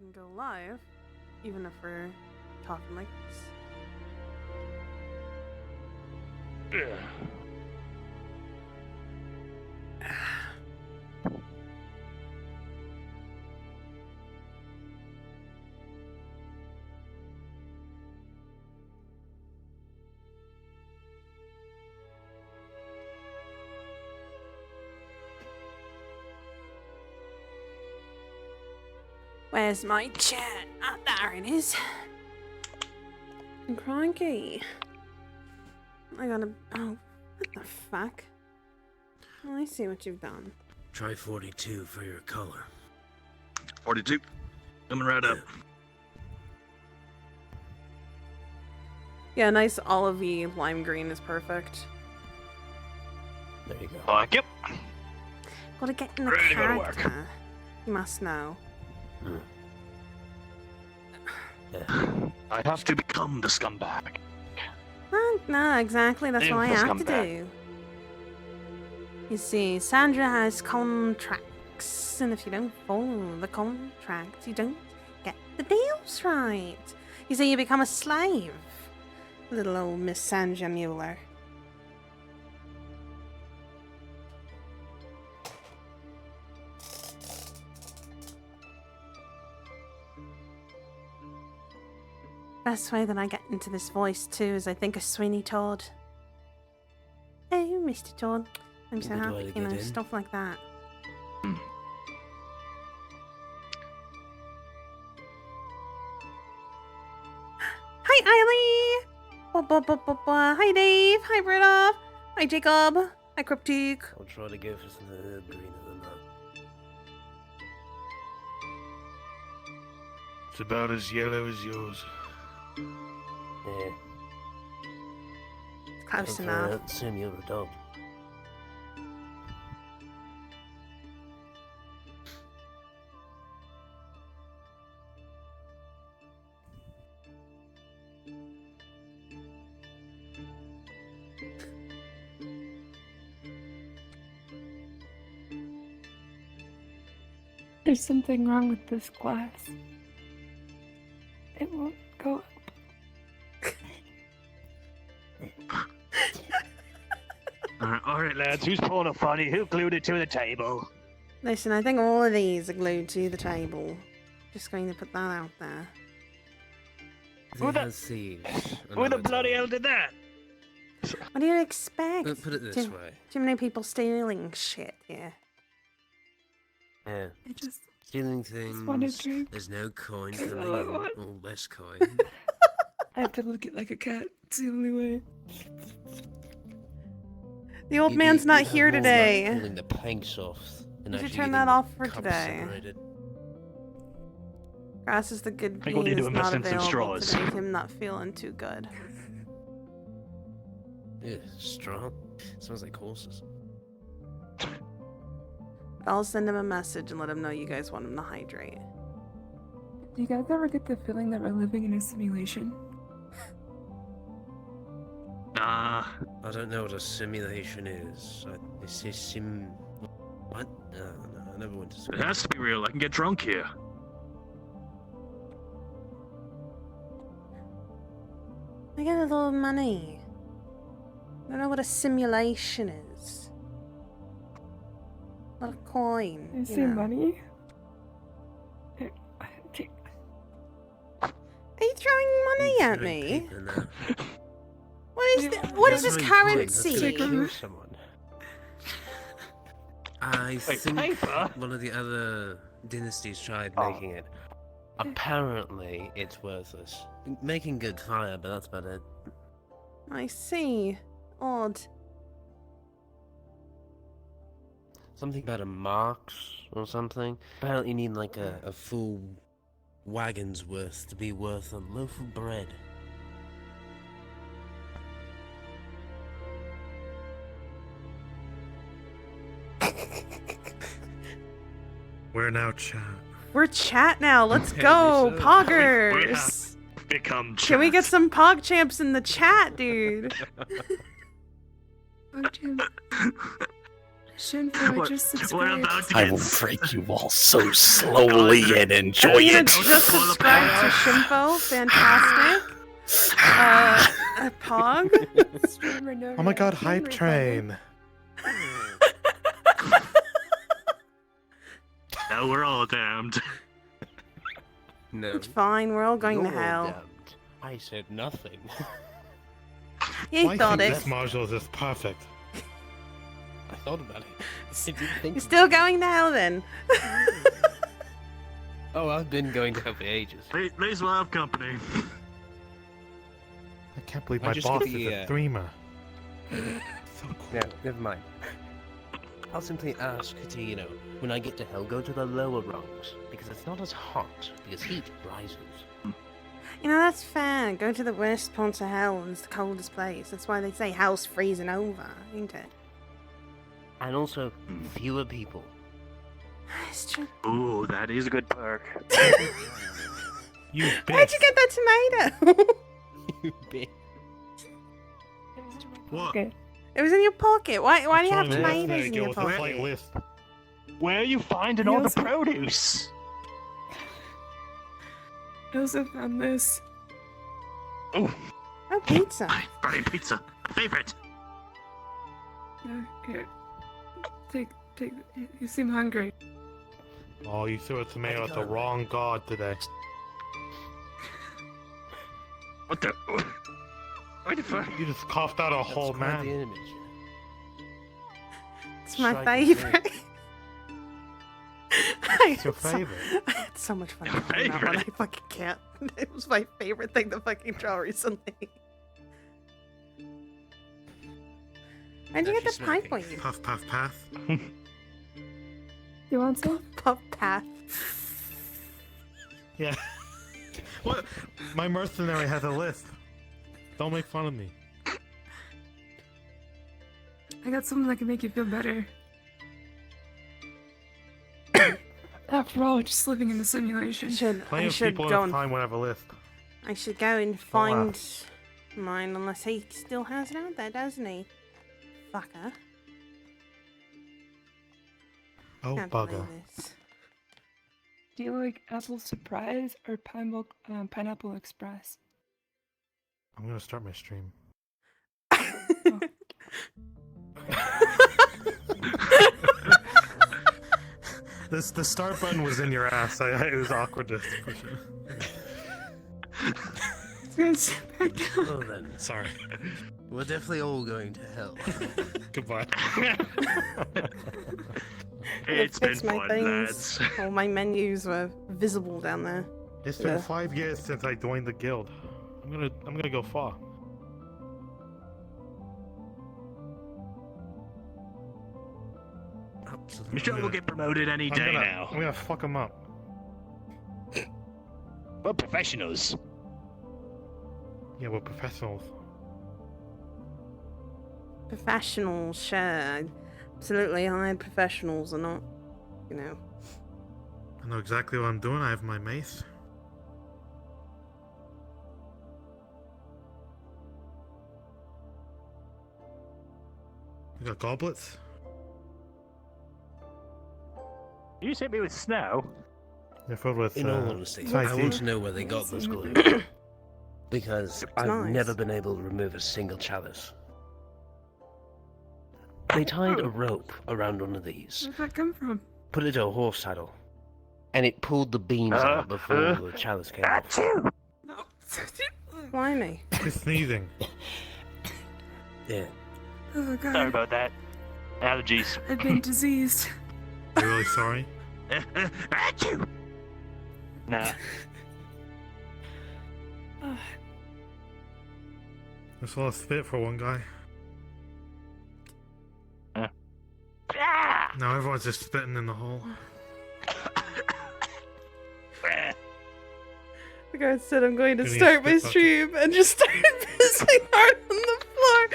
can go live, even if we're talking like this. Yeah. Where's my chat? Ah, there it is. Cranky. I gotta. Oh, what the fuck? Oh, I see what you've done. Try 42 for your color. 42. Coming right up. Yeah, nice olivey lime green is perfect. There you go. Like it. Gotta get in the Ready to go to work. character. You must know. Yeah. I have to become the scumbag. No, exactly. That's what I Info have to scumbag. do. You see, Sandra has contracts, and if you don't follow the contracts, you don't get the deals right. You see, you become a slave. Little old Miss Sandra Mueller. Best way that I get into this voice too is I think of Sweeney Todd. Oh, Mr. Todd, I'm so Good way happy, to you know, get in. stuff like that. Hi, Eiley! Hi, Dave! Hi, Britta! Hi, Jacob! Hi, Cryptic! I'll try to go for something greener than that. It's about as yellow as yours. Yeah. It's close Hopefully I enough. don't assume you're a dog. There's something wrong with this glass. It won't go up. Alright, lads, who's pulling a funny? Who glued it to the table? Listen, I think all of these are glued to the table. Just going to put that out there. Who He the- has thieves. Who the bloody hell did that? What do you expect? But put it this way. Too many people stealing shit here. Yeah. I just Stealing want a things. drink. There's no coin That's coming all I in. want. Or less coin. I have to look it like a cat. It's the only way. The old You- man's you not have here more luck today. Pulling the planks off. And You should actually turn getting that the off for cups today. separated. Grass is the good think we'll bean need to is not invest in some available straws. today. Him not feeling too good. Yeah, strong. Smells like horses. I'll send him a message and let him know you guys want him to hydrate. Do you guys ever get the feeling that we're living in a simulation? Nah. I don't know what a simulation is. It's a sim. What? No, I never went to school. It has to be real. I can get drunk here. I get a little money. I don't know what a simulation is. A lot of coin. I you see know. money. Are you throwing money at Throwing me? people in there. What is this Throwing coins, that's currency? gonna kill someone. I Wait, think paper? one of the other dynasties tried Oh. making it. Apparently, it's worthless. Making good fire, but that's about it. I see. Odd. Something about a marks or something. Apparently, you need like a full wagon's worth to be worth a loaf of bread. We're now chat. We're chat now. Let's Apparently go, so. poggers. Become Can we get chat. some pog champs in the chat, dude? Oh, Jim. Shinfo, I just We're subscribed. about to I get will break you all so slowly and enjoy You know, it. just Fall subscribe to apart. Shimpo. Fantastic. Pog. Streamer, no Oh my god, reaction, hype retarded. train. Now we're all damned. No. It's fine. We're all going you're to all hell. damned. I said nothing. You I thought think it. this module is just perfect. I thought about it. I didn't think You're about still it. going to hell then. Oh, I've been going to hell for ages. Please will have company. I can't believe I my just boss get is the, a streamer. So cool. No, never mind. I'll simply ask to, when I get to hell, go to the lower rungs, because it's not as hot, because heat rises. You know, that's fair. Go to the worst parts of hell and it's the coldest place. That's why they say hell's freezing over, ain't it? And also, fewer people. It's true. Ooh, that is a good perk. You bitch. Where'd you get that tomato? You bitch. What? Okay. It was in your pocket. Why do you have Join the list, tomatoes in go your with the pocket? flight list. Where are you finding all the produce? I also found this. Ooh, Oh, pizza. burning pizza. My favorite. Here. Take. You seem hungry. Oh, you threw a tomato at the wrong god today. What the? What the fuck? You just coughed out a whole Subscribe the man. image. It's my Strike the favorite. It's your favorite. I had so much fun Your drawing that one. I favorite? fucking can't. It was my favorite thing to fucking draw recently. Where'd you get Actually the pipe smoking. weed? Puff, puff, path. You want some? Puff path. Yeah. What? My mercenary has a list. Don't make fun of me. I got something that can make you feel better. After all, we're just living in a simulation. Plenty I of should people go in and time will have a list. I should go and find mine unless he still has it out there, doesn't he? Fucker. Oh, Can't bugger. believe this. Do you like apple surprise or pineapple express? I'm gonna start my stream. The start button was in your ass. It was awkward to push it. It's gonna sit back down. Well then, Sorry. we're definitely all going to hell. Goodbye. It's been Fix my fun, things. lads. All my menus were visible down there. It's been Yeah. 5 years since I joined the guild. I'm gonna go far. Absolutely. Michelle will get promoted any I'm day gonna, now. I'm gonna fuck him up. We're professionals. Yeah, we're professionals. Professionals, sure. Absolutely hired professionals are not, you know. I know exactly what I'm doing. I have my mace. We got goblets. You just hit me with snow. They're filled with. In all honesty, Thai I tea. want to know where they got this glue. Because I've nice. never been able to remove a single chalice. They tied a rope around one of these, Where'd that come from? put it to a horse saddle, and it pulled the beams out before the chalice came off. Achoo! No. Blimey. He's sneezing. Yeah. Oh Sorry god. about that. Allergies. I've been diseased. I'm really sorry. Achoo! Nah. There's a lot of spit for one guy. Ah! Now everyone's just spitting in the hole. The guy said I'm going to Give me a start my spit bucket. stream and just started pissing hard on the floor.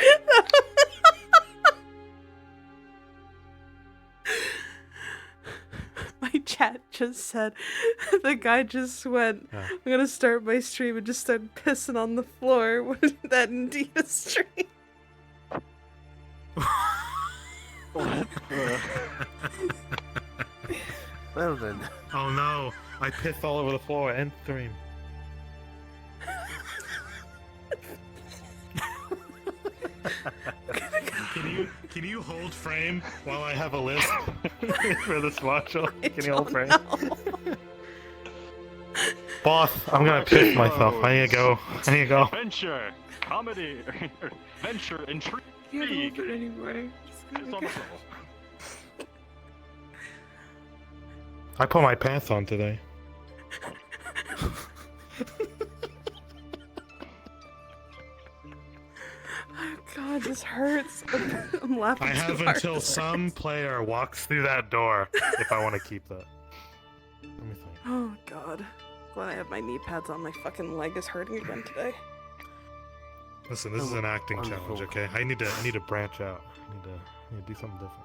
My chat just said the guy just went, Yeah. I'm gonna start my stream and just started pissing on the floor. Was that indeed a stream? Well then. Oh no, I pissed all over the floor. End stream. Can you hold frame while I have a list for this Marshall? Can you hold frame? Boss, I'm gonna piss myself. I need to go. Adventure, comedy, adventure, intrigue. Can't hold it anymore. It's on the floor. I put my pants on today. Oh god, this hurts. I'm laughing I too have hard. until This some hurts. player walks through that door if I want to keep that. Let me think. Oh god. Glad I have my knee pads on. My fucking leg is hurting again today. Listen, this is an acting Wonderful. challenge, okay? I need to branch out. I need to do something different.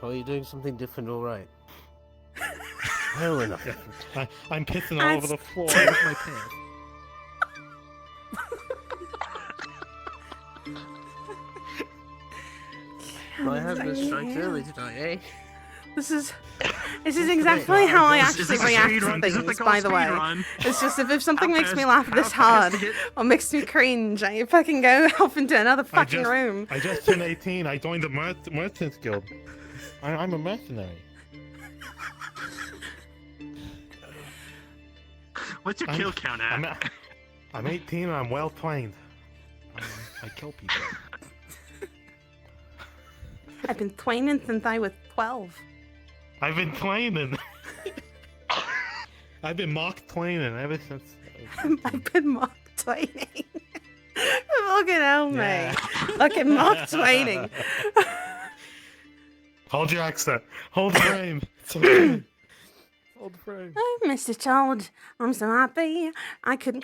Oh, you're doing something different, alright. Well enough. I'm pissing all over the floor with my pants. I had this strike early tonight, eh? This is exactly how I actually react to things, by the way. Run. It's just if something makes me laugh this hard or makes me cringe, I fucking go off into another fucking room. I just turned 18. I joined the Merchants Guild. I'm a mercenary. What's your kill count at? I'm 18 and I'm well trained. I kill people. I've been twining since I was 12. I've been twining. I've been mock twining ever since. I've been mock twining. Fucking hell, Yeah. mate. Fucking mock twining. Hold your accent. Hold the frame. It's okay. Hold the frame. Oh, Mr. Child, I'm so happy. I can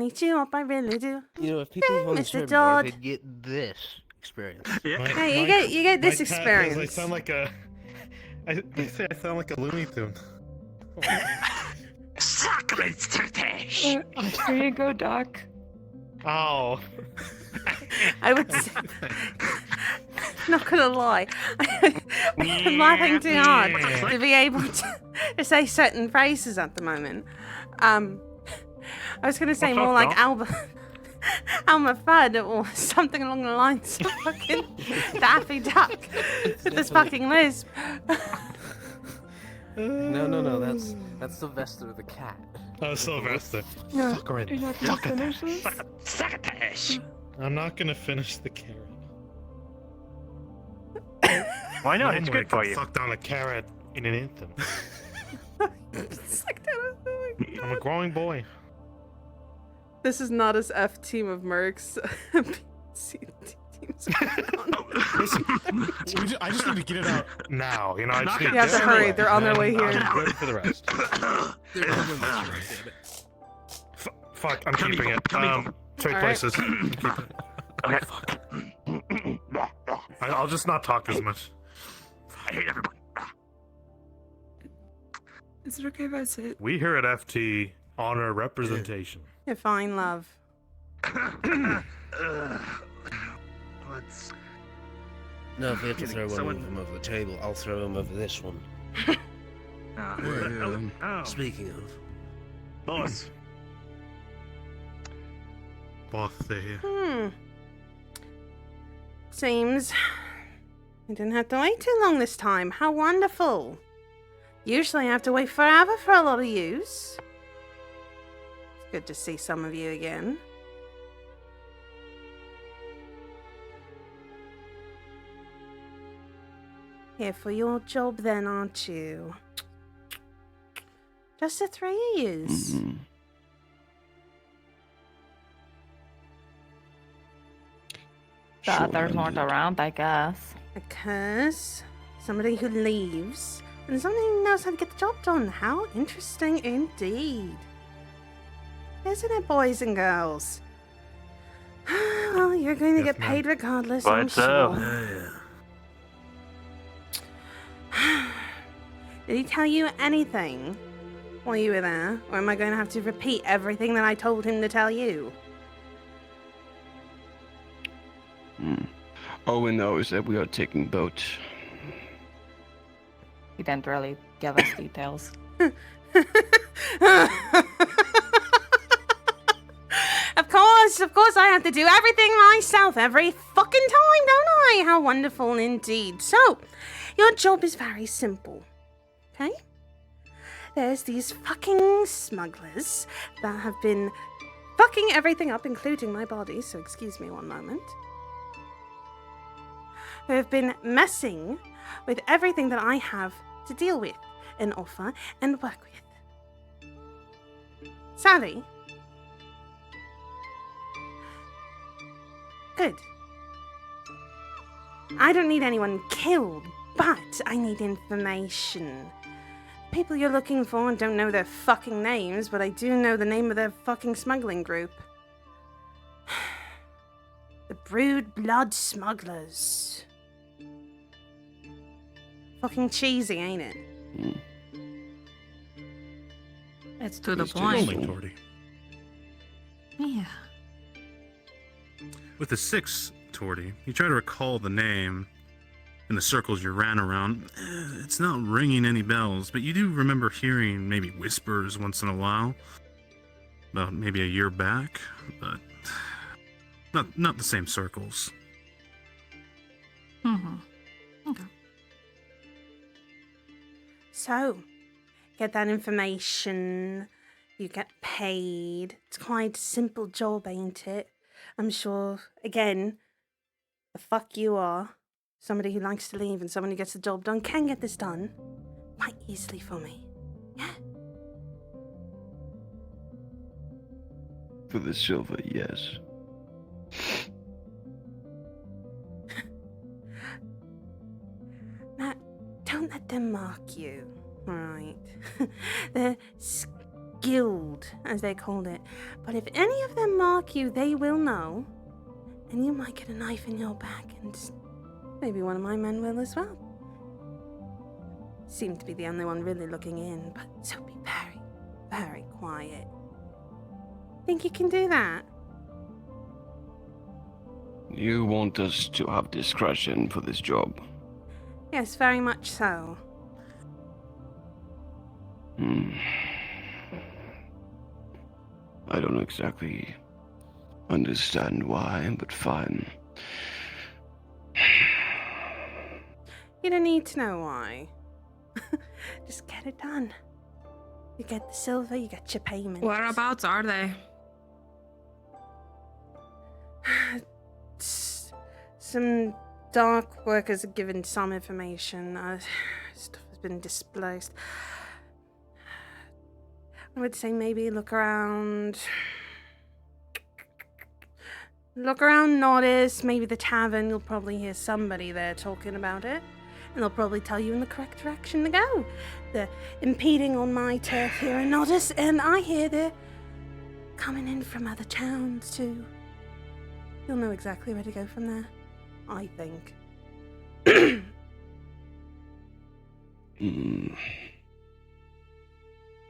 eat you up, I really do. You know, if people Hey, volunteered Mr. more, Dodd. they'd get this experience. Yeah. Hey, you get this my cat says experience. I sound like a. They say I sound like a Looney Tune. Sacred Turkish. Here you go, Doc. Oh. I would say, not gonna lie, I'm laughing too hard to be able to say certain phrases at the moment. I was gonna say What's more up, like Doc? Alma Fudd or something along the lines of fucking Daffy Duck with this fucking lisp. No, that's Sylvester the cat. Oh, Sylvester. Yeah. Fuck her You're in. not gonna finish this? Sacred. I'm not gonna finish the carrot. Why not? No It's one good for can you. Suck down a carrot in an instant. It's like that. Oh my I'm a growing boy. This is not as F team of mercs. PC teams around. Listen, I just need to get it out now. You know, I just need You have to get it hurry, out, they're on their and way then here. I'm good for the rest. Fuck, I'm keeping it. Trade Alright. places. Keep it. Okay. I'll just not talk as much. I hate everybody. Is it okay if I sit? We here at FT honor representation. You're fine, love. Let's. No, if we have to Kidding, throw one someone- of them over the table, I'll throw him over this one. Oh. Speaking of, Boss. Boss, stay here. Seems I didn't have to wait too long this time. How wonderful. Usually I have to wait forever for a lot of use. It's good to see some of you again. Here for your job then, aren't you? Just the three of yous. The others aren't around, I guess. A curse, somebody who leaves, and somebody who knows how to get the job done. How interesting indeed. Isn't it, boys and girls? Well, you're going to Yes, get ma'am. paid regardless, I'm Quite so. sure. Did he tell you anything while you were there? Or am I going to have to repeat everything that I told him to tell you? All we know is that we are taking boat. He didn't really give us details. Of course, I have to do everything myself every fucking time, don't I? How wonderful indeed. So, your job is very simple, okay? There's these fucking smugglers that have been fucking everything up, including my body, so excuse me one moment, who have been messing with everything that I have to deal with and offer and work with. Sally? Good. I don't need anyone killed, but I need information. People you're looking for don't know their fucking names, but I do know the name of their fucking smuggling group. The Brood Blood Smugglers. Fucking cheesy, ain't it? It's to the It's point. just- Torty. Yeah. With the 6, Torty, you try to recall the name in the circles you ran around. It's not ringing any bells, but you do remember hearing maybe whispers once in a while. About maybe a year back, but not the same circles. Mm-hmm. Okay. So, get that information, you get paid. It's quite a simple job, ain't it? I'm sure, again, the fuck you are, somebody who likes to leave and someone who gets the job done can get this done quite easily for me. Yeah? For the silver, yes. Now, don't let them mark you, alright? They're skilled, as they called it. But if any of them mark you, they will know. And you might get a knife in your back, and maybe one of my men will as well. Seem to be the only one really looking in, but so be very, very quiet. Think you can do that? You want us to have discretion for this job? Yes, very much so. I don't exactly understand why, but fine. You don't need to know why. Just get it done. You get the silver, you get your payment. Whereabouts are they? Some dark workers are given some information. Stuff has been displaced. I would say maybe look around. Look around Nordis, maybe the tavern. You'll probably hear somebody there talking about it. And they'll probably tell you in the correct direction to go. They're impeding on my turf here in Nordis, and I hear they're coming in from other towns too. You'll know exactly where to go from there, I think.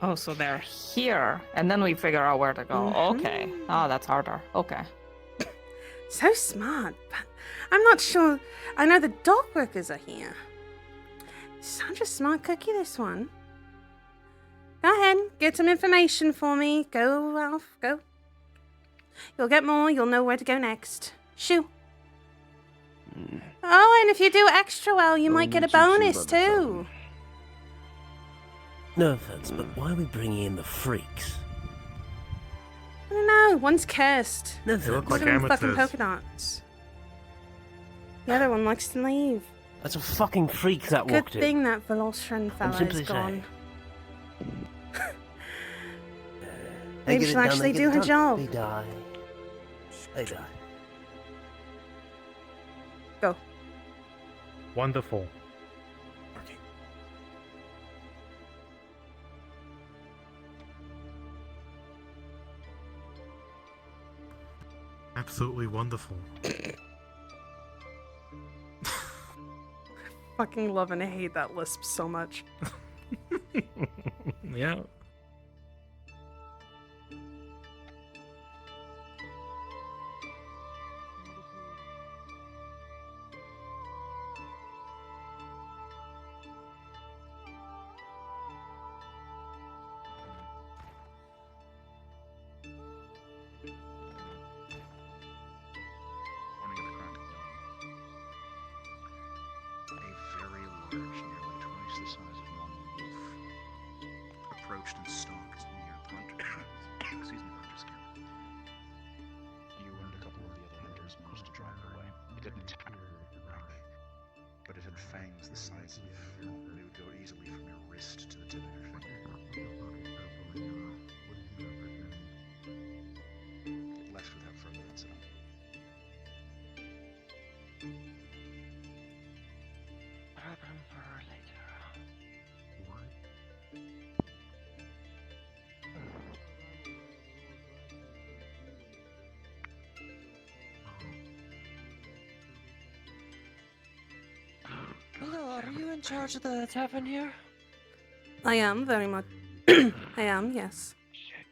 Oh, so they're here, and then we figure out where to go. Mhm. Okay. Oh, that's harder. Okay. So smart, but I'm not sure. I know the dog workers are here. Such a smart cookie, this one. Go ahead, get some information for me. Go, Ralph, go. You'll get more, you'll know where to go next. Shoo. Oh, and if you do extra well, you might get a bonus too. No offense, but why are we bringing in the freaks? I don't know, one's cursed. No They look offense. like One of them fucking amateurs. polka dots. The other one likes to leave. That's a fucking freak that Good walked in. thing that Velostran fella simply is gone. They Maybe get it she'll done, actually they do get it her done. job. They die. They die. Go. Wonderful. Absolutely wonderful. Fucking love and hate that lisp so much. Yeah. nearly twice the size of normal wolf, approached and stalked near Hunter's camp. You and a couple of the other hunters managed to drive it away. It didn't attack, but it had fangs the size of, well, they would go easily from your wrist to the tip of your finger. It left without further incident. Problem for later. Hello, are you in charge of the tavern here? I am very much. I am, yes. Shit.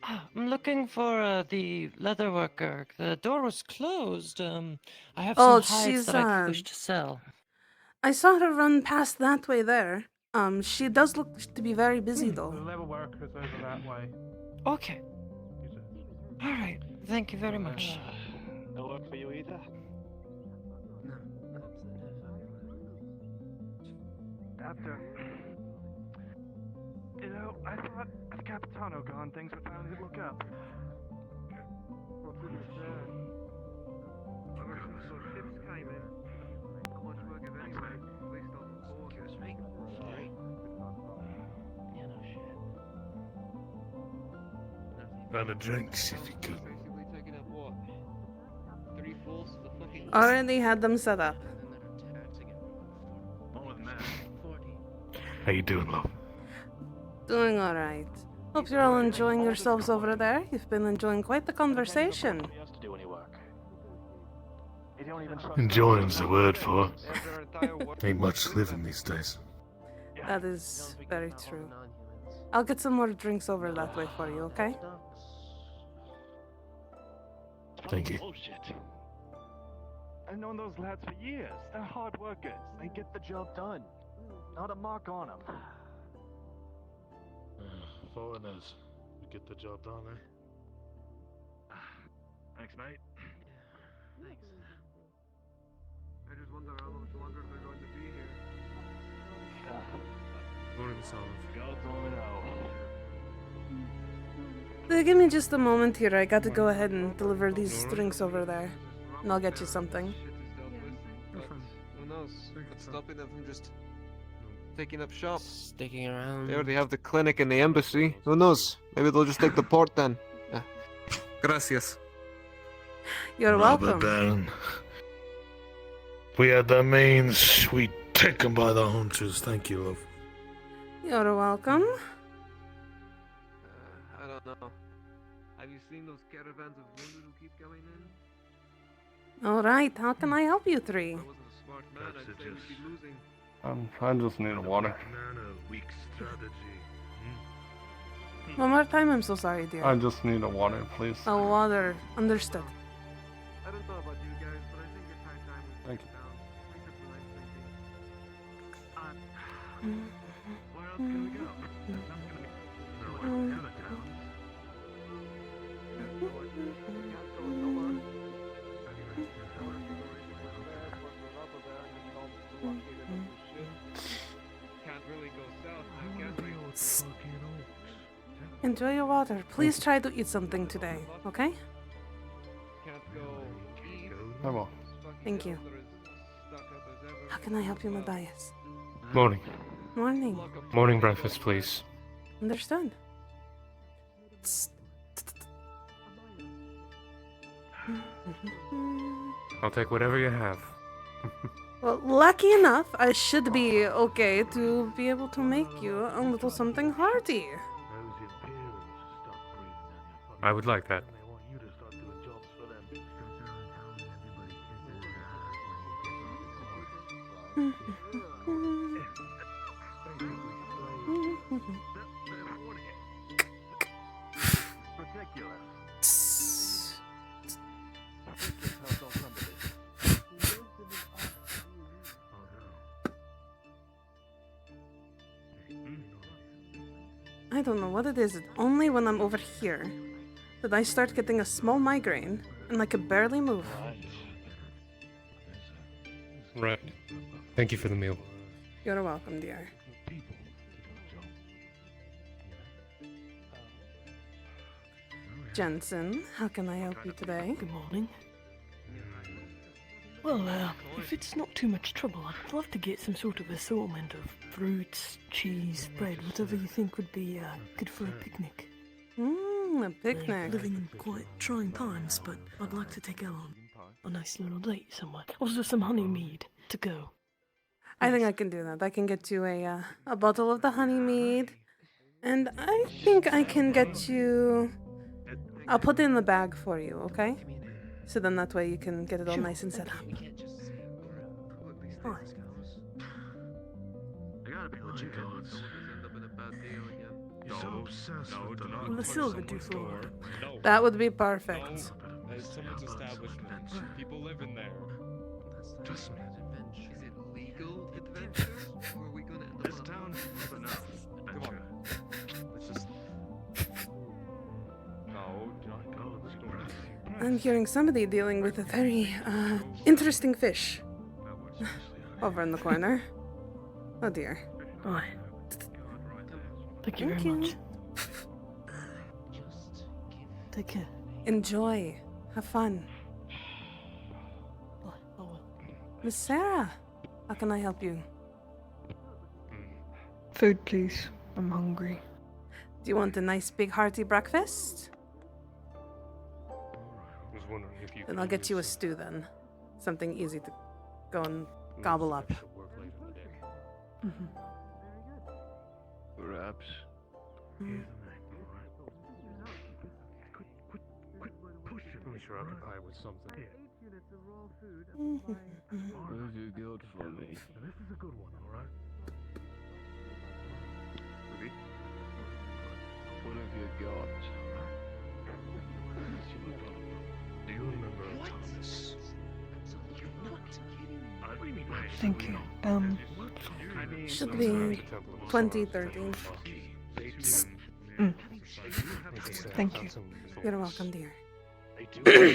I'm looking for the leather worker. The door was closed. I have Oh, some hides she's, that I wish to sell. I saw her run past that way there. She does look to be very busy though. The level workers over that way. Okay. All right. Thank you very much. No work for you either? After. You know, I thought if Capitano gone, things would finally look up. What's in the stand? Ever since those ships came in, not much work of anyway, at least on the board. Excuse me? Sorry. Yeah, no shit. Round of drinks if you could. Basically taking up what? 3/4 of the fucking. Already had them set up. More than that. How you doing, love? Doing alright. Hope you're all enjoying yourselves over there. You've been enjoying quite the conversation. Nobody else to do any work. They don't even trust Enjoying's the word for it. There's their entire work. Ain't much living these days. That is very true. I'll get some more drinks over that way for you, okay? Thank you. Bullshit. I've known those lads for years. They're hard workers. They get the job done. Not a mark on them. Foreigners, we get the job done, eh? Thanks, mate. Thanks. I just wonder how much longer they're going to be here. Morning, Olive. God only know. Give me just a moment here. I got to go ahead and deliver these drinks over there. And I'll get you something. Who knows? What's stopping them from just taking up shop? Sticking around. They already have the clinic and the embassy. Who knows? Maybe they'll just take the port then. Gracias. You're Robert welcome. Baron. If we had the means, we'd take 'em by the haunches. Thank you, love. You're welcome. I don't know. Have you seen those caravans of wounded who keep coming in? Alright, how can I help you three? If I wasn't a smart man, That's I'd say we'd be losing. I just need water. Man, a weak strategy. One more time, I'm so sorry, dear. I just need a water, please. Oh, water. Understood. I don't know about you guys, but I think it's high time we Thank sit you. down. Think of the life thinking. Where else can we go? There's not gonna be nowhere out of town. Can't really go south, now, can we? Enjoy your water. Please try to eat something today, okay? Can't go east. I will. Thank you. How can I help you, Matthias? Morning. Morning. Morning breakfast, please. Understood. I'll take whatever you have. Well, lucky enough, I should be okay to be able to make you a little something hearty. Those Imperials stop breathing down your fucking I would like that. and they want you to start doing jobs for them. I don't know what it is. It's only when I'm over here that I start getting a small migraine and I can barely move. Right. Thank you for the meal. You're welcome, dear. Jensen, how can I help you today? Good morning. Well, if it's not too much trouble, I'd love to get some sort of assortment of fruits, cheese, bread, whatever you think would be good for a picnic. A picnic. Living in quite trying times, but I'd like to take her on a nice little date somewhere. Also, some honey mead to go. I think I can do that. I can get you a bottle of the honey mead. And I think I can get you... I'll put it in the bag for you, okay? So then that way you can get it all nice and set up. Fine. Will the silver do for all? That would be perfect. There's someone's establishment. People live in there. Just me. Is it legal adventure? Or are we gonna end up This town is enough. Come on. Let's just. No, don't go to the store. I'm hearing somebody dealing with a very interesting fish over in the corner. Oh dear. Alright. Thank you Thank very you. much. Take care. Enjoy. Have fun. Bye. I will. Miss Sarah, how can I help you? Food, please. I'm hungry. Do you want a nice big hearty breakfast? I was wondering if you. Then I'll get you a stew then. Something easy to go and gobble up. Mm-hmm. Perhaps. Let me sure I can pie with something. What have you got for me? This is a good one, alright? What have you got? Do you remember Thomas? Thank you. Should be 2013. Thank you. You're welcome, dear. There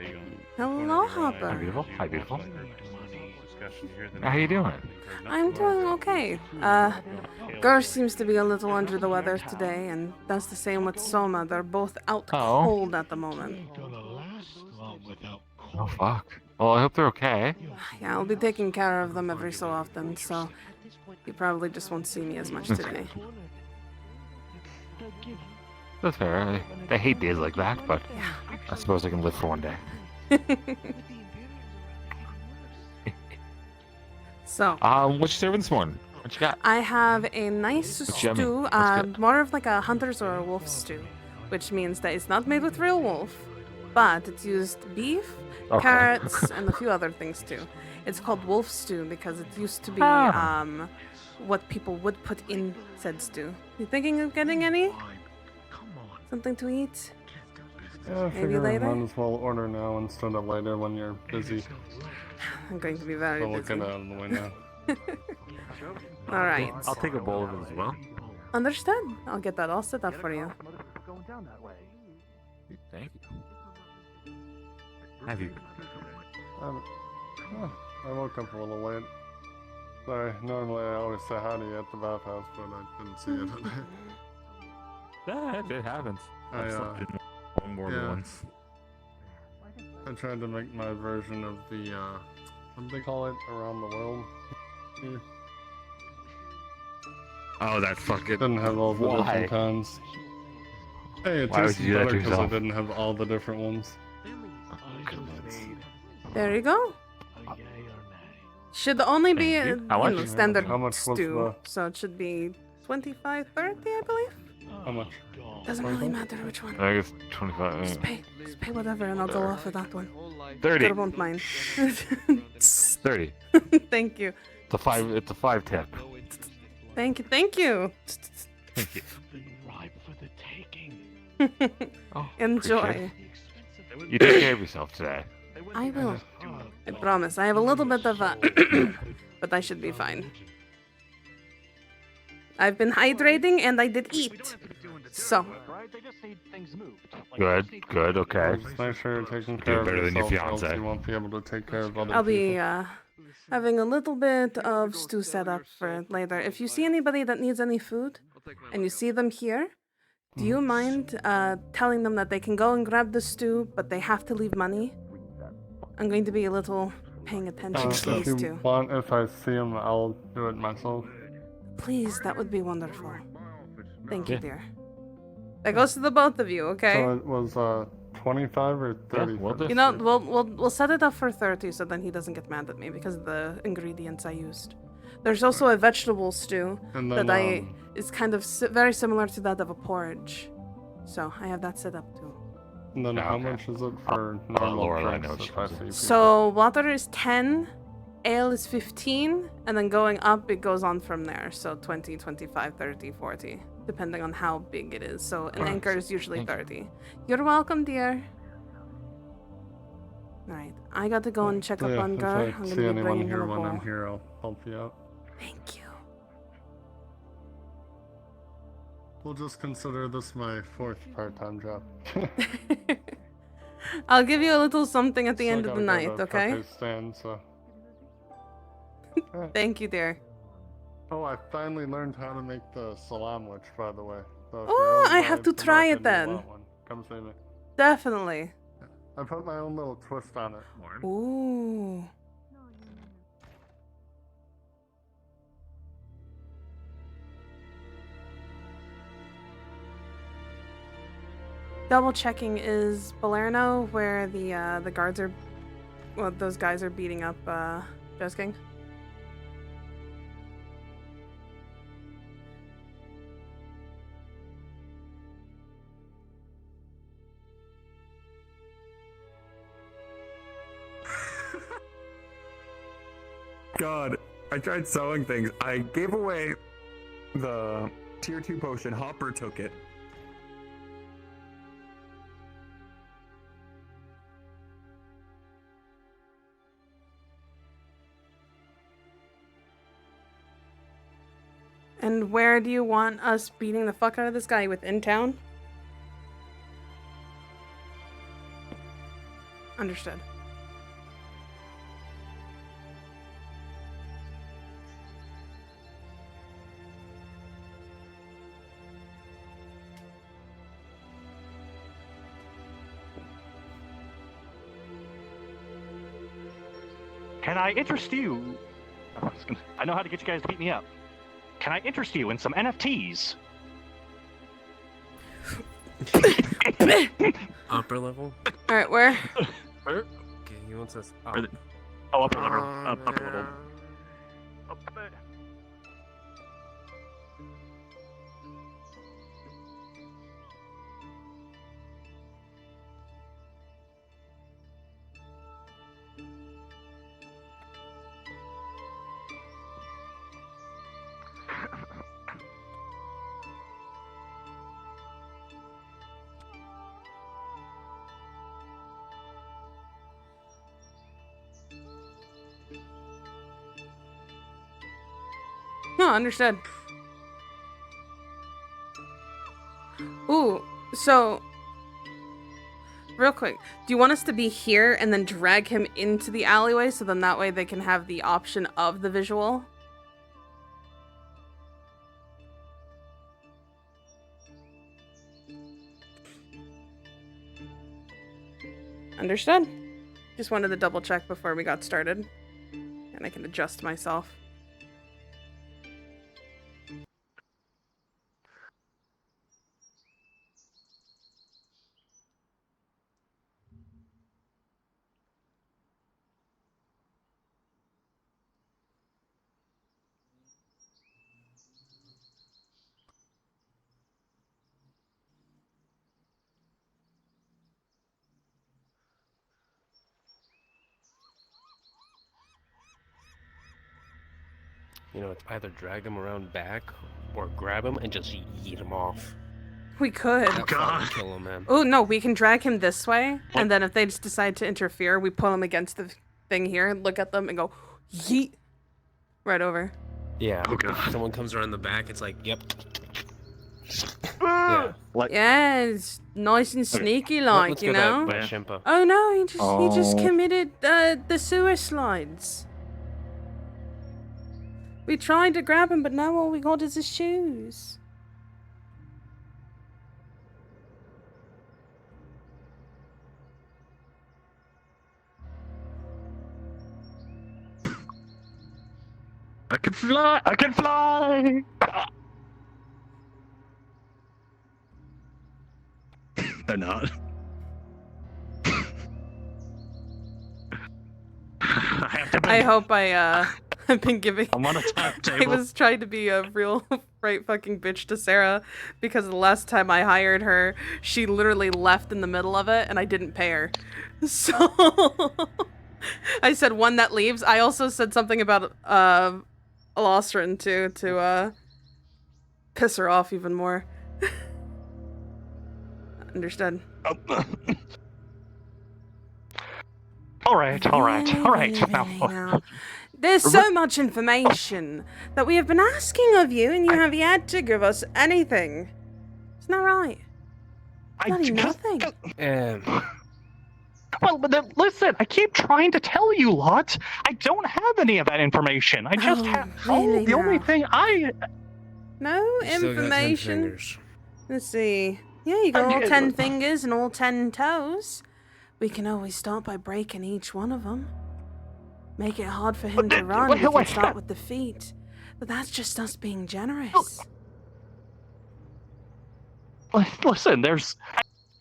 you go. Hello, Hopper. Beautiful. Hi, beautiful. How you doing? I'm doing okay. Gur seems to be a little under the weather today, and that's the same with Soma. They're both out cold at the moment. Oh, fuck. Well, I hope they're okay. Yeah, I'll be taking care of them every so often, so you probably just won't see me as much today. That's fair. I hate days like that, but I suppose I can live for one day. So, what you serving this morning? What you got? I have a nice Yummy. stew, That's good. more of like a hunter's or a wolf stew, which means that it's not made with real wolf, but it's used beef, Okay. carrots, and a few other things too. It's called wolf stew because it used to be what people would put in said stew. You thinking of getting any? Something to eat? Yeah, I Maybe figure later? might as well order now instead of later when you're busy. I'm going to be very So busy. looking out of the window. All right. I'll take a bowl of it as well. Understood. I'll get that all set up for you. Going down that way. Thank you. Have you? I woke up a little late. Sorry, normally I always say hi to you at the bathhouse, but I didn't see you today. It happens. I, more than once. I tried to make my version of the, what do they call it? Around the world? Yeah. Oh, that fucking... Didn't have all the different kinds. Hey, it Why would tasted you do that better to because I yourself? didn't have all the different ones. There you go. Should only be a How much? standard How much was stew, so it should be 25, 30, I believe. How much? Doesn't really matter which one. I guess 25. Just pay whatever, and I'll go off with that one. 30. Gur won't mind. 30. Thank you. It's a 5 tip. Thank you. Thank you. Thank you. Oh, Enjoy. appreciate it. You take care of yourself today. I will. I promise. I have a little bit of a, but I should be fine. I've been hydrating and I did eat. So. Good, okay. Just make sure you're taking Doing care of better than your yourself, else fiance. you won't be able to take care of other I'll people. be having a little bit of stew set up for later. If you see anybody that needs any food, and you see them here, do you mind telling them that they can go and grab the stew, but they have to leave money? I'm going to be a little paying attention to If these you two. want, if I see him, I'll do it myself. Please, that would be wonderful. Thank you, Yeah. dear. That goes to the both of you, okay? So it was 25 or 30. we'll do. You know, we'll set it up for 30 so then he doesn't get mad at me because of the ingredients I used. There's also a vegetable stew And then, that is kind of very similar to that of a porridge. So I have that set up too. And then how Okay. much is it for I'll let normal Lorelai drinks know what if I she see wants. people? So water is 10, ale is 15, and then going up it goes on from there. So 20, 25, 30, 40, depending on how big it is. So an Alright. anchor is usually Thank you. 30. You're welcome, dear. Alright, I got to go and check up Yeah, on if Gar. I I'm gonna see be anyone bringing him here a when I'm bowl. here, I'll help you out. Thank you. We'll just consider this my 4th part-time job. I'll give you a little something at the Still end of the gotta go night, to okay? Pepe's stand, so. Alright. Thank you, dear. Oh, I finally learned how to make the salamwich, by the way. So if Oh, you're ever I have by to the try market it and you then. want one, come see me. Definitely. I put my own little twist on it. Ooh. Double checking, is Balerno where the guards are, well, those guys are beating up Jazz King? God, I tried selling things. I gave away the tier 2 potion. Hopper took it. And where do you want us beating the fuck out of this guy? Within town? Understood. Can I interest you? I know how to get you guys to beat me up. Can I interest you in some NFTs? Upper level? Alright, where? Where? Okay, he wants us up. Oh, upper level. Upper level. Up there. No, understood. Ooh, so real quick, do you want us to be here and then drag him into the alleyway so then that way they can have the option of the visual? Understood. Just wanted to double check before we got started. And I can adjust myself. You know, it's either drag him around back or grab him and just yeet him off. We could. That fucking kill him, man. Oh, no, we can drag him this way, and then if they just decide to interfere, we pull him against the thing here, look at them, and go, yeet, right over. Yeah. If someone comes around the back, it's like, yep. Yeah. Yeah, it's nice and sneaky like, Let's you go know? by Shimpa. Oh no, he just Oh. committed the sewer slides. We tried to grab him, but now all we got is his shoes. I can fly! I can fly! They're not. I hope I've been giving. I'm on a top table. I was trying to be a real right fucking bitch to Sarah because the last time I hired her, she literally left in the middle of it and I didn't pay her. So I said one that leaves. I also said something about Alostrin too to piss her off even more. Understood. All right. Now. There's so much information that we have been asking of you, and you have yet to give us anything. Isn't that right? Bloody nothing. Well, but then, listen, I keep trying to tell you, lot. I don't have any of that information. I just have really the only thing I... No information. Let's see. Yeah, you got all 10 fingers and all 10 toes. We can always start by breaking each one of them. Make it hard for him to run. We can start with the feet. But that's just us being generous. Listen,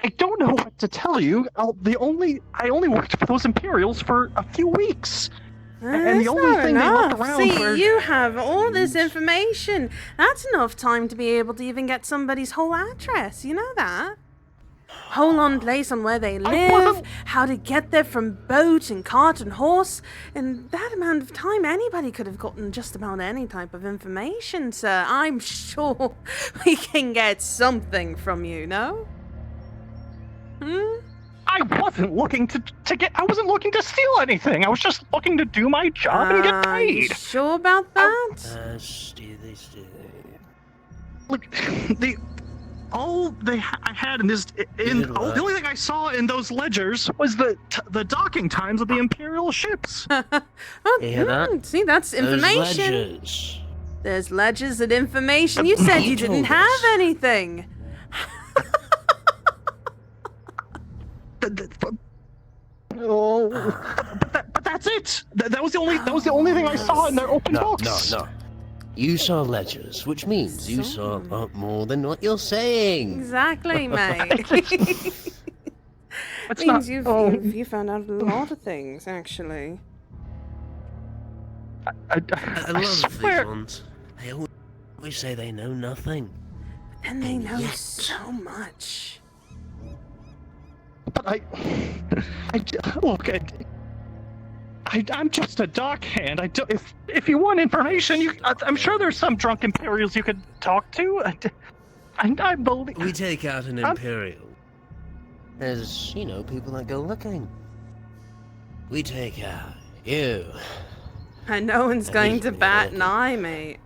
I don't know what to tell you. I only worked for those Imperials for a few weeks. And the only thing they look around for... See, you have all this information. That's enough time to be able to even get somebody's whole address. You know that? Whole on place on where they live, how to get there from boat and cart and horse. In that amount of time, anybody could have gotten just about any type of information, sir. I'm sure we can get something from you, no? I wasn't looking I wasn't looking to steal anything. I was just looking to do my job and get paid. You sure about that? Look, I had in this, the only thing I saw in those ledgers was the docking times of the Imperial ships. See, that's information. Ledgers. There's ledgers and information. You said you didn't have anything. But that's it. That was the only thing I saw in their open books. No. You saw ledgers, which means you saw a lot more than what you're saying. Exactly, mate. It means you found out a lot of things, actually. I love these ones. They always say they know nothing. But then they know so much. But look, I'm just a dockhand. If you want information, I'm sure there's some drunk Imperials you could talk to. I believe we take out an Imperial. There's, people that go looking. We take out you. And no one's going to bat an eye, mate.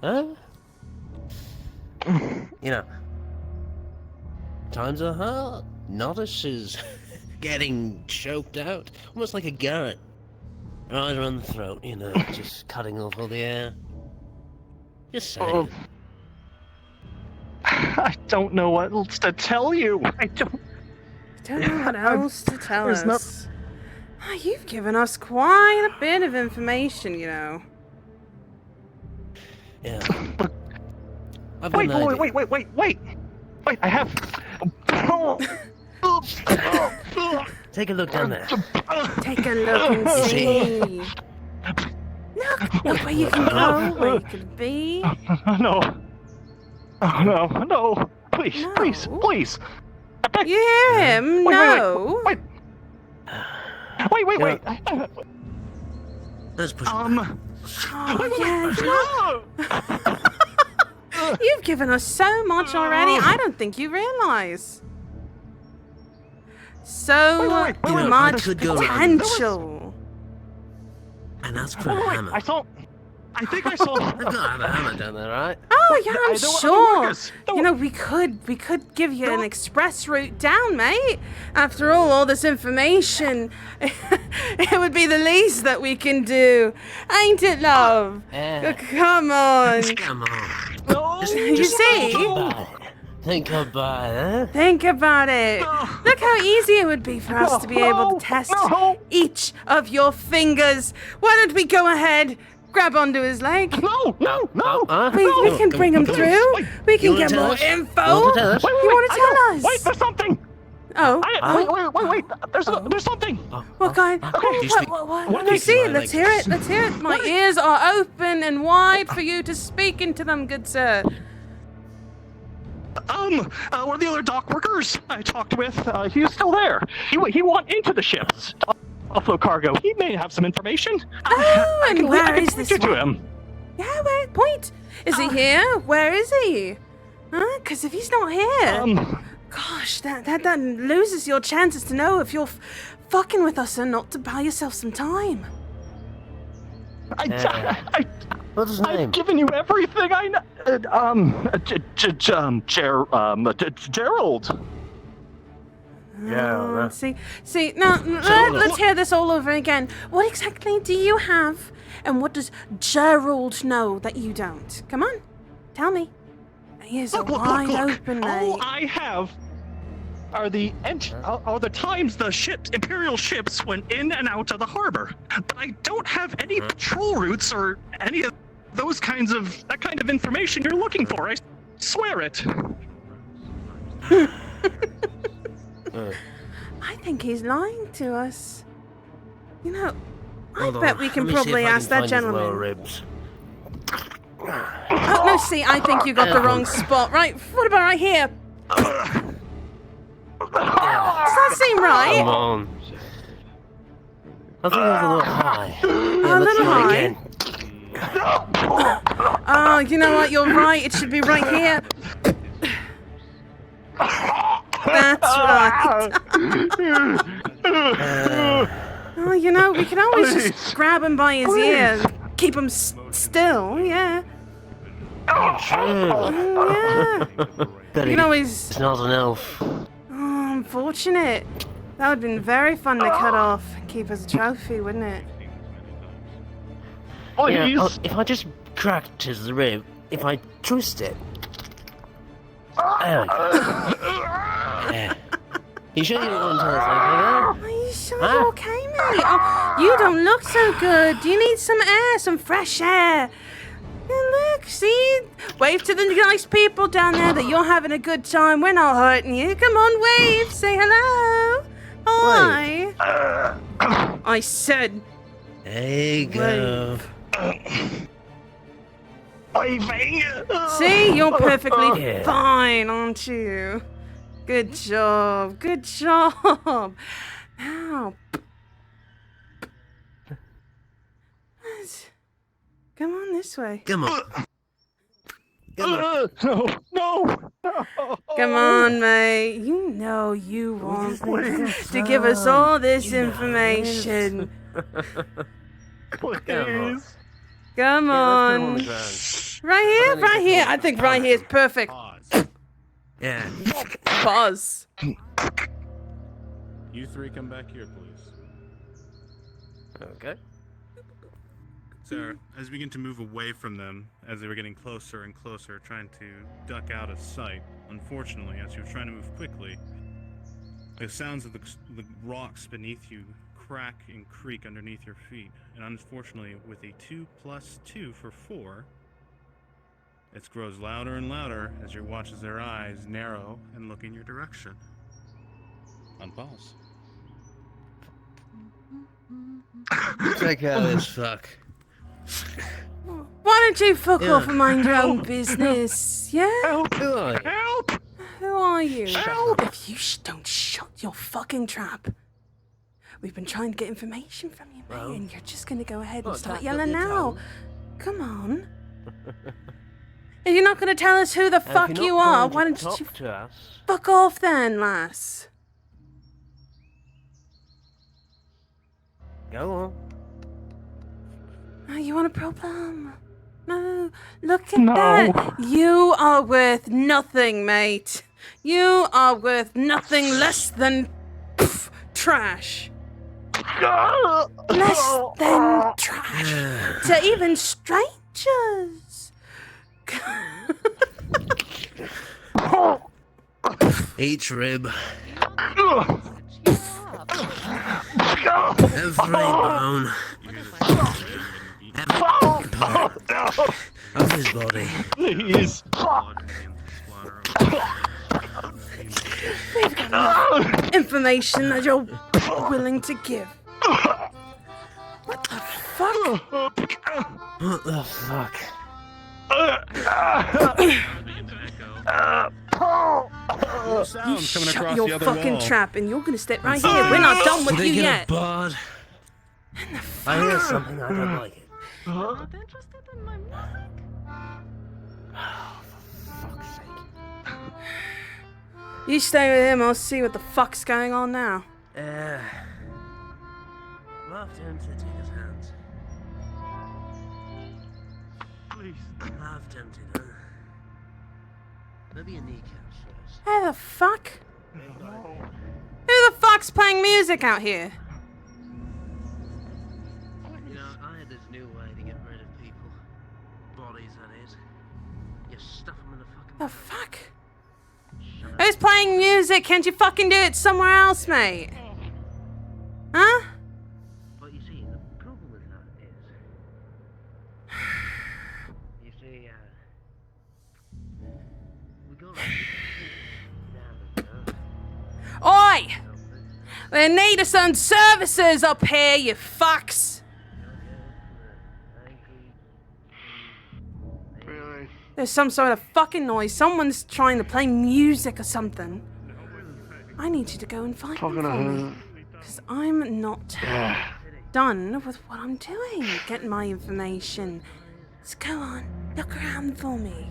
Huh? Times are hard. Nodus is getting choked out, almost like a garret. Right on the throat, just cutting off all the air. Just saying. I don't know what else to tell you. I don't know what else to tell us. You've given us quite a bit of information, Yeah. Wait, I have... Take a look down there. Take a look and see. Look where you can go, where you can be. No. Please. I beg. You hear him? Wait. Let's push You've given us so much already, I don't think you realize. So much potential. And that's for a hammer. I think I saw... I've got to have a hammer down there, right? Oh, yeah, I'm There were other sure. workers. You know, we could give you an express route down, mate. After all this information, it would be the least that we can do. Ain't it, love? Come on. Come on. No, You see? Think about it. Think about it. Look how easy it would be for us to be able to test each of your fingers. Why don't we go ahead, grab onto his leg? No. We can bring him through. We can get more info. You want to tell us? Wait, there's something. Oh. Wait. There's something. What kind? What? No, see, let's hear it. Let's hear it. My ears are open and wide for you to speak into them, good sir. One of the other dock workers I talked with, he's still there. He went into the ships to offload cargo. He may have some information. Oh, and where is this one? To one? him. Yeah, where? Point. Is he here? Where is he? Huh? Because if he's not here, gosh, that loses your chances to know if you're fucking with us or not, to buy yourself some time. What's his name? I've given you everything I know. Gerald. Yeah. See, now let's hear this all over again. What exactly do you have, and what does Gerald know that you don't? Come on, tell me. Ears are wide open, mate. All I have are the times the Imperial ships went in and out of the harbor, but I don't have any patrol routes or any of that kind of information you're looking for. I swear it. I think he's lying to us. You know, I Hold bet on, we can let me see probably if I can ask that find his lower gentleman. ribs. Oh, no, see, I think you got the wrong spot. Right, what about right here? Does that seem right? Come on. I think it's a little high. A little high? Oh, you know what? You're right. It should be right here. That's right. Oh, you know, we can always just grab him by his ear and keep him still, yeah. Yeah. Bet You can always... It's not an elf. Oh, unfortunate. That would have been very fun to cut off and keep as a trophy, wouldn't it? Yeah, if I just cracked his rib, if I twist it. There we go. Yeah. You sure you don't want to tell us anything, Are you sure you're okay, mate? Oh, you don't look so good. You need some air, some fresh air. And look, see? Wave to the nice people down there that you're having a good time. We're not hurting you. Come on, wave. Say hello. Hi. I said. There you go. Waving. See? You're perfectly fine, aren't you? Good job. Good job. Now. Come on this way. Come on. No. Come on, mate. You know you want to give us all this information. Please. Come on. Right here. I think right here is perfect. Yeah. Pause. You three come back here, please. Okay. Sarah, as we begin to move away from them, as they were getting closer and closer, trying to duck out of sight, unfortunately, as you were trying to move quickly, the sounds of the rocks beneath you crack and creak underneath your feet. And unfortunately, with a 2 + 2 for 4, it grows louder and louder as you watch as their eyes narrow and look in your direction. Unpause. Take out this fuck. Why don't you fuck off and mind your own business? Yeah? Who are you? Help! Who are you? Help! If you don't shut your fucking trap. We've been trying to get information from you, mate, and you're just gonna go ahead and start yelling now. Come on. If you're not gonna tell us who the fuck you are, why don't you fuck off then, lass? Go on. Oh, you want a problem? No, look at that. You are worth nothing, mate. You are worth nothing less than trash. Less than trash. To even strangers. Each rib. Every bone. Every part of his body. Please. We've got enough information that you're willing to give. What the fuck? What the fuck? You shut your fucking trap and you're gonna stay right here. We're not done with Did you they get yet. a bard? I hear something, I don't like it. Not interested in my music? Oh, for fuck's sake. You stay with him, I'll see what the fuck's going on now. We'll have to empty Tina's hands. Please. I'll have to empty them. Maybe your kneecaps first. Hey, the fuck? Who the fuck's playing music out here? You know, I had this new way to get rid of people. Bodies, that is. You stuff them in the fucking... The fuck? Who's playing music? Can't you fucking do it somewhere else, mate? Huh? But you see, the problem with that is... You see, we got Oi! We need some services up here, you fucks! Really? There's some sort of fucking noise. Someone's trying to play music or something. I need you to go and find them for me. Because I'm not done with what I'm doing. Getting my information. So go on, look around for me.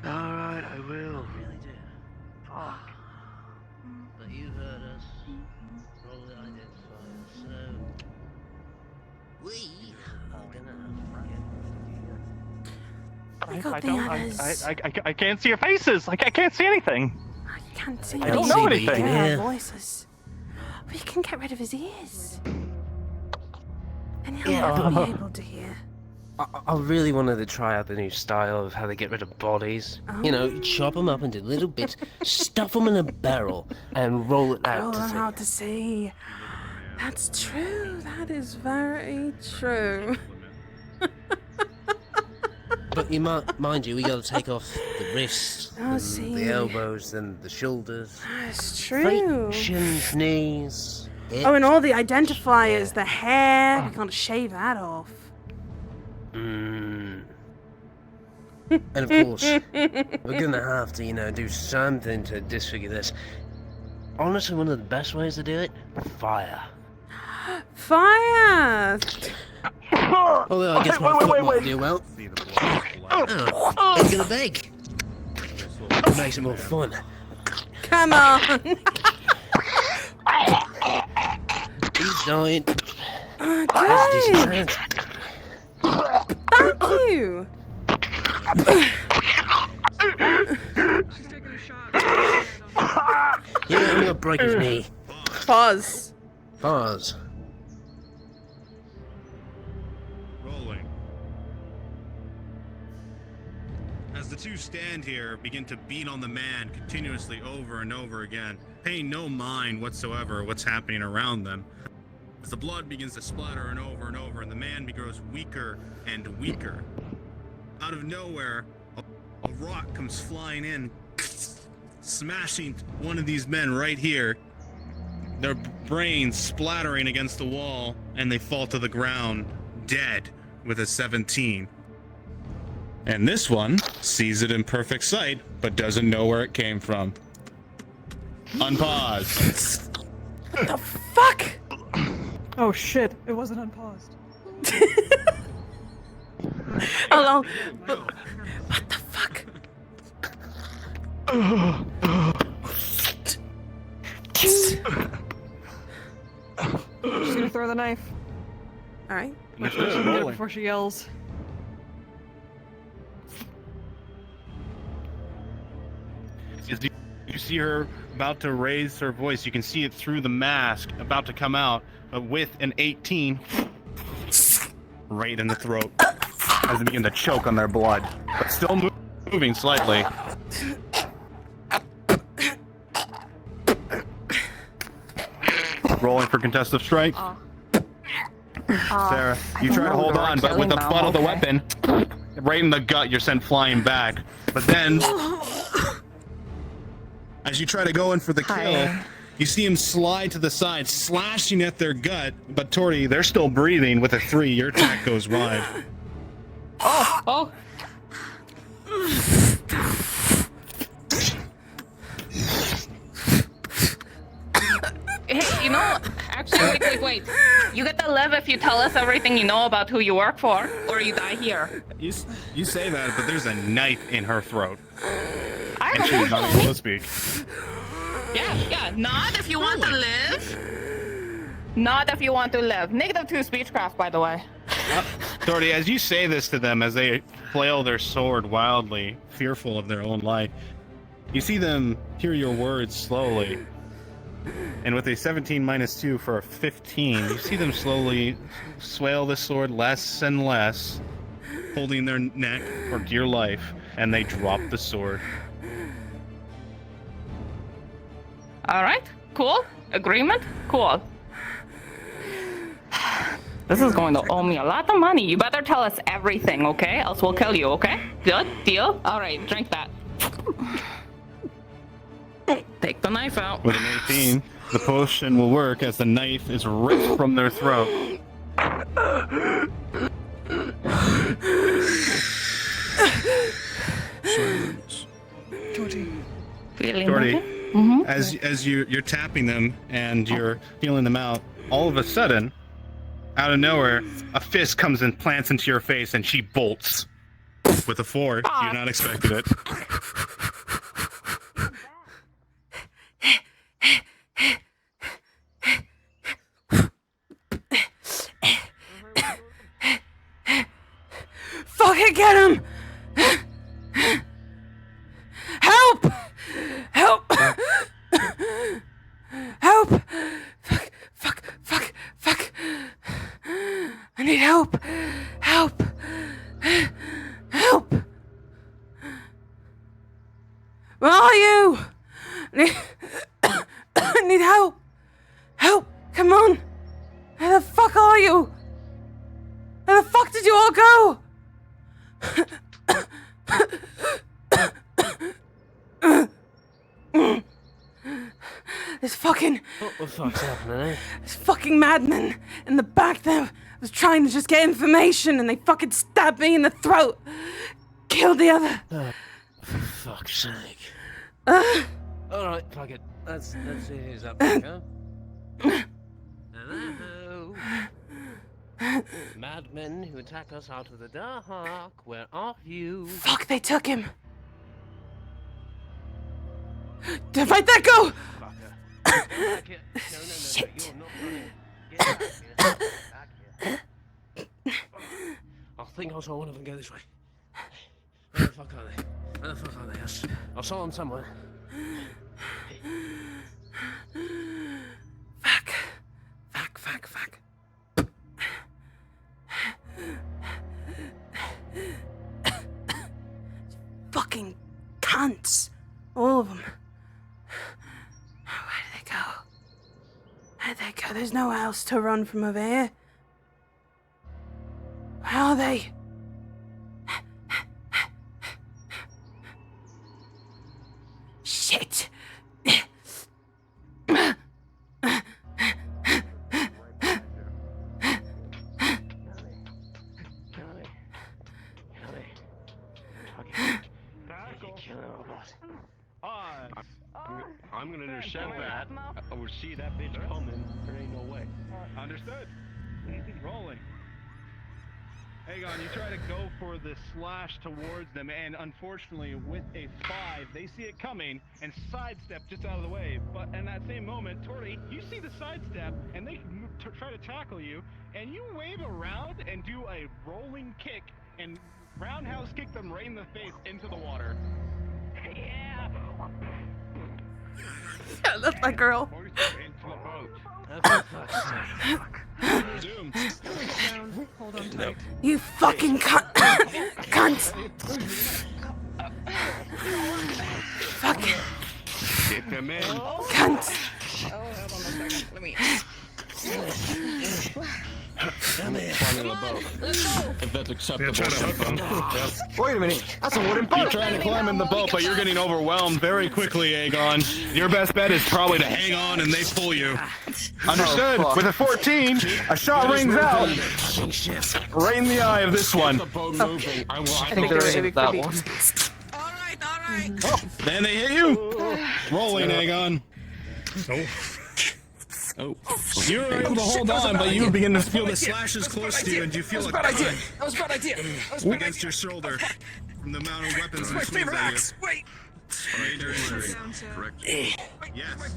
Alright, I will. Fuck. But you heard us. Probably identified us, so... We are gonna have to get... I got the others. I can't see your faces. Like, I can't see anything. I can't see I don't know anything. Our voices. We can get rid of his ears. And he'll never be able to hear. I really wanted to try out the new style of how they get rid of bodies. You know, chop them up into little bits, stuff them in a barrel, and roll it out Roll to them sea. out to sea. That's true. That is very true. But you mind you, we gotta take off the wrists, and see. the elbows, and the shoulders. That's true. Feet, shins, knees. Oh, and all the identifiers, the hair. We gotta shave that off. And of course, we're gonna have to, you know, do something to disfigure this. Honestly, one of the best ways to do it, fire. Fire! Although I guess my foot might do well. Oh, it's gonna bake. It makes it more fun. Come on! He's dying. Good! Thank you! Yeah, I'm gonna break his knee. Pause. Pause. Rolling. As the two stand here, begin to beat on the man continuously over and over again, paying no mind whatsoever what's happening around them. As the blood begins to splatter and over, and the man grows weaker and weaker. Out of nowhere, a rock comes flying in, smashing one of these men right here. Their brains splattering against the wall, and they fall to the ground, dead, with a 17. And this one sees it in perfect sight, but doesn't know where it came from. Unpause. What the fuck? Oh shit, it wasn't unpaused. Hello. What the fuck? She's gonna throw the knife. Alright. Make sure she can get it before she yells. you see her about to raise her voice. You can see it through the mask, about to come out, with an 18 right in the throat as they begin to choke on their blood, but still moving slightly. Rolling for contested strike. Sarah, you try to hold on, but with the butt of the weapon right in the gut, you're sent flying back. But then, as you try to go in for the kill, you see him slide to the side, slashing at their gut. But Torty, they're still breathing. With a 3, your attack goes wide. Oh. Hey, you know, actually, wait. You get to live if you tell us everything you know about who you work for, or you die here. You say that, but there's a knife in her throat. I And she's not able to speak. Yeah, not if you want to live. Not if you want to live. -2 speechcraft, by the way. Torty, as you say this to them, as they flail their sword wildly, fearful of their own life, you see them hear your words slowly. And with a 17 minus 2 for a 15, you see them slowly swale the sword less and less, holding their neck for dear life, and they drop the sword. Alright, cool. Agreement? Cool. This is going to owe me a lot of money. You better tell us everything, okay? Else we'll kill you, okay? Good? Deal? Alright, drink that. Take the knife out. With an 18, the potion will work as the knife is ripped from their throat. Silence. Jordy, as you're tapping them and you're feeling them out, all of a sudden, out of nowhere, a fist comes and plants into your face, and she bolts with a 4. You're not expecting it. Fucking get him! Help! Help! Help! Fuck! I need help! Help! Where are you? I need help! Help! Come on! Where the fuck are you? Where the fuck did you all go? This fucking... What the fuck's happening, eh? This fucking madman in the back there was trying to just get information and they fucking stabbed me in the throat. Killed the other. For fuck's sake. Alright, fuck it. Let's see who's up there, huh? Hello? Madmen who attack us out of the dark, where are you? Fuck, they took him. Fight that go! Shit. I think I saw one of them go this way. Where the fuck are they? Where the fuck are they? I saw them somewhere. Fuck. Fucking cunts. All of them. Where did they go? Where'd they go? There's nowhere else to run from over here. Where are they? Shit. I'm gonna intercept that. I will see that bitch coming. There ain't no way. Understood. Rolling. Aegon, you try to go for the slash towards them, and unfortunately, with a 5, they see it coming and sidestep just out of the way. But in that same moment, Torty, you see the sidestep, and they try to tackle you, and you wave around and do a rolling kick and roundhouse kick them right in the face into the water. Yeah. That's my girl. Hold on tight. You fucking cunt! Fucking Get them in. cunt! Oh, hold on a second. Let me. Climb in the boat. If that's acceptable. Wait a minute, that's a wooden boat. You're trying to climb in the boat, but you're getting overwhelmed very quickly, Aegon. Your best bet is probably to hang on and they pull you. Understood. Oh, With a 14, a shot rings out. Right in the eye of this one. The boat moving. I think there isn't that one. Then they hit you. Rolling, Aegon. Oh. You were able to hold on, but you begin to feel the slashes close to you, and you feel like That was a bad idea. against your shoulder from the amount of weapons and sleeves that you. Wait. Major injury. Correct. Yes,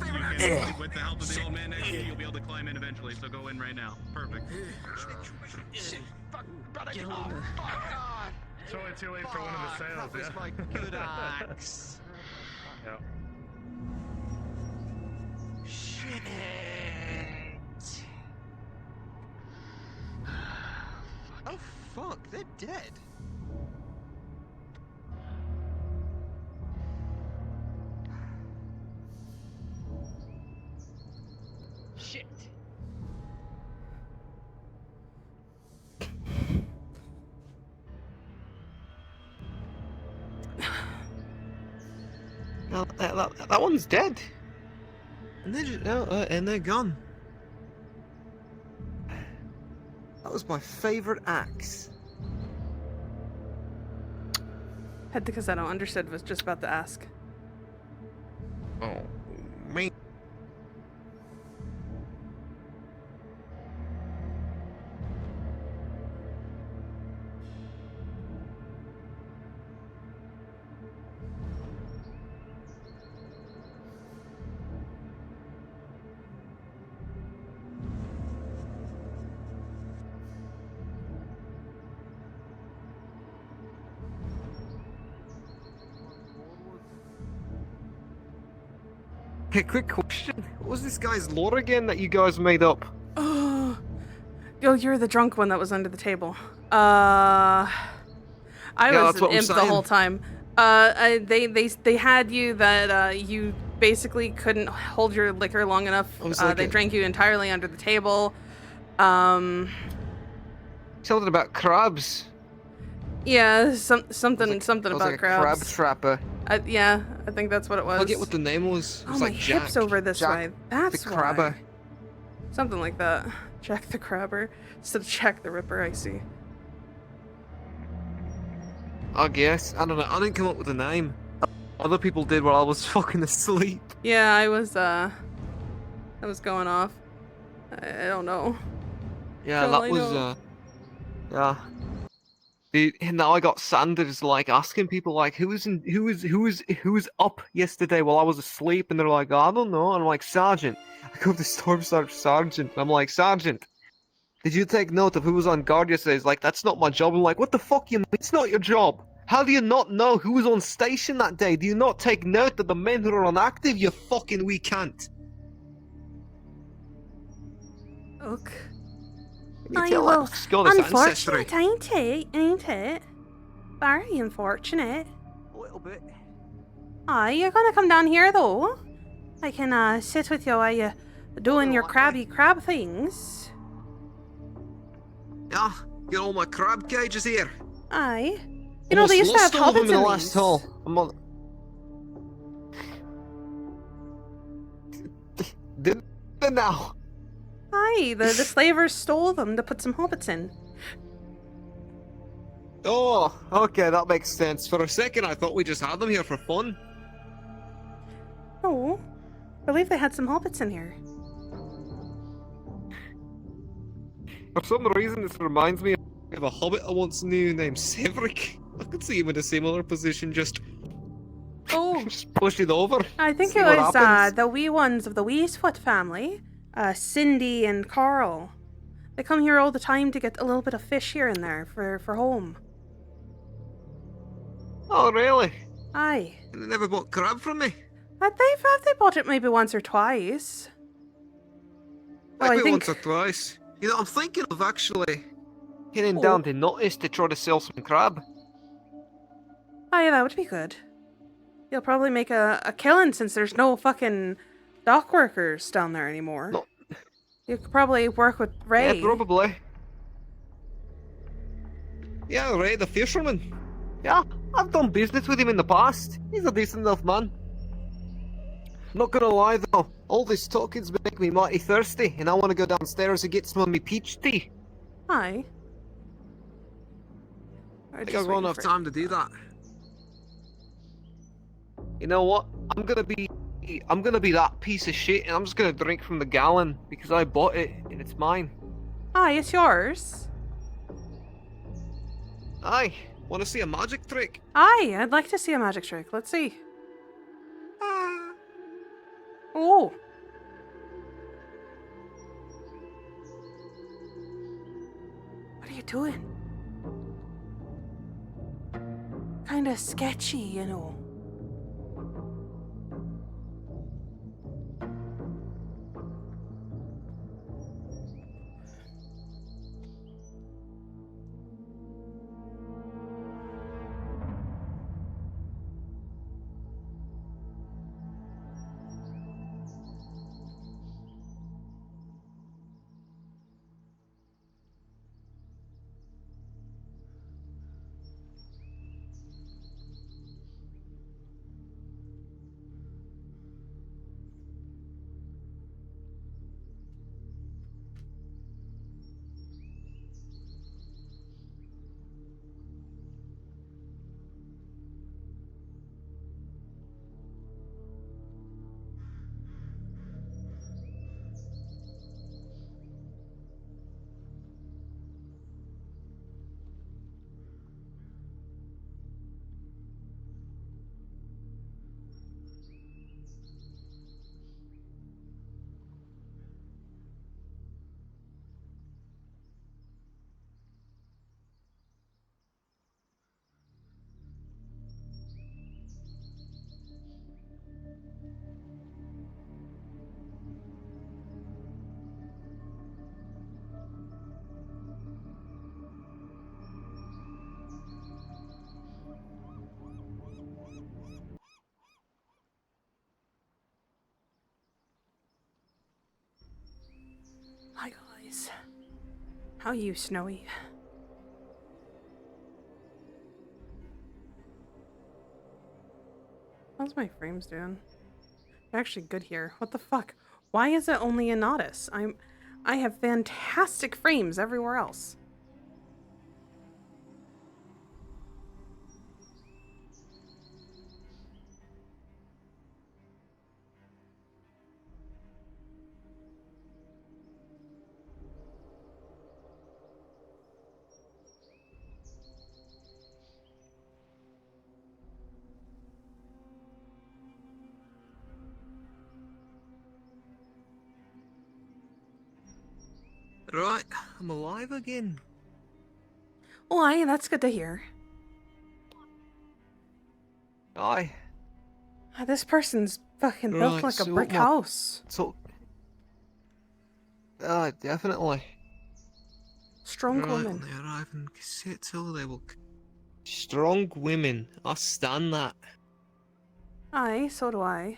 you can. With the help of the old man next to you, you'll be able to climb in eventually. So go in right now. Perfect. So it's too late for one of the sails, That was my good axe. Yeah. Shit. Oh fuck, they're dead. Shit. No, that one's dead. And they're just, and they're gone. That was my favorite axe. Head because I don't understood was just about to ask. Oh, me. Okay, quick question. What was this guy's lore again that you guys made up? Oh, you're the drunk one that was under the table. I was an imp the whole time. They had you that you basically couldn't hold your liquor long enough. They drank you entirely under the table. Something about crabs. Yeah, something It was about like a crabs. crab trapper. Yeah, I think that's what it was. I forget what the name was. It was Oh, like my Jack. hip's over this Jack way. That's the Crabber. why. Something like that. Jack the Crabber. Instead of Jack the Ripper, I see. I guess. I don't know. I didn't come up with a name. Other people did while I was fucking asleep. Yeah, I was going off. I don't know. Yeah, All that I was know. yeah. Now I got Sanders like asking people like who was up yesterday while I was asleep, and they're like, oh, I don't know. And I'm like, Sergeant. I go to Storm Sergeant. And I'm like, Sergeant, did you take note of who was on guard yesterday? He's like, that's not my job. I'm like, what the fuck you mean? It's not your job. How do you not know who was on station that day? Do you not take note of the men who are on active? You fucking wee cunt. Okay. You Aye, tell well, that Scottish ancestry. unfortunate, ain't it? Very unfortunate. A little bit. Aye, you're gonna come down here though. I can sit with you while you doing your crabby crab things. Yeah, get all my crab cages here. Aye. You know, they used to have lost all of them hobbits in in the last these. hole. I'm on... Did they now? Aye, the slavers stole them to put some hobbits in. Oh, okay, that makes sense. For a second, I thought we just had them here for fun. Oh, I believe they had some hobbits in here. For some reason, this reminds me of a hobbit I once knew named Severick. I could see him in a similar position, just push it over. I think see it what was happens. the wee ones of the Weasefoot family, Cindy and Carl. They come here all the time to get a little bit of fish here and there for home. Oh, really? Aye. They never bought crab from me. They bought it maybe once or twice. Oh, Maybe I think once or twice. You know, I'm thinking of actually heading down to Nottis to try to sell some crab. Oh yeah, that would be good. You'll probably make a killing since there's no fucking dock workers down there anymore. No. You could probably work with Ray. Yeah, probably. Yeah, Ray, the fisherman. Yeah, I've done business with him in the past. He's a decent enough man. Not gonna lie though, all this talking's making me mighty thirsty, and I want to go downstairs and get some of me peach tea. Hi. I think I've got enough time to do that. You know what? I'm gonna be that piece of shit, and I'm just gonna drink from the gallon because I bought it and it's mine. Hi, it's yours. Aye, want to see a magic trick? Aye, I'd like to see a magic trick. Let's see. Oh. What are you doing? Kinda sketchy, you know. Hi guys. How are you, Snowy? How's my frames doing? They're actually good here. What the fuck? Why is it only in Nodus? I have fantastic frames everywhere else. Right, I'm alive again. Oh, aye, that's good to hear. Aye. This person's fucking built Right, like a so brick my- house. So, definitely. Strong Right, woman. on the arriving cassette till they will. Strong women. I stand that. Aye, so do I.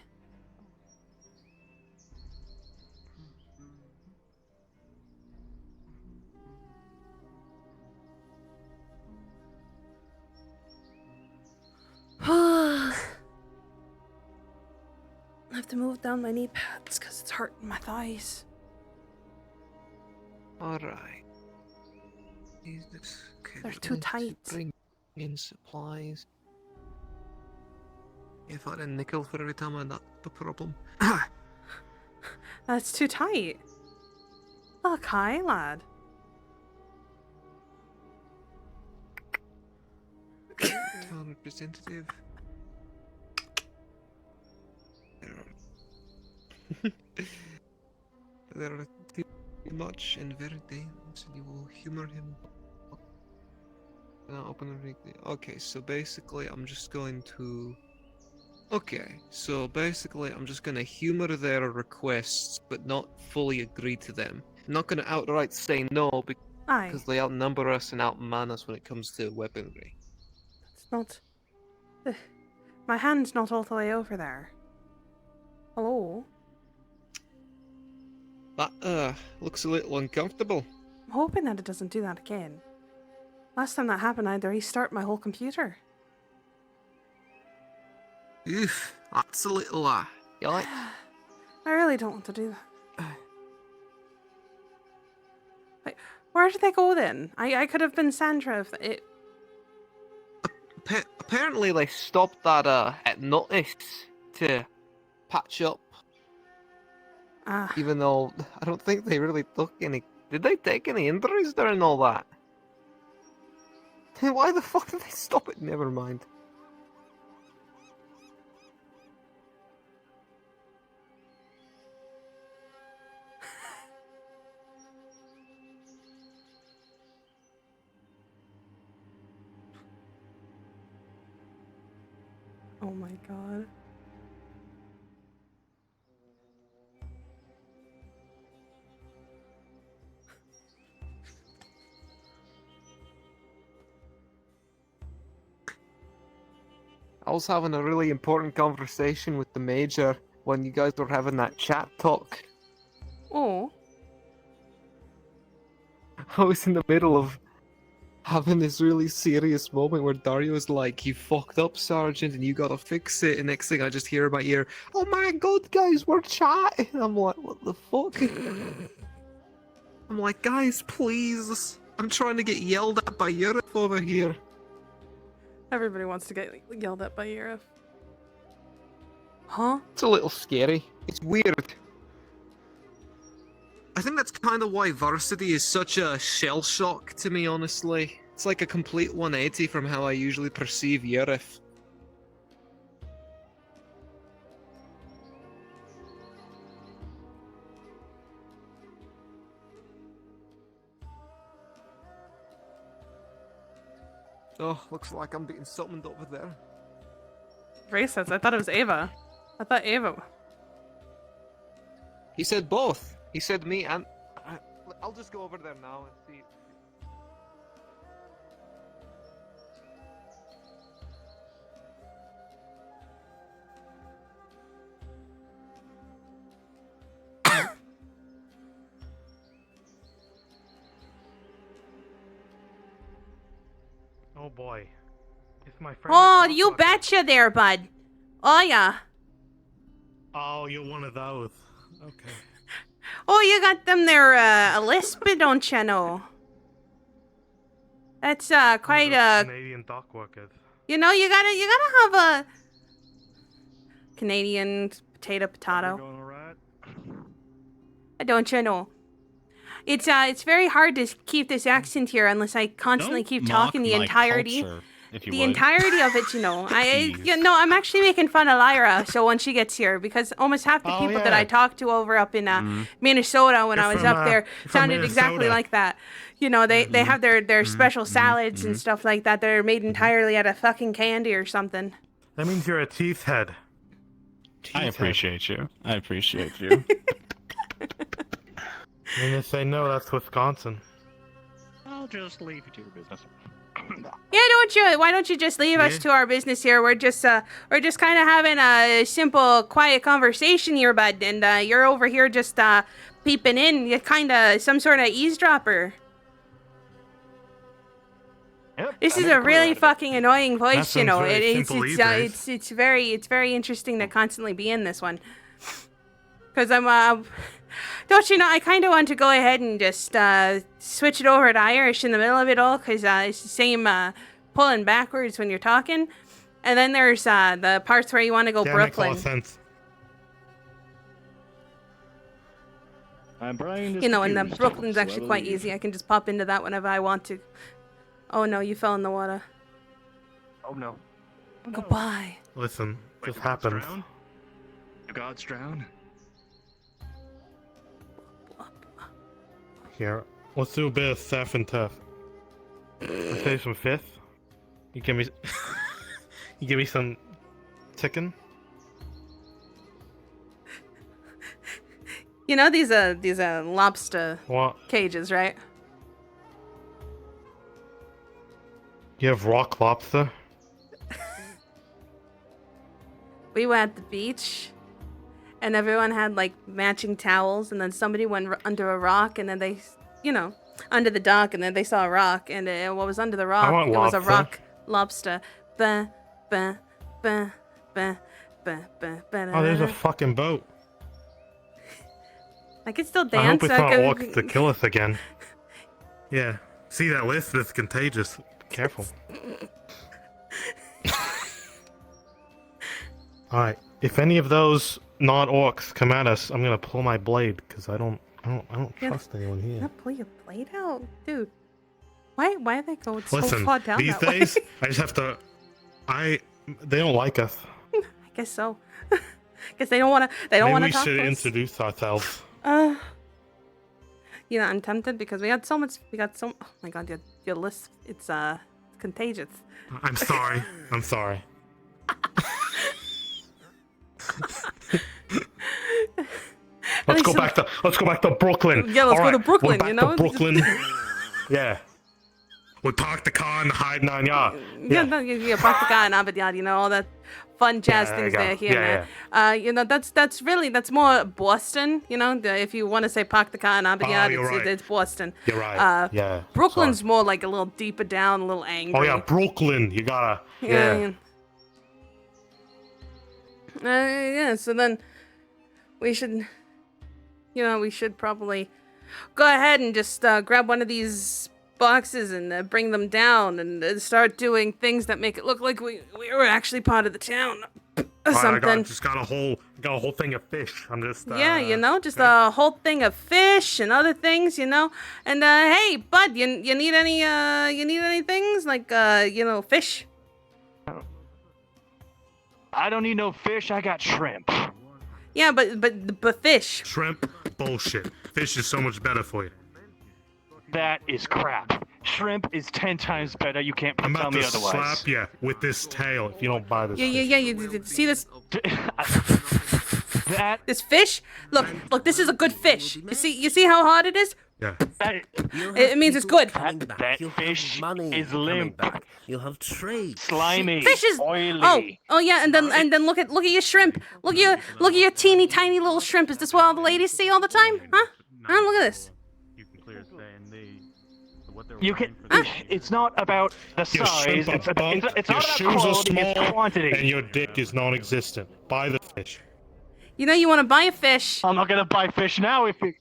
I have to move down my knee pads because it's hurting my thighs. Alright. Jesus. Okay, They're we're too going to tight. Bring in supplies. If I had a nickel for every time I had that, the problem. That's too tight. Look, hi, lad. Town representative. There are too much and very dangerous, and you will humor him. Now open the rig. Okay, so basically, I'm just going to. Okay, so basically I'm just gonna humor their requests, but not fully agree to them. I'm not gonna outright say no Aye. because they outnumber us and outman us when it comes to weaponry. It's not. My hand's not all the way over there. Hello? That, looks a little uncomfortable. I'm hoping that it doesn't do that again. Last time that happened, I had to restart my whole computer. Oof, that's a little, yikes. I really don't want to do that. Wait, where did they go then? I could have been Sandra if it... Apparently they stopped that, at Notice to patch up. Even though I don't think they really took any... Did they take any injuries during all that? Why the fuck did they stop it? Never mind. Oh my god. I was having a really important conversation with the Major when you guys were having that chat talk. Oh. I was in the middle of having this really serious moment where Dario's like, "You fucked up, Sergeant, and you gotta fix it." And next thing I just hear in my ear, "Oh my god, guys, we're chatting." I'm like, what the fuck? I'm like, guys, please. I'm trying to get yelled at by Europe over here. Everybody wants to get yelled at by Europe. Huh? It's a little scary. It's weird. I think that's kind of why Varsity is such a shell shock to me, honestly. It's like a complete 180 from how I usually perceive Yerif. Oh, looks like I'm being summoned over there. Racist. I thought it was Ava. I thought Ava. He said both. He said me and... I'll just go over there now and see. Oh boy. It's my friend. Oh, you betcha there, bud. Oh, yeah. Oh, you're one of those. Okay. Oh, you got them there, a lisp, don't you know? That's, quite a... Canadian dock workers. You know, you gotta have a... Canadian potato. Going alright? Don't you know? It's very hard to keep this accent here unless I constantly Don't keep mock talking the my entirety. culture, if you The would. entirety of it, you know. I'm actually making fun of Lyra, so when she gets here, because almost half the Oh, people that yeah. I talked to over up in Minnesota when You're I was from, up there from sounded exactly Minnesota. like that. You know, they have their special salads and stuff like that that are made entirely out of fucking candy or something. That means you're a teeth head. I appreciate you. I appreciate you. And they say no, that's Wisconsin. I'll just leave you to your business. Yeah, why don't you just leave us to our business here? We're just kind of having a simple, quiet conversation here, bud, and you're over here just peeping in. You're kind of some sort of eavesdropper. Yep, This I is made a a career out really of it. fucking annoying voice, That you know. sounds very It's simple these days. it's very interesting to constantly be in this one. Cause I'm don't you know? I kind of want to go ahead and just switch it over to Irish in the middle of it all, cause it's the same pulling backwards when you're talking, and then there's the parts where you want to go That makes a lot Brooklyn. of sense. My brain is You know, and the confused, Brooklyn's so I actually will quite leave. easy. I can just pop into that whenever I want to. Oh no, you fell in the water. Oh no. Goodbye. Listen, Wait, this the gods happens. drown? The gods drown? Here, let's do a bit of Seth and Tough. Let's say some fifth. You give me, you give me some chicken. You know these lobster What? cages, right? You have rock lobster? We were at the beach, and everyone had like matching towels, and then somebody went under a rock, and then they, under the dock, and then they saw a rock, and what was under the rock? want It was a lobster. rock lobster. Ba, ba, ba, ba, ba, ba, ba, Oh, there's a fucking boat. I can still I hope dance. it's I not could- orcs to kill us again. Yeah. See that lift? It's contagious. Careful. Alright, if any of those non-orcs come at us, I'm gonna pull my blade, because I don't Yeah. trust anyone You here. gonna pull your blade out, dude. Why are they going so Listen, far down these that way? days, I just have to... They don't like us. I guess so. Guess they don't want to. They don't want to Maybe talk we should to us. introduce ourselves. I'm tempted because we got so much. Oh my god, your list. It's contagious. I'm sorry. I'm sorry. Let's go back to Brooklyn. Yeah, let's go to Alright, we're Brooklyn, back you know? to Brooklyn. Yeah. We parked the car in the hide 9 yard. Yeah, park the guy in Aberdeen, all that fun jazz Yeah, things there there you here go. and there. That's more Boston, if you want to say park the car in Aberdeen, you're right. it's Boston. You're right. Yeah. Brooklyn's more like a little deeper down, a little angry. Oh yeah, Brooklyn. You gotta. Yeah. So then we should, we should probably go ahead and just grab one of these boxes and bring them down and start doing things that make it look like we were actually part of the town. Something. I got a whole thing of fish. I'm just. Just a whole thing of fish and other things, And hey, bud, you need any things like fish? I don't need no fish. I got shrimp. Yeah, but fish. Shrimp? Bullshit. Fish is so much better for you. That is crap. Shrimp is 10 times better. You can't I'm tell about me to otherwise. slap you with this tail if you don't buy this. Yeah. You see this? That this fish? Look. This is a good fish. You see how hard it is? Yeah. It means it's good. That fish is limp. You'll have trade. Slimy. Fish is oily. Oh yeah, and then look at your shrimp. Look at your teeny tiny little shrimp. Is this what all the ladies see all the time? Huh? Look at this. You can. It's not about the Your size. shrimp are It's bunk, not your about shoes are quality. It's small, quantity. and your dick is non-existent. Buy the fish. You want to buy a fish. I'm not gonna buy fish now if you.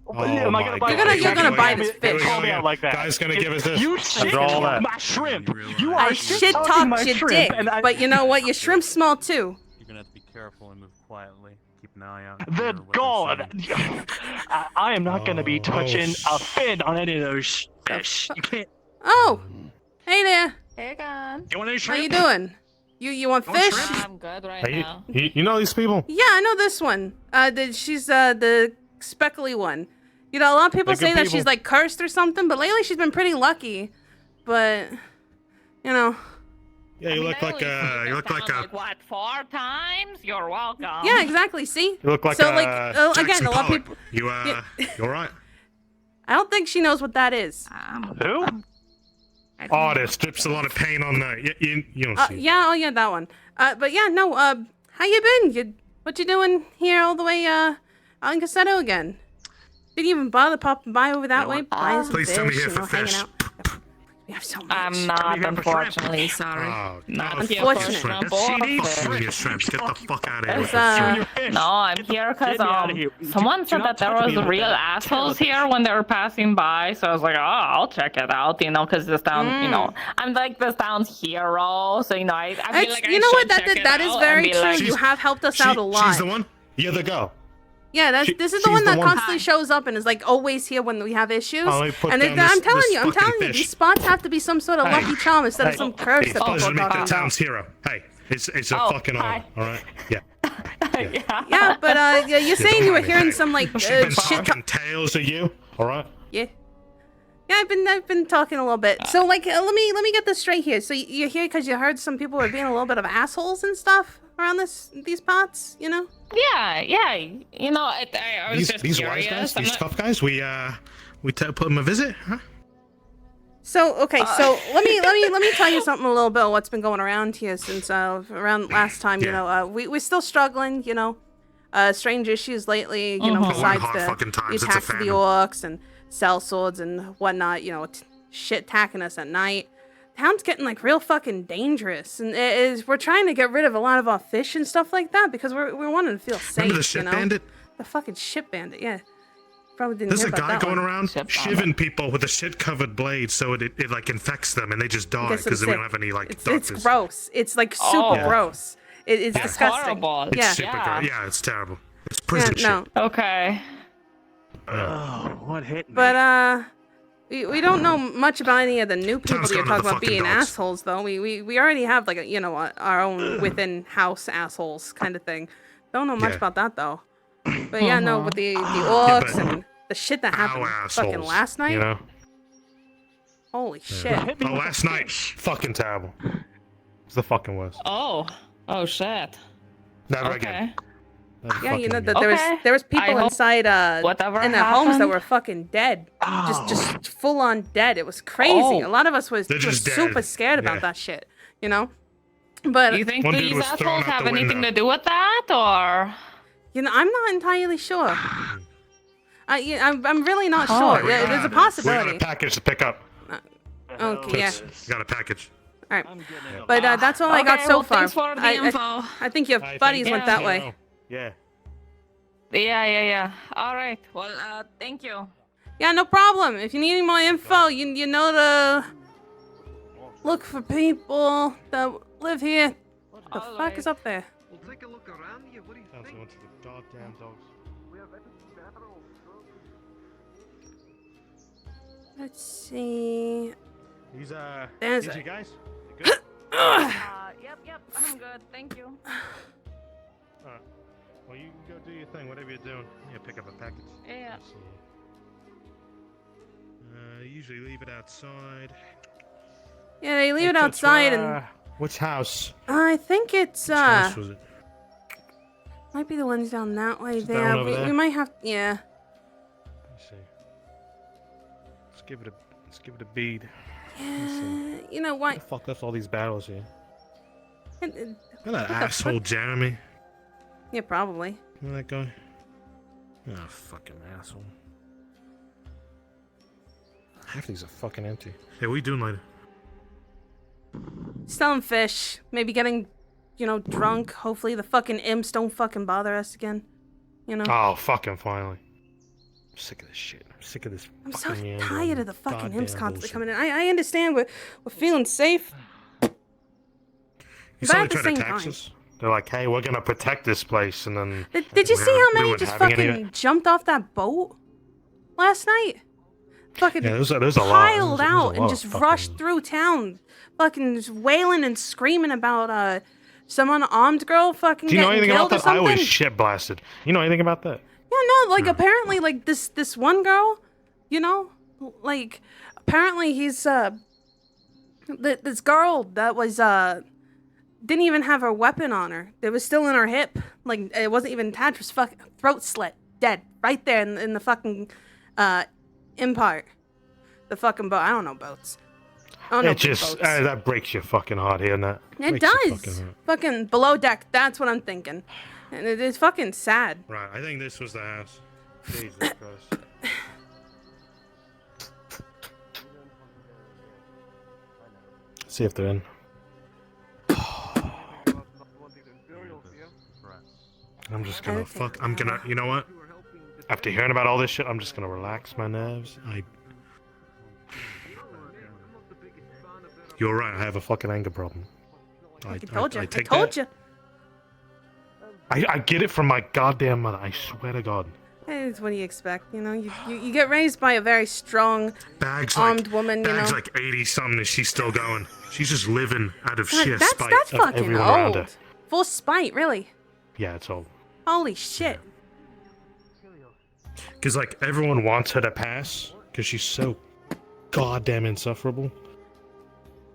Oh Am I gonna buy You're gonna buy this fish. Call me out like that. Guy's gonna give us this. You After shit all talk that. my shrimp. You I are shit talking talked my your shrimp, dick, and I- but you know what? Your shrimp's small too. You're gonna have to be careful and move quietly. Keep an eye out. The god! I am not gonna be touching a fin on any of those fish. You can't. Oh, hey there. Hey, God. You want any How shrimp? you doing? You want fish? I'm good right Hey, now. you know these people? Yeah, I know this one. She's the speckly one. A lot of people They're say good that people. she's like cursed or something, but lately she's been pretty lucky. But Yeah, you I mean, look I like only a. see You this look like town, a. like, what, 4 times? You're welcome. yeah, exactly. See? You look like so, a. like, again, Jackson a lot of Pollock. people. You Yeah. You alright? I don't think she knows what that is. Who? Oh, there strips a lot of paint on the. You don't see. Yeah, oh yeah, that one. But yeah, no. How you been? What you doing here all the way out in Cassetto again? Didn't even bother popping by over that way, buying some Please fish, tell me here for hanging fish. out. We have so much. I'm not, unfortunately. Sorry. Oh, Not no, here fuck for your shrimp. shrimp or Fuck you fish. and your shrimps. Get the fuck out of here. with It's, the shrimp. no, I'm here because Get me outta here. someone Do said not that there touch was me with real that assholes television. here when they were passing by, so I was like, oh, I'll check it out, because this town, I'm like this town's hero, so I feel like I You know what? should check it That is out very and be true. like, You have helped us out a lot. She's the one. You're the go. Yeah, this is the one she's the that one- constantly shows up and is like always here when we have issues. Oh, let me put And down I'm this- telling this you, fucking fish. these spots have to be some sort of Hey. lucky charm instead of Hey. some curse It's that a pleasure people to are meet the talking about. town's hero. Hey, it's a Oh, fucking honor. hi. All right. Yeah. Yeah, but you're saying you were hearing some like She's been shit. talking tales of you. All right. Yeah. Yeah, I've been talking a little bit. So like, let me get this straight here. So you're here because you heard some people were being a little bit of assholes and stuff. around these parts? You know? Yeah. You know, I was just These curious. wise guys, I'm these not- tough guys, we put them a visit, huh? So okay, so let me tell you something a little bit of what's been going around here since around last time. You know, we're still struggling. You know, strange issues lately. You know, besides the attacks of the orcs and cell swords and whatnot. You know, shit attacking us at night. Town's getting like real fucking dangerous, and we're trying to get rid of a lot of our fish and stuff like that because we're wanting to feel safe. Remember the ship bandit? The fucking ship bandit, yeah. Probably didn't There's hear a about guy that going one. around shiving people with a shit-covered blade, so it like infects them and they just die Gets them because they don't sick. have any like It's doctors. gross. It's like super gross. It's That's disgusting. horrible. It's Yeah. super gross. Yeah, it's terrible. It's prison no. shit. Okay. Oh, what hit me? But we don't know much about any of the new people Town's that you're gone to talking the about fucking being dogs. assholes, though. We already have like our own within house assholes kind of thing. Don't know much Yeah. about that though. But yeah, no, with the orcs but and the shit that happened Our fucking assholes, last night. You know? Holy shit. Oh, last night, fucking terrible. It's the fucking worst. Oh shit. Never Okay. again. Yeah, you know Fucking that there was I people hope inside whatever in their homes that happened- were fucking dead, just full on dead. It was crazy. A lot of us was They're just super dead. do about Yeah. that shit, you know. But Do you think One dude these was thrown assholes out have the anything window. to do with that, or? you know, I'm not entirely sure. I'm really not Oh, sure. Yeah, there's a We got possibility. a package to pick up. Okay, yeah. Got a package. All right, but that's all I got Okay, so well, far. thanks for the info. I think your buddies went that way. Yeah. Yeah. All right. Well, thank you. Yeah, no problem. If you need any more info, you know to look for people that live here. What the fuck is up there? We'll take a look around here. What do you think? The goddamn dogs. Let's see. These There's these a- you guys? Yep. I'm good. Thank you. Alright. Well, you can go do your thing, whatever you're doing. Yeah, pick up a package. Yeah. Let's see. Usually leave it outside. Yeah, they leave Hey, it Toots, outside, where, and which house? I think it's Which house was it? might be the ones down that way. Is that There, one over we there? might have. Yeah. Let's see. Let's give it a bead. Let's see. You know Who what? the fuck left all these barrels here? What That the asshole fuck? Jeremy. Yeah, probably. Remember that guy? Oh, fucking asshole. Half these are fucking empty. Hey, what are you doing later? Selling fish, maybe getting, drunk. Hopefully the fucking imps don't fucking bother us again. You know. Oh, fucking finally. I'm sick of this shit. I'm sick of this I'm so fucking meandering tired of the fucking goddamn imps constantly bullshit. coming in. I understand we're feeling safe. You But saw at they the tried to same tax time- us? They're like, hey, we're gonna protect this place, and then... Did you see how we many weren't just having any of fucking it. jumped off that boat last night? Fucking Yeah, there's a lot. piled There's a out lot and of just fucking- rushed through town, fucking just wailing and screaming about some unarmed girl fucking Do you know getting anything killed about or that? I something. always shit blasted. You know anything about that? Yeah, no, like apparently, like this one girl, like apparently he's this girl that was didn't even have her weapon on her. It was still in her hip, like it wasn't even attached. Was fucking throat slit, dead right there in the fucking impart. The fucking boat. I don't know boats. I don't know It just boats. that breaks your fucking heart hearing that. It Breaks your does. fucking heart. Fucking below deck. That's what I'm thinking, and it's fucking sad. Right, I think this was the house. Jesus Christ. See if they're in. I'm just gonna you know what? After hearing about all this shit, I'm just gonna relax my nerves. You're right, I have a fucking anger problem. I told you. I take told that. you. I get it from my goddamn mother, I swear to God. Hey, what do you expect? You get raised by a very strong, Bag's armed woman. Bag's like 80 something and she's still going. She's just living out of God, sheer that's spite that's of fucking everyone around her. old. Full spite, really. Yeah, it's old. Holy shit. Because, like, everyone wants her to pass because she's so goddamn insufferable.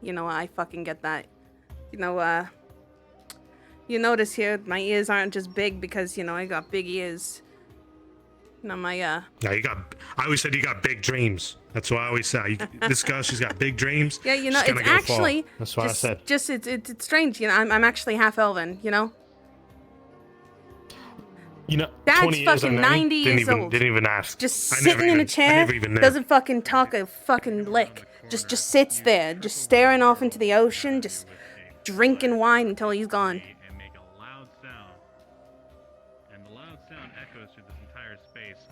I fucking get that. You notice here, my ears aren't just big because, you know, I got big ears. No, my, Yeah, I always said you got big dreams. That's what I always say. This girl, she's got big dreams. Yeah, you know, she's it's gonna go far. actually... That's what I said. It's strange, you know, I'm actually half elven, you know? You know, Dad's 20 years fucking on 90 years old. Didn't even ask. Just I sitting in a I chair, never even knew. doesn't fucking talk a fucking lick. Just sits there, just staring off into the ocean, just drinking wine until he's gone. And make a loud sound. And the loud sound echoes through this entire space.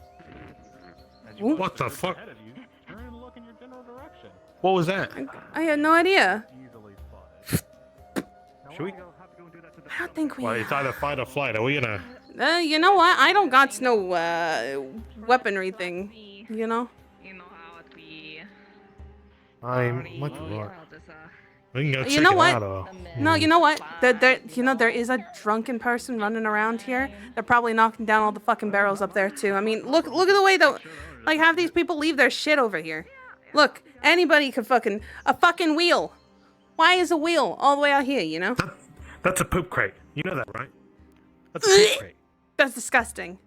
As you Ooh. look What the just fuck? ahead of you, turn and look in your general direction. What was that? I had no idea. Easily spotted. Should we? I don't think we... Well, it's either fight or flight. Are we gonna? you know what? I don't got no weaponry thing, you know? I might be right. We can go check You know it what? out. Or... No, you know what? There is a drunken person running around here. They're probably knocking down all the fucking barrels up there too. I mean, look at the way that, like, half these people leave their shit over here. Look, anybody could a fucking wheel. Why is a wheel all the way out here? You know? That's a poop crate. You know that, right? That's a poop crate. That's disgusting.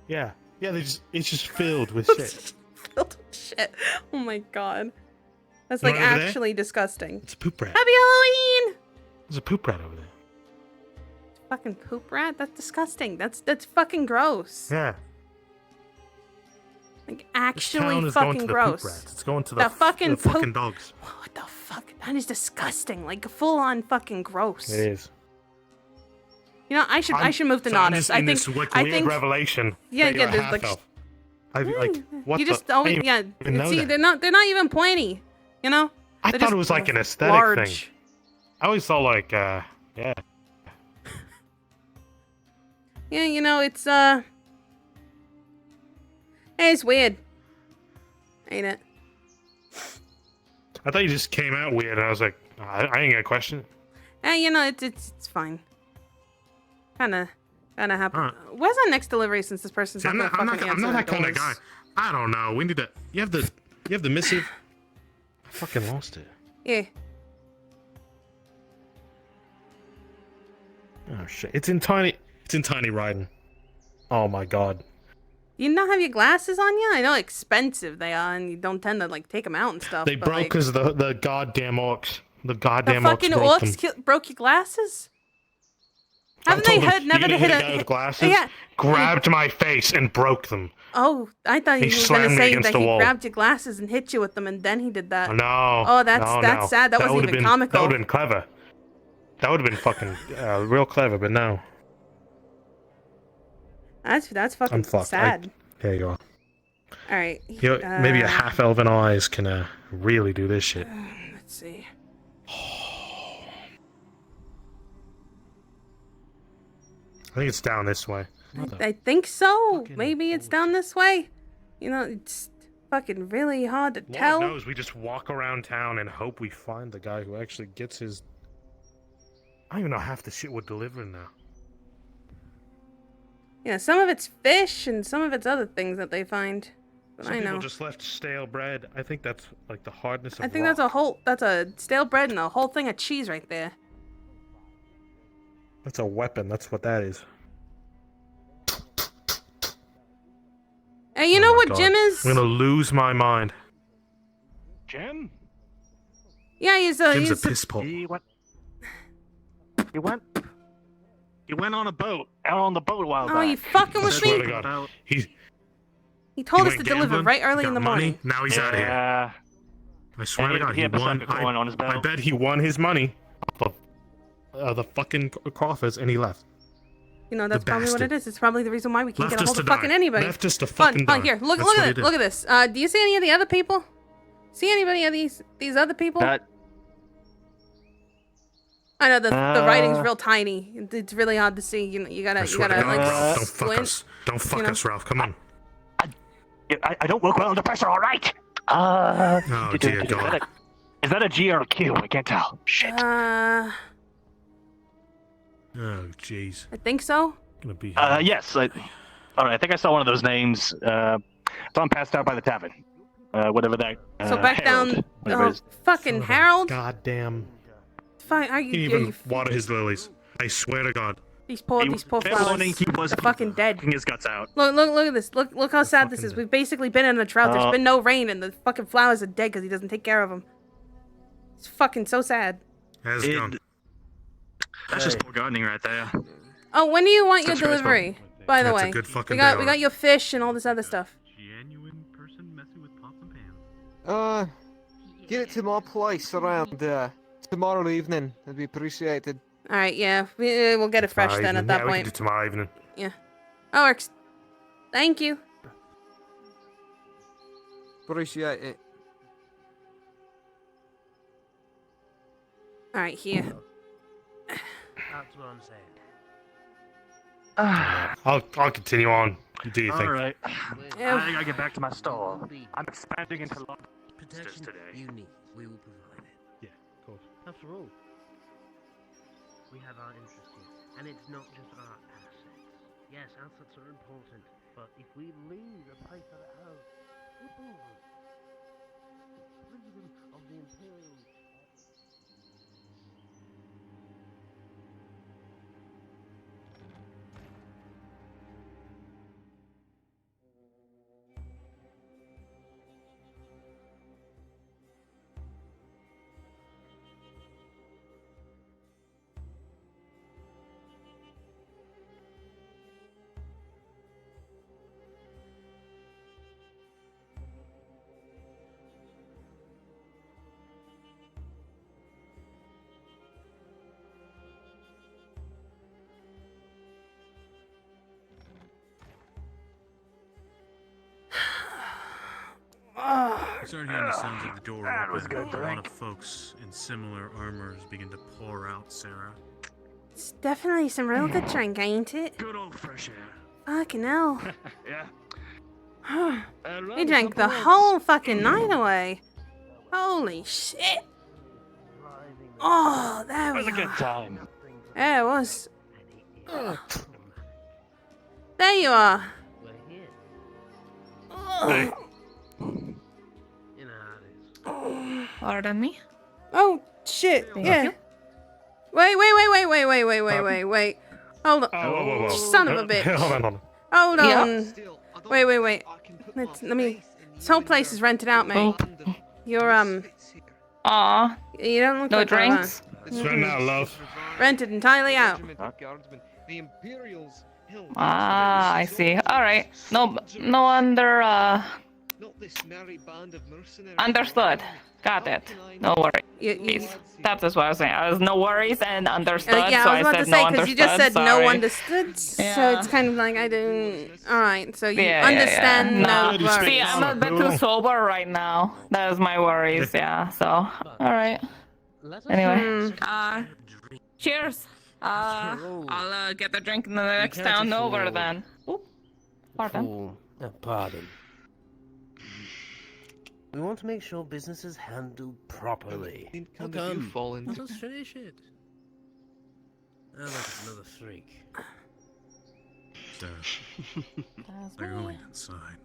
Yeah, it's just filled with shit. Filled with shit. Oh my god. That's You like want over there? actually disgusting. It's a poop rat. Happy Halloween! There's a poop rat over there. Fucking poop rat? That's disgusting. That's fucking gross. Yeah. Like This actually town is going fucking to the gross. poop rats. It's going to The fucking the fucking poop- dogs. What the fuck? That is disgusting. Like full on fucking gross. It is. You know, I should move to I'm Nodus. just in this weird revelation. Yeah, that you're yeah. a There's half like elf. What you the? just always I didn't even know See, that. they're not even pointy. You know. I They're thought just it was like an aesthetic large. thing. I always thought like, yeah. Yeah, you know, it's it's weird, ain't it? I thought you just came out weird, and I was like, I ain't gonna question it. You know, it's fine. Kinda happen. Where's our next delivery since this person's See, I'm not not fucking answer that the kind of doors? guy. I don't know. We need to. You have the missive. I fucking lost it. Yeah. Oh shit! It's in tiny writing. Oh my god. You not have your glasses on you? I know how expensive they are, and you don't tend to like take them out and stuff. They but, broke like, because the goddamn orcs. The the goddamn fucking orcs broke them. broke your glasses. I Haven't they told him, heard never "You're to gonna hit a guy with glasses?" Yeah. Grabbed my face and broke them. Oh, I thought He he was slammed gonna me say against that the he wall. grabbed your glasses and hit you with them, and then he did that. No. Oh, that's no. sad. That wasn't would've even been, comical. That would have been clever. That would have been fucking real clever, but no. That's fucking I'm fucked. sad. There you go. All right. Maybe a half elven eyes can really do this shit. Let's see. I think it's down this way. I think so. Maybe it's down this way. You know, it's fucking really hard to tell. Lord knows we just walk around town and hope we find the guy who actually gets his. I don't even know half the shit we're delivering now. Yeah, some of it's fish and some of it's other things that they find. But Some I people know. just left stale bread. I think that's like the hardness of I think rock. that's a stale bread and a whole thing of cheese right there. That's a weapon. That's what that is. Hey, you know what God. Jim is? I'm gonna lose my mind. Jim? Yeah, he's Jim's a piss pot. He went on a boat, out on the boat a while Oh, back. you fucking with Swear me? to God. He told he us to went deliver gambling, right early in got the money, morning. Now he's out of here. Yeah. I swear And to God, he he had the won. Bitcoin on his belt. I bet he won his money off of the fucking coffers, and he left. You know, that's The probably what it bastard. is. It's probably the reason why we can't Left get a us hold to of fucking die. anybody. Left us to Fun, fucking fun. die. Here, look That's what he at did. look at this. Do you see any of the other people? See anybody of these other people? I know the writing's real tiny. It's really hard to see. You gotta I swear to like God, Ralph, don't fuck squint. us. Don't fuck you know? us, Ralph. Come on. I don't work well under pressure, alright? Oh, dear God. Is that a G or a Q? I can't tell. Shit. Oh, jeez. I think so. Gonna be. Yes. Alright, I think I saw one of those names. Saw him passed out by the tavern. Whatever that. So back Harold, down. whatever it Oh, is. fucking Harold. Goddamn. Fine. Are He you? didn't even water his lilies. I swear to God. These poor Fair warning, flowers. he was They're fucking dead. his guts out. Look at this. Look how sad this is. We've basically been in a drought. There's Oh. been no rain, and the fucking flowers are dead because he doesn't take care of them. It's fucking so sad. That's just poor gardening right there. Oh, when do you want your That's your delivery? By the That's a way, good fucking we got day. your fish and all this other stuff. Get it to my place around tomorrow evening. That'd be appreciated. All right, yeah, we'll get it fresh Tomorrow then evening. at that Yeah, we point. can do tomorrow evening. Yeah, that works. Thank you. Appreciate it. All right, here. That's what I'm saying. I'll continue on. Do you think? All right. Yeah. I gotta get back to my stall. I'm expanding into lobsters today. You need. We will provide it. Yeah, of course. After all, we have our interests here, and it's not just our assets. Yes, assets are important, but if we lose a place that has freedom of the Imperial. I started hearing the sounds of the door That was open. good A lot drink. of folks in similar armors begin to pour out, Sarah. It's definitely some real good drink, ain't it? Good old fresh air. Fucking hell. Yeah. He drank the whole fucking night away. Holy shit. Oh, that It was a good time. Yeah, it was. There you are. Hey. Pardon me? Oh, shit. Thank Yeah. you. Wait. Hold on. Whoa. Son of a bitch. Hold on. Hold Yeah. on. Wait. Let me. This whole place is rented out, mate. You're, Aw. You don't look No like that, drinks? It's right now, love. Rented entirely out. The Imperials held Ah, I see. Alright. No wonder, not this merry band of mercenaries. understood. Got it. No worries. That's just what I was saying. I was no worries and understood, Yeah, so I was about said to say, no because you just said understood, no sorry. understood, so Yeah. it's kind of like I didn't. Alright, so you Yeah, understand yeah. no No, worries. see, I'm a bit too sober right now. That is my worries, yeah. So, alright. Anyway, cheers. I'll get the drink in the next can't town over afford- then. Oop. Pardon. Pardon. We want to make sure business is handled properly. How come? fall into? Let us finish it. Oh, look, it's another freak. So, they're going inside.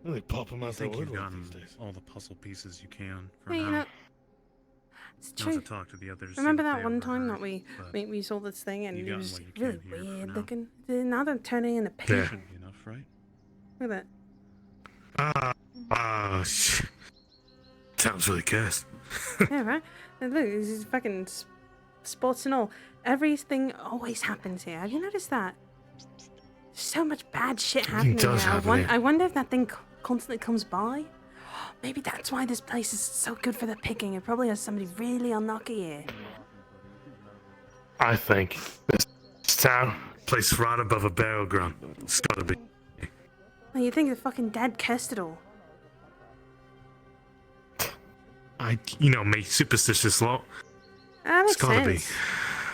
Really pop them I out the think you've woodwork gotten these days. all the puzzle pieces you can for Well, you now. know, it's Now to true. talk to the others. see Remember what that they one have time that rehearsed, but we saw this thing and you've it gotten was what you really can here for weird now. looking. Now they're turning into Yeah. pig. Should be enough, right? Look at Sounds really cursed. that. Yeah, right. And look, this is fucking sports and all. Everything always happens here. Have you noticed that? There's so much bad shit happening does here. happen here. I wonder if that thing constantly comes by. Maybe that's why this place is so good for the picking. It probably has somebody really unlucky here. I think this town placed right above a burial ground. It's gotta be. You think the fucking dead cursed it all? Me, superstitious lot. That It's makes gotta be. sense.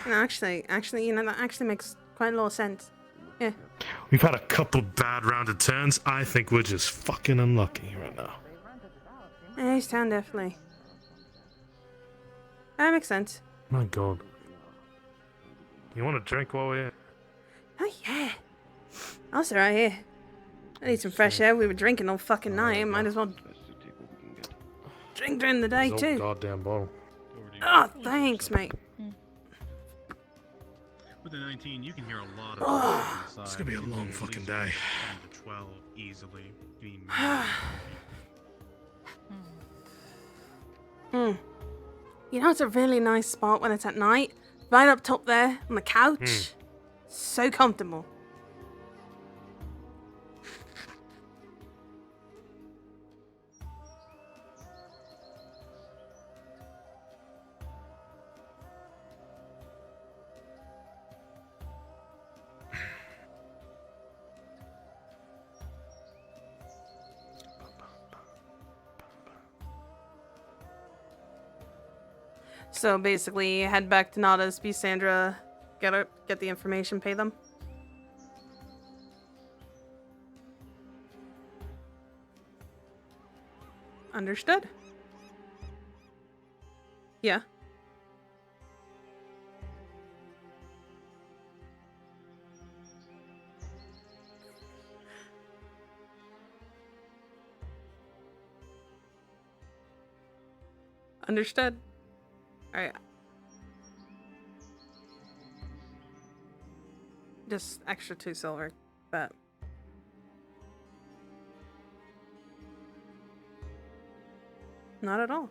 No, actually, that actually makes quite a lot of sense. Yeah. We've had a couple bad rounded turns. I think we're just fucking unlucky right now. Yeah, this town definitely. That makes sense. My God. You want a drink while we're here? Oh yeah. I'll sit right here. I need some fresh air. We were drinking all fucking night. Might as well drink during the day This too. old goddamn bottle. Oh, thanks, mate. with the 19, you can hear a lot of Ugh. voices inside. It's gonna be a You long can fucking easily day. 10 to 12 easily. You can You know, it's a really nice spot when it's at night. Right up top there on the couch. So comfortable. So basically, head back to Nada's, be Sandra, get the information, pay them. Understood. Yeah. Understood. Alright. Just extra 2 silver, but not at all.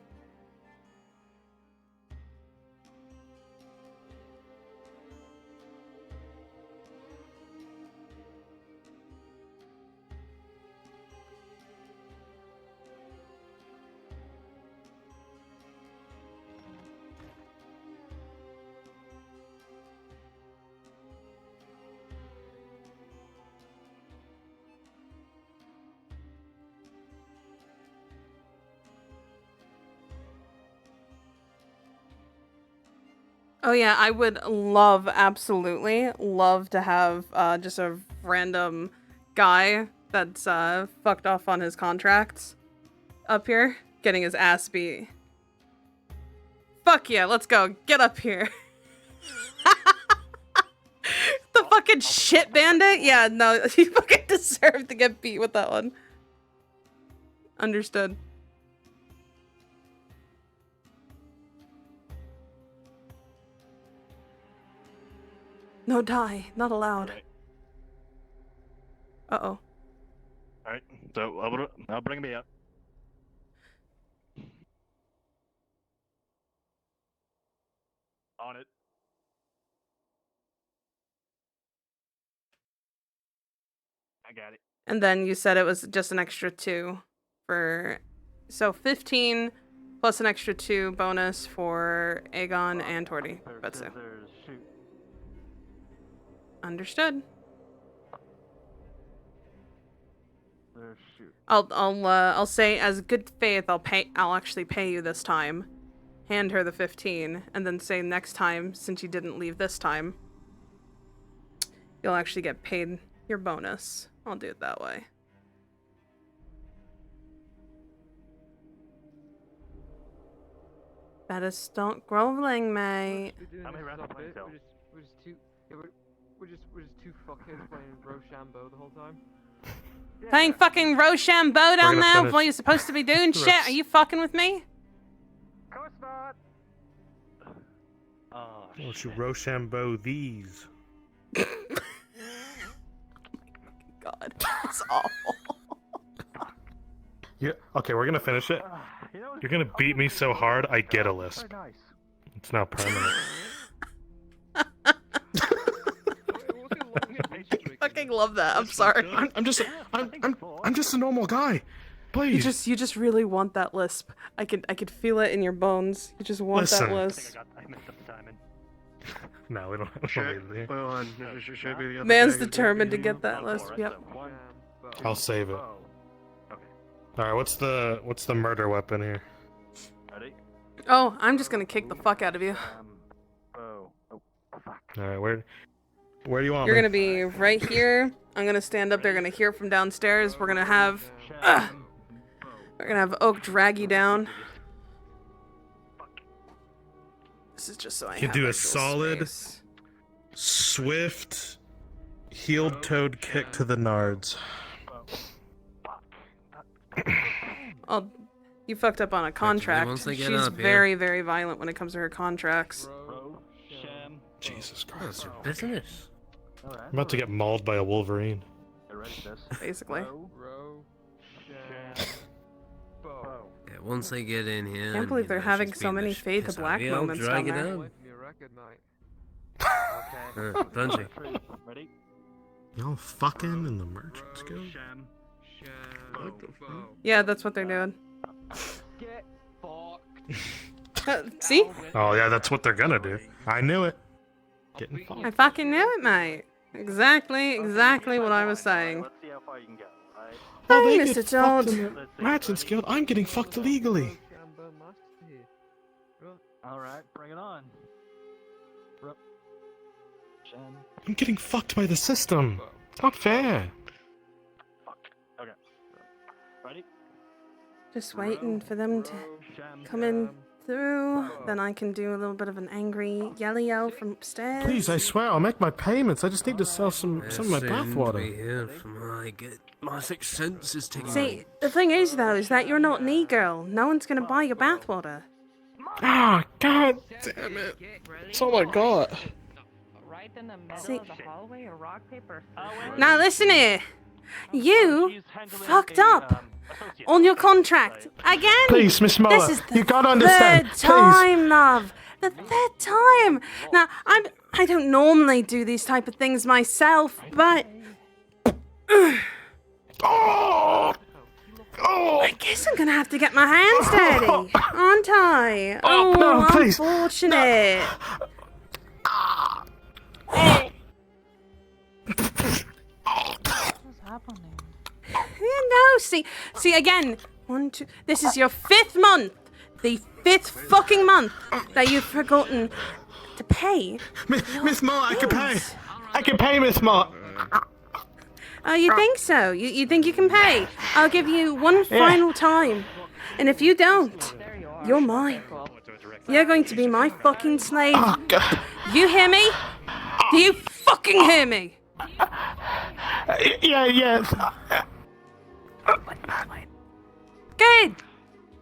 Oh yeah, I would absolutely love to have just a random guy that's fucked off on his contracts up here, getting his ass beat. Fuck yeah, let's go. Get up here. The fucking shit bandit? Yeah, no, you fucking deserve to get beat with that one. Understood. No die, not allowed. Uh-oh. Alright, so I'll bring me up. On it. I got it. And then you said it was just an extra 2 for... So 15 plus an extra 2 bonus for Aegon and Torty. Betsu. Understood. I'll say as good faith I'll actually pay you this time. Hand her the 15 and then say next time, since you didn't leave this time, you'll actually get paid your bonus. I'll do it that way. Better stop groveling, mate. How many rounds we're just two. Yeah, we're just two fuckheads playing Rochambeau the whole time. Playing fucking Rochambeau down gonna there finish while you're supposed to be doing shit? Are you fucking with me? Of course not. Don't you Rochambeau these? God, that's awful. Yeah. Okay, we're gonna finish it. You're gonna beat me so hard, I get a lisp. It's now permanent. Fucking love that. I'm sorry. I'm just a normal guy. Please. You just really want that lisp. I could feel it in your bones. You just want that lisp. I messed up the timing. No, we don't have to leave. Man's determined to get that lisp. Yep. I'll save it. Alright, what's the murder weapon here? Ready? Oh, I'm just gonna kick the fuck out of you. Alright, where do you want You're me? gonna be right here. I'm gonna stand up. They're gonna hear from downstairs. We're gonna have Oak drag you down. This is just so I You have do a actual solid, space. swift, heel-toed kick to the nards. Oh, you fucked up on a contract. once they get She's up here. very, very violent when it comes to her contracts. Jesus That's Christ. your business. I'm about to get mauled by a wolverine. Basically. Yeah, once they get in here, Can't and, believe you they're know, having she's so being the many fade to piss out of black you, I'll moments drag down it there. out. Don't you? Ready? Y'all fucking in the Merchants Guild? Yeah, that's what they're doing. See? Oh yeah, that's what they're gonna do. I knew it. Getting fucked. I fucking knew it, mate. Exactly what I was saying. Oh, Hey, they Mr. get Todd. fucked in the Merchants Guild. I'm getting fucked illegally. Alright, bring it on. I'm getting fucked by the system. Not fair. Okay. Ready? Just waiting for them to come in through. Then I can do a little bit of an angry yell from upstairs. Please, I swear, I'll make my payments. I just need to sell some of my Soon to be bathwater. here from I get my sixth sense is tingling. See, the thing is though, is that you're not an e-girl. No one's gonna buy your bathwater. Ah, god damn it. That's all I got. Right in the middle See- of the hallway, a rock, paper, Now listen here. You fucked up on your contract again. Please, Miss Muller, This is the you gotta understand. third Please. time, love. The third time. Now I don't normally do these type of things myself, but I guess I'm gonna have to get my hands dirty, aren't I? Oh, no, please. Unfortunate. Yeah, no, see again. 1, 2. This is your 5th month. The 5th fucking month that you've forgotten to pay. Miss Muller, I can pay. I can pay, Miss Muller. Oh, you think so? You think you can pay? I'll give you one final time. And if you don't, you're mine. You're going to be my fucking slave. Oh, God. You hear me? Do you fucking hear me? Yeah.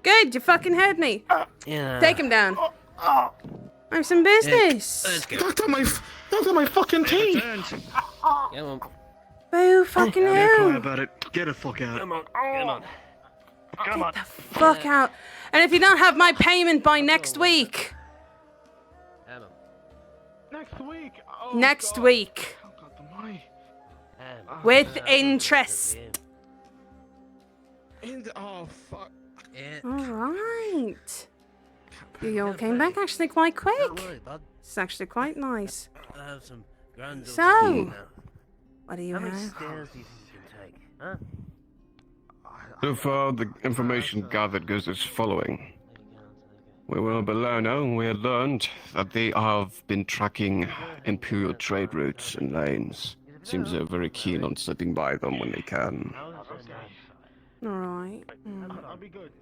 Good, you fucking heard me. Yeah. Take him down. I have some business. Let's go. Knocked on my fucking teeth. Come on. Boo fucking Quiet hell. about it. Get the fuck out. Come on. Come on. Come on. Fuck out. And if you don't have my payment by next week. Come on. Next week. Next week. With interest. Oh, fuck. Yeah. Alright. You all came back actually quite quick. Don't worry, bud. It's actually quite nice. I'll have some grand So, now. what do you How many have? stairs do you think you can take? Huh? So far, the information gathered goes as following. We were below we had learned that they have been tracking Imperial trade routes and lanes. Seems they're very keen on slipping by them when they can. Alright. I'll be good.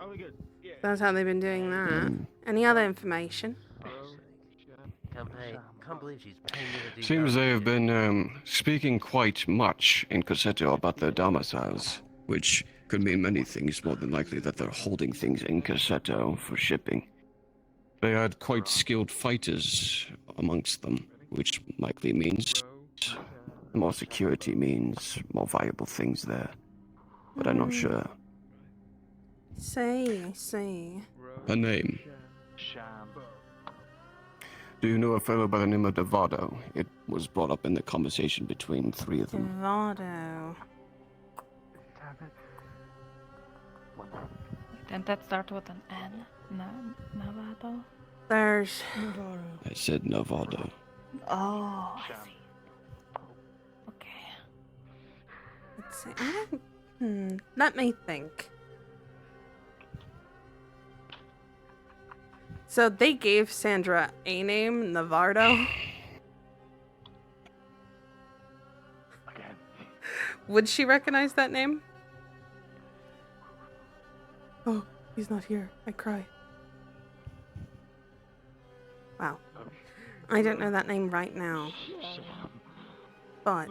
Yeah. That's how they've been doing that. Any other information? Can't believe she's paying me to do Seems that. they have been speaking quite much in Corsetto about their domiciles, which could mean many things, more than likely that they're holding things in Corsetto for shipping. They had quite skilled fighters amongst them, which likely means more security means more valuable things there. But I'm not sure. I see. Her name. Do you know a fellow by the name of Devado? It was brought up in the conversation between 3 of them. Devado. Didn't that start with an N? Navato? There's... I said Nevada. Oh, I see. Okay. Let's see. I don't... Let me think. So they gave Sandra a name, Navardo. Would she recognize that name? Oh, he's not here. I cry. Wow. I don't know that name right now. But...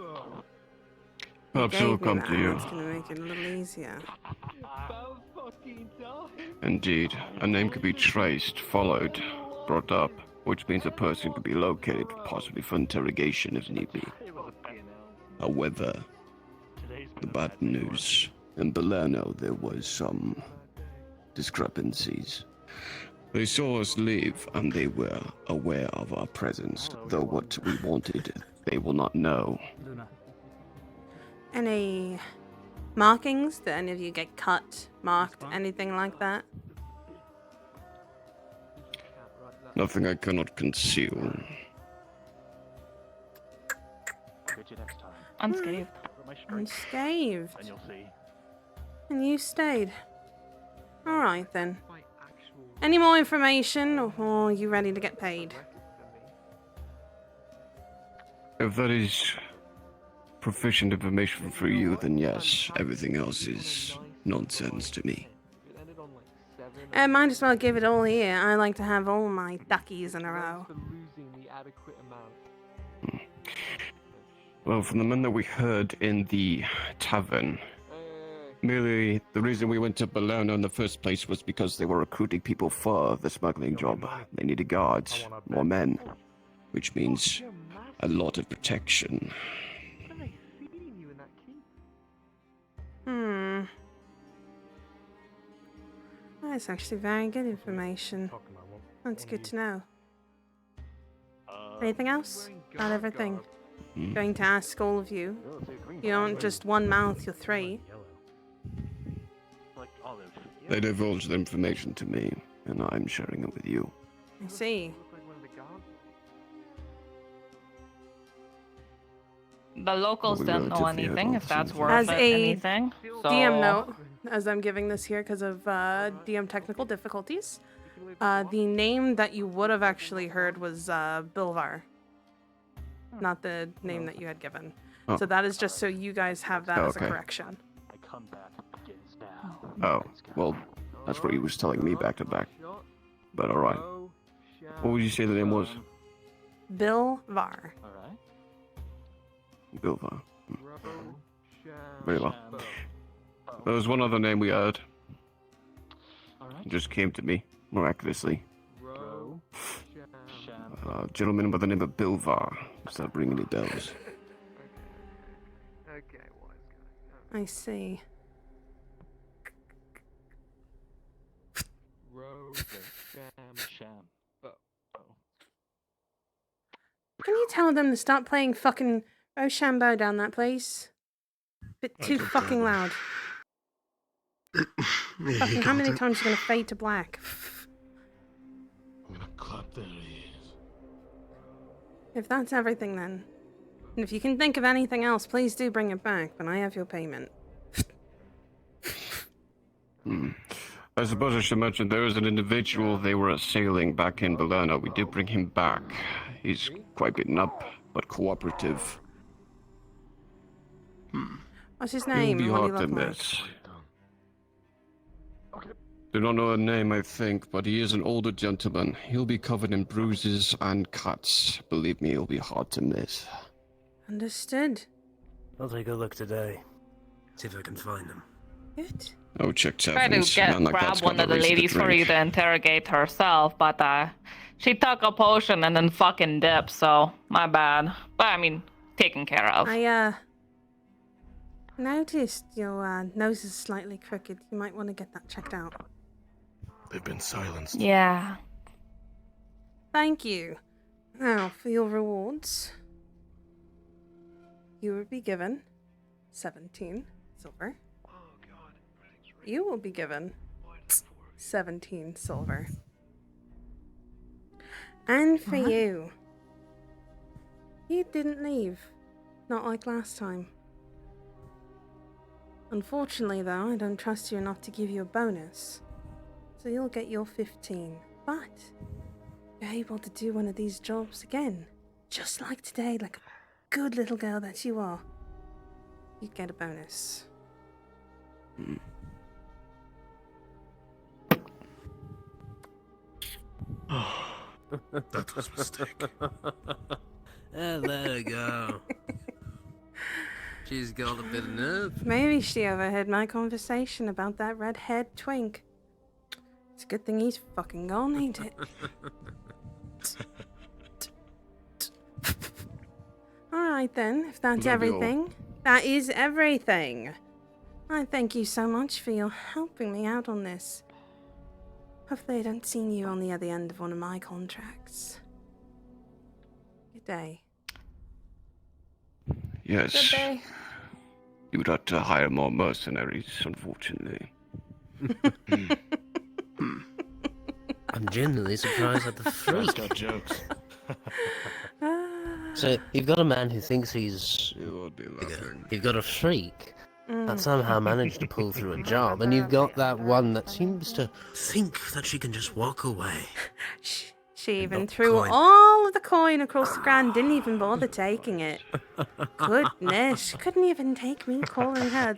Perhaps it will come to you. That's gonna make it a little easier. Indeed, a name could be traced, followed, brought up. which means a person could be located, possibly for interrogation if need be. However, the bad news, in Palermo there was some discrepancies. They saw us leave and they were aware of our presence, though what we wanted they will not know. Any markings? Did any of you get cut, marked, anything like that? Nothing I cannot conceal. Unscathed. Unscathed. And you stayed. Alright then. Any more information, or are you ready to get paid? If that is proficient information for you, then yes. Everything else is nonsense to me. Might as well give it all here. I like to have all my duckies in a row. Well, from the men that we heard in the tavern, merely the reason we went to Bologna in the first place was because they were recruiting people for the smuggling job. They needed guards, more men, which means a lot of protection. That's actually very good information. That's good to know. Anything else? Not everything. Going to ask all of you. You aren't just one mouth, you're three. They divulged the information to me, and I'm sharing it with you. I see. The locals We don't know relatively anything, had if that's all worth As a anything. So... DM note, as I'm giving this here because of DM technical difficulties, the name that you would have actually heard was Bilvar, not the name that you had given. Oh. So that is just so you guys have that as a Okay. correction. Oh, well, that's what he was telling me back to back. But alright. What would you say the name was? Bilvar. Bilva. Very well. There was one other name we heard. It just came to me, miraculously. A gentleman by the name of Bilvar. Does that ring any bells? I see. Can you tell them to stop playing fucking Rochambeau down that place? Bit too fucking loud. Fucking how many times are you gonna fade to black? I'm gonna clap their ears. If that's everything then. And if you can think of anything else, please do bring it back, but I have your payment. I suppose I should mention there is an individual they were assailing back in Bologna. We did bring him back. He's quite beaten up, but cooperative. What's his He'll name? be and what do you hard to look like? miss. Do not know a name, I think, but he is an older gentleman. He'll be covered in bruises and cuts. Believe me, he'll be hard to miss. Understood. I'll take a look today. See if I can find him. Good. Oh, check Try to taverns. Man like grab that's one got of no the reason to ladies for drink. you to interrogate herself, but she took a potion and then fucking dipped, so my bad. But I mean, taken care of. I noticed your nose is slightly crooked. You might want to get that checked out. They've been silenced. Yeah. Thank you. Now, for your rewards, you will be given 17 silver. You will be given 17 silver. And for you, you didn't leave. Not like last time. Unfortunately, though, I don't trust you enough to give you a bonus. So you'll get your 15. But you're able to do one of these jobs again. Just like today, like a good little girl that you are. You get a bonus. That was a mistake. Let her go. She's got a bit of nerve. Maybe she overheard my conversation about that red-haired twink. It's a good thing he's fucking gone, ain't it? Alright then, if that's Love you all. everything. That is everything. I thank you so much for your helping me out on this. Hopefully I don't see you on the other end of one of my contracts. Good day. Yes. Good day. You would have to hire more mercenaries, unfortunately. I'm genuinely surprised at the freak. got jokes. So you've got a man who thinks he's You would be laughing. you've got a freak that somehow managed to pull through a job, and you've got that one that seems to think that she can just walk away. She even threw all of the coin across the ground, didn't even bother taking it. Goodness, she couldn't even take me calling her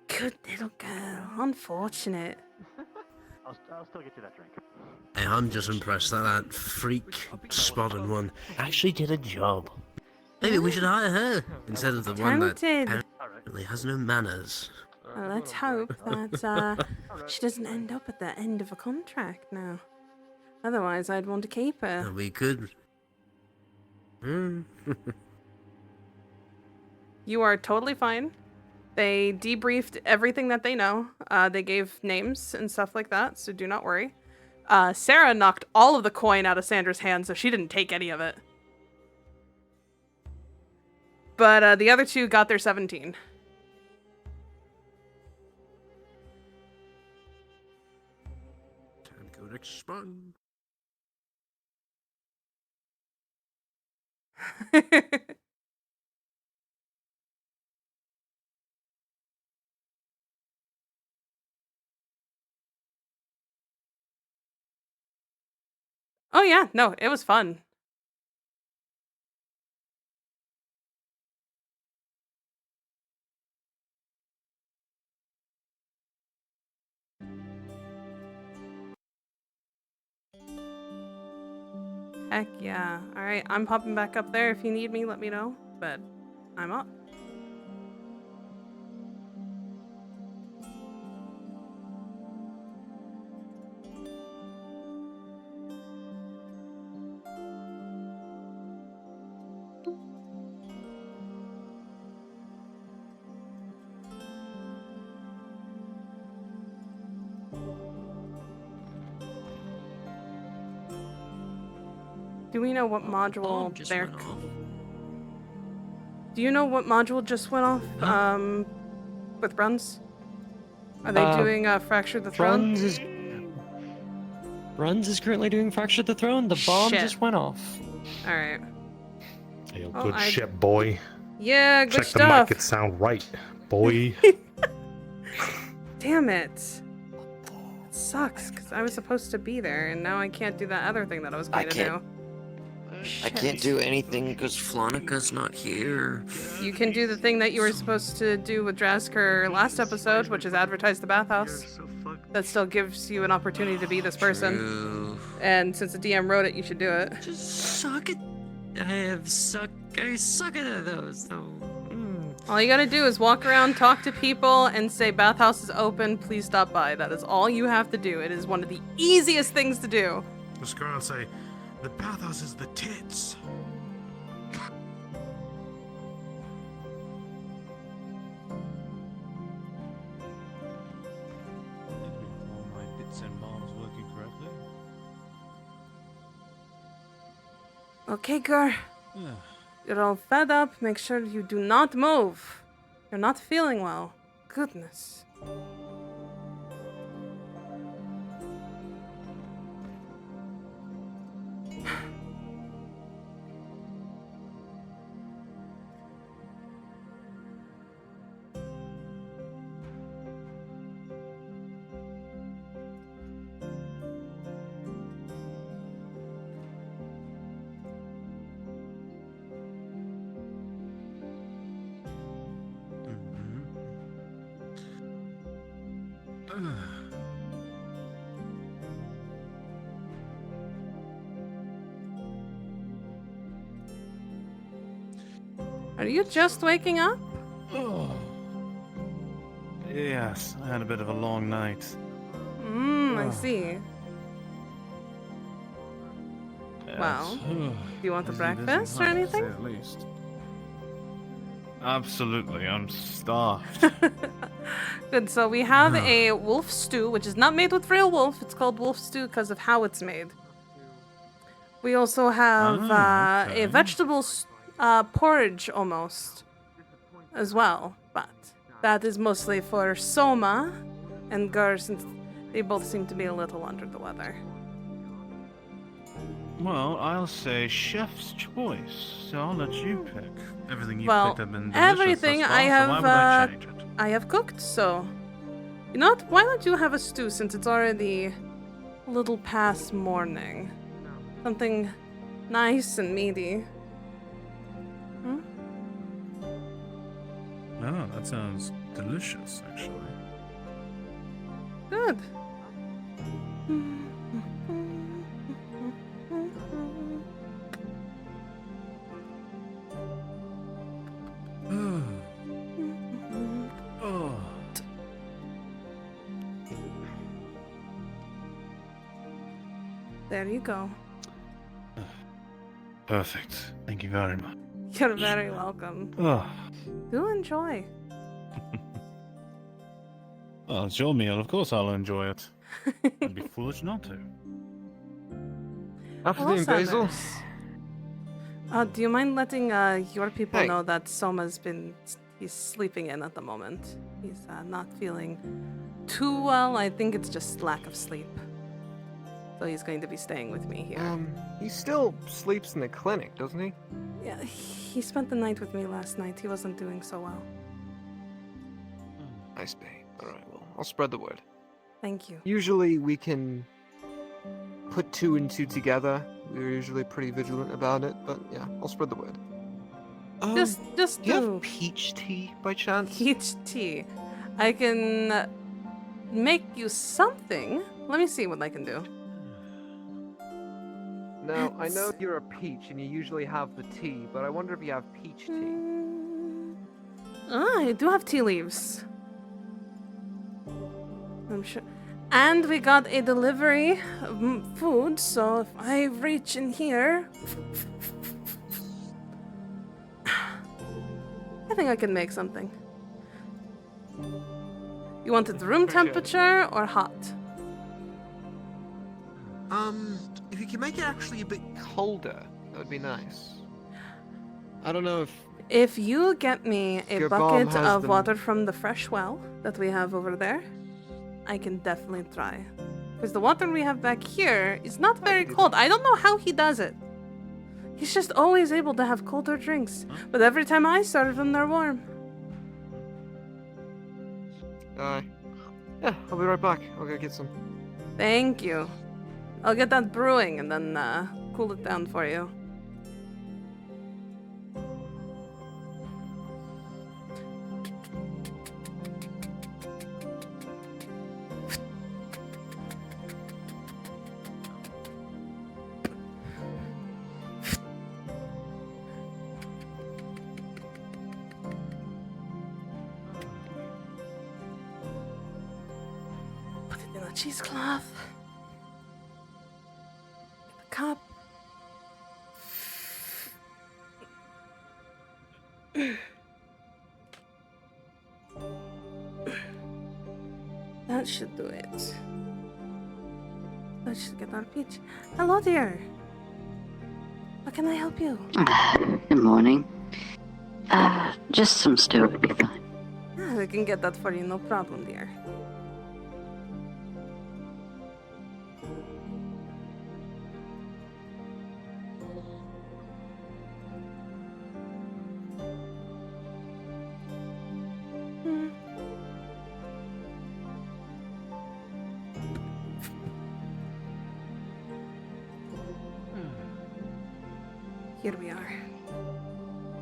good little girl. Unfortunate. I'll still get you that drink. Hey, I'm just impressed that that freak spotted one actually did a job. Maybe we should hire her instead of the one that Tempted. apparently has no manners. Well, let's hope that she doesn't end up at the end of a contract now. Otherwise, I'd want to keep her. We could. You are totally fine. They debriefed everything that they know. They gave names and stuff like that, so do not worry. Sarah knocked all of the coin out of Sandra's hand, so she didn't take any of it. But the other two got their 17. Time to go next spun. Oh yeah, no, it was fun. Heck yeah. Alright, I'm popping back up there. If you need me, let me know. But I'm up. Do we know what module they're... Do you know what module just went off, with Bruns? Are they doing Fracture the Throne? Bruns is currently doing Fracture the Throne. The bomb just went off. Alright. Hey, Oh, good shit, boy. Yeah, good Check stuff. the mic, it sound right, boy. Damn it. It sucks, because I was supposed to be there, and now I can't do that other thing that I was going to do. I can't do anything because Flonika's not here. You can do the thing that you were supposed to do with Drasker last episode, which is advertise the bathhouse. That still gives you an opportunity to be this person. True. And since the DM wrote it, you should do it. Just suck it. I suck at those, though. All you gotta do is walk around, talk to people, and say, bathhouse is open, please stop by. That is all you have to do. It is one of the easiest things to do. This girl will say, the bathhouse is the tits. All my bits and bombs working correctly. Okay, girl. Yeah. You're all fed up. Make sure you do not move. You're not feeling well. Goodness. Are you just waking up? Oh. Yes, I had a bit of a long night. I see. Well, do you want a Busy, busy breakfast or time, to say anything? at least. Absolutely, I'm starved. Good, so we have a wolf stew, which is not made with real wolf. It's called wolf stew because of how it's made. We also have a vegetable porridge almost as well, but that is mostly for Soma and Gur since they both seem to be a little under the weather. Well, I'll say chef's choice, so I'll let you pick. Everything you've Well, picked have been delicious everything thus far, I so why would I have change it? I have cooked, so you know what? Why don't you have a stew since it's already a little past morning? Something nice and meaty. Hmm? Oh, that sounds delicious, actually. Good. Oh. There you go. Perfect. Thank you very much. You're very welcome. Oh. Do enjoy. Well, it's your meal. Of course I'll enjoy it. I'd be foolish not to. Afternoon, Basil. Do you mind letting your people Hey. know that Soma's he's sleeping in at the moment. He's not feeling too well. I think it's just lack of sleep. So he's going to be staying with me here. He still sleeps in the clinic, doesn't he? Yeah, he spent the night with me last night. He wasn't doing so well. Nice, babe. Alright, well, I'll spread the word. Thank you. Usually we can put two and two together. We're usually pretty vigilant about it, but yeah, I'll spread the word. Just do you have peach tea by chance? Peach tea. I can make you something. Let me see what I can do. Now, I know you're a peach and you usually have the tea, but I wonder if you have peach tea. I do have tea leaves. I'm sure. And we got a delivery of food, so if I reach in here... I think I can make something. You want it room temperature or hot? If you can make it actually a bit colder, that would be nice. I don't know if... If you get me a Your bucket bomb has of them. water from the fresh well that we have over there, I can definitely try. Because the water we have back here is not very cold. I don't know how he does it. He's just always able to have colder drinks. But every time I serve them, they're warm. Yeah, I'll be right back. I'll go get some. Thank you. I'll get that brewing and then cool it down for you. Put it in a cheesecloth. Get the cup. That should do it. That should get our peach. Hello, dear. How can I help you? Good morning. Just some stew would be fine. Ah, we can get that for you, no problem, dear. Here we are.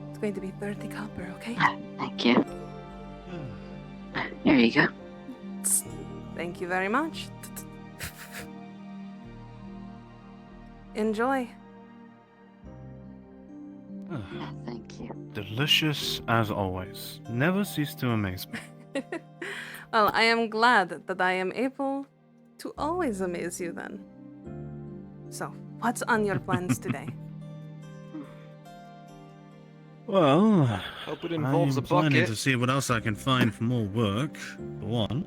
It's going to be 30 copper, okay? Thank you. Here you go. Thank you very much. Enjoy. Thank you. Delicious as always. Never cease to amaze me. Well, I am glad that I am able to always amaze you then. So, What's on your plans today? Well, Hope it involves I'm a planning bucket. to see what else I can find for more work. For one,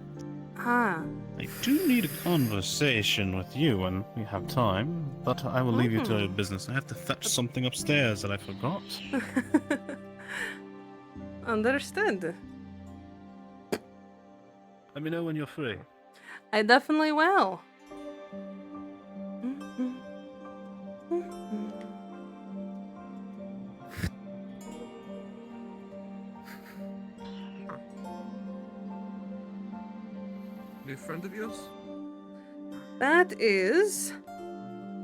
Ah. I do need a conversation with you when we have time, but I will leave you to your business. I have to fetch something upstairs that I forgot. Understood. Let me know when you're free. I definitely will. New friend of yours? That is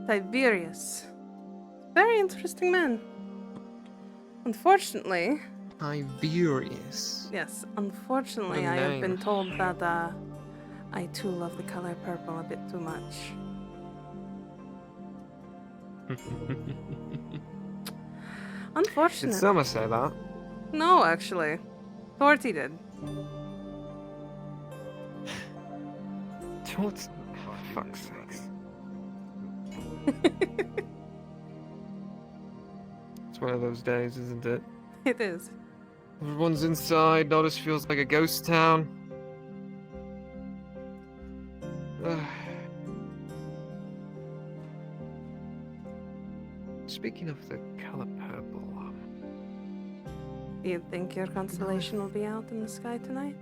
Tiberius. Very interesting man. Unfortunately, Tiberius. yes, unfortunately, What a I have name. been told that I too love the color purple a bit too much. Unfortunate. Did Summer say that? No, actually. Torty did. What? For fuck's sakes. It's one of those days, isn't it? It is. Everyone's inside, Notice feels like a ghost town. Speaking of the color purple, Do you think your constellation will be out in the sky tonight?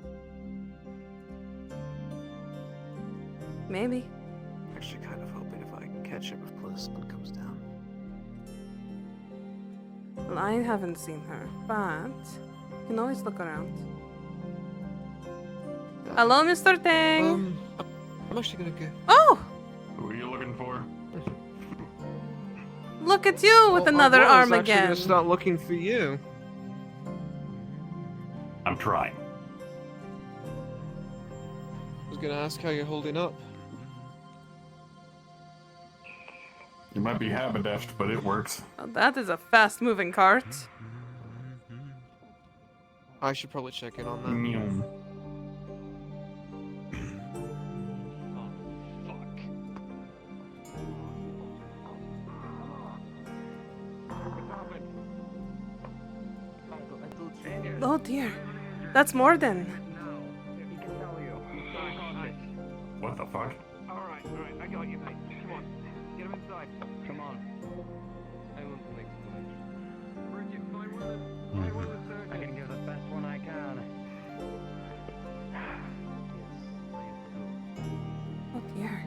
Maybe. I'm actually kind of hoping if I can catch it before the sun comes down. Well, I haven't seen her, but you can always look around. Hello, Mr. Tang! I'm actually gonna go. Oh! Who are you looking for? Look at you with another arm I was actually again. gonna start looking for you. I'm trying. I was gonna ask how you're holding up. You might be haberdashed, but it works. Oh, that is a fast-moving cart. I should probably check in on that. Meow. Oh dear. That's more than. What the fuck? Alright, I got you, mate. Come on, get him inside. Come on. I want some explanation. Bridget, find one of the surgeons. I can give the best one I can. Oh dear.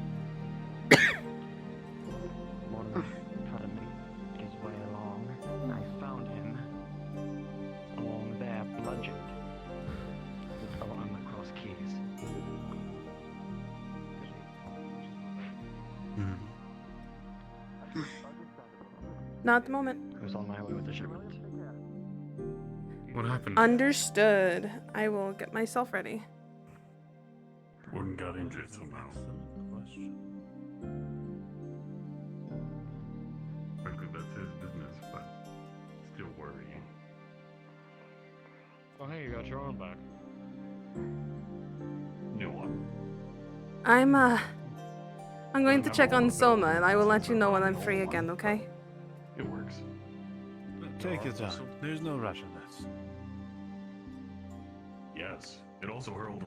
Mortimer tried to make his way along. I found him along there, bludgeoned. On the cross keys. Not the moment. I was on my way with the shipment. What happened? Understood. I will get myself ready. One got injured somehow. Frankly, that's his business, but still worrying. Oh, hey, you got your arm back. New one. I'm going to check on Soma, and I will let you know when I'm free again, okay? It works. Take your time. There's no rush in this. Yes, it also hurled.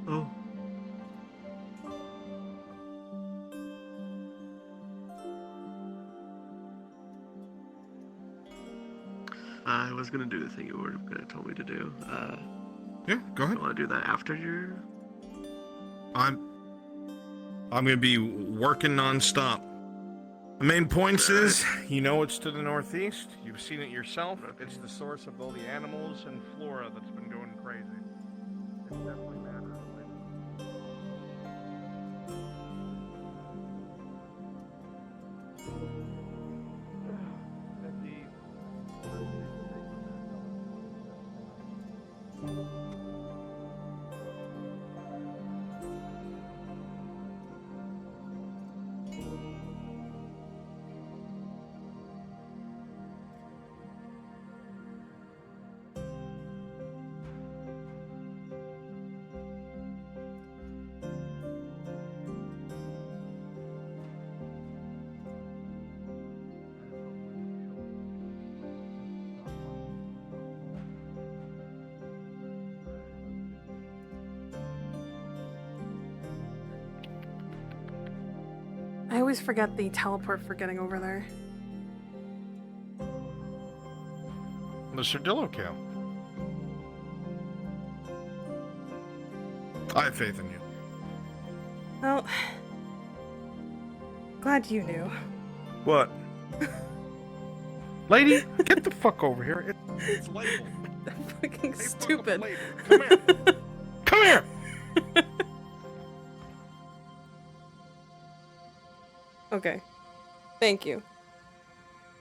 Oh. I was gonna do the thing you were gonna tell me to do. Yeah, go ahead. You wanna do that after your... I'm gonna be working non-stop. The main points is, You know it's to the northeast. You've seen it yourself. It's the source of all the animals and flora that's been going crazy. It's definitely mad. I always forget the teleport for getting over there. Mr. Dillowcam. I have faith in you. Well, glad you knew. What? Lady, get the fuck over here. It's labeled. Fucking stupid. Come here. Come here. Okay. Thank you.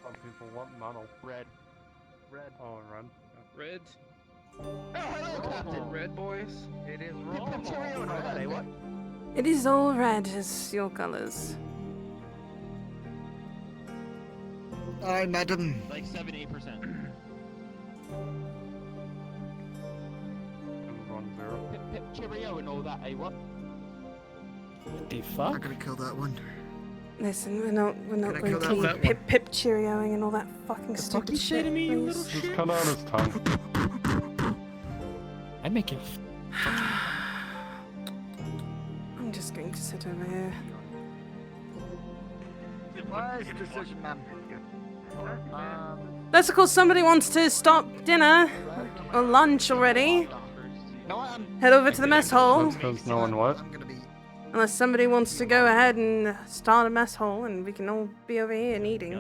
Some people want mono. Red. Red. Oh, red. Red. Oh, hello, Captain. Red boys. It is wrong. Cheerio and all that, eh? What? It is all red as your colors. Aye, madam. Like 78%. 1-0. Pip pip cheerio and all that, eh? What? What the fuck? I'm gonna kill that one. Listen, we're not Can I going kill to that keep one? pip cheerioing and all that fucking stupid shit. Please. Just cut out his tongue. I make it. I'm just going to sit over here. Wise decision, ma'am. That's of course somebody wants to stop dinner or lunch already. Head over to the mess hall. That's because no one what? Unless somebody wants to go ahead and start a mess hall and we can all be over here and eating.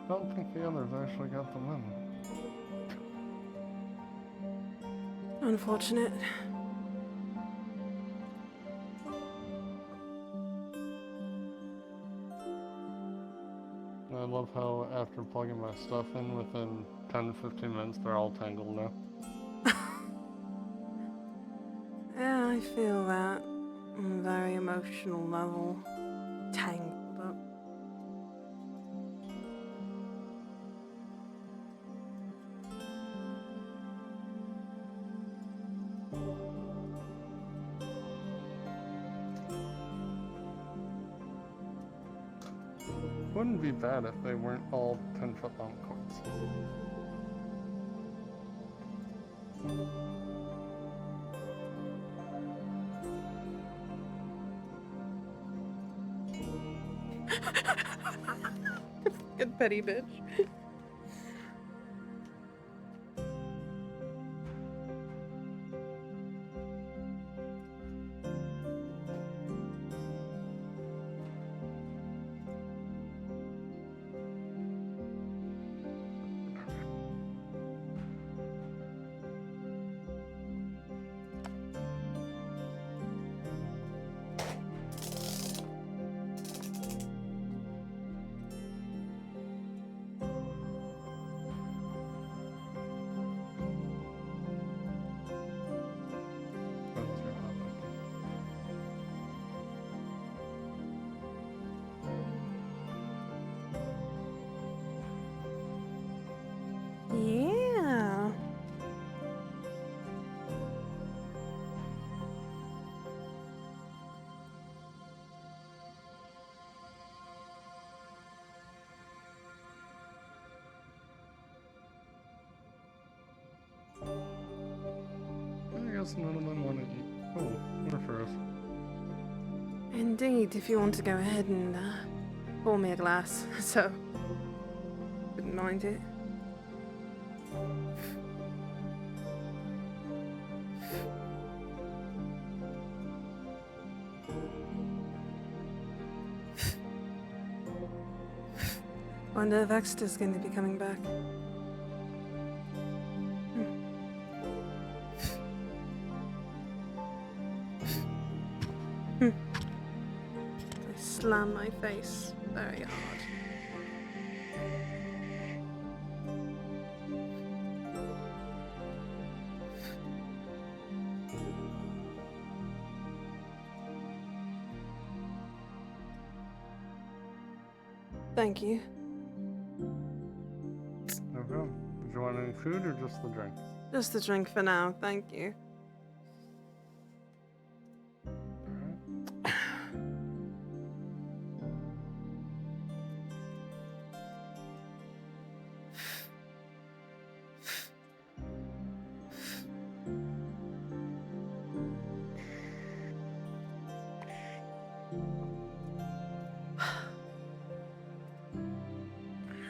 I don't think the others actually got the memo. Unfortunate. I love how after plugging my stuff in, within 10-15 minutes, they're all tangled now. Yeah, I feel that. On a very emotional level. Tangled up. Wouldn't be bad if they weren't all 10-foot long cords. Good petty bitch. Yeah. I guess none of them want to eat. Oh, we're first. Indeed, if you want to go ahead and pour me a glass, so wouldn't mind it. Wonder if Exeter's going to be coming back. Nice. slam my face very hard. Thank you. No problem. Did you want any food or just the drink? Just a drink for now, thank you.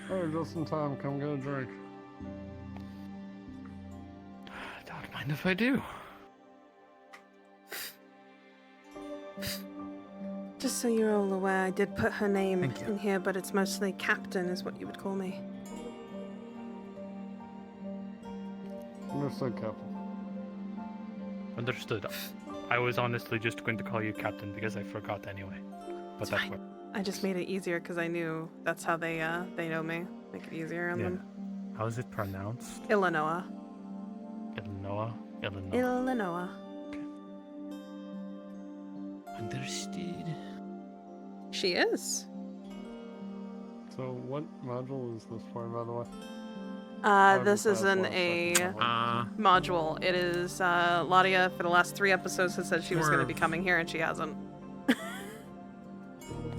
Oh, just in time. Come get a drink. Don't mind if I do. Just so you're all aware, I did put her name in here, but it's mostly Captain is what you would call me. Understood, Captain. Understood. I was honestly just going to call you Captain because I forgot anyway. But that's what. I just made it easier because I knew that's how they know me. Make it easier on them. How is it pronounced? Illinois. Illinois? Illinois. Understood. She is. So, what module is this for, by the way? This isn't a module. It is, Ladia for the last 3 episodes has said she was going to be coming here and she hasn't.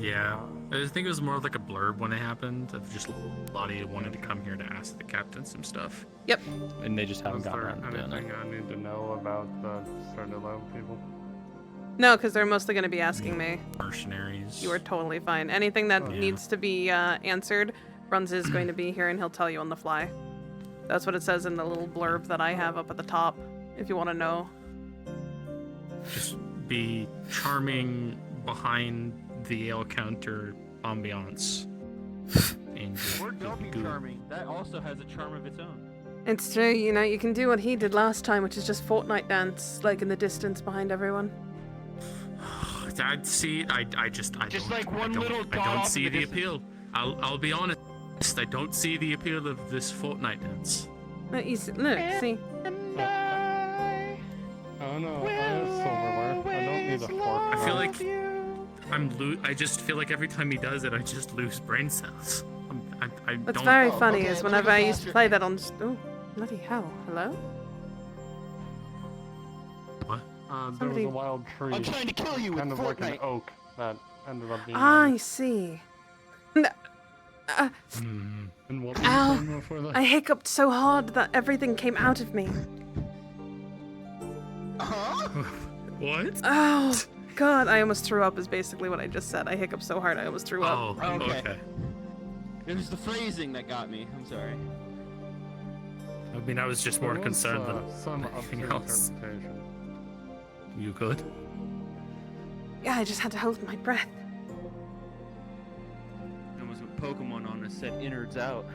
Yeah, I think it was more like a blurb when it happened. Of just Lottie wanted to come here to ask the captain some stuff. Yep. And they just haven't Is gotten there around to doing it. anything I need to know about the starting to love people? No, because they're mostly going to be asking me. Mercenaries. You are totally fine. Anything that needs to be answered, Bruns is going to be here and he'll tell you on the fly. That's what it says in the little blurb that I have up at the top, if you want to know. Just be charming behind the ale counter ambiance. Or don't be charming. That also has a charm of its own. It's true, you know, you can do what he did last time, which is just Fortnite dance, like in the distance behind everyone. I see. I don't see the appeal. I'll be honest. I don't see the appeal of this Fortnite dance. Look, see. Oh no, I have silverware. I don't need a fork. I feel like I just feel like every time he does it, I just lose brain cells. What's very funny is whenever I used to play that on. Oh, bloody hell! Hello. What? There was a wild tree. I'm trying to kill you kind with of like an Fortnite. oak that ended up being. I see. And what were you Ow! saying before that? I hiccuped so hard that everything came out of me. What? Oh God! I almost threw up. Is basically what I just said. I hiccuped so hard I almost threw up. Oh, okay. It was the phrasing that got me. I'm sorry. I mean, I was just more There was, concerned than some anything up to else. interpretation. You good? Yeah, I just had to hold my breath. That was what Pokemon on us said innards out.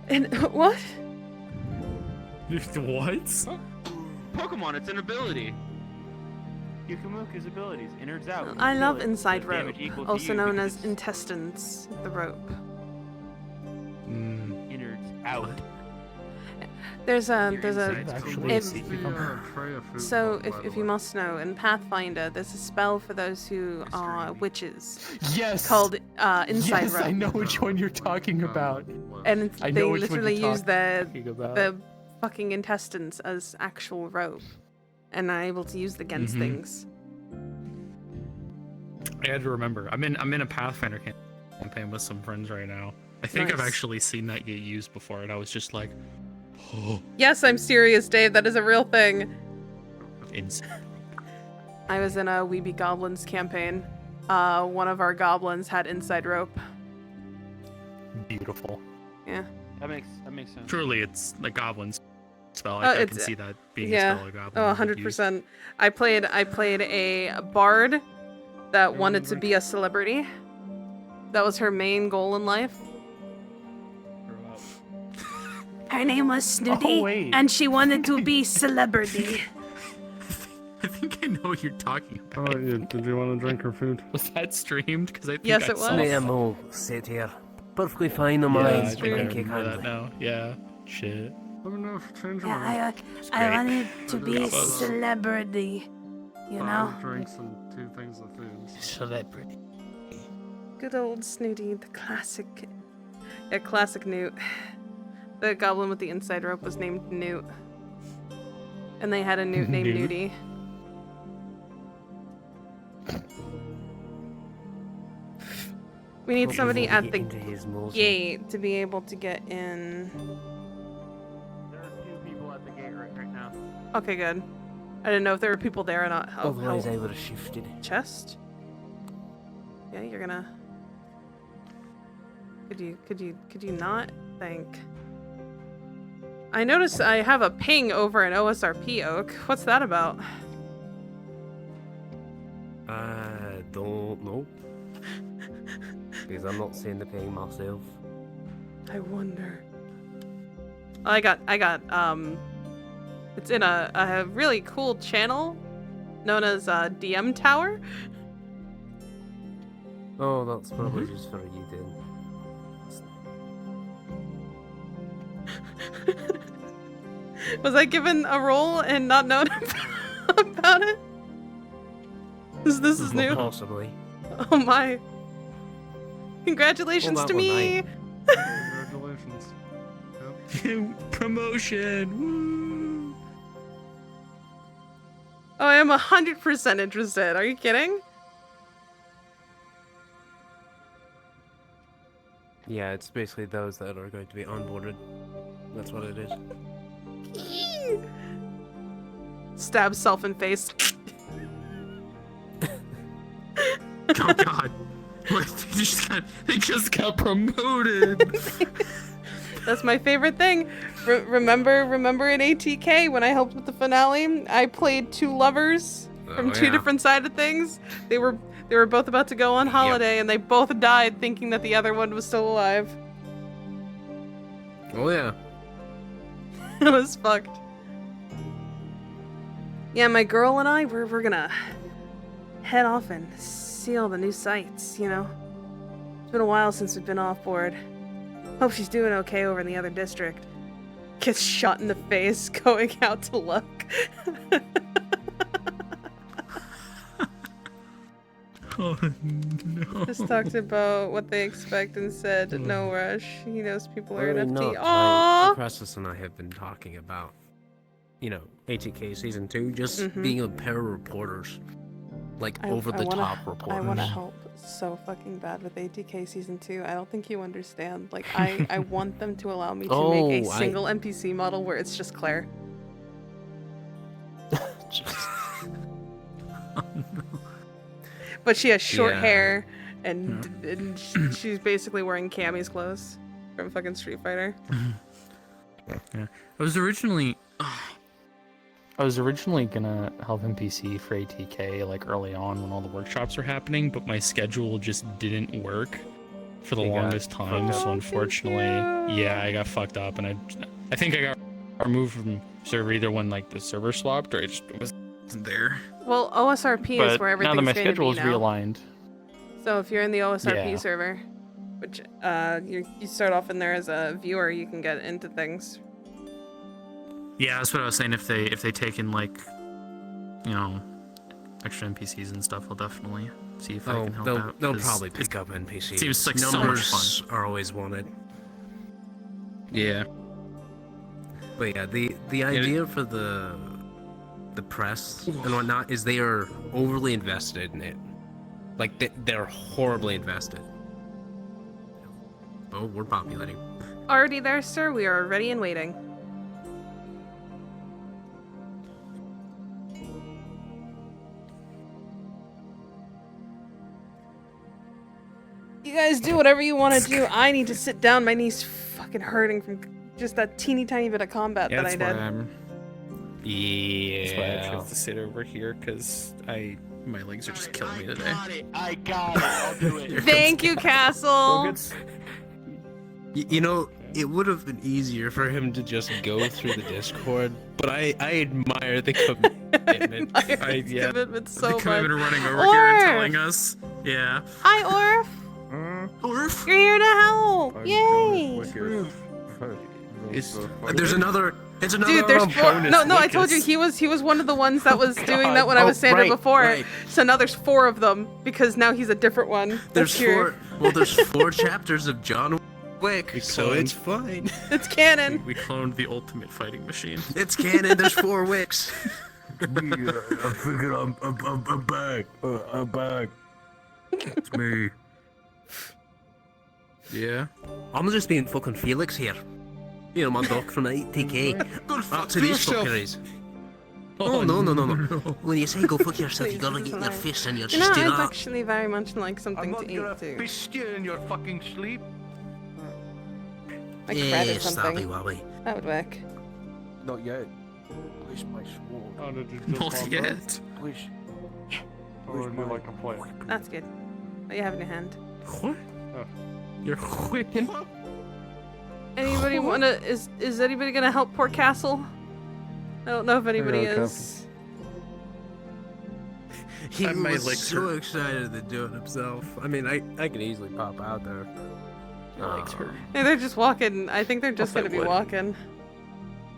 And what? What? Pokemon, it's an ability. You can move his abilities, innards out. when you I kill love it, inside the rope, damage equal to also you known because as intestines. The rope. innards out. There's a tray of food so by the if you must know, in Pathfinder there's a spell for those who are witches. Yes. Called inside Yes, rope. I know which one you're talking about. And I they know which one literally you're use the talking about. the fucking intestines as actual rope, and are able to use against things. I had to remember. I'm in a Pathfinder campaign with some friends right now. I think I've Nice. actually seen that get used before, and I was just like, oh, Yes, I'm serious, Dave. That is a real thing. insane. I was in a Weeby Goblins campaign. One of our goblins had inside rope. Beautiful. Yeah. That makes sense. Truly, it's a goblins spell. I can see that being a spell a goblin. Oh, would use. 100%. I played a bard that wanted to be a celebrity. That was her main goal in life. Her name was Snooty, Oh, wait. and she wanted to be celebrity. I think I know what you're talking about. Oh, did you want to drink her food? Was that streamed? Because I think Yes, I it saw was. Ma'am, will sit here. Perfectly fine on Yeah, my I end. think I Thank you remember that kindly. now. Yeah. Shit. Let me know if you change your Yeah, mind. I wanted to be a Bravo's. celebrity, you know? 5 drinks and 2 things of food. Celebrity. Good old Snooty, the classic. Yeah, classic Newt. The goblin with the inside rope was named Newt. And they had a Newt named Newt? Nudie. We need Hope somebody you at get the into his mausoleum. gate to be able to get in. There are 2 people at the gate right now. Okay, good. I didn't know if there were people there or not. Oh, Otherwise, how- I would have shifted. Chest? Yeah, you're gonna. Could you not? Think. I noticed I have a ping over an OSRP oak. What's that about? I don't know. Because I'm not seeing the ping myself. I wonder. I got it's in a really cool channel known as DM Tower. Oh, that's probably just for you then. Was I given a role and not known about it? This is new. Possibly. Oh my. Congratulations Well, to that one me. Congratulations. Yep. Promotion. Woo. Oh, I am 100% interested. Are you kidding? Yeah, it's basically those that are going to be onboarded. That's what it is. Stab self in face. Oh god. Wait, they just got promoted. That's my favorite thing. Remember in ATK when I helped with the finale? I played 2 lovers from 2 yeah. different side of things. They were both about to go on holiday and they both died thinking that the other one was still alive. Oh yeah. It was fucked. Yeah, my girl and I, we're gonna head off and see all the new sights, you know? It's been a while since we've been off board. Hope she's doing okay over in the other district. Gets shot in the face going out to look. Oh no. Just talked about what they expect and said no rush. He knows people are Really NFT. not. Aww! Crassus and I have been talking about, you know, ATK Season 2, just Mhm. being a pair of reporters. Like, over-the-top reporters. I want to help so fucking bad with ATK Season 2. I don't think you understand. Like, I want them to allow me to make a single NPC model where it's just Claire. But she has short Yeah. hair, and she's basically wearing Cammy's clothes from fucking Street Fighter. Yeah. I was originally gonna help NPC for ATK like early on when all the workshops were happening, but my schedule just didn't work for the You got longest time. fucked So up. unfortunately, yeah, I got fucked up, and I think I got removed from server either when like the server swapped or I just wasn't there. Well, OSRP is But where now everything's that my going to schedule be is now. realigned, So if you're in the OSRP Yeah. server, which you start off in there as a viewer, you can get into things. Yeah, that's what I was saying. If they take in like, you know, extra NPCs and stuff, I'll definitely see if I can help out. They'll 'cause probably it pick up NPCs. Seems like Numbers so much fun. are always wanted. Yeah. But yeah, the idea for the press and whatnot is they are overly invested in it. Like they're horribly invested. Oh, we're populating. Already there, sir. We are ready and waiting. You guys do whatever you want to do. I need to sit down. My knee's fucking hurting from just that teeny tiny bit of combat that I did. That's why I Yeah. chose to sit over here because my legs are just killing me today. I got it. I'll do it. Thank you, Castle. You know, It would have been easier for him to just go through the Discord, but I admire the commitment. Yeah. Commitment so the much. commitment of running over here and Orf! telling us. Yeah. Hi, Orf. Orf. You're here to help. Yay. There's another. It's another. Dude, there's four. No, I told you he was one of the ones that was doing that when I was Sandra before. Right. So now there's 4 of them because now he's a different one. There's here. 4. Well, there's 4 chapters of John Wick, so it's fine. It's canon. We cloned the ultimate fighting machine. It's canon. There's 4 Wicks. I figured I'm back. I'm back. It's me. Yeah. I'm just being fucking Felix here. You know, my doc from 80k. Go fuck to these fuckeries. Oh, no. When you say go fuck yourself, you gotta get your fists and your You know, stew I'd up. actually very much like something to eat too. Fist you in your fucking sleep. Like bread or something. Stabby wabby. That would work. Not yet. Where's my sword? Oh, did you Not yet. Where's Or do like a play? That's good. What you have in your hand? What? You're whipping. Anybody wanna? Is anybody gonna help poor Castle? I don't know if anybody is. He I might was lick so her. excited to do it himself. I mean, I could easily pop out there. Hey, they're just walking. I think they're just I gonna be would. walking.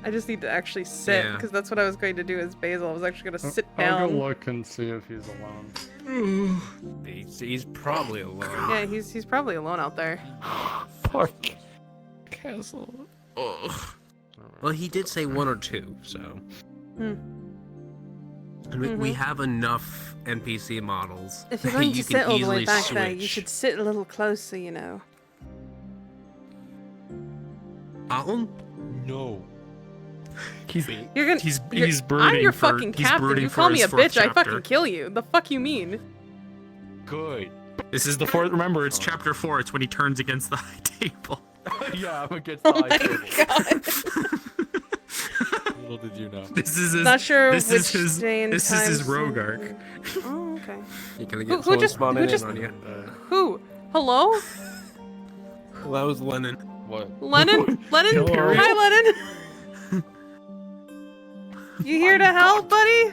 I just need to actually sit Yeah. because that's what I was going to do as Basil. I was actually gonna sit I'll go down. look and see if he's alone. He's probably alone. Yeah, he's probably alone out there. Poor Castle. Oh. Well, he did say 1 or 2, so. And we have enough NPC models. If you're going you to can sit all the way easily back switch. there, you should sit a little closer, you know. Alan? No. You're gonna. He's I'm brooding your for- fucking he's captain. brooding You for call me his a fourth bitch, I fucking chapter. kill you. The fuck you mean? Good. This is the 4th. Remember, it's chapter 4. It's when he turns against the high table. Yeah, I'm against the high table. God. Little did you know. This is his. Not sure This which is his. day and This is his time rogue zone. arc. Oh, okay. You're gonna Who get someone just? spawning Who in just? on you. Who? Hello? Well, that was Lennon. What? Lennon? Lennon? Hello. Hi, Lennon. You here to help, buddy?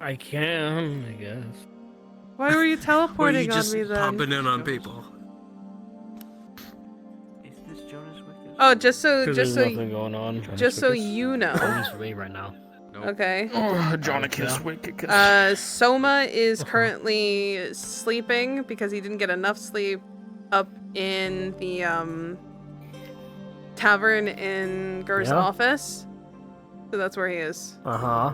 I can, I guess. Why were you Or teleporting you just on me then? popping in on people. Is this Jonas Wicked? Oh, just so, Because there's nothing going on. just so you know. Phone's for me right now. Okay. Oh, Jonicus Wickicus. Soma is currently sleeping because he didn't get enough sleep up in the tavern in Gur's Yeah. office. So that's where he is. Uh-huh.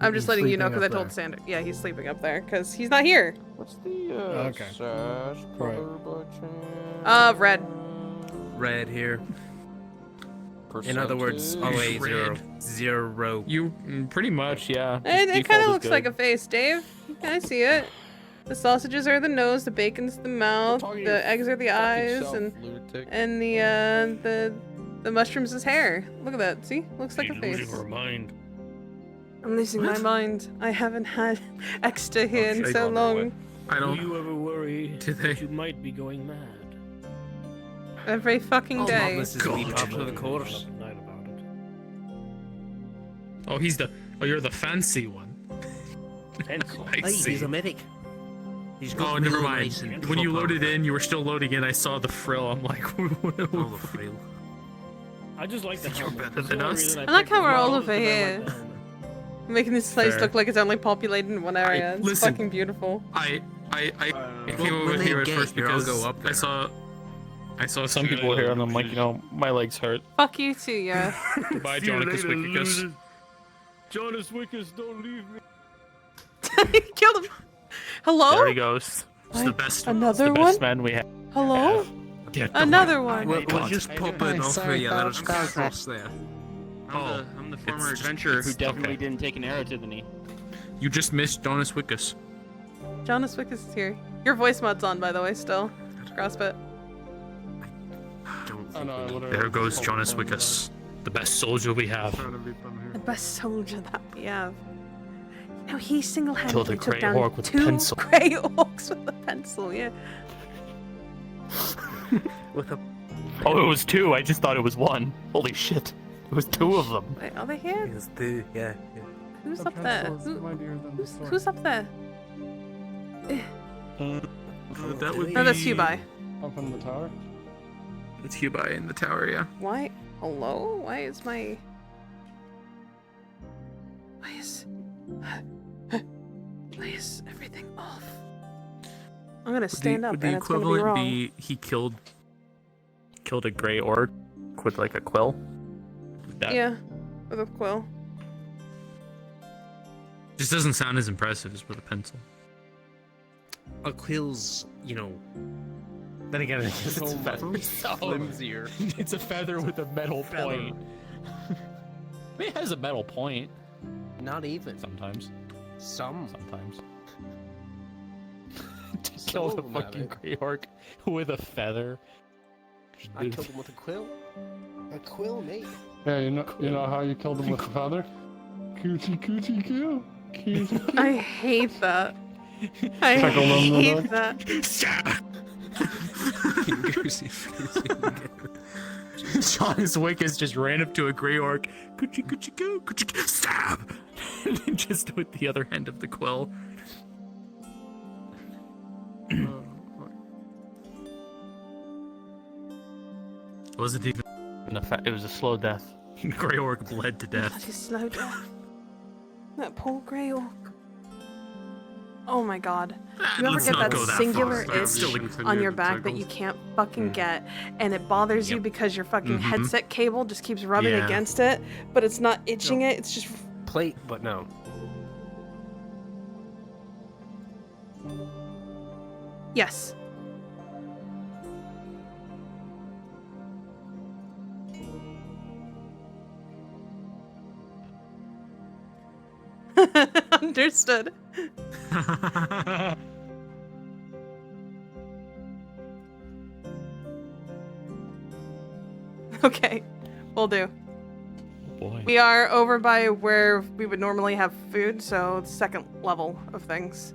I'm just He's letting you know sleeping because I up told there. Sandra. Yeah, he's sleeping up there because he's not here. What's the Okay. sash Right. color by chance? Red. Red here. In other words, Percentage? always zero. You pretty much, yeah. It kind of looks like a face, Dave. I see it. The sausages are the nose, the bacon's the mouth, the eggs are the eyes, and the mushrooms is hair. Look at that. See? Looks like a face. Losing her mind. I'm losing my mind. I haven't had extra here in so long. I don't. Do you ever worry Do they? that you might be going mad? Every fucking day. This is me top of the course. Up at night about it. Oh, he's the. Oh, you're the fancy one. Pencil. I Hey, see. he's a medic. He's Oh, got never real mind. nice and When you proper- loaded in, you were still loading in. I saw the frill. I'm like, Oh, the frill. I just like the You're helmet. better That's than the only us. reason I like picked how the we're all models, over because I here. like the helmet. Making this place Fair. look like it's only populated in one area. It's listen. fucking beautiful. I Well, came over when here they at first get here, I'll because go up I there. saw Some people here, and I'm like, you know, my legs hurt. Fuck you too, yeah. Goodbye, See you Jonicus later, Wickicus. losers. Jonas Wickicus, don't leave me. Killed him. Hello? There he goes. It's the best. Another The one? best man we have. Hello? Get Another one. We'll just pop in off for you. Let us cross there. I'm the former it's- adventurer who it's- definitely okay. didn't take an arrow to the knee. You just missed Jonas Wickus. Jonas Wick is here. Your voice mod's on, by the way, still. CrossFit. Oh, no, I literally- There goes Jonas Wickus, the best soldier we have. The best soldier that we have. You know, he Killed single-handedly a took grey down orc with a 2 pencil. grey orcs with a pencil, yeah. With a. Oh, it was two. I just thought it was one. Holy shit. It was two of them. Wait, are they here? It's two, yeah. Who's The up there? pencil is mightier than the sword. Who's up there? That would be. No, that's Hubai. Up in the tower? It's Hubai in the tower, yeah. Why? Hello? Why is my... Why is everything off? I'm gonna stand up Would the and it's gonna be equivalent wrong. be he killed a gray orc with like a quill? Yeah, with a quill. Just doesn't sound as impressive as with a pencil. A quill's, then again, it's Oh, flimsier. It's a feather with a metal point. It has a metal point. Not even. Sometimes. Sometimes. To kill the fucking grey orc with a feather. I killed him with a quill. A quill, mate. Yeah, you know how you killed him with the feather? Coochie coochie kill. Coochie kill. I hate that. I Tickle them, hate dog. that. John Wick has just ran up to a grey orc. Coochie coochie goo, coochie goo, stab! And then just with the other end of the quill. Wasn't even. It was a slow death. Grey orc bled to death. Bloody slow death. That poor grey orc. Oh my god. You ever let's get not that go that singular far. It's still itch a- on your back that you can't fucking get, and it bothers you because your fucking Mhm. headset cable just keeps rubbing Yeah. against it, but it's not itching it, it's just... Plate, but no. Yes. Understood. Okay, will do. Boy. We are over by where we would normally have food, so it's second level of things.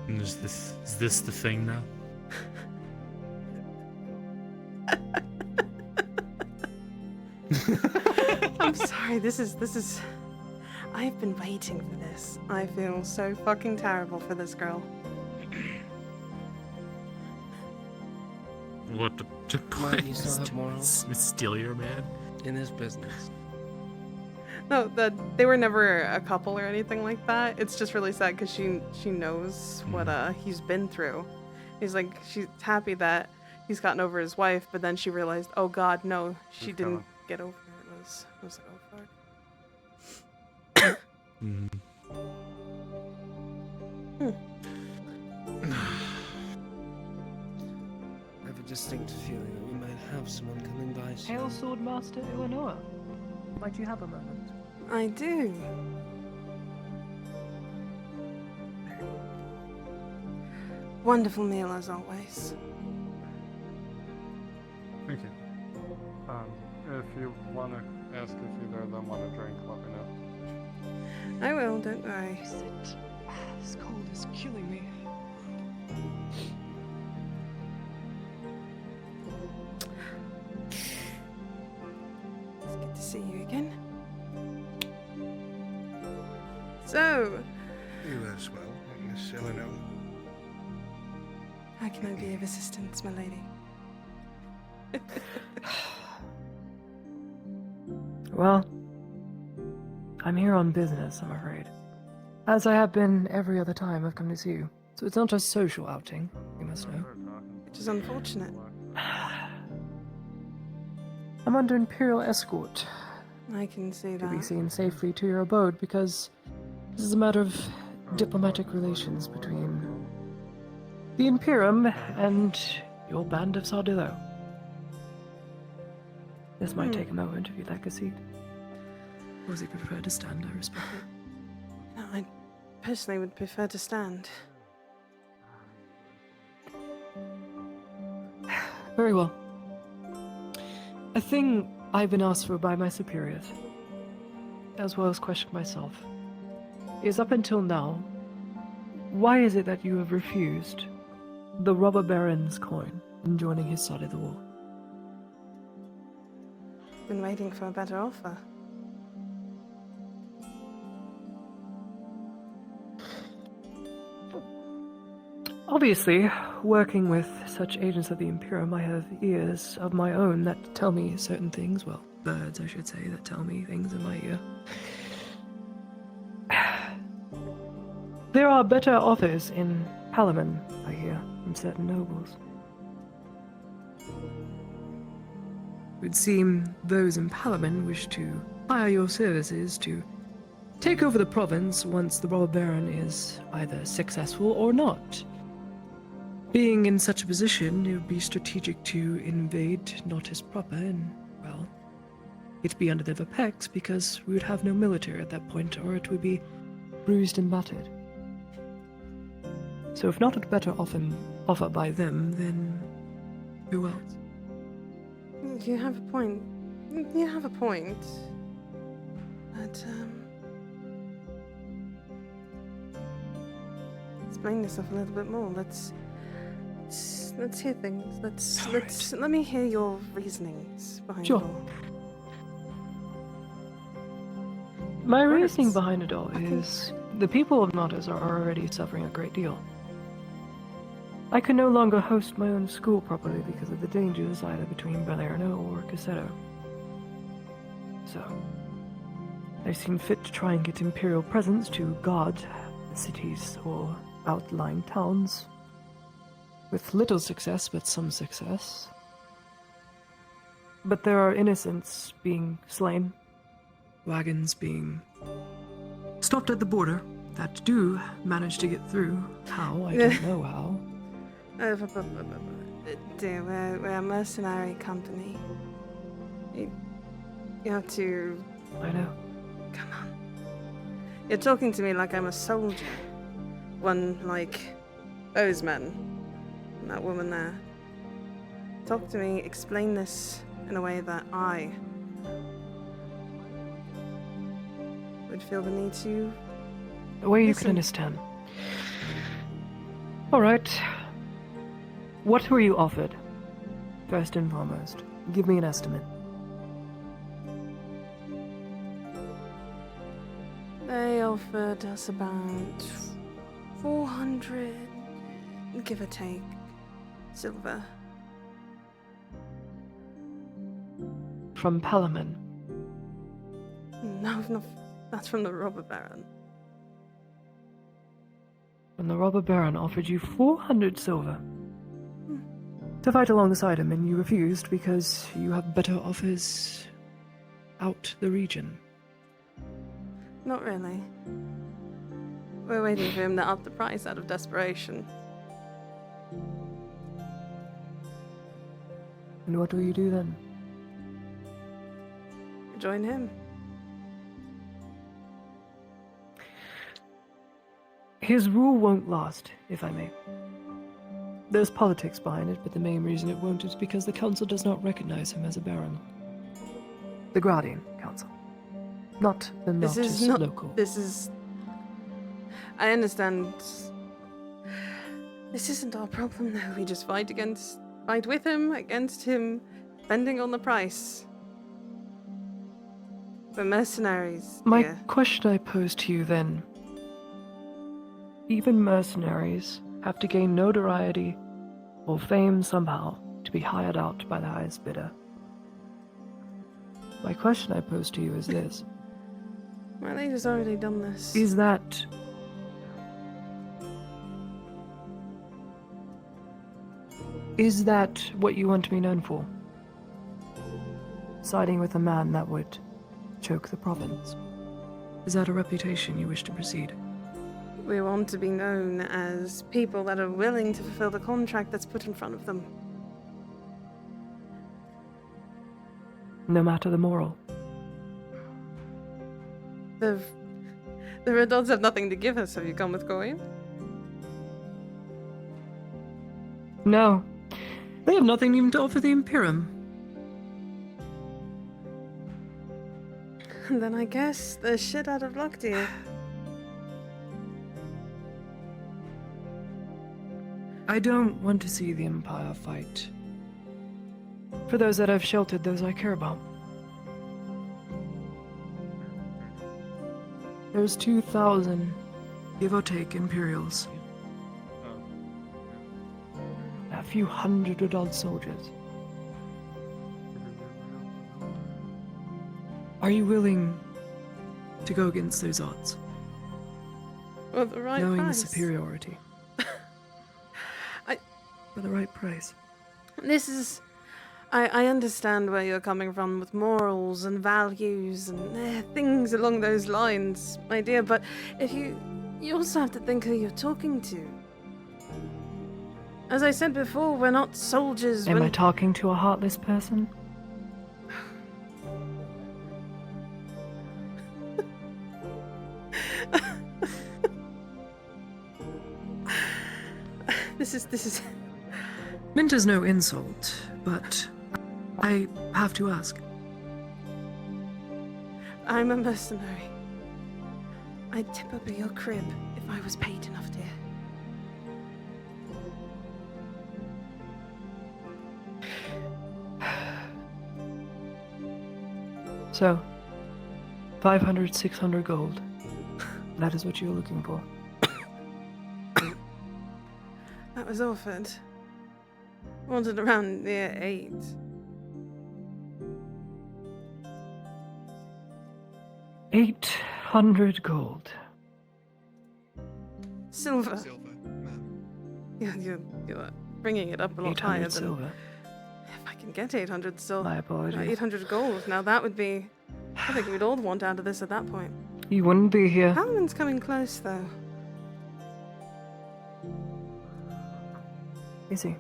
And is this the thing now? I'm sorry, this is... I've been waiting for this. I feel so fucking terrible for this girl. What the Might you still have morals? steal your man? In his business. No, they were never a couple or anything like that. It's just really sad because she knows what he's been through. He's like, she's happy that he's gotten over his wife, but then she realized, oh god, no, she didn't get over it. It was like, oh fuck. I have a distinct feeling that we might have someone coming by soon. Hail Swordmaster Uenoa. Might you have a moment? I do. Wonderful meal as always. Thank you. If you want to ask if either of them want a drink, let me know. I will, don't worry. This cold is killing me. It's good to see you again. So, You as well, Miss Eleanor. how can I be of assistance, my lady? Well, I'm here on business, I'm afraid. As I have been every other time I've come to see you. So it's not a social outing, you must know. Which is unfortunate. I'm under Imperial escort I can see to be that. seen safely to your abode because this is a matter of diplomatic relations between the Imperium and your band of Sardillo. This might take a moment if you'd like a seat. Or as you prefer to stand, I respect it. No, I personally would prefer to stand. Very well. A thing I've been asked for by my superiors, as well as questioned myself, is up until now, why is it that you have refused the robber baron's coin and joining his side of the war. Been waiting for a better offer. Obviously, working with such agents of the Imperium, I have ears of my own that tell me certain things. Well, birds, I should say, that tell me things in my ear. There are better offers in Palamon, I hear, from certain nobles. It would seem those in Palamon wish to hire your services to take over the province once the robber baron is either successful or not. Being in such a position, it would be strategic to invade not as proper and, well, it'd be under their pecs because we would have no military at that point, or it would be bruised and battered. So if not a better offer by them, then who else? You have a point. You have a point. But, explain yourself a little bit more. Let's hear things. Let me hear your reasonings behind Sure. it all. My reasoning behind it all is the people of Nautis are already suffering a great deal. I can no longer host my own school properly because of the dangers either between Balerno or Cassetto. So, I've seen fit to try and get Imperial presence to guard cities or outlying towns. With little success, but some success. But there are innocents being slain, wagons being stopped at the border that do manage to get through. How? I don't know how. Dear, we're a mercenary company. You have to... I know. Come on. You're talking to me like I'm a soldier. One like those men. And that woman there. Talk to me, explain this in a way that I would feel the need to... A way you can understand. Alright. What were you offered? First and foremost. Give me an estimate. They offered us about 400, give or take, silver. From Palamon. No, that's from the robber baron. When the robber baron offered you 400 silver to fight alongside him, and you refused because you have better offers out the region. Not really. We're waiting for him to up the price out of desperation. And what will you do then? Join him. His rule won't last, if I may. There's politics behind it, but the main reason it won't is because the council does not recognize him as a baron. The Guardian Council. Not the local. This is... I understand. This isn't our problem, though. We just fight with him, against him, depending on the price. We're mercenaries. My here. question I pose to you then. Even mercenaries have to gain notoriety or fame somehow to be hired out by the highest bidder. My question I pose to you is this. My leader's already done this. Is that... Is that what you want to be known for? Siding with a man that would choke the province? Is that a reputation you wish to proceed? We want to be known as people that are willing to fulfill the contract that's put in front of them. No matter the moral. The adults have nothing to give us. Have you come with coin? No. They have nothing even to offer the Imperium. Then I guess they're shit out of luck, dear. I don't want to see the Empire fight. For those that I've sheltered, those I care about. There's 2,000, give or take, Imperials. A few hundred odd soldiers. Are you willing to go against those odds? For the right Knowing price. the superiority. For the right price. This is... I understand where you're coming from with morals and values and things along those lines, my dear, but if you also have to think who you're talking to. As I said before, we're not soldiers. Am I talking to a heartless person? This is... Minter's no insult, but I have to ask. I'm a mercenary. I'd tip over your crib if I was paid enough, dear. So, 500, 600 gold. That is what you're looking for. That was offered. Wanted around near 8. $800 gold. Silver. You're bringing it up a lot higher 800 than... silver. If I can get 800 silver. My apologies. 800 gold. Now that would be... I think we'd all want out of this at that point. You wouldn't be here. Halman's coming close, though. Is he?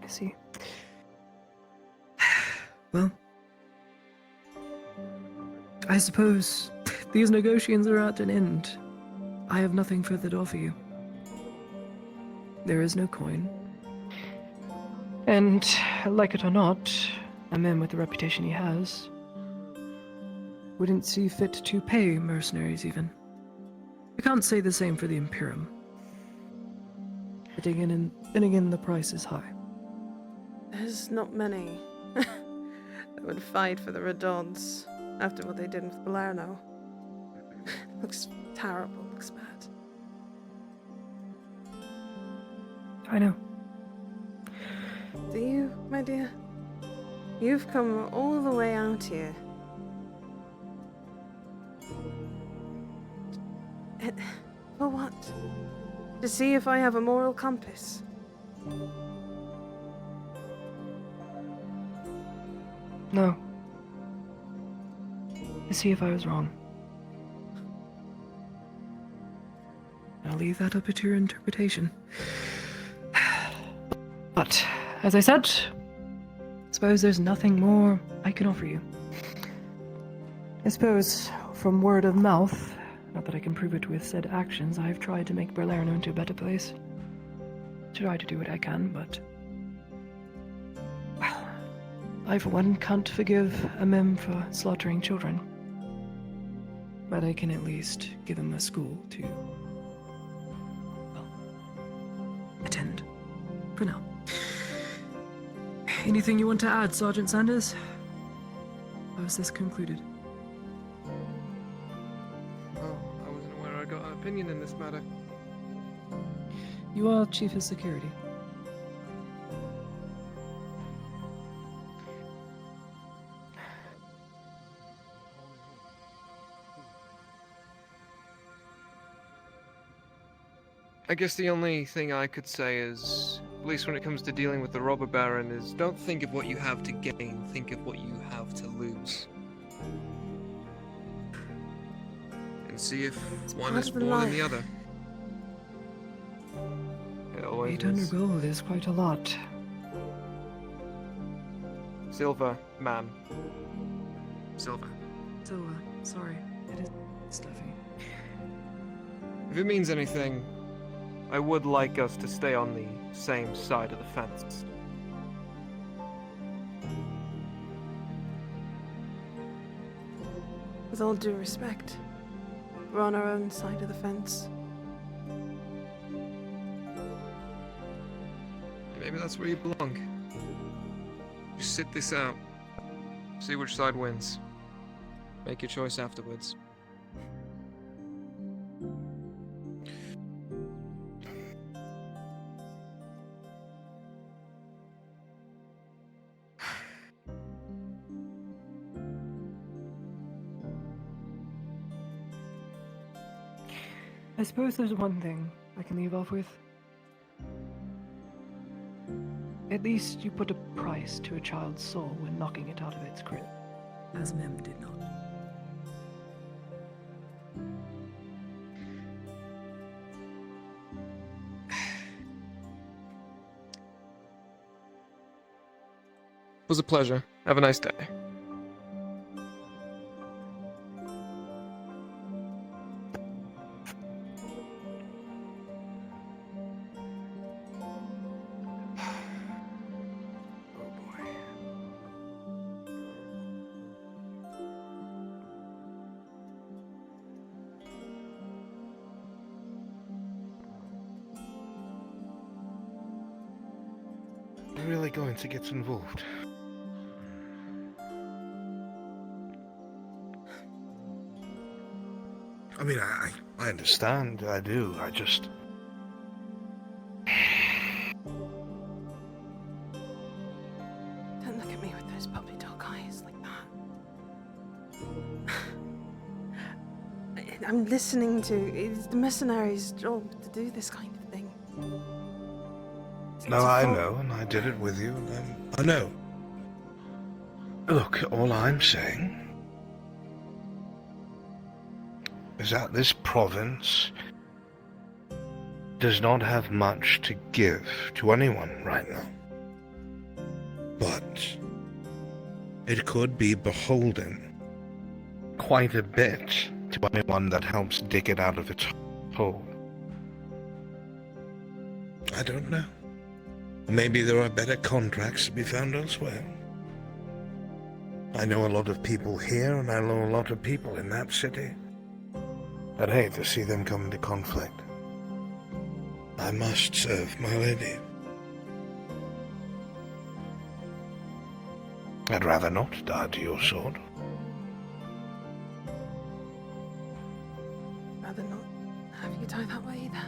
Is he? Well, I suppose these negotiations are at an end. I have nothing further to offer you. There is no coin. And, like it or not, a man with the reputation he has wouldn't see fit to pay mercenaries even. I can't say the same for the Imperium. But then again, the price is high. There's not many that would fight for the Redods after what they did with Balerno. Looks terrible, looks bad. I know. Do you, my dear? You've come all the way out here. For what? To see if I have a moral compass? No. To see if I was wrong. I'll leave that up to your interpretation. But, as I said, suppose there's nothing more I can offer you. I suppose, from word of mouth, not that I can prove it with said actions, I've tried to make Balerno into a better place. Try to do what I can, but... well, I for one can't forgive a mem for slaughtering children. But I can at least give him a school to... well, attend. For now. Anything you want to add, Sergeant Sanders? How is this concluded? Oh, I wasn't aware I got an opinion in this matter. You are Chief of Security. I guess the only thing I could say is, at least when it comes to dealing with the robber baron, is don't think of what you have to gain, think of what you have to lose. And see if one is more than the other. It always 800 is. gold is quite a lot. Silver, ma'am. Silver. So, sorry. It is stuffy. If it means anything, I would like us to stay on the same side of the fence. With all due respect, we're on our own side of the fence. Maybe that's where you belong. Just sit this out. See which side wins. Make your choice afterwards. I suppose there's one thing I can leave off with. At least you put a price to a child's soul when knocking it out of its crib. As Mem did not. It was a pleasure. Have a nice day. Are you really going to get involved? I mean, I understand, I do, I just... Don't look at me with those puppy dog eyes like that. I'm listening to... It's the mercenary's job to do this kind of thing. No, I know, and I did it with you, and I know. Look, all I'm saying is that this province does not have much to give to anyone right now. But it could be beholden quite a bit to anyone that helps dig it out of its hole. I don't know. Maybe there are better contracts to be found elsewhere. I know a lot of people here, and I know a lot of people in that city. I'd hate to see them come into conflict. I must serve my lady. I'd rather not die to your sword. Rather not have you die that way either.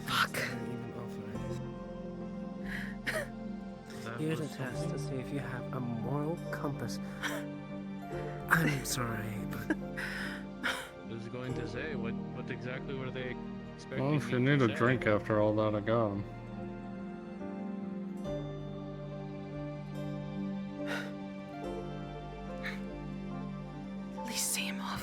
Fuck. Here's a test to see if you have a moral compass. I'm sorry, but I was going to say, what exactly were they expecting? Well, if you me to need a say? drink after all that, I got 'em. At least see him off.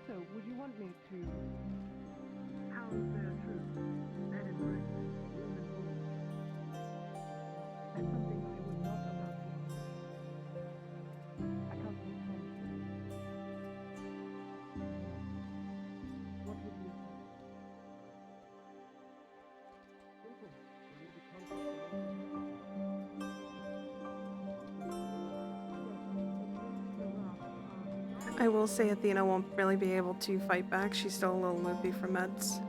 So, would you want me to house their troops, bed and breakfast, room and board? That's something I would not allow to I can't confirm. What would you say? Simple. You need to I will say Athena won't really be able to fight back. She's still a little loopy from meds.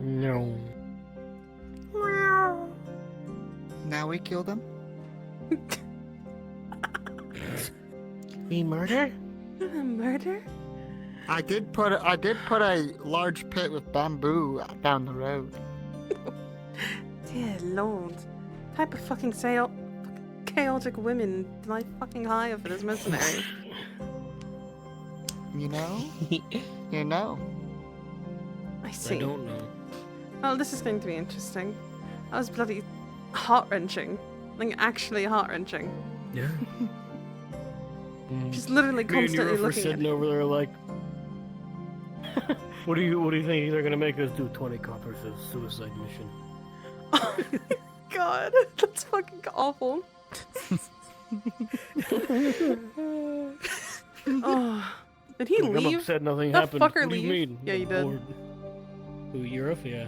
No. Now we killed him. We murder? Murder? I did put a large pit with bamboo down the road. Dear Lord. What type of fucking chaotic women did I fucking hire for this mercenary? You know? You know. I see. I don't know. Oh, this is going to be interesting. That was bloody heart-wrenching. Like, actually heart-wrenching. Yeah. She's literally Me and constantly Europe were looking at sitting over there like, what do you think they're gonna make us do? 20 coppers as suicide mission. God, that's fucking awful. Oh, did he Like, leave? I'm upset nothing That happened. fucker What do you leave? mean? Yeah, he did. Bored. Who, Europe? Yeah.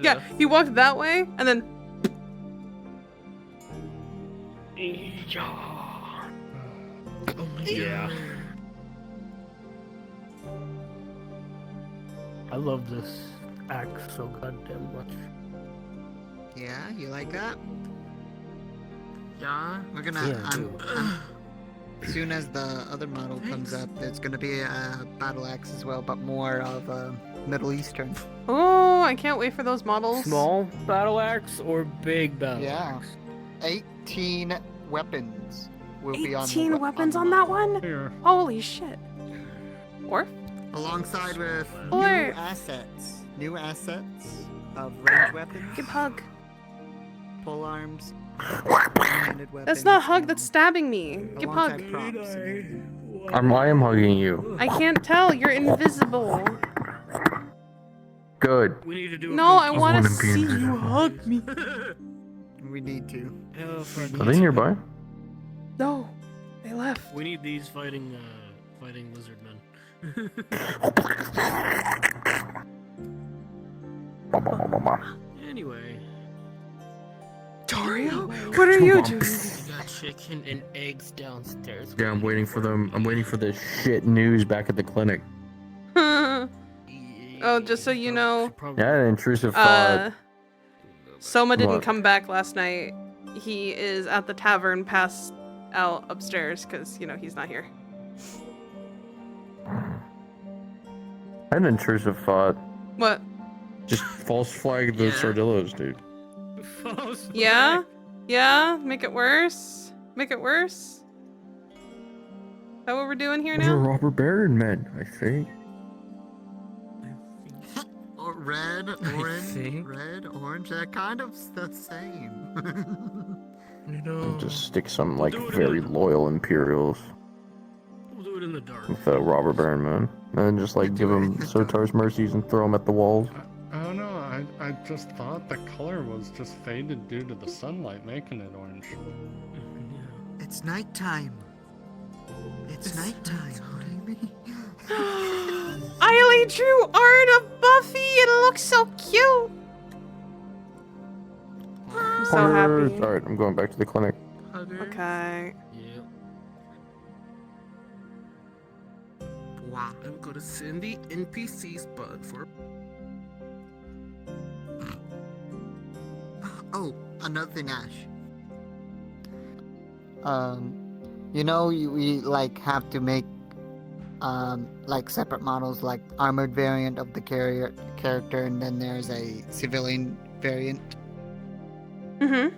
Yeah, he walked that way and then. Yeah. I love this axe so goddamn much. Yeah, you like that? Yeah. We're gonna. Yeah, I do. As soon as the other model comes up, there's gonna be a battle axe as well, but more of Middle Eastern. Oh, I can't wait for those models. Small battle axe or big battle Yeah. axe? 18 weapons will be on. 18 weapons on that one? Holy shit. Or? Alongside with Or- new assets. New assets of range weapons. Give hug. Pole arms. One-handed weapons. That's not hug, that's stabbing me. Give hug. Alongside props. I am hugging you. I can't tell, you're invisible. Good. We need to do a No, I cookie. want to wanna be see you invisible. hug me. We need to. Are they nearby? No, they left. We need these fighting lizard men. Anyway. Dario, what are you doing? We got chicken and eggs downstairs. Yeah, I'm waiting for them. I'm waiting for the shit news back at the clinic. Oh, just so you know, Yeah, an intrusive thought. Soma didn't What? come back last night. He is at the tavern passed out upstairs because, you know, he's not here. I had an intrusive thought. What? Just false flag the Sardillos, dude. Yeah? Yeah? Make it worse? Make it worse? Is that what we're doing here Those are now? robber baron men, I think. Or red, orange, they're kind of the same. You know. Just stick some like very loyal Imperials We'll do it in the dark. with the robber baron men, and then just like give them Sotar's mercies and throw them at the walls. I don't know, I just thought the color was just faded due to the sunlight making it orange. It's nighttime. It's nighttime. What do you mean? Eiley drew art of Buffy. It looks so cute. I'm so happy. Alright, I'm going back to the clinic. Okay. Wow. I'm gonna send the NPCs bud for. Oh, another thing, Ash. You know, we like have to make like separate models, like armored variant of the character, and then there's a civilian variant. Mm-hmm.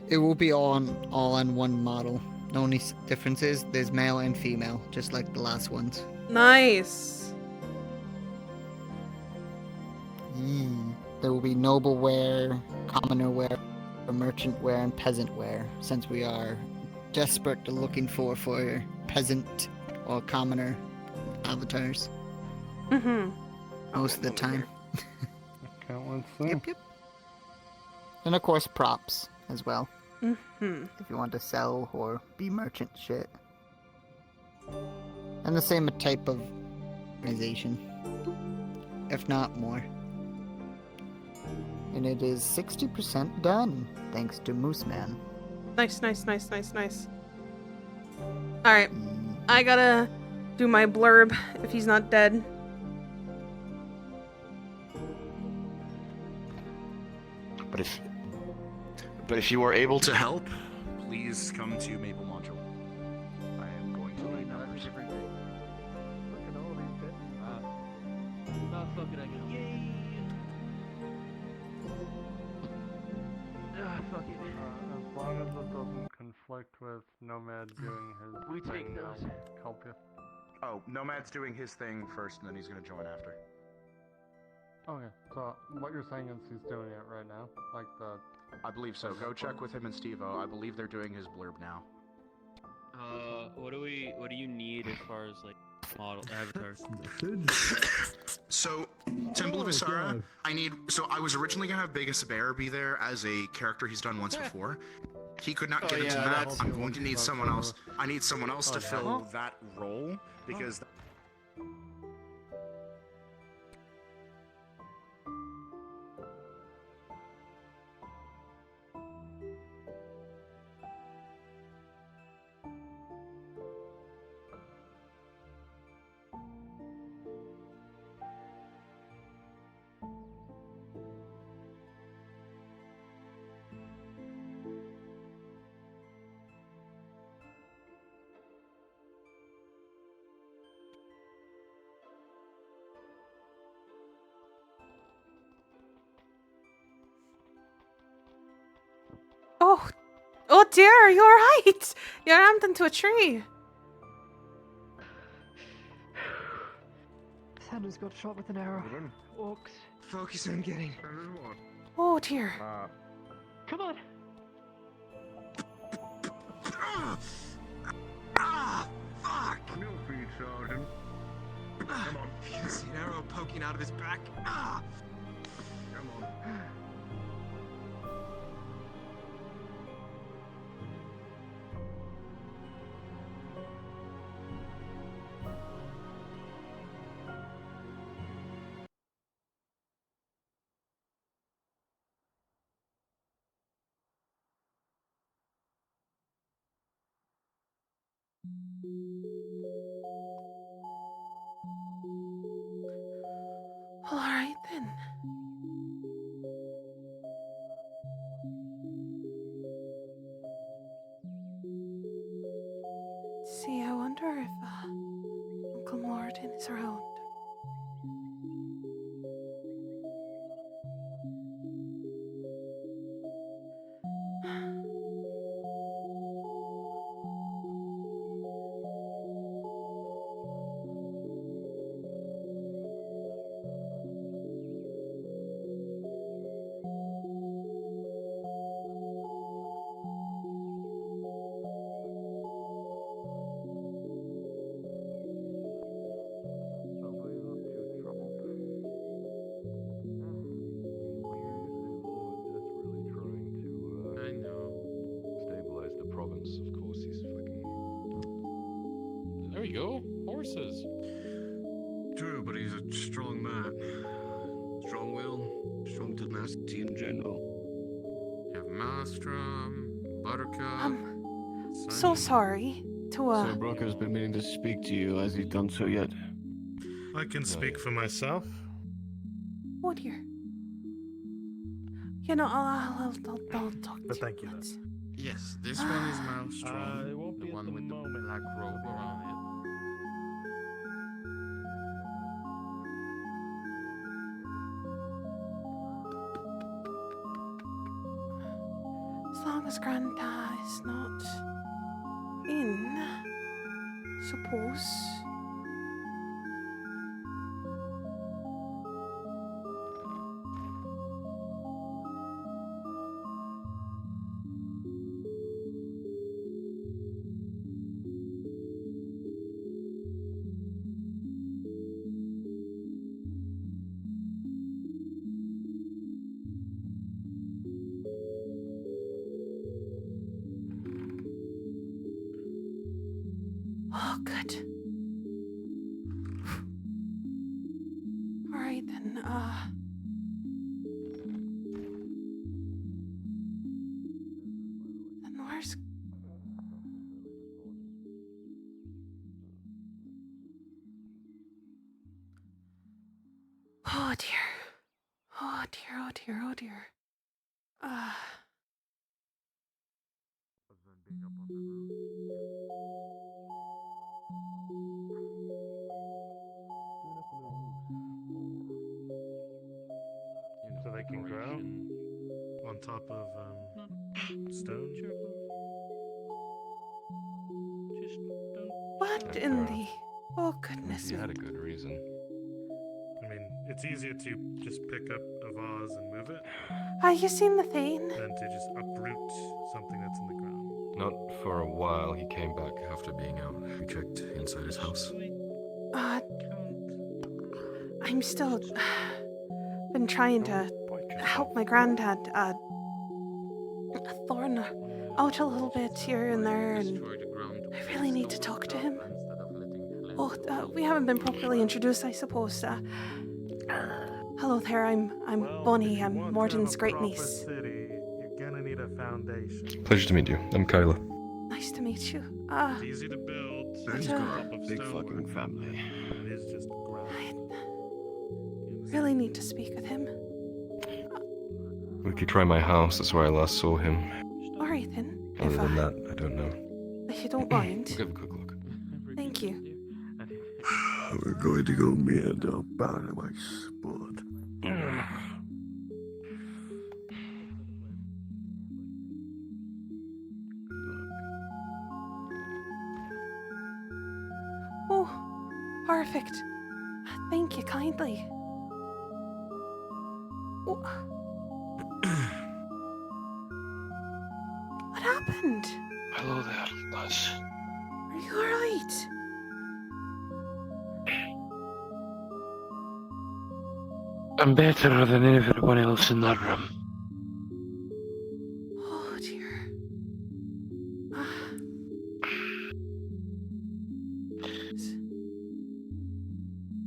It will be all on one model. The only difference is there's male and female, just like the last ones. Nice. There will be noble wear, commoner wear, merchant wear, and peasant wear, since we are desperate to looking for peasant or commoner avatars Mm-hmm. most of the time. Can't wait to see. Yep. And of course props as well. Mm-hmm. If you want to sell or be merchant shit. And the same type of organization. If not more. And it is 60% done, thanks to Mooseman. Nice. Alright. I gotta do my blurb if he's not dead. But if you are able to help, please come to Maple Module. I am going to need numbers. Look at all these bits. Oh, fuck it, I can. Yay! Fuck it. As long as it doesn't conflict with Nomad doing his We take thing, those. I'll help you. Oh, Nomad's doing his thing first, and then he's going to join after. Okay, so what you're saying is he's doing it right now? Like the... I believe so. Go check with him and Steve-O. I believe they're doing his blurb now. What do you need as far as like model avatars? So, Temple of Isara, I was originally gonna have Vegas Bear be there as a character he's done once before. He could not get into that. I'm going to need someone else. I need someone else to fill that role, because... Oh dear, you're right. You're rammed into a tree. Sanders got shot with an arrow. Orcs. Focus on getting. Oh dear. Come on. Fuck! No feed, Sergeant. Come on. You can see an arrow poking out of his back. Come on. All right then. See, I wonder if Uncle Morton is around. I know. Stabilize the province, of course, he's fucking... There we go. Horses. True, but he's a strong man. Strong will, strong tenacity in general. You have Maelstrom, Buttercup. So sorry to Sir Brooker's been meaning to speak to you. Has he done so yet? I can speak for myself. Oh dear. You know, I'll talk But to thank you, once. Yes, this one is Maelstrom. It won't the be at one the with moment. the black robe around it. As long as Grandpa is not in, suppose. Oh, good. All right then. Then where's? Oh dear. Oh dear. Oh dear. Oh dear. So they can grow on top of stone. What in the... Oh, goodness You me. had a good reason. I mean, it's easier to just pick up a vase and move it You seen the thing? than to just uproot something that's in the ground. Not for a while. He came back after being out. We checked inside his house. I'm still... been trying to help my granddad, thorn out a little bit here and there, and I really need to talk to him. Oh, we haven't been properly introduced, I suppose. Hello there, I'm Bonnie. I'm Morden's great niece. City, you're gonna need a foundation. Pleasure to meet you. I'm Kyla. Nice to meet you. It's easy to build. He's on got top a of big stonework. fucking family. It is just ground. Really need to speak with him. We could try my house. That's where I last saw him. Alright then. Other than that, I don't know. If you don't mind. We'll give a quick look. Thank you. We're going to go meet up out of my spot. Oh, perfect. Thank you kindly. Oh. What happened? Hello there, Liz. Are you alright? I'm better than everyone else in that room. Oh dear.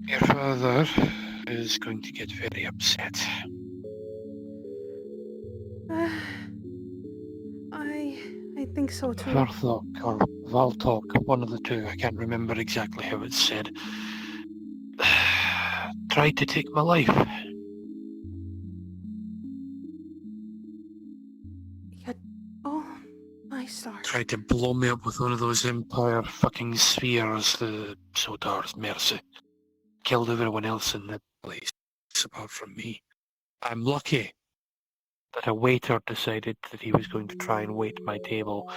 Your father is going to get very upset. I think so too. Varthok or Valtok, one of the two, I can't remember exactly how it's said, tried to take my life. Oh, my stars. Tried to blow me up with one of those Empire fucking spheres, the Sodar's Mercy. Killed everyone else in the place, apart from me. I'm lucky that a waiter decided that he was going to try and wait my table.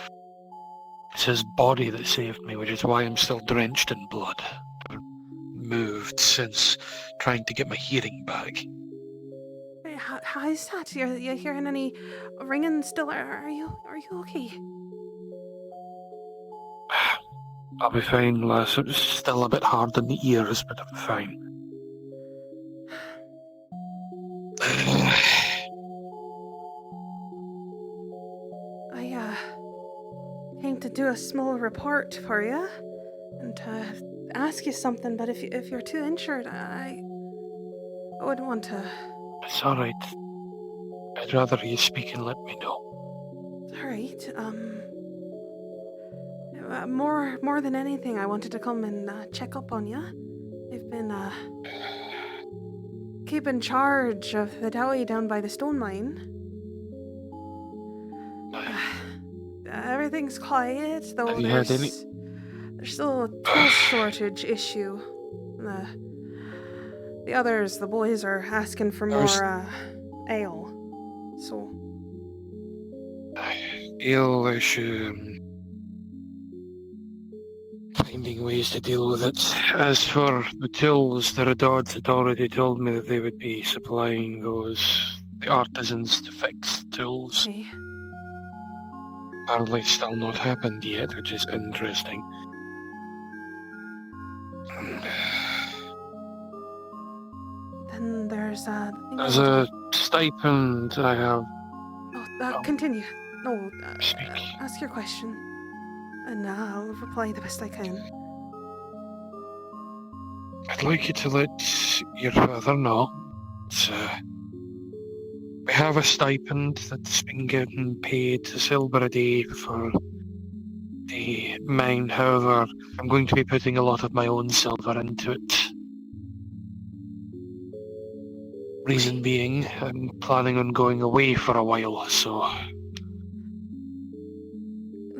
It's his body that saved me, which is why I'm still drenched in blood. I've moved since trying to get my hearing back. Wait, how is that? You hearing any ringing still? Are you okay? I'll be fine, lass. It's still a bit hard in the ears, but I'm fine. I came to do a small report for you and ask you something, but if you're too injured, I wouldn't want to. It's alright. I'd rather you speak and let me know. It's alright. More than anything, I wanted to come and check up on you. I've been keeping charge of the dowry down by the stone mine. Everything's quiet, though. Have you heard any? There's still a tool shortage issue. The others, the boys, are asking for more ale. So. Ale issue. Finding ways to deal with it. As for the tools, the Redards had already told me that they would be supplying the artisans to fix tools. Okay. Apparently still not happened yet, which is interesting. Then there's There's a stipend I have. Continue. No, ask your question, and I'll reply the best I can. I'd like you to let your father know. We have a stipend that's been getting paid a silver a day for the mine. However, I'm going to be putting a lot of my own silver into it. Reason being, I'm planning on going away for a while, so...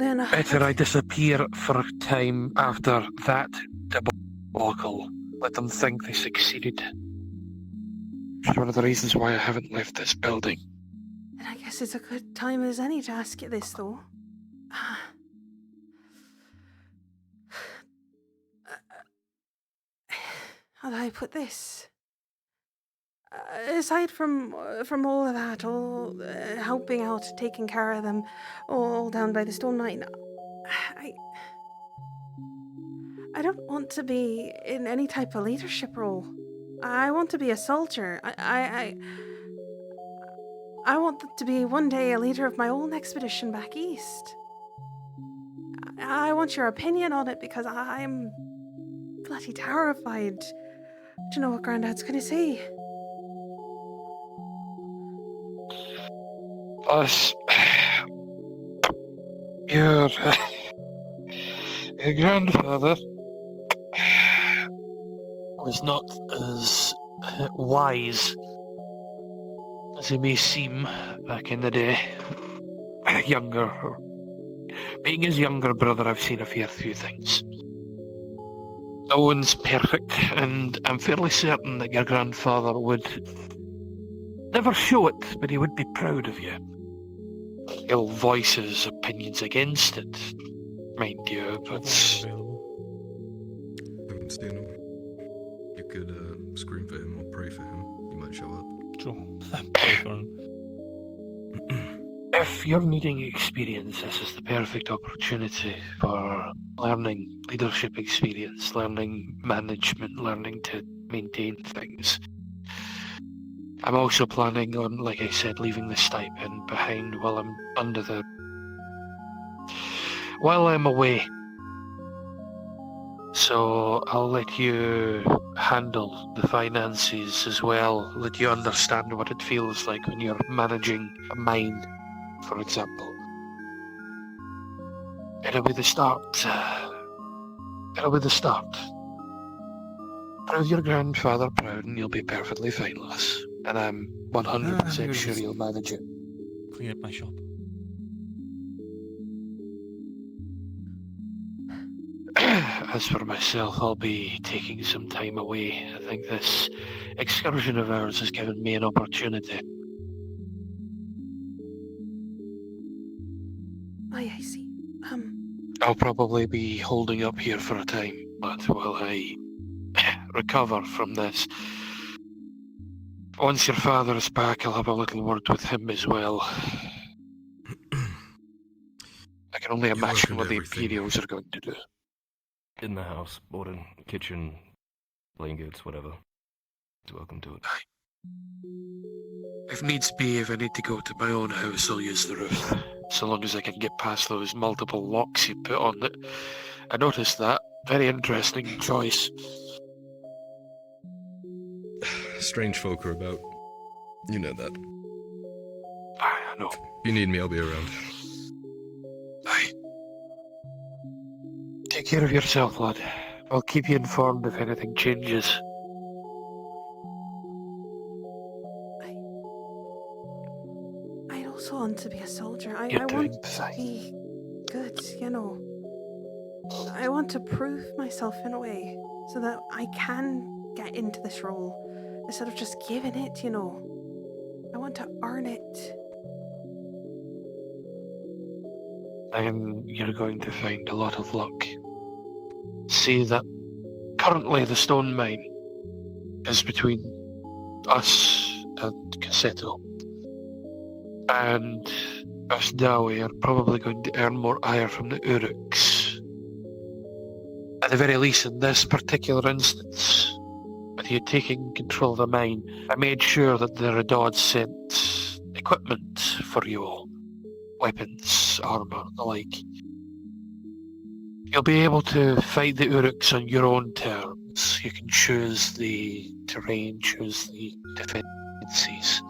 then... Better I disappear for a time after that debacle. Let them think they succeeded. It's one of the reasons why I haven't left this building. And I guess it's a good time as any to ask you this, though. How do I put this? Aside from all of that, all helping out, taking care of them, all down by the stone mine, I don't want to be in any type of leadership role. I want to be a soldier. I want to be one day a leader of my own expedition back east. I want your opinion on it because I'm bloody terrified to know what Grandad's gonna say. Us, your grandfather was not as wise as he may seem back in the day. Being his younger brother, I've seen a fair few things. No one's perfect, and I'm fairly certain that your grandfather would never show it, but he would be proud of you. He'll voice his opinions against it, mind you, but... I haven't seen him. You could scream for him or pray for him. He might show up. Sure. Pray for him. If you're needing experience, this is the perfect opportunity for learning leadership experience, learning management, learning to maintain things. I'm also planning on, like I said, leaving the stipend behind while I'm away. So I'll let you handle the finances as well, let you understand what it feels like when you're managing a mine, for example. It'll be the start. Prove your grandfather proud and you'll be perfectly fine, lass. And I'm 100% sure you'll manage it. Clean up my shop. As for myself, I'll be taking some time away. I think this excursion of ours has given me an opportunity. I see. I'll probably be holding up here for a time, but while I recover from this, once your father is back, I'll have a little word with him as well. I can only imagine what the Imperials are going to do. In the house, boarding, kitchen, playing goods, whatever. He's welcome to it. If needs be, if I need to go to my own house, I'll use the roof. So long as I can get past those multiple locks you put on it. I noticed that. Very interesting choice. Strange folk are about. You know that. I know. If you need me, I'll be around. Take care of yourself, lad. I'll keep you informed if anything changes. I also want to be a soldier. I You're doing want to fine. be good, you know. I want to prove myself in a way so that I can get into this role instead of just giving it, you know. I want to earn it. Then you're going to find a lot of luck. See that currently the stone mine is between us and Cassetto. And us Dawi are probably going to earn more ire from the Uruks. At the very least, in this particular instance, with you taking control of the mine, I made sure that the Redod sent equipment for you all. Weapons, armour, the like. You'll be able to fight the Uruks on your own terms. You can choose the terrain, choose the defences.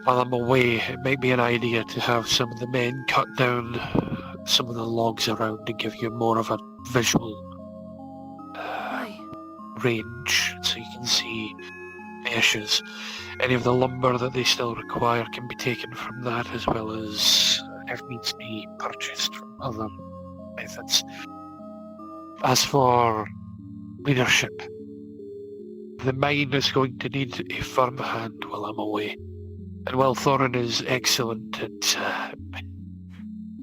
While I'm away, it might be an idea to have some of the men cut down some of the logs around and give you more of a visual range, so you can see the issues. Any of the lumber that they still require can be taken from that, as well as if needs be, purchased from other methods. As for leadership, the mine is going to need a firm hand while I'm away. And while Thorin is excellent at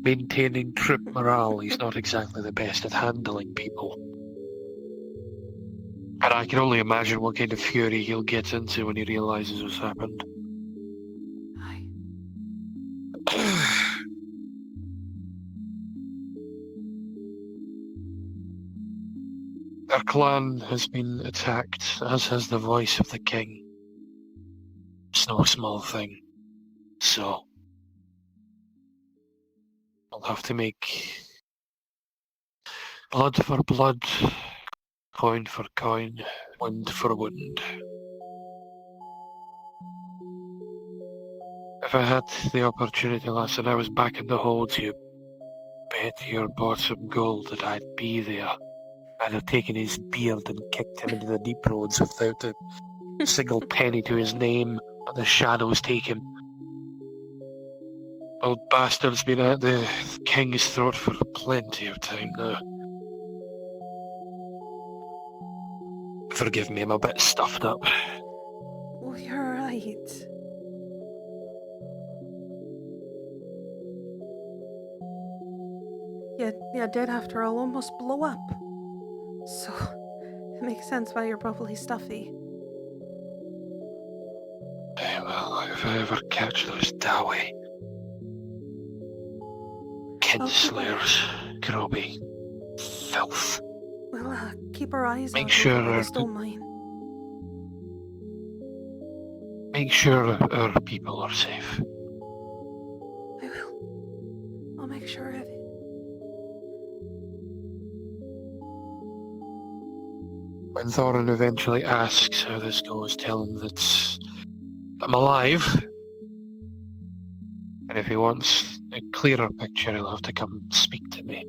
maintaining troop morale, he's not exactly the best at handling people. And I can only imagine what kind of fury he'll get into when he realizes what's happened. Our clan has been attacked, as has the voice of the king. It's no small thing. So, I'll have to make blood for blood, coin for coin, wind for wind. If I had the opportunity last and I was back in the hold, you bet your bottom gold that I'd be there. I'd have taken his beard and kicked him into the deep roads without a single penny to his name, let the shadows take him. Old bastard's been at the king's throat for plenty of time now. Forgive me, I'm a bit stuffed up. Oh, you're right. You did, after all, almost blow up. So, it makes sense why you're probably stuffy. Well, if I ever catch those Dawi kinslayers, grubby filth. Well, keep our eyes Make out. sure Hopefully they don't mind. Make sure our people are safe. I will. I'll make sure of it. When Thorin eventually asks how this goes, tell him that I'm alive. And if he wants a clearer picture, he'll have to come speak to me.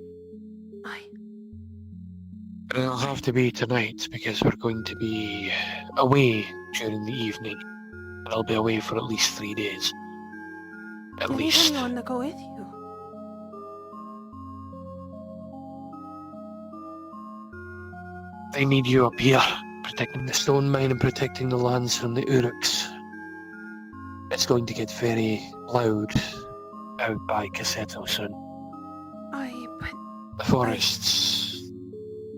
Aye. And it'll have to be tonight, because we're going to be away during the evening. And I'll be away for at least 3 days. At Do you least. need anyone to go with you? They need you up here, protecting the stone mine and protecting the lands from the Uruks. It's going to get very loud out by Cassetto soon. The forests.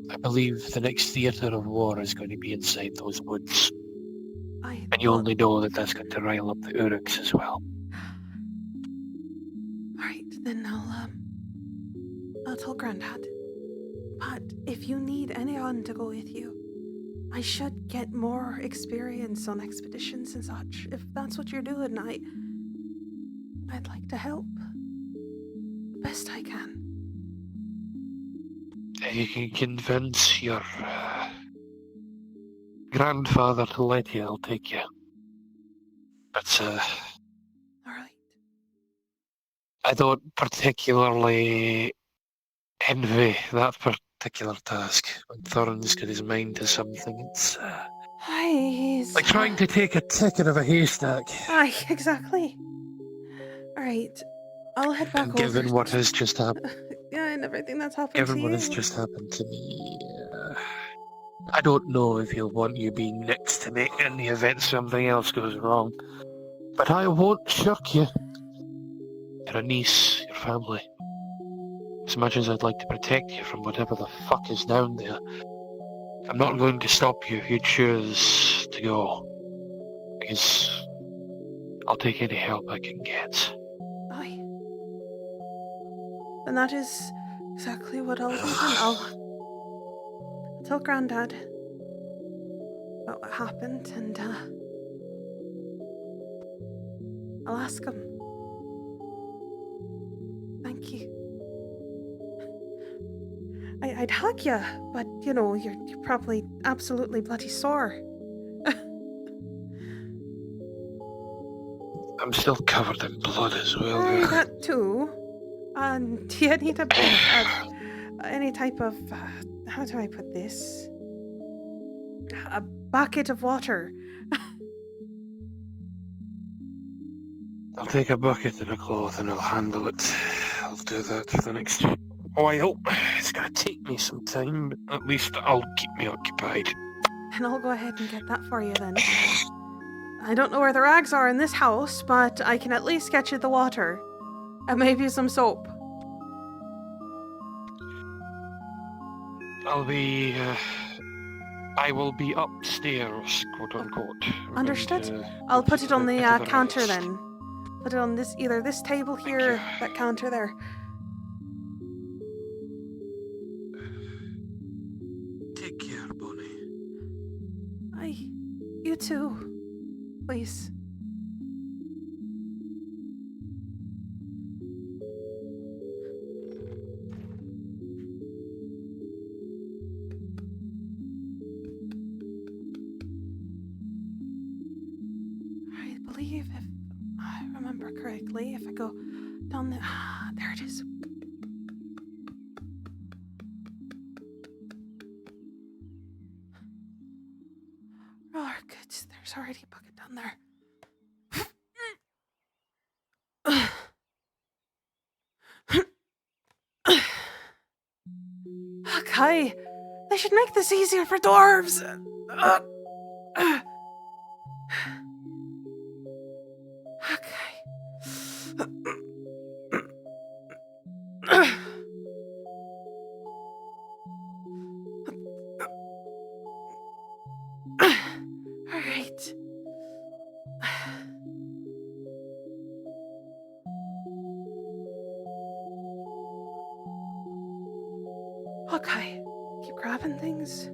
I believe the next theatre of war is going to be inside those woods. And you only know that that's going to rile up the Uruks as well. Alright, then I'll tell Grandad. But if you need anyone to go with you, I should get more experience on expeditions and such. If that's what you're doing, I'd like to help. The best I can. You can convince your grandfather to let you, I'll take you. But, Alright. I don't particularly envy that particular task. When Thorin's got his mind to something, it's He's like trying to take a tick out of a haystack. Aye, exactly. Alright, I'll head back And over. given what has just happened, Yeah, and everything that's happened given to what you. has just happened to me, I don't know if he'll want you being next to me in the event something else goes wrong. But I won't shirk you. You're a niece, your family. As much as I'd like to protect you from whatever the fuck is down there, I'm not going to stop you if you choose to go. Because I'll take any help I can get. Aye. And that is exactly what I'll do then. I'll tell Grandad about what happened and I'll ask him. Thank you. I'd hug you, but you know, you're probably absolutely bloody sore. I'm still covered in blood as well. That too. And do you need any type of how do I put this? A bucket of water. I'll take a bucket and a cloth and I'll handle it. I'll do that for the next while. It's gonna take me some time, but at least I'll keep me occupied. And I'll go ahead and get that for you then. I don't know where the rags are in this house, but I can at least get you the water. And maybe some soap. I will be upstairs, quote unquote. Understood. I'll put it on the counter then. Put it on this, either this table here, that counter there. Take care, Bonnie. You too. Please. I believe, if I remember correctly, if I go down the... there it is. Oh, good. There's already a bucket down there. Okay. They should make this easier for dwarves. Alright. Okay. Keep grabbing things.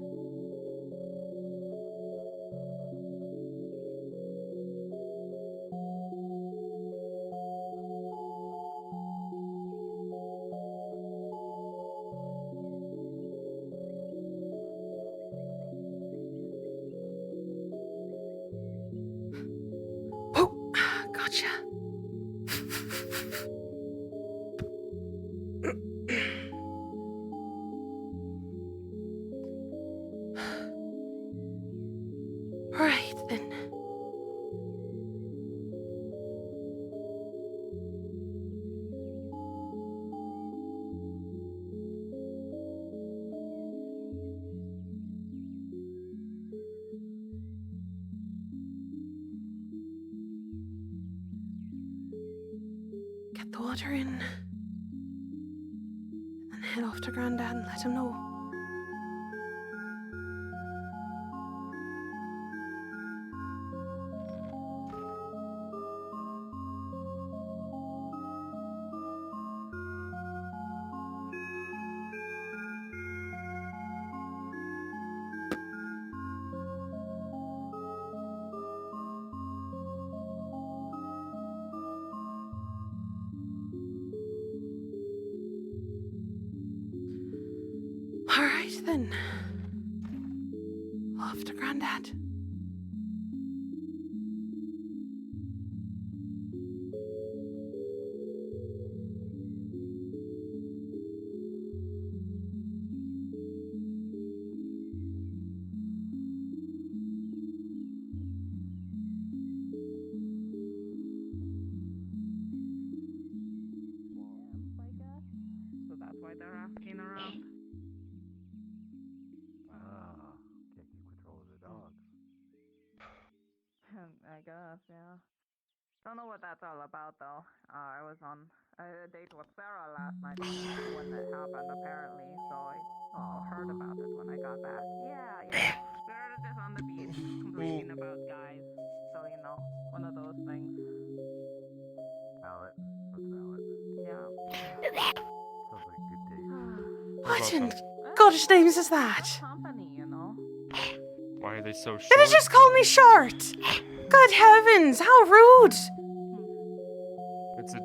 Gotcha. Alright then. Get the water in. And then head off to Grandad and let him know. Alright then. Off to Grandad. So that's why they're asking around. Can't keep control of the dogs. I guess, yeah. Don't know what that's all about though. I was on a date with Sarah last night when it happened apparently, so I heard about it when I got back. Yeah, Spirit is on the beach complaining about guys. So, one of those things. Valid. That's valid. Yeah. Sounds like a good date. What in God's names is that? Company, Why are they so short? Did it just call me short? Good heavens, how rude! It's a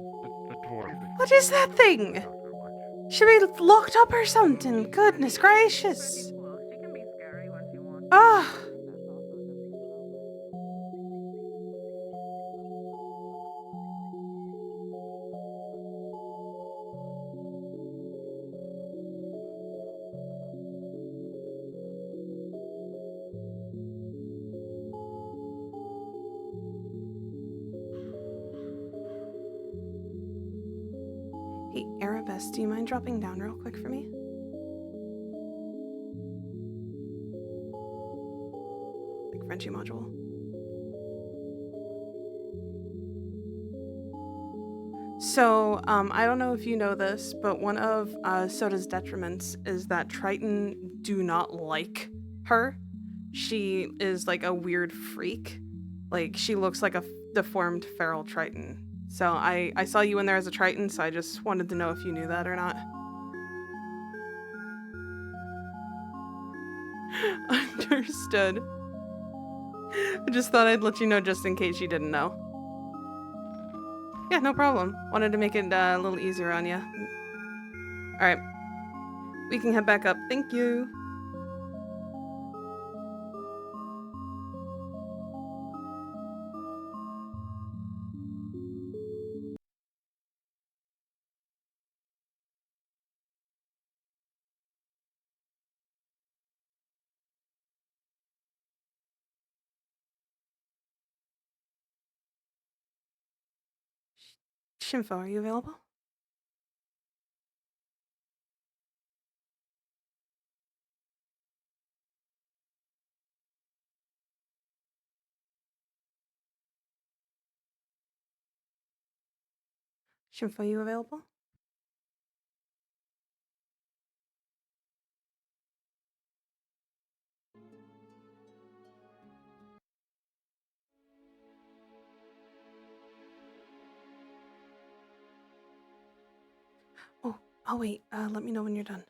dwarf. What is that thing? Should we be locked up or something? Goodness gracious. Ah. Hey, Erebus, do you mind dropping down real quick for me? Like Frenchie module. So, I don't know if you know this, but one of Soda's detriments is that Triton do not like her. She is like a weird freak. Like, she looks like a deformed feral Triton. So I saw you in there as a Triton, so I just wanted to know if you knew that or not. Understood. I just thought I'd let you know just in case you didn't know. Yeah, no problem. Wanted to make it a little easier on you. Alright. We can head back up. Thank you. Shinfo, are you available? Shinfo, are you available? Oh wait, let me know when you're done.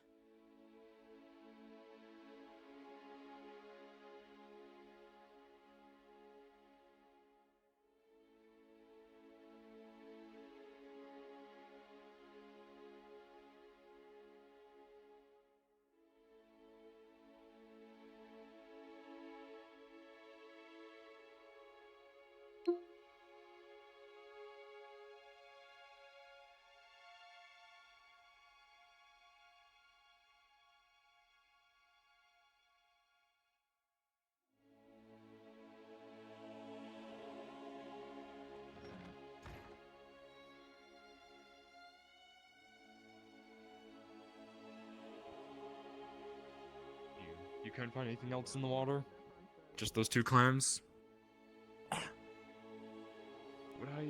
You couldn't find anything else in the water? Just those two clams? Would I...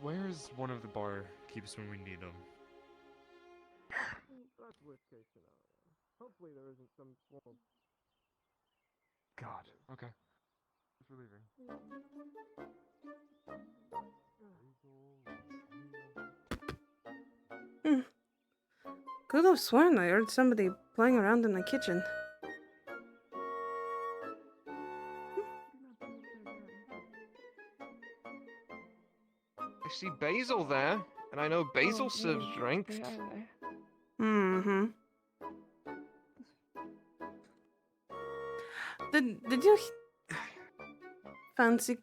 where is one of the bar keeps when we need them? That's worst case scenario. Hopefully there isn't some form of... God. Okay. Thanks for leaving. Could have sworn I heard somebody playing around in the kitchen. I see Basil there, and I know Basil serves drinks. Mm-hmm. Did you fancy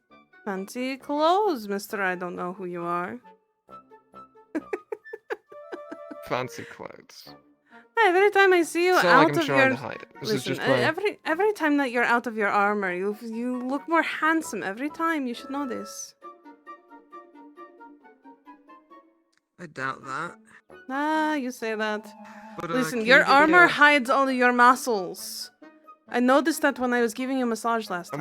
clothes, Mr. I don't know who you are. Fancy clothes. Every time I see you It's not out like I'm of trying your to hide it. This is listen, just my... every time that you're out of your armor, you look more handsome every time. You should know this. I doubt that. Ah, you say that. But, Listen, can your you give me armor a- hides all of your muscles. I noticed that when I was giving you a massage last time.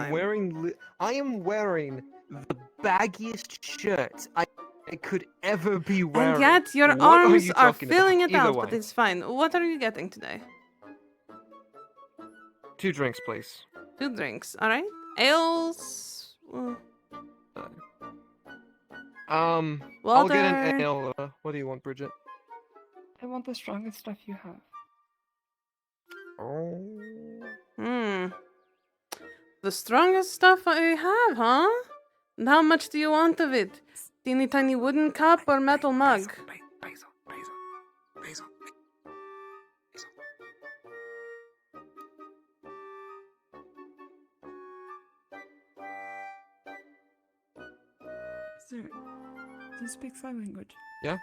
I am wearing the baggiest shirt I could ever be wearing. And yet your What arms you are talking filling about? it Either out, way. but it's fine. What are you getting today? 2 drinks, please. 2 drinks, alright? Ales? I'll get an Water. ale. What do you want, Bridget? I want the strongest stuff you have. Hmm. The strongest stuff I have, huh? And how much do you want of it? Teeny tiny wooden cup or metal mug? Basil. Sir, do you speak sign language? Yeah?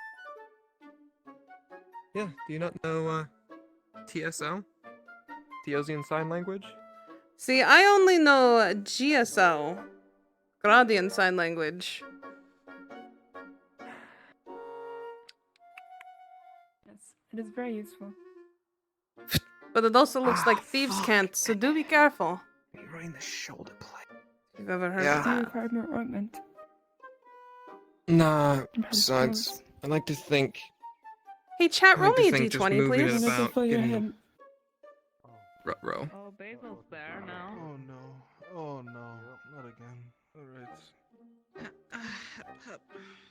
Yeah, do you not know, TSL? Teosian Sign Language? See, I only know GSL. Gradian Sign Language. It is very useful. But it also looks like thieves can't, so do be careful. Right in the shoulder blade. If you've ever heard Yeah. of Do you that. require more ointment? Nah, Perhaps besides, pills? I like to think. Hey, chat, I roll like to me a think just d20, moving please. it Another about for your getting head. row. Oh, Basil's there now. Oh no. Oh no. Not again. Alright.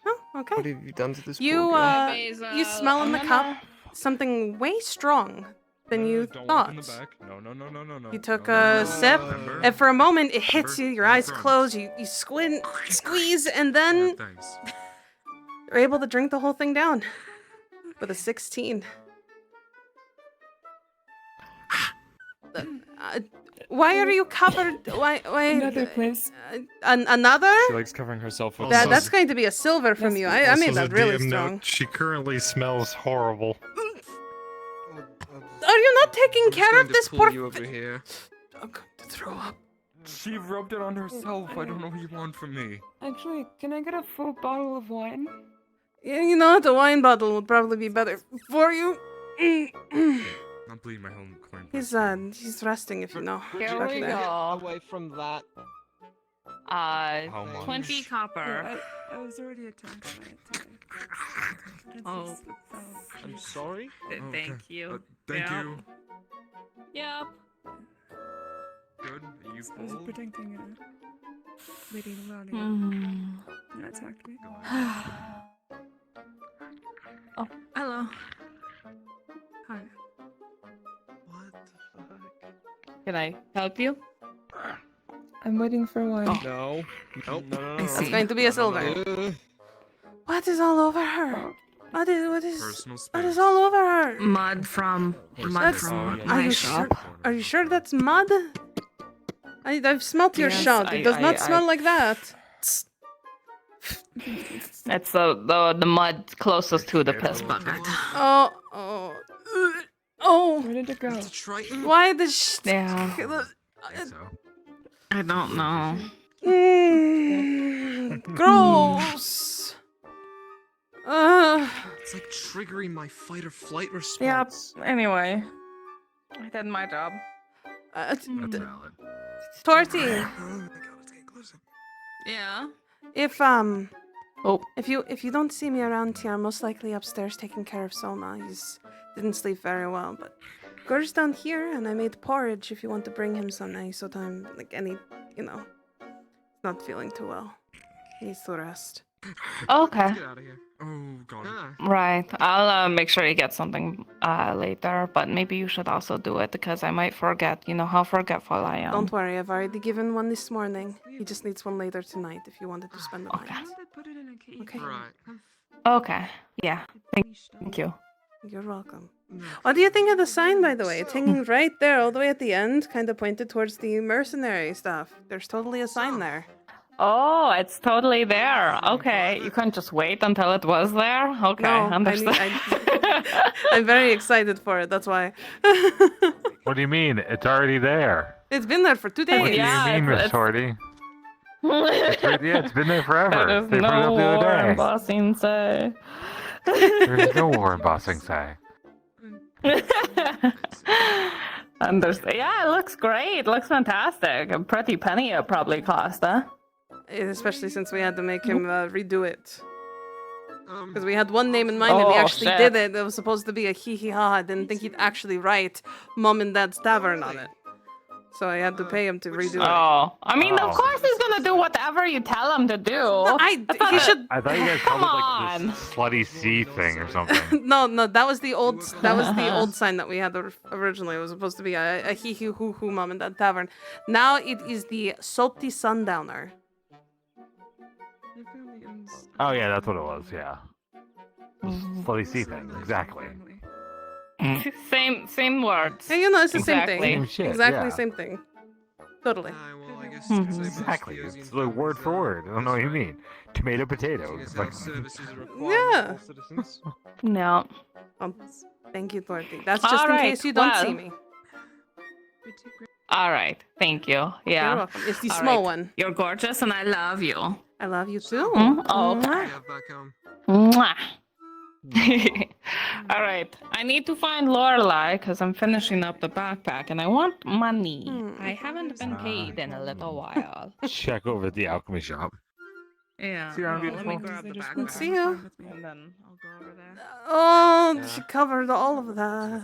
Oh, okay. What have you done to this You, poor girl? you smell in the cup something way strong than you Don't thought. walk in the back. No, no, no, no, no, no. You took no, no, a no. sip, Remember? and for a moment it hits Remember? you, your eyes Crumbs. close, you squint, squeeze, and then Thanks. you're able to drink the whole thing down with a 16. Why are you covered? Why? Another place. Another? She likes covering herself with That's going to be a silver from you. I made that really strong. She currently smells horrible. Are you not taking care of this poor? You over here. I'm going to throw up. She rubbed it on herself. I don't know what you want from me. Actually, can I get a full bottle of wine? Yeah, you know what? A wine bottle would probably be better for you. I'm bleeding my home coin. He's resting, if you know. Here Back we there. go. Away from that. How much? 20 copper. I was already attacked by it. Oh. I'm sorry. Thank you. Thank Yep. you. Yep. Good. Are you I was full? protecting Lady Melania. Mm. That attacked me. Oh, hello. Hi. Can I help you? I'm waiting for wine. No. Nope. No. That's going to be a silver. What is all over her? What is Personal what is space. all over her? Mud from Are my you shop. sure? Are you sure that's mud? I've smelt your Yes, shot. It does not smell like that. That's the mud closest to the piss bucket. Oh. Where did it go? Why the Yeah. I don't know. Gross. It's like triggering my fight or flight Yep. response. Anyway, I did my job. That's valid. Torty. Yeah. If you don't see me around here, I'm most likely upstairs taking care of Soma. He's didn't sleep very well, but Gur's down here, and I made porridge if you want to bring him some nice time, like any, not feeling too well. He needs to rest. Okay. Get out of here. Oh god. Right. I'll make sure you get something later, but maybe you should also do it because I might forget. You know how forgetful I am. Don't worry, I've already given one this morning. He just needs one later tonight if you wanted to spend the night. Okay. Right. Okay. Yeah. Thank you. You're welcome. What do you think of the sign, by the way? It's hanging right there, all the way at the end, kind of pointed towards the mercenary stuff. There's totally a sign there. Oh, it's totally there. Okay. You couldn't just wait until it was there? Okay. No, Understood. I'm very excited for it, that's why. What do you mean? It's already there. It's been there for 2 days. What do you mean, Miss Torty? It's been there forever. There's They put it no up the other war day. embossing say. There's no war embossing say. Understand. Yeah, it looks great. It looks fantastic. A pretty penny it probably cost, huh? Especially since we had to make him redo it. Because we had one name in mind and he actually shit. did it. It was supposed to be a hee-hee-ha. I didn't think he'd actually write Mom and Dad's Tavern on it. So I had to pay him to redo it. Oh, I mean, of course he's gonna do whatever you tell him to do. No, he should. I thought you guys Come called it like on. this slutty C thing or something. No, that was the old sign that we had originally. It was supposed to be a hee-hee-hoo-hoo Mom and Dad Tavern. Now it is the Salty Sundowner. Oh yeah, that's what it was. Yeah. Slutty C thing. Exactly. Same words. Hey, it's the same Exactly. thing. Same shit, Exactly yeah. same thing. Totally. Well, I guess Exactly. It's like word for word. I don't know what you mean. Tomato, potato. It's like, services are required Yeah. of all citizens. No. Thank you, Dorothy. That's just All in right, case you don't see well. me. All right. Thank you. Yeah. You're welcome. It's the All small right. one. You're gorgeous and I love you. I love you too. Oh, okay. Yeah, back home. Mwah. All right, I need to find Lorelai because I'm finishing up the backpack and I want money. I haven't been paid in a little while. Check over at the alchemy shop. Yeah, See you, well, let me beautiful. grab the Let's backpack see you. and then I'll go over there. Oh, Yeah. she covered all of that.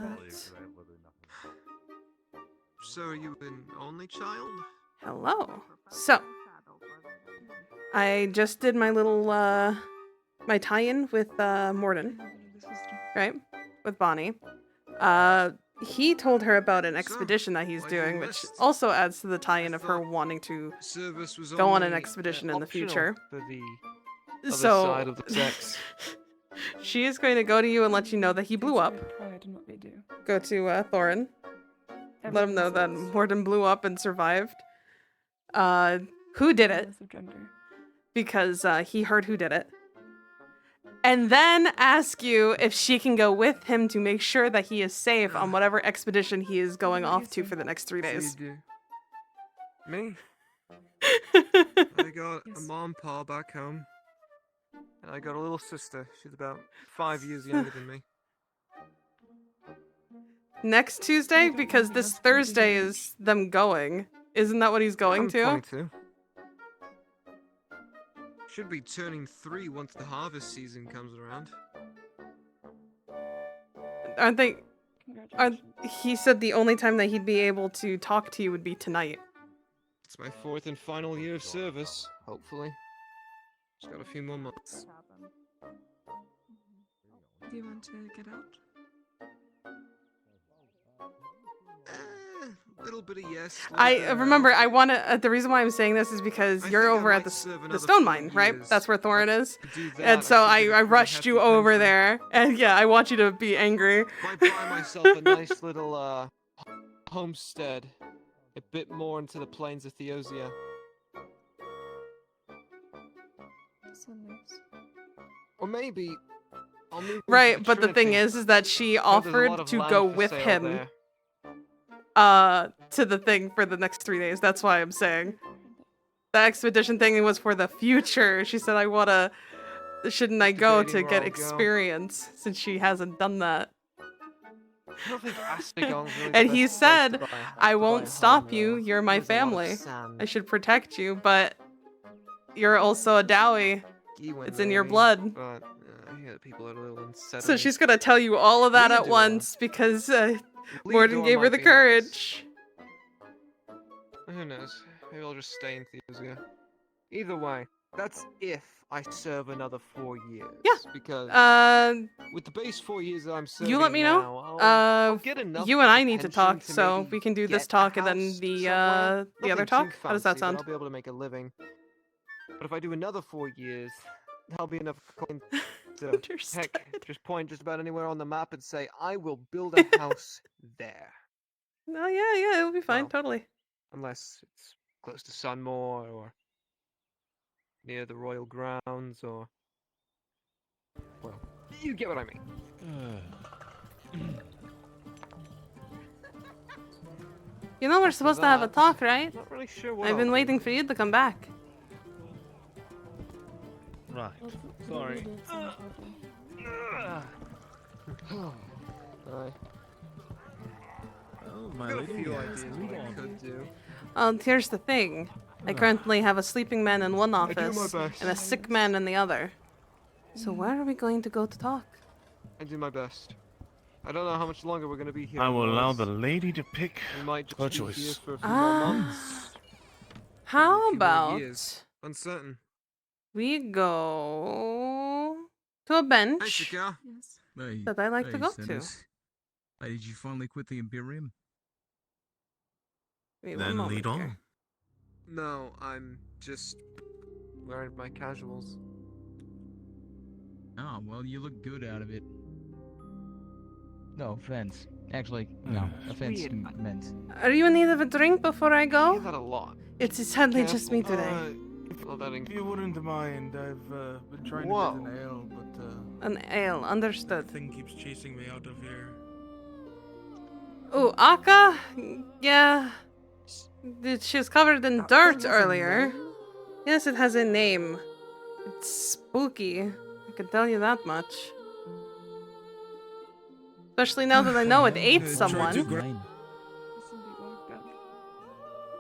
So are you an only child? Hello. So, I just did my little, my tie-in with, Morden, right? With Bonnie. He told her about an expedition that he's doing, which also adds to the tie-in of her wanting to Service was go on an only, expedition in the optional future. for the other So, side of the sex. she is going to go to you and let you know that he blew up. Go to, Thorin. Let him know that Morden blew up and survived. Who did it? Because, he heard who did it. And then ask you if she can go with him to make sure that he is safe on whatever expedition he is going off to for the next 3 days. So you do. Me? I got a mom, pa back home. And I got a little sister. She's about 5 years younger than me. Next Tuesday? Because this Thursday is them going. Isn't that what he's going I'm to? 22. Should be turning 3 once the harvest season comes around. Aren't they... he said the only time that he'd be able to talk to you would be tonight. It's my 4th and final year of service, hopefully. Just got a few more months. Do you want to get out? Little bit of yes. I remember, I want to... the reason why I'm saying this is because you're over at the stone mine, right? That's where Thorin is. And so I rushed you over there. And yeah, I want you to be angry. Might buy myself a nice little, homestead. A bit more into the plains of Theosia. Or maybe... I'll move Right, but the thing is that she offered to go with him. To the thing for the next 3 days. That's why I'm saying. The expedition thing was for the future. She said, shouldn't I go to get experience since she hasn't done that? I don't think Astagon's really And the he best place said, to buy- I to won't buy stop home, you. though. You're my There's a lot of family. sand. I should protect you, but you're also a Dowie. Ewan, It's in your maybe, blood. But I hear that people are a little unsettling. So she's gonna tell you all of that at Leador. once because Morden Leador gave her might the be courage. Who knows? Maybe I'll just stay in Theosia. Either way, that's if I serve another 4 years. Yeah. Because with the base 4 years that I'm serving You let me know. now, I'll get enough You and I need to pension talk, to so maybe we can do get this a talk and then house the somewhere. the other Nothing talk. too How does that fancy, but sound? I'll be able to make a living. But if I do another 4 years, that'll be enough coin to heck, just point just about anywhere on the map and say, I will build a house there. Oh yeah, it'll be fine, Well, totally. Unless it's close to Sunmore or near the royal grounds or... Well, you get what I mean. You know we're supposed to have a talk, right? Not really sure what I've been I'll waiting for you to come back. Right. Sorry. Aye. Oh, I've got a few ideas what I could do. Here's the thing. I currently have a sleeping man in one do my office best. and a sick man in the other. So where are we going to go to talk? I do my best. I don't know how much longer we're going to be here. I will allow Norris. the lady to pick We might just her be here choice. for a few more months. How Few more about years. Uncertain. we go to a bench Shika. Hey, that I like to hey, go Sanders. Hey, did you finally quit the Imperium? to? Wait, one Then moment lead here. on. No, I'm just wearing my casuals. Oh, well, you look good out of it. No offense. Actually, no offense Weird. meant. Are you in need of a drink before I I go? hear that a lot. It's sadly just me today. If you wouldn't mind, I've been trying Whoa. to get an ale, but An ale, understood. thing keeps chasing me out of here. Oh, Akka? Yeah. She was covered in dirt earlier. Yes, it has a name. It's spooky. I can tell you that much. Especially now that I know it ate Try someone. to gra- It's indeed locked up.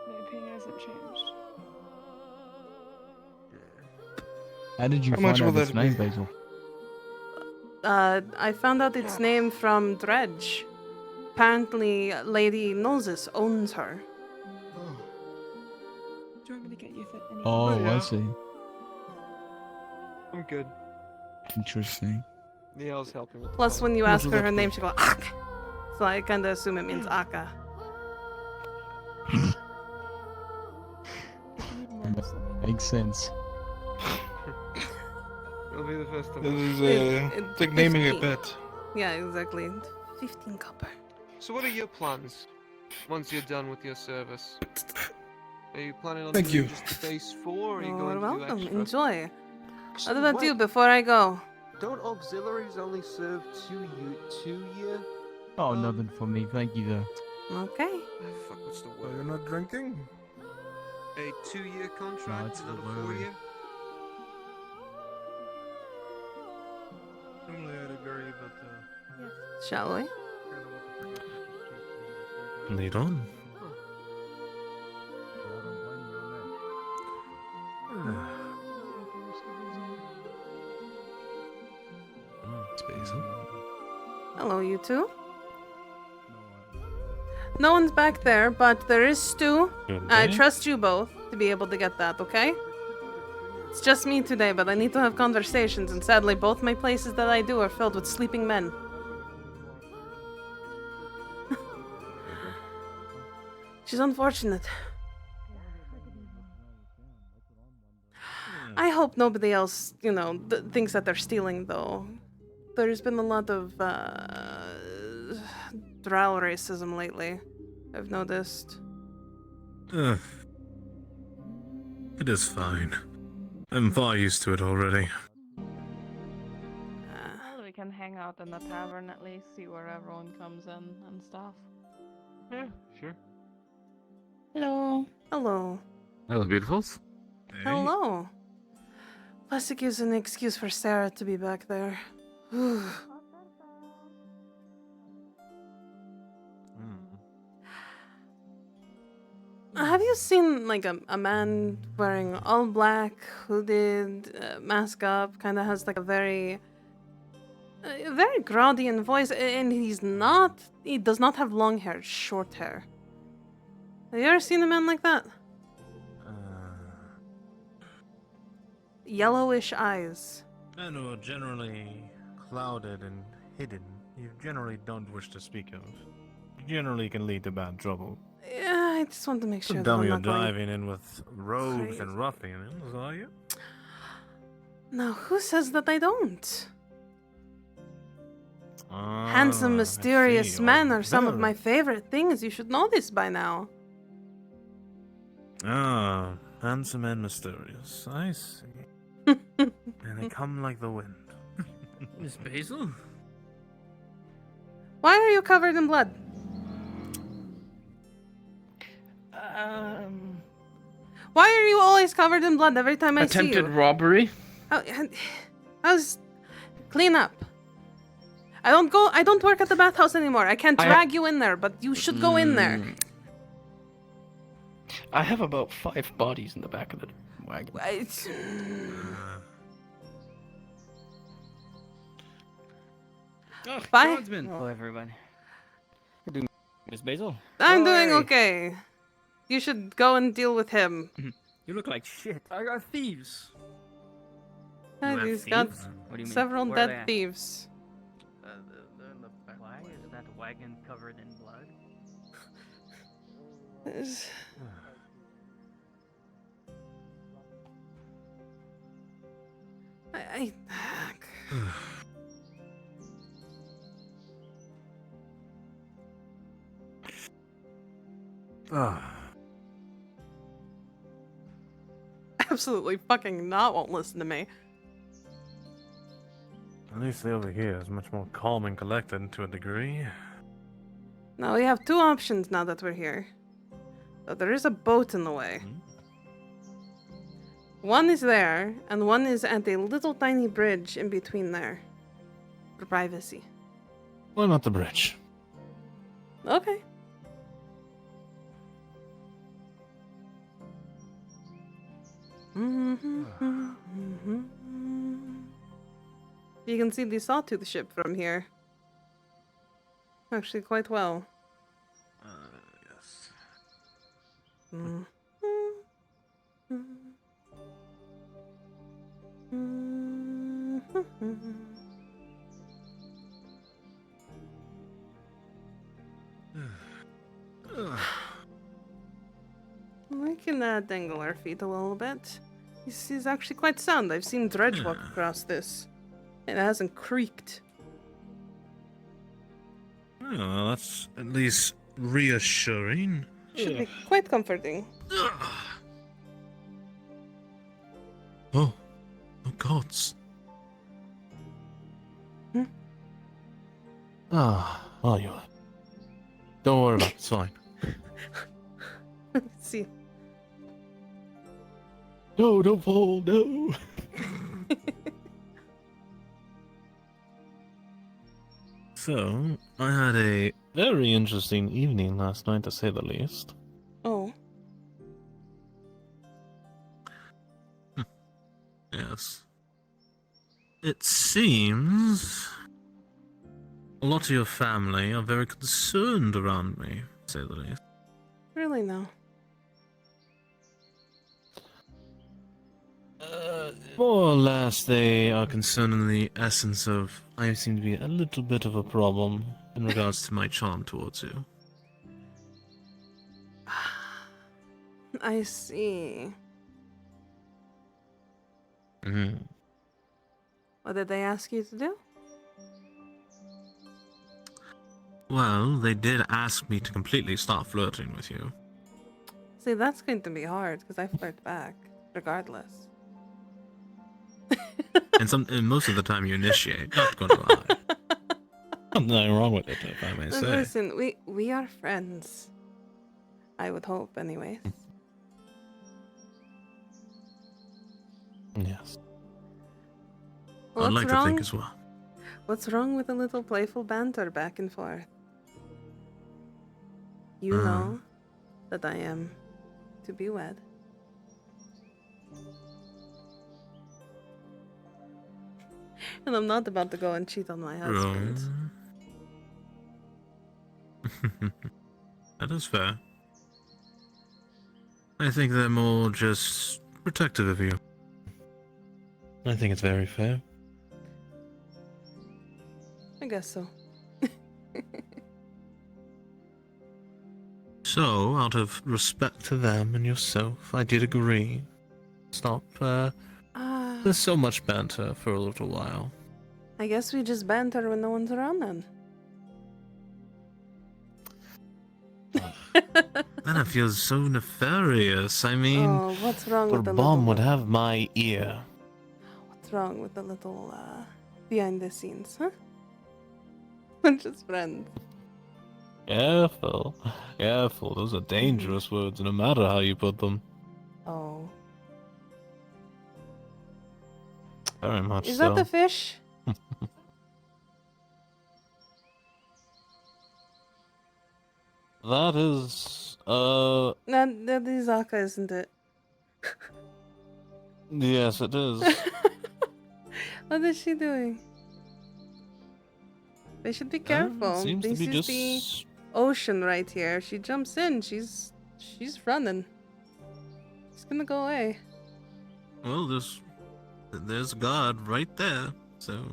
My opinion hasn't changed. How did you How much find will out its that name, be? Basil? I found out its name from Dredge. Apparently, Lady Noses owns her. Do you want me to get you any? Oh, I see. I'm good. Interesting. Yeah, I was helping with the Plus, phone. when you How much ask will her that her be? name, she goes, Ak. So I kind of assume it means Aka. Makes sense. It'll be the first of This us. is like naming a 15. pet. Yeah, exactly. 15 copper. So what are your plans once you're done with your service? Are you planning on Thank doing you. just the base 4 or are you You're going to do welcome. extra? Enjoy. So What about you wait, before I go? don't auxiliaries only serve 2 year? Oh, nothing for me. Thank you, though. Okay. Fuck, what's the So word? you're not drinking? A 2-year contract, it's not a the word. 4-year? Normally I'd agree, but Shall we? Lead on. It's Basil. Hello, you two. No one's back there, but there is Stu. Good I day. trust you both to be able to get that, okay? It's just me today, but I need to have conversations, and sadly, both my places that I do are filled with sleeping men. She's unfortunate. I hope nobody else, thinks that they're stealing, though. There's been a lot of, drow racism lately, I've noticed. It is fine. I'm far used to it already. Well, we can hang out in the tavern at least, see where everyone comes in and stuff. Yeah, sure. Hello. Hello. Hello, beautifuls. Hello. Plus, it gives an excuse for Sarah to be back there. Have you seen like a man wearing all black, hooded, mask up, kind of has like a very Graudian voice, and he does not have long hair, short hair. Have you ever seen a man like that? Yellowish eyes. I know, generally clouded and hidden. You generally don't wish to speak of. Generally can lead to bad trouble. Yeah, I just want to make sure that Dumb I'm you're not going... diving in with robes crazy. and ruffians, are you? Now, who says that I don't? Handsome, mysterious men are some of my favorite things. You should know this by now. Ah, handsome and mysterious. I see. And they come like the wind. Miss Basil? Why are you covered in blood? Why are you always covered in blood every time I see you? Attempted robbery. How's clean up? I don't work at the bathhouse anymore. I can't drag you in there, but you should go in there. I have about 5 bodies in the back of the wagon. Bye. Hello, everybody. You're doing, Miss Basil. I'm doing okay. You should go and deal with him. You look like shit. I got thieves. He's got What do you mean? several Where are dead they at? thieves. They're in the back. Why is that wagon covered in blood? I absolutely fucking not won't listen to me. At least the over here is much more calm and collected to a degree. Now we have 2 options now that we're here. So there is a boat in the way. One is there, and one is at a little tiny bridge in between there. For privacy. Why not the bridge? Okay. You can see the sawtooth ship from here. Actually, quite well. Yes. We can dangle our feet a little bit. This is actually quite sound. I've seen dredge walk across this. It hasn't creaked. Oh, that's at least reassuring. Should be quite comforting. Oh gods. Oh, you. Don't worry about it. It's fine. Let's see. No, don't fall. No. So, I had a very interesting evening last night, to say the least. Oh. Yes. It seems a lot of your family are very concerned around me, to say the least. Really now? More or less, they are concerned in the essence of I seem to be a little bit of a problem in regards to my charm towards you. I see. What did they ask you to do? Well, they did ask me to completely stop flirting with you. See, that's going to be hard because I flirt back, regardless. And most of the time you initiate, not gonna lie. Nothing wrong with it, if I may say. Listen, we are friends. I would hope, anyways. Yes. What's I'd like wrong? to think as well. What's wrong with a little playful banter back and forth? You know that I am to be wed. And I'm not about to go and cheat on my husband. That is fair. I think they're more just protective of you. I think it's very fair. I guess so. So, out of respect to them and yourself, I did agree. Stop, there's so much banter for a little while. I guess we just banter when no one's around then. Then it feels so nefarious. I mean, Oh, what's wrong with the bomb little... would have my ear. What's wrong with the little, behind the scenes, huh? We're just friends. Careful. Careful. Those are dangerous words, no matter how you put them. Oh. Very much Is so. that the fish? That is, No, that is Aka, isn't it? yes, it is. What is she doing? They should be careful. seems to This be is just... the ocean right here. She jumps in. She's running. She's gonna go away. Well, there's God right there, so...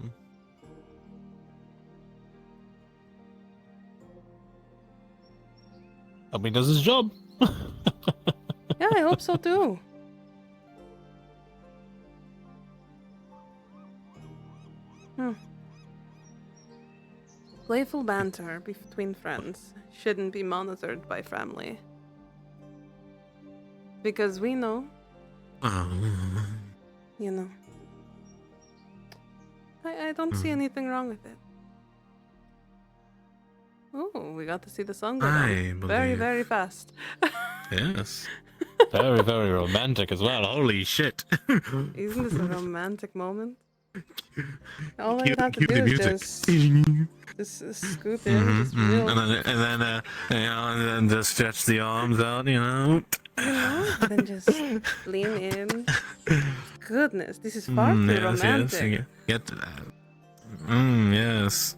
Hope he does his job. Yeah, I hope so too. Playful banter between friends shouldn't be monitored by family. Because we know, you know. I don't see anything wrong with it. Oh, we got to see the sun go down. Very, believe- very fast. Yes. Very, very romantic as well. Holy shit. Isn't this a romantic moment? All Cue- I'd have to cue do the is music. just scoot in, just real, and then just stretch the arms out, you know. and then just lean in. Goodness, this is far too Yes, romantic. yes, get to that. Yes.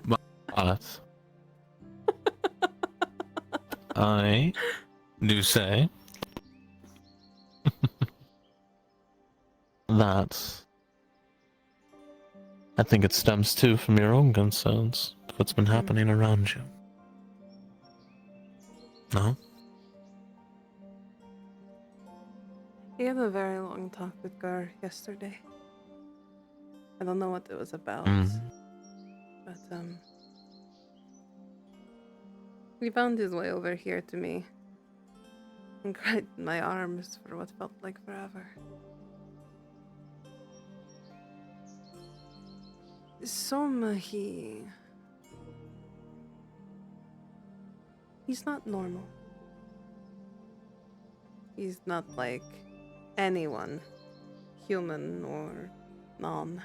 But I do say that I think it stems too from your own concerns, what's been happening around you. No? He had a very long talk with Gar yesterday. I don't know what it was about, but he found his way over here to me and cried in my arms for what felt like forever. Soma, he's not normal. He's not like anyone, human or non.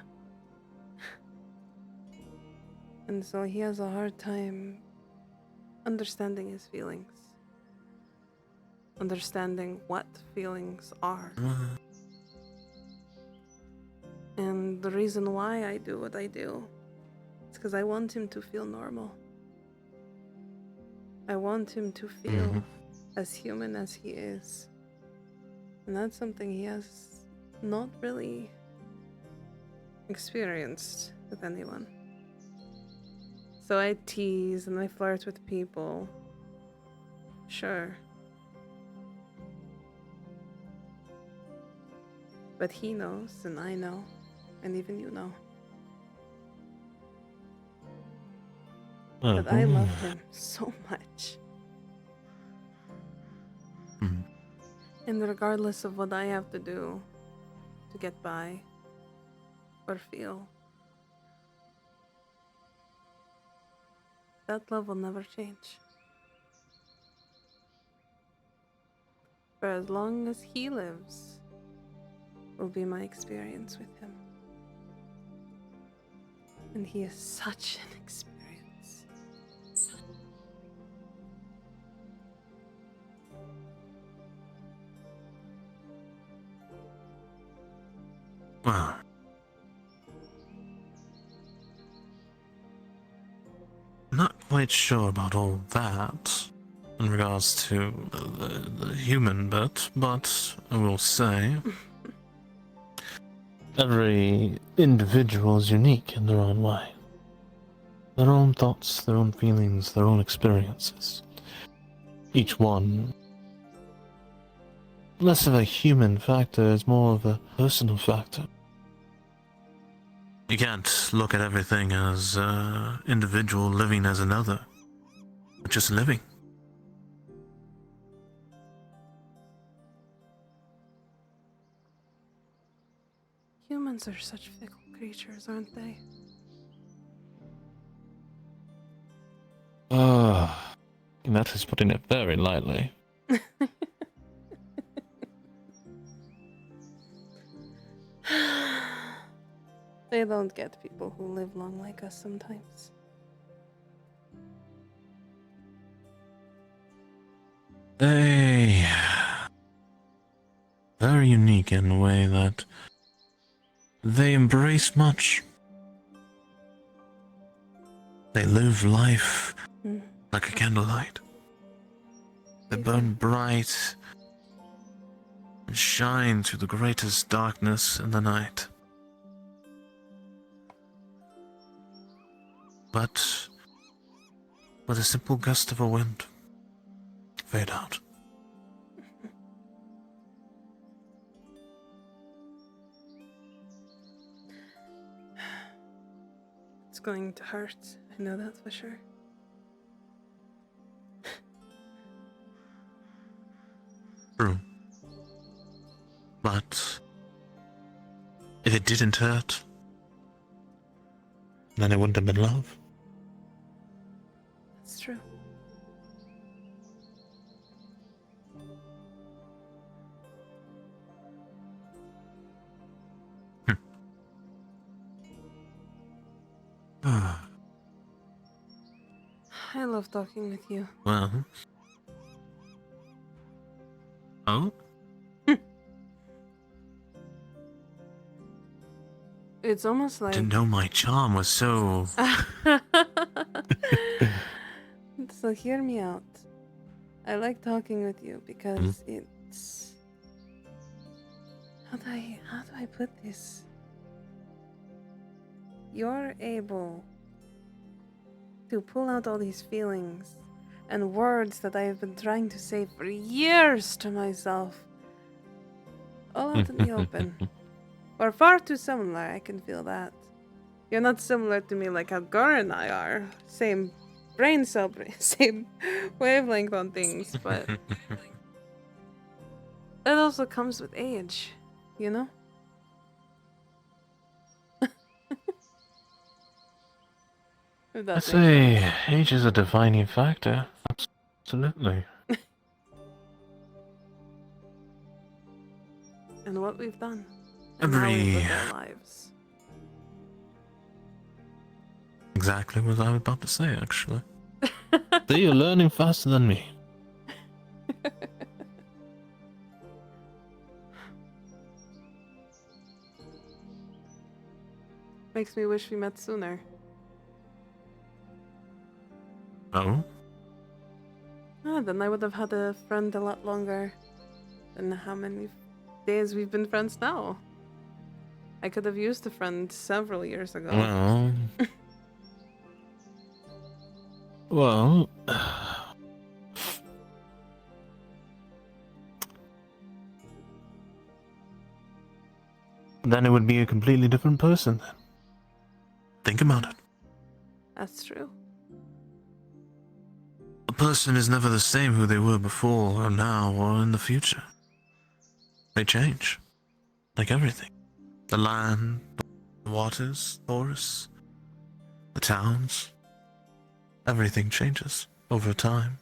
And so he has a hard time understanding his feelings. Understanding what feelings are. And the reason why I do what I do is because I want him to feel normal. I want him to feel as human as he is. And that's something he has not really experienced with anyone. So I tease and I flirt with people. Sure. But he knows, and I know, and even you know. But I love him so much. And regardless of what I have to do to get by or feel, that love will never change. For as long as he lives, will be my experience with him. And he is such an experience. Well, not quite sure about all that in regards to the human bit, but I will say every individual is unique in their own way. Their own thoughts, their own feelings, their own experiences. Each one less of a human factor, is more of a personal factor. You can't look at everything as individual living as another. Just living. Humans are such fickle creatures, aren't they? That is putting it very lightly. They don't get people who live long like us sometimes. They very unique in a way that they embrace much. They live life like a candlelight. They burn bright and shine through the greatest darkness in the night. But with a simple gust of a wind, fade out. It's going to hurt. I know that for sure. True. But if it didn't hurt, then it wouldn't have been love. That's true. I love talking with you. Well. Oh? It's almost like... Didn't know my charm was so... So hear me out. I like talking with you because it's... How do I put this? You're able to pull out all these feelings and words that I have been trying to say for years to myself. All out in the open. We're far too similar, I can feel that. You're not similar to me like how Gar and I are. Same brain cell, same wavelength on things, but it also comes with age, you know? If that I makes say, sense. age is a defining factor. Absolutely. And what we've done. And how we've lived our lives. Exactly what I was about to say, actually. See, you're learning faster than me. Makes me wish we met sooner. Oh? Then I would have had a friend a lot longer than how many days we've been friends now. I could have used a friend several years ago. Well... well... then it would be a completely different person. Think about it. That's true. A person is never the same who they were before, or now, or in the future. They change. Like everything. The land, the waters, forests, the towns. Everything changes over time.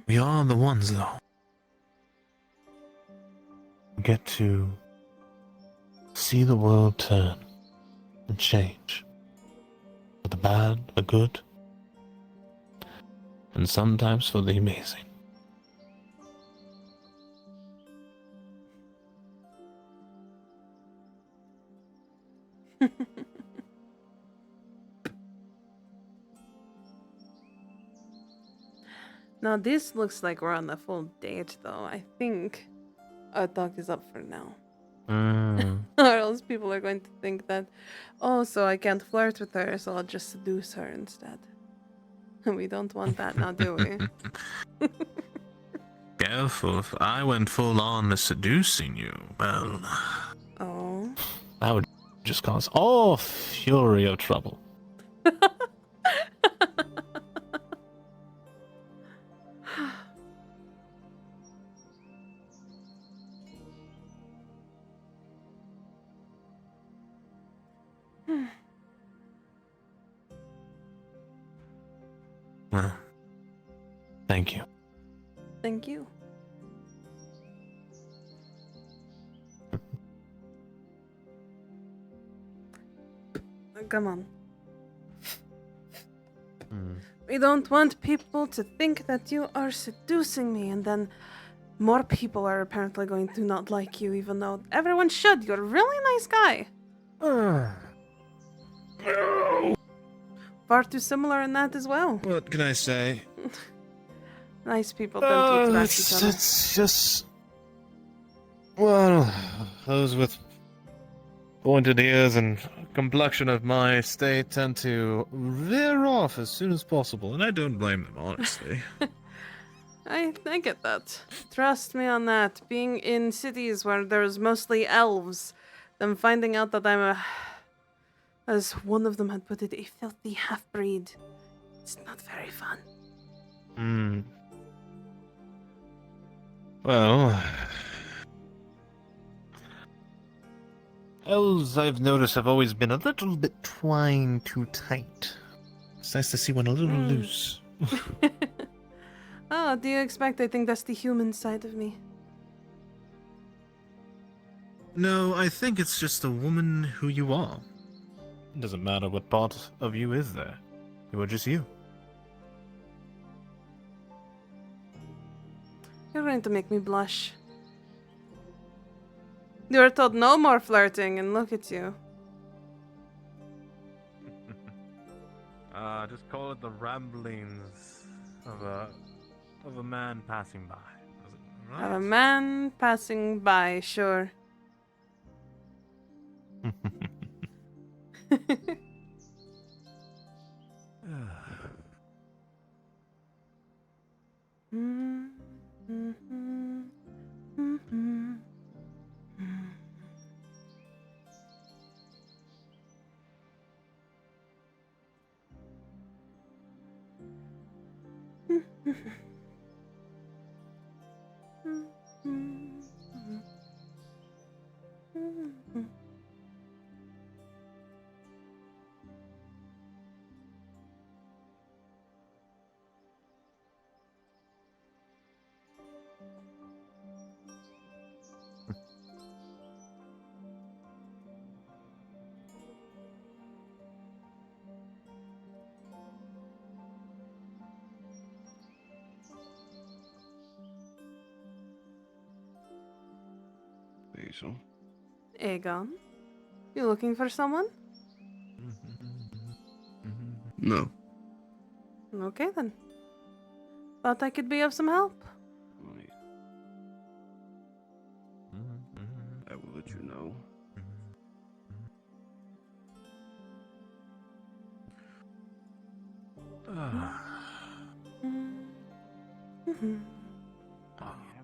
We are the ones, though, who get to see the world turn and change. For the bad, the good, and sometimes for the amazing. Now this looks like we're on a full date though. I think our talk is up for now. Or else people are going to think that, oh, so I can't flirt with her, so I'll just seduce her instead. We don't want that now, do we? Careful, if I went full on to seducing you, well... Oh? That would just cause all fury of trouble. Well, thank you. Thank you. Come on. We don't want people to think that you are seducing me, and then more people are apparently going to not like you, even though everyone should. You're a really nice guy. Far too similar in that as well. What can I say? Nice people don't keep track each other. It's just... well, those with pointed ears and complexion of my state tend to veer off as soon as possible, and I don't blame them, honestly. I get that. Trust me on that. Being in cities where there's mostly elves, them finding out that I'm a... as one of them had put it, a filthy half-breed. It's not very fun. Well... Elves, I've noticed, have always been a little bit twined too tight. It's nice to see one a little loose. Oh, do you expect I think that's the human side of me? No, I think it's just a woman who you are. It doesn't matter what part of you is there. You are just you. You're going to make me blush. You were told no more flirting, and look at you. Just call it the ramblings of a man passing by. Right? Of a man passing by, sure. Basil. Aegon, you looking for someone? No. Okay then. Thought I could be of some help. Right. I will let you know.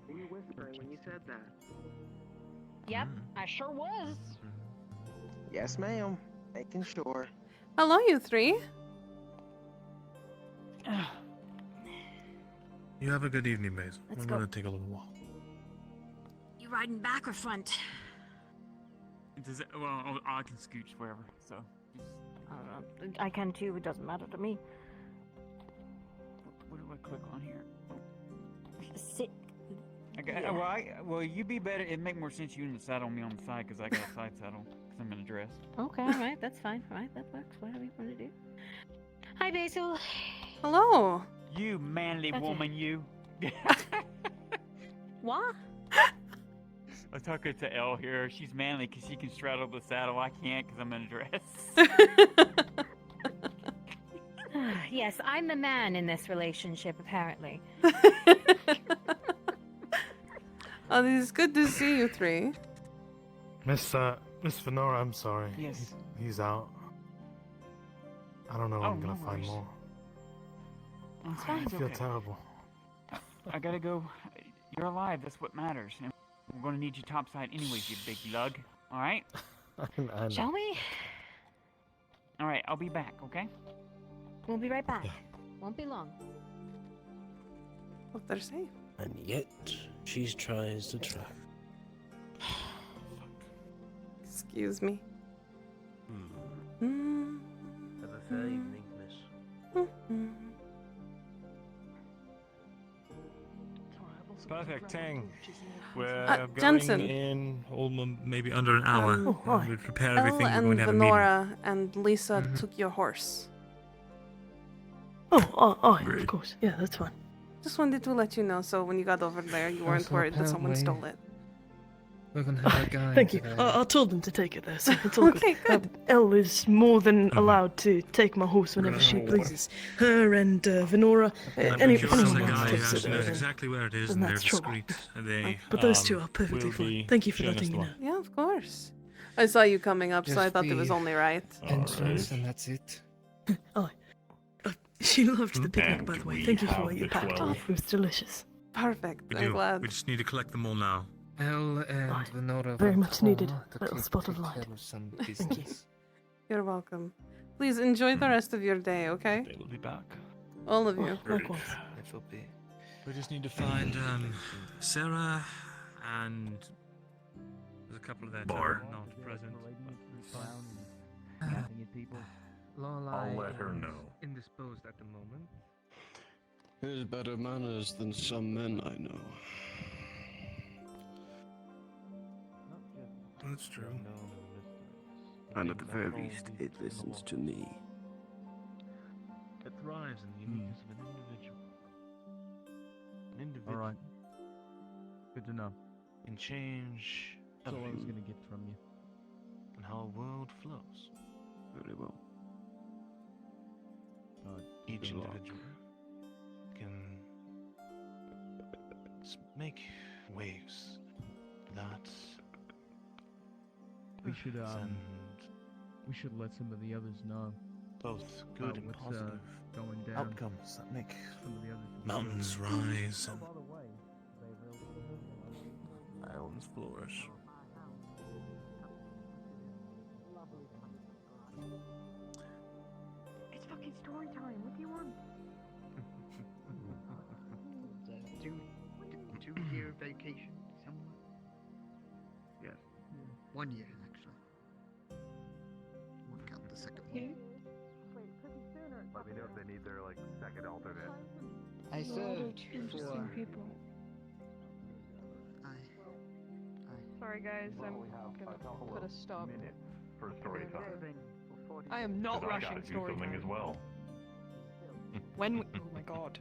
Were you whispering when you said that? Yep, I sure was. Yes, ma'am. Making sure. Hello, you three. You have a good evening, Basil. Let's I'm go. gonna take a little walk. You riding back or front? Does it, well, I can scooch wherever, so. I can too, it doesn't matter to me. What do I click on here? Sit. Okay, Yeah. well, you be better. It'd make more sense you in the saddle, me on the side, because I got a side saddle, because I'm in a dress. Okay, alright, that's fine. Alright, that works. Whatever you want to do. Hi, Basil. Hello. You manly Okay. woman, you. What? I'm talking to Elle here. She's manly because she can straddle the saddle. I can't because I'm in a dress. Yes, I'm the man in this relationship, apparently. Oh, it's good to see you three. Miss Venora, I'm sorry. Yes. He's out. I don't know when I'm gonna no find worries. more. It's I fine. feel terrible. I gotta go. You're alive. That's what matters. And we're gonna need you topside anyways, you big lug. All right? I know. Shall we? All right. I'll be back. Okay? We'll be right back. Won't be long. Hope they're safe. And yet, she tries to track. Excuse me. Have a fair evening, miss. Perfect, Tang. We're going Jensen. in maybe under an hour. Oh, We prepare Elle everything. We're and going to have a meeting. Venora and Lisa took your horse. Of course. Yeah, that's fine. Just wanted to let you know so when you got over there, you weren't Also, worried that someone apparently- stole it. We're gonna have a guy. Thank you. today. I told them to take it there, so it's all Okay, good. Elle is more than allowed to take my horse whenever she pleases. Her and Venora, anyone The else guy takes knows it. exactly where it is, then and they're that's trouble. discreet. They, But those two are perfectly will fine. be Thank you for showing us letting the me way. know. Yeah, of course. I saw you coming up, so I Just thought it was the only right. entrance, and that's it. She loved the picnic, And by the way. we Thank you for have what you the packed. 12. It was delicious. Perfect. We I'm do. glad. We just need to collect them all now. Elle and Venora very went much home needed. to Little quickly spot of take light. care of some Thank you. business. You're welcome. Please enjoy the rest of your day, okay? They will be back. All of you. Likewise. It will be. We just need to find Sarah and There's a couple of their Bar. not present. I'll let her know. Indisposed at the moment. He has better manners than some men I know. That's true. And at the very least, it listens to me. It thrives in the uniqueness of an individual. An individual. Alright. Good to know. Can change That's all I was everything gonna get from you. and how a world flows. Very well. Each good luck. individual can make waves that We should send we should let some of the others know. both good and what's, positive going down. Outcomes that make Some of the others. mountains rise and By the way, islands flourish. It's fucking story time. What do you want? Two-year vacation somewhere. Yes. 1 year actually. Won't count the second one. Let me know if they need their like second alternate. I served Two interesting people. Sorry guys, I'm gonna put a stop. For story time. I am not 'Cause I rushing gotta do story something time. as well. When we, oh my god.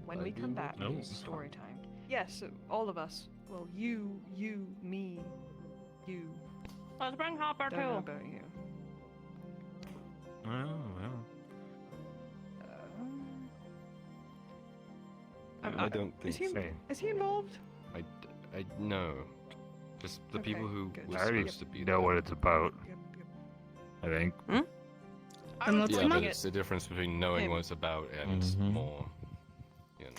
When we come back, No. it's story time. Yes, all of us. Well, you, me, you. Let's bring Hopper Don't know too. about you. well, well. I don't think so. Is he involved? I know. Just the Okay, people who good. were I already supposed to be know there. what it's about. I think. I was Yeah, bringing but it. it's the difference between knowing Him. what it's about and more, you know.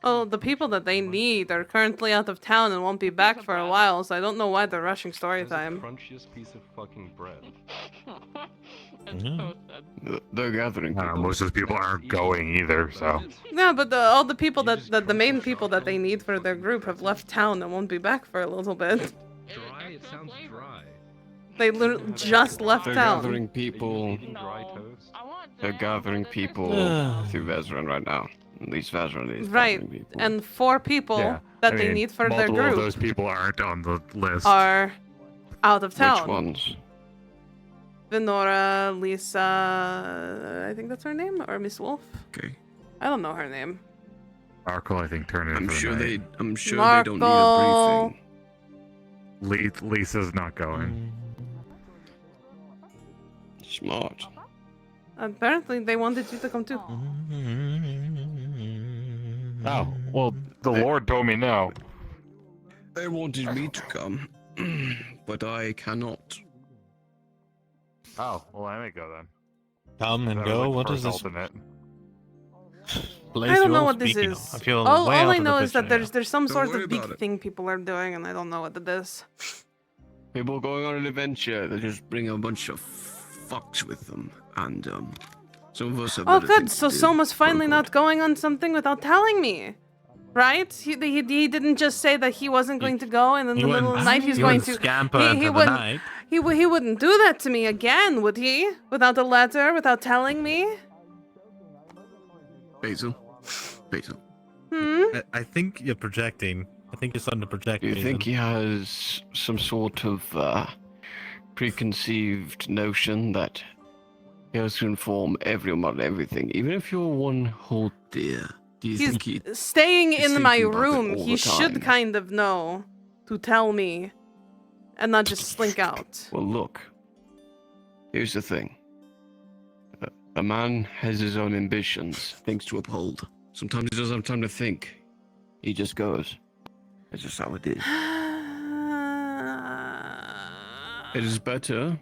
Oh, the people that they need are currently out of town and won't be back for a while, so I don't know why they're rushing story It's the time. crunchiest piece of fucking bread. It's so sad. They're gathering people. Most of those people aren't going either, so. Yeah, but all the people the main people that they need for their group have left town and won't be back for a little bit. Dry? It sounds dry. They literally just left They're town. gathering people. Dry toast? They're gathering people through Vezran right now. At least Vezran is Right, gathering people. and 4 people Yeah, that I they mean, need for their multiple group of those people aren't on the list. are out of town. Which ones? Venora, Lisa, I think that's her name, or Miss Wolf. Okay. I don't know her name. Marco, I think, turned in I'm for the sure night. they don't need a briefing. Lisa's not going. Smart. Apparently, they wanted you to come too. Oh, well, the Lord told me no. They wanted me to come, but I cannot. Oh, well, I may go then. Come and That was, go. like, What first is this? alternate. Place I don't you're know all what this speaking is. of. I feel all way out I of the know is that picture here. there's some Don't sort worry of big about it. thing people are doing, and I don't know what it is. People going on an adventure. They just bring a bunch of fucks with them, and some of us have. Oh, better good. things So to do. Soma's finally not going on something without telling me, right? He didn't just say that he wasn't going to go, and in the middle of the night he's he going wouldn't to. scamper He into the wouldn't. night. He wouldn't do that to me again, would he? Without a letter, without telling me. Basil. I think you're projecting. I think you're starting to project. Do you think Jason. he has some sort of preconceived notion that he has to inform everyone about everything, even if you're one whole deer? Do you think he? He's staying he's in my thinking about it room. all He the should time? kind of know to tell me, and not just slink out. Well, look. Here's the thing. A man has his own ambitions, things to uphold. Sometimes he doesn't have time to think. He just goes. That's just how it is. It is better.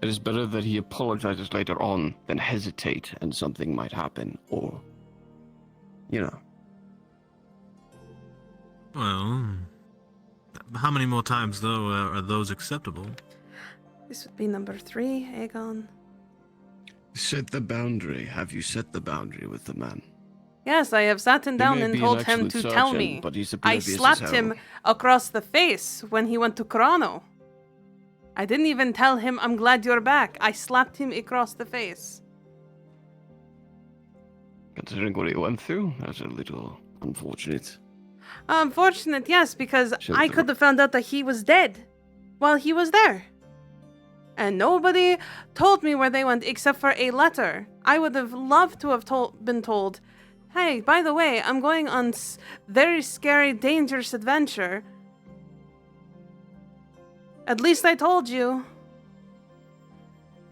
It is better that he apologizes later on than hesitate and something might happen, or, you know. Well, how many more times though are those acceptable? This would be number 3, Aegon. Set the boundary. Have you set the boundary with the man? Yes, I have sat him He down may and be an told him excellent to tell surgeon, me. but he's I oblivious as slapped hell. him across the face when he went to Chrono. I didn't even tell him, I'm glad you're back. I slapped him across the face. Considering what he went through, that's a little unfortunate. Unfortunate, yes, because Should I the- could have found out that he was dead while he was there. And nobody told me where they went except for a letter. I would have loved to have been told, hey, by the way, I'm going on very scary, dangerous adventure. At least I told you.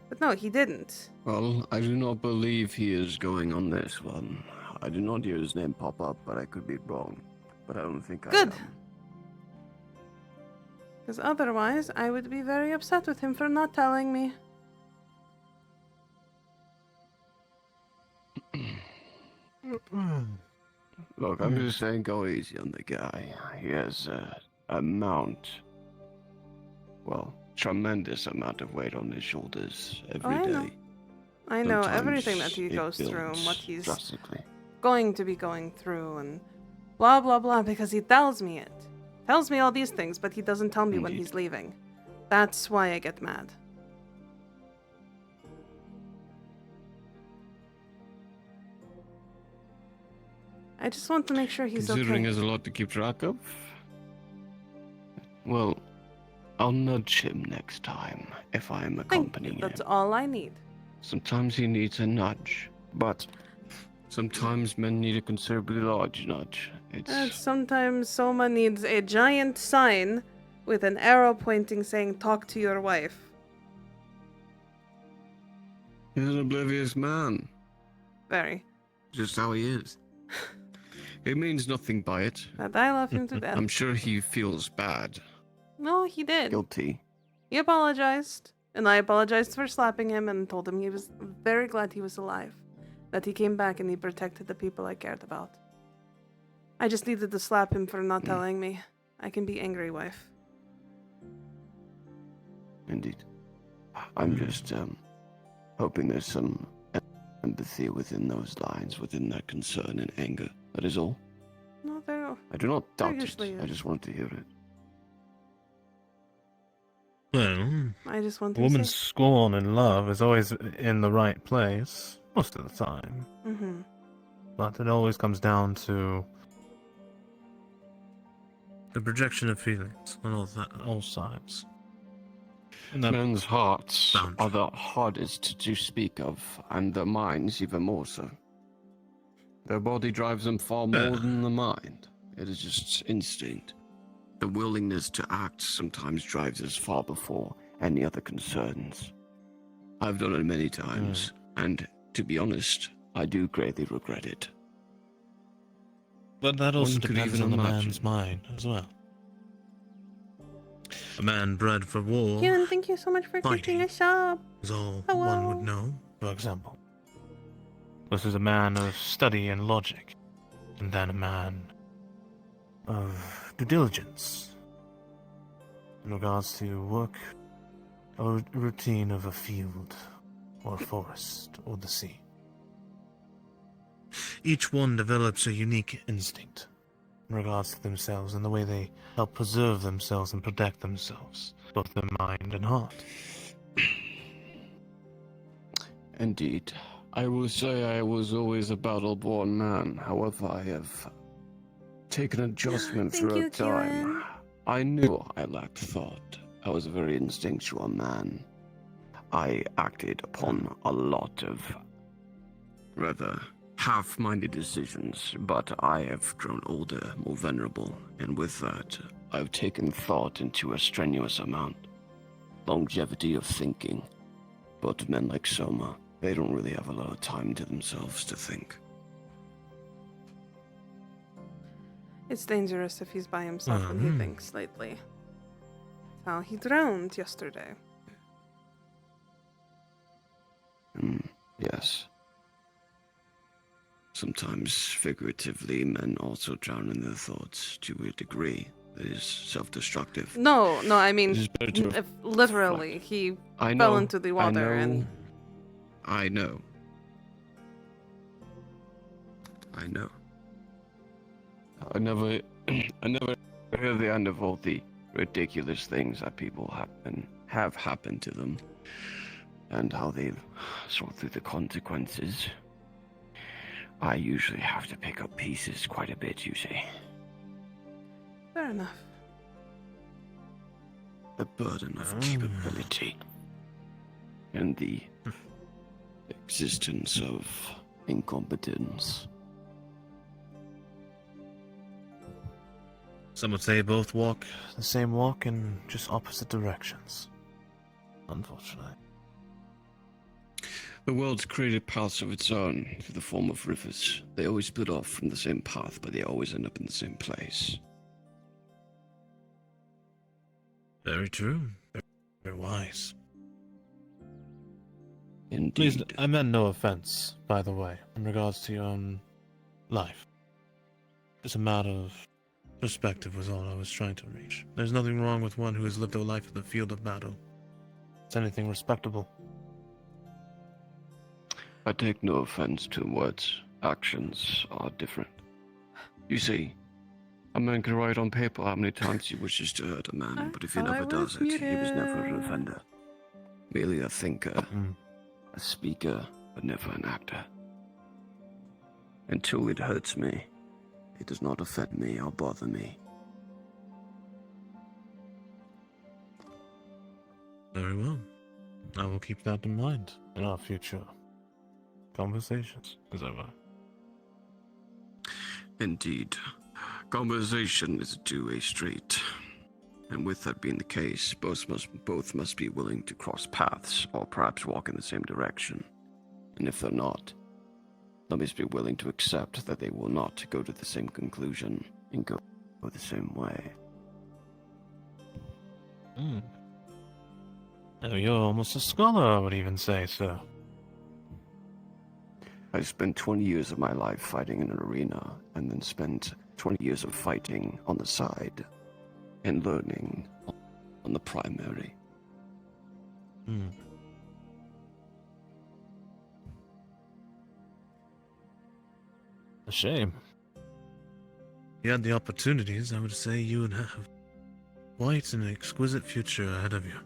But no, he didn't. Well, I do not believe he is going on this one. I did not hear his name pop up, but I could be wrong. But I don't think Good. I am. Because otherwise, I would be very upset with him for not telling me. Look, I'm just saying go easy on the guy. He has a tremendous amount of weight on his shoulders every I day. know. I know Sometimes everything that he it goes through and what builds he's drastically. going to be going through and blah blah blah because he tells me it. Tells me all these things, but he doesn't tell me when he's leaving. That's why I get mad. I just want to make sure he's Considering okay. there's a lot to keep track of, well, I'll nudge him next time if I'm accompanying him. That's all I need. Sometimes he needs a nudge, but sometimes men need a considerably large nudge. And sometimes Soma needs a giant sign with an arrow pointing saying, talk to your wife. He's an oblivious man. Very. Just how he is. He means nothing by it. But I love him to death. I'm sure he feels bad. No, he did. Guilty. He apologized. And I apologized for slapping him and told him he was very glad he was alive. That he came back and he protected the people I cared about. I just needed to slap him for not telling me. I can be angry, wife. Indeed. I'm just hoping there's some empathy within those lines, within that concern and anger. That is all. No, there. I do not doubt it. usually I just want to hear it. Well, I just want A to woman's say. scorn and love is always in the right place, most of the time. Mm-hmm. But it always comes down to the projection of feelings on all sides. And that Men's hearts are the hardest to speak of, and their minds even more so. Their body drives them far more than the mind. It is just instinct. The willingness to act sometimes drives us far before any other concerns. I've done it many times, and to be honest, I do greatly regret it. But that also One could depends even on the imagine. man's mind as well. A man bred for war Hyun, thank you so much for Fighting. gifting a sub. is all Hello. one would know. For example, this is a man of study and logic, and then a man of due diligence in regards to work or routine of a field or forest or the sea. Each one develops a unique Instinct in regards to themselves and the way they help preserve themselves and protect themselves, both their mind and heart. Indeed. I will say I was always a battle-born man. However, I have taken adjustment Thank through you, time. Kieran. I knew I lacked thought. I was a very instinctual man. I acted upon a lot of rather half-minded decisions, but I have grown older, more venerable, and with that, I've taken thought into a strenuous amount. Longevity of thinking. But men like Soma, they don't really have a lot of time to themselves to think. It's dangerous if he's by himself when he thinks lately. How he drowned yesterday. Yes. Sometimes, figuratively, men also drown in their thoughts to a degree that is self-destructive. No, I mean, It is better to if literally, he I fell know, into the water and... I know. I know. I never hear the end of all the ridiculous things that people have happened to them, and how they've sort through the consequences. I usually have to pick up pieces quite a bit, you see. Fair enough. The burden of capability and the existence of incompetence. Some would say both walk the same walk in just opposite directions. Unfortunately. The world's created paths of its own through the form of rivers. They always split off from the same path, but they always end up in the same place. Very true. Very wise. Indeed. Please, I meant no offense, by the way, in regards to your own life. It's a matter of perspective was all I was trying to reach. There's nothing wrong with one who has lived a life in the field of battle. It's anything respectable. I take no offense to words. Actions are different. You see, a man can write on paper how many times he wishes to hurt a man, but if he never does it, he was never an offender. Merely a thinker, a speaker, but never an actor. Until it hurts me, it does not affect me or bother me. Very well. I will keep that in mind in our future conversations, as ever. Indeed. Conversation is a two-way street. And with that being the case, both must be willing to cross paths, or perhaps walk in the same direction. And if they're not, they must be willing to accept that they will not go to the same conclusion and go the same way. Oh, you're almost a scholar, I would even say, sir. I spent 20 years of my life fighting in an arena, and then spent 20 years of fighting on the side, and learning on the primary. A shame. If you had the opportunities, I would say you would have quite an exquisite future ahead of you.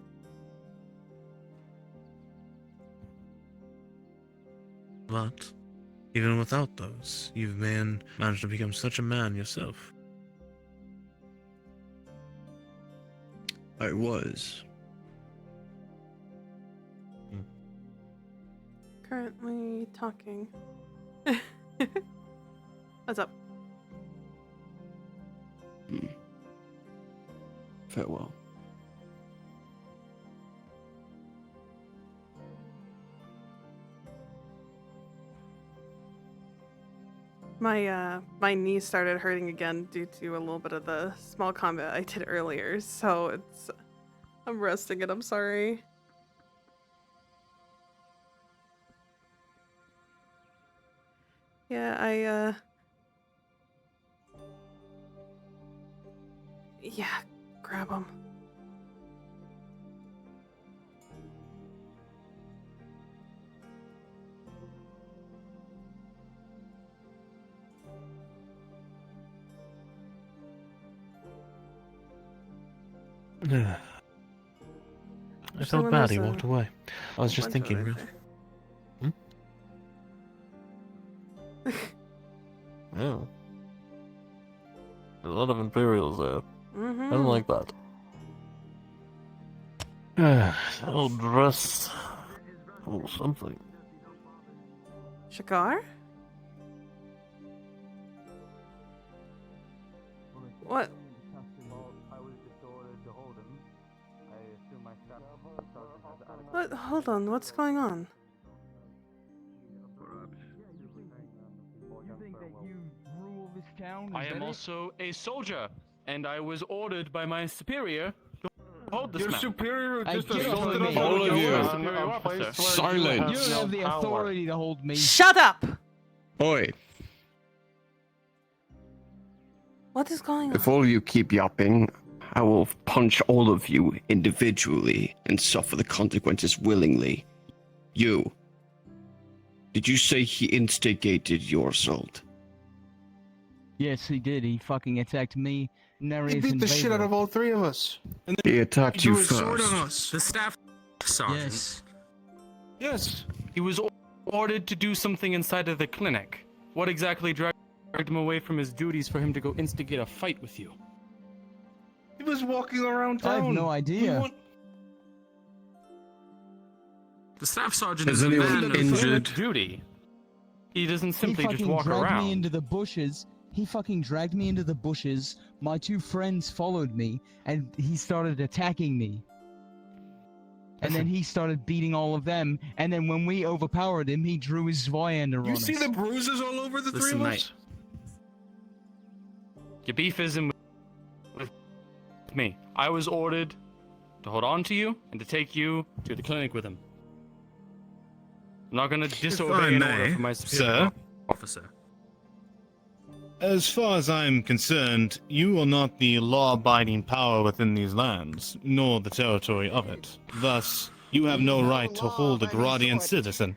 But even without those, you've managed to become such a man yourself. I was. Currently talking. What's up? Farewell. My knee started hurting again due to a little bit of the small combat I did earlier, so I'm resting it, I'm sorry. Yeah, yeah, grab him. I felt bad he walked away. I was just thinking. Yeah. There's a lot of Imperials there. I don't like that. I'll dress or something. Shakar? What? What? Hold on, what's going on? I am also a soldier, and I was ordered by my superior to hold this Your man. superior just get off assaulted of us. me. All of you. Superior officer. Silence. You don't have the authority to hold me. Shut up! Oi, What is going on? if all of you keep yapping, I will punch all of you individually and suffer the consequences willingly. You. Did you say he instigated your assault? Yes, he did. He fucking attacked me, Nereus, He beat and the shit out Vader. of all three of us. And He attacked drew you his sword on first. us. The staff sergeant. Yes. Yes, he was ordered to do something inside of the clinic. What exactly dragged him away from his duties for him to go instigate a fight with you? He was walking around town. I have no idea. The staff sergeant Is is a anyone man of injured? Duty. He doesn't simply he just fucking walk dragged around. me into the bushes. He fucking dragged me into the bushes. My two friends followed me, and he started attacking me. And then he started beating all of them. And then when we overpowered him, he drew his Zweihander on You us. see the bruises all over the Listen, three of mate. us? Your beef isn't with me. I was ordered to hold on to you and to take you to the clinic with him. I'm not gonna disobey an order from my superior officer. As far as I'm concerned, you are not the law-abiding power within these lands, nor the territory of it. Thus, you have no right to hold a Garadian citizen.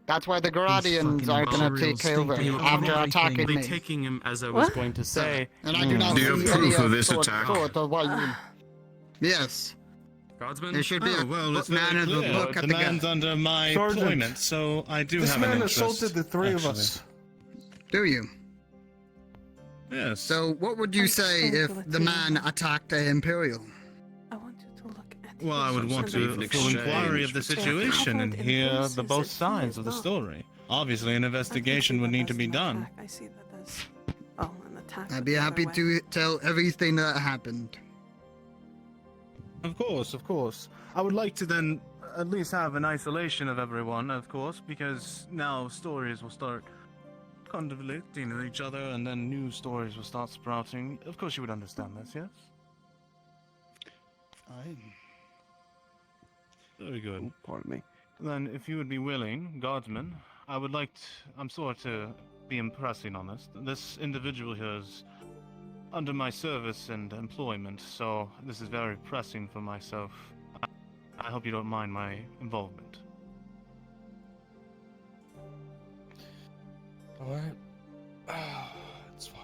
That's why the Garadians are gonna take over after attacking me. Taking him as I was was going to say. And I do not Do you see have any proof of this sort attack? of why you... Yes. Guardsman? There should be a It's man very in the clear. book at The the man's gate. under my Sergeant, employment, so I do This have an man interest. assaulted the three of actually. us. Do you? Yes. So what would you say if the man attacked the Imperial? I want you to look at Well, I would want to a full inquiry of the situation and hear the both sides of the story. Obviously, an investigation would need to be done. I see that there's an attack. I'd be happy to tell everything that happened. Of course, of course. I would like to then at least have an isolation of everyone, of course, because now stories will start convoluting with each other, and then new stories will start sprouting. Of course, you would understand this, yes? Very good. Oh, pardon me. Then, if you would be willing, Guardsman, I would like to... I'm sorry to be impressing on this. This individual here is under my service and employment, so this is very pressing for myself. I hope you don't mind my involvement. Alright. It's fine.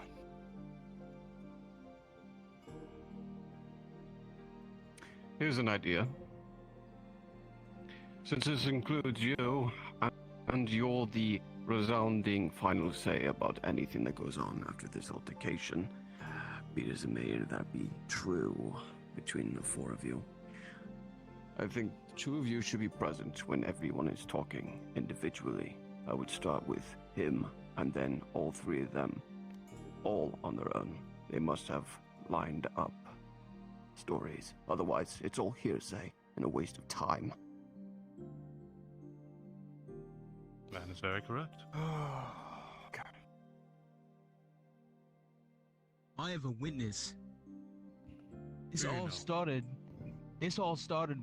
Here's an idea. Since this includes you, and you're the resounding final say about anything that goes on after this altercation, be it as it may that be true between the four of you. I think two of you should be present when everyone is talking individually. I would start with him, and then all three of them, all on their own. They must have lined up stories. Otherwise, it's all hearsay and a waste of time. That is very correct. God. I have a witness. This all started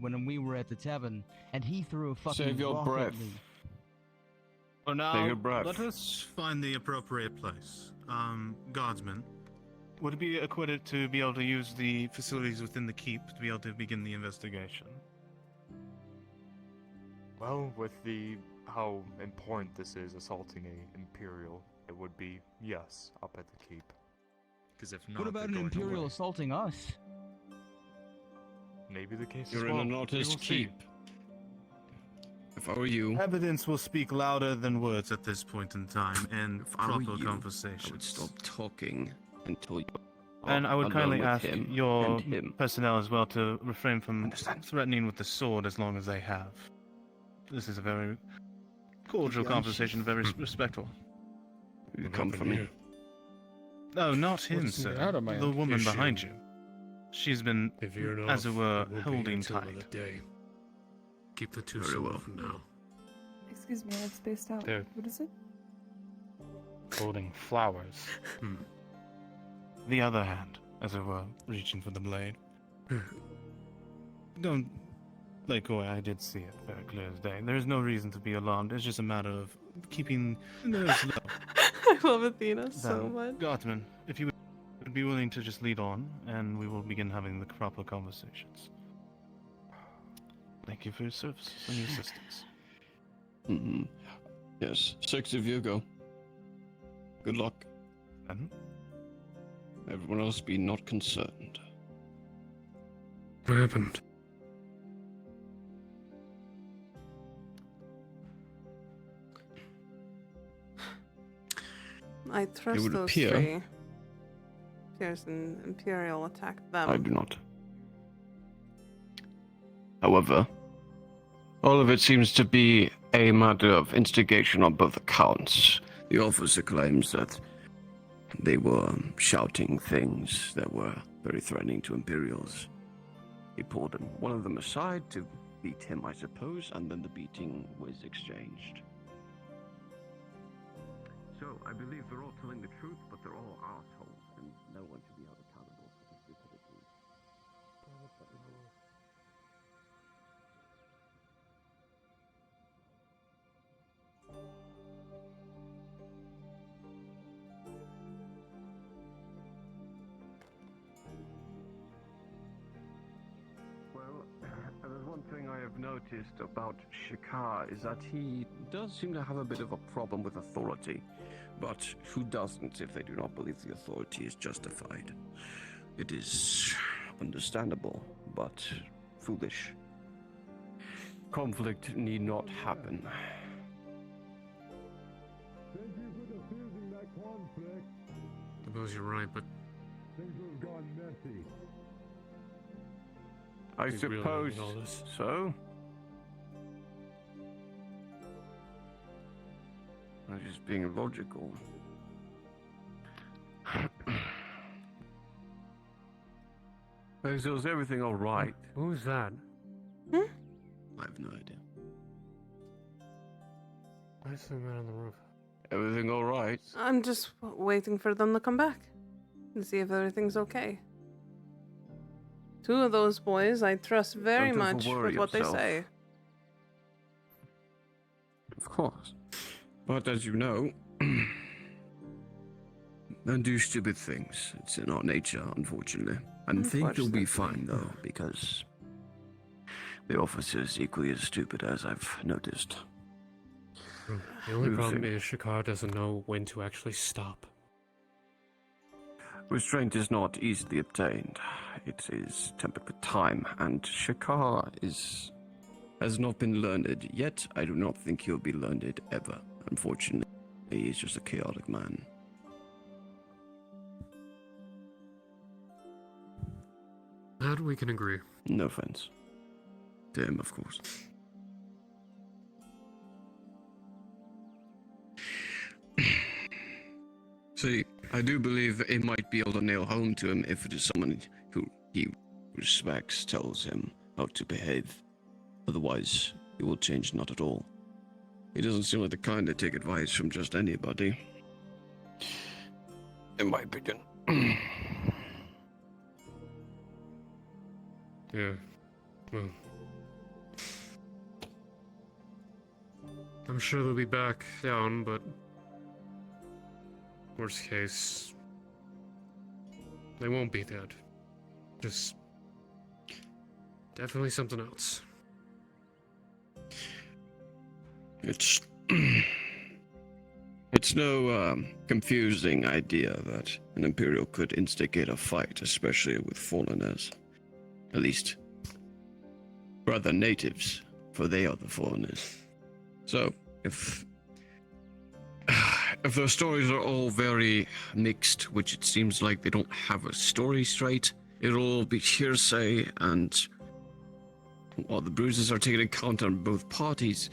when we were at the tavern, and he threw a fucking Save your rock breath. at me. For now, Take a breath. let us find the appropriate place. Guardsman, would it be equipped to be able to use the facilities within the keep to be able to begin the investigation? Well, with how important this is, assaulting a Imperial, it would be, yes, up at the keep. Because if not, What about an they're going Imperial away. assaulting us? Maybe the case You're as in well. an We artist will see. keep. If I were you, Evidence will speak louder than words at this point in time, and if I were proper you, conversation. I would stop talking until you. And I would alone kindly with ask him your and him. personnel as well to refrain from threatening with the sword as long as they have. This is a very cordial conversation, very respectful. You come for me. No, not him, What's sir. out of my The woman issue? behind you. She's been, If you're as it were, it won't be holding until tight. another day. Keep the two Very so well. for now. Excuse me, I'm spaced out. There. What is it? Holding flowers. The other hand, as it were, reaching for the blade. Don't let go. I did see it very clear as day. There is no reason to be alarmed. It's just a matter of keeping the nerves low. I love Athena so Then, much. Guardsman, if you would be willing to just lead on, and we will begin having the proper conversations. Thank you for your services and your assistance. Mm-hmm. Yes, 6 of you go. Good luck. Everyone else be not concerned. What happened? I trust would those appear- three. There's an Imperial attacked them. I do not. However, all of it seems to be a matter of instigation on both accounts. The officer claims that they were shouting things that were very threatening to Imperials. He pulled one of them aside to beat him, I suppose, and then the beating was exchanged. So, I believe they're all telling the truth, but they're all assholes, and no one should be held accountable for their stupidity. Well, there's one thing I have noticed about Shikar is that he does seem to have a bit of a problem with authority. But who doesn't if they do not believe the authority is justified? It is understandable, but foolish. Conflict need not happen. Thank you for diffusing that conflict. I suppose you're right, but Things have gone messy. I You really suppose need all this? so. I'm just being logical. So is everything all right? who's that? I have no idea. Where's the man on the roof? Everything all right? I'm just waiting for them to come back and see if everything's okay. Two of those boys I trust very Don't much overworry with what yourself. they say. Of course. But as you know, don't do stupid things. It's in our nature, unfortunately. I think you'll be fine, though, because the officer's equally as stupid as I've noticed. The only Who's problem it? is Shakar doesn't know when to actually stop. Restraint is not easily obtained. It is tempered with time, and Shakar has not been learned yet. I do not think he'll be learned ever. Unfortunately, he is just a chaotic man. That we can agree. No offense. To him, of course. See, I do believe it might be able to nail home to him if it is someone who he respects tells him how to behave. Otherwise, he will change not at all. He doesn't seem like the kind to take advice from just anybody. In my opinion. Yeah. Well. I'm sure they'll be back down, but worst case, they won't be dead. Just definitely something else. It's it's no confusing idea that an Imperial could instigate a fight, especially with foreigners. At least, rather natives, for they are the foreigners. So, if their stories are all very mixed, which it seems like they don't have a story straight, it'll all be hearsay, and while the bruises are taken into account on both parties,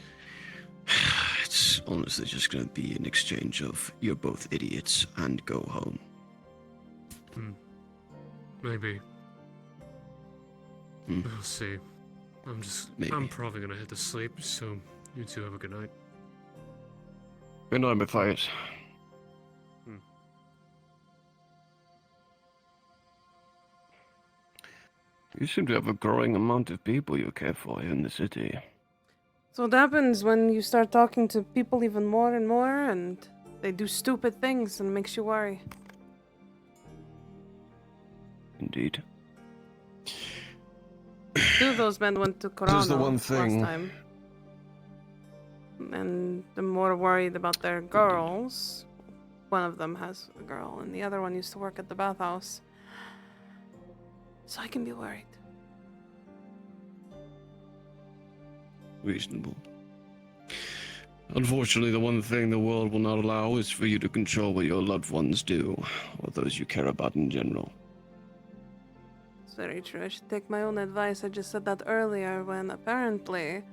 it's honestly just going to be an exchange of you're both idiots and go home. Maybe. Hmm. We'll see. Maybe. I'm probably gonna head to sleep, so you two have a good night. Good night, Matthias. You seem to have a growing amount of people you care for here in the city. So what happens when you start talking to people even more and more, and they do stupid things and makes you worry. Indeed. Two of those men went to This is the Corona one last thing. time. And they're more worried about their girls. one of them has a girl, and the other one used to work at the bathhouse. So I can be worried. Reasonable. Unfortunately, the one thing the world will not allow is for you to control what your loved ones do, or those you care about in general. It's very true. I should take my own advice. I just said that earlier when apparently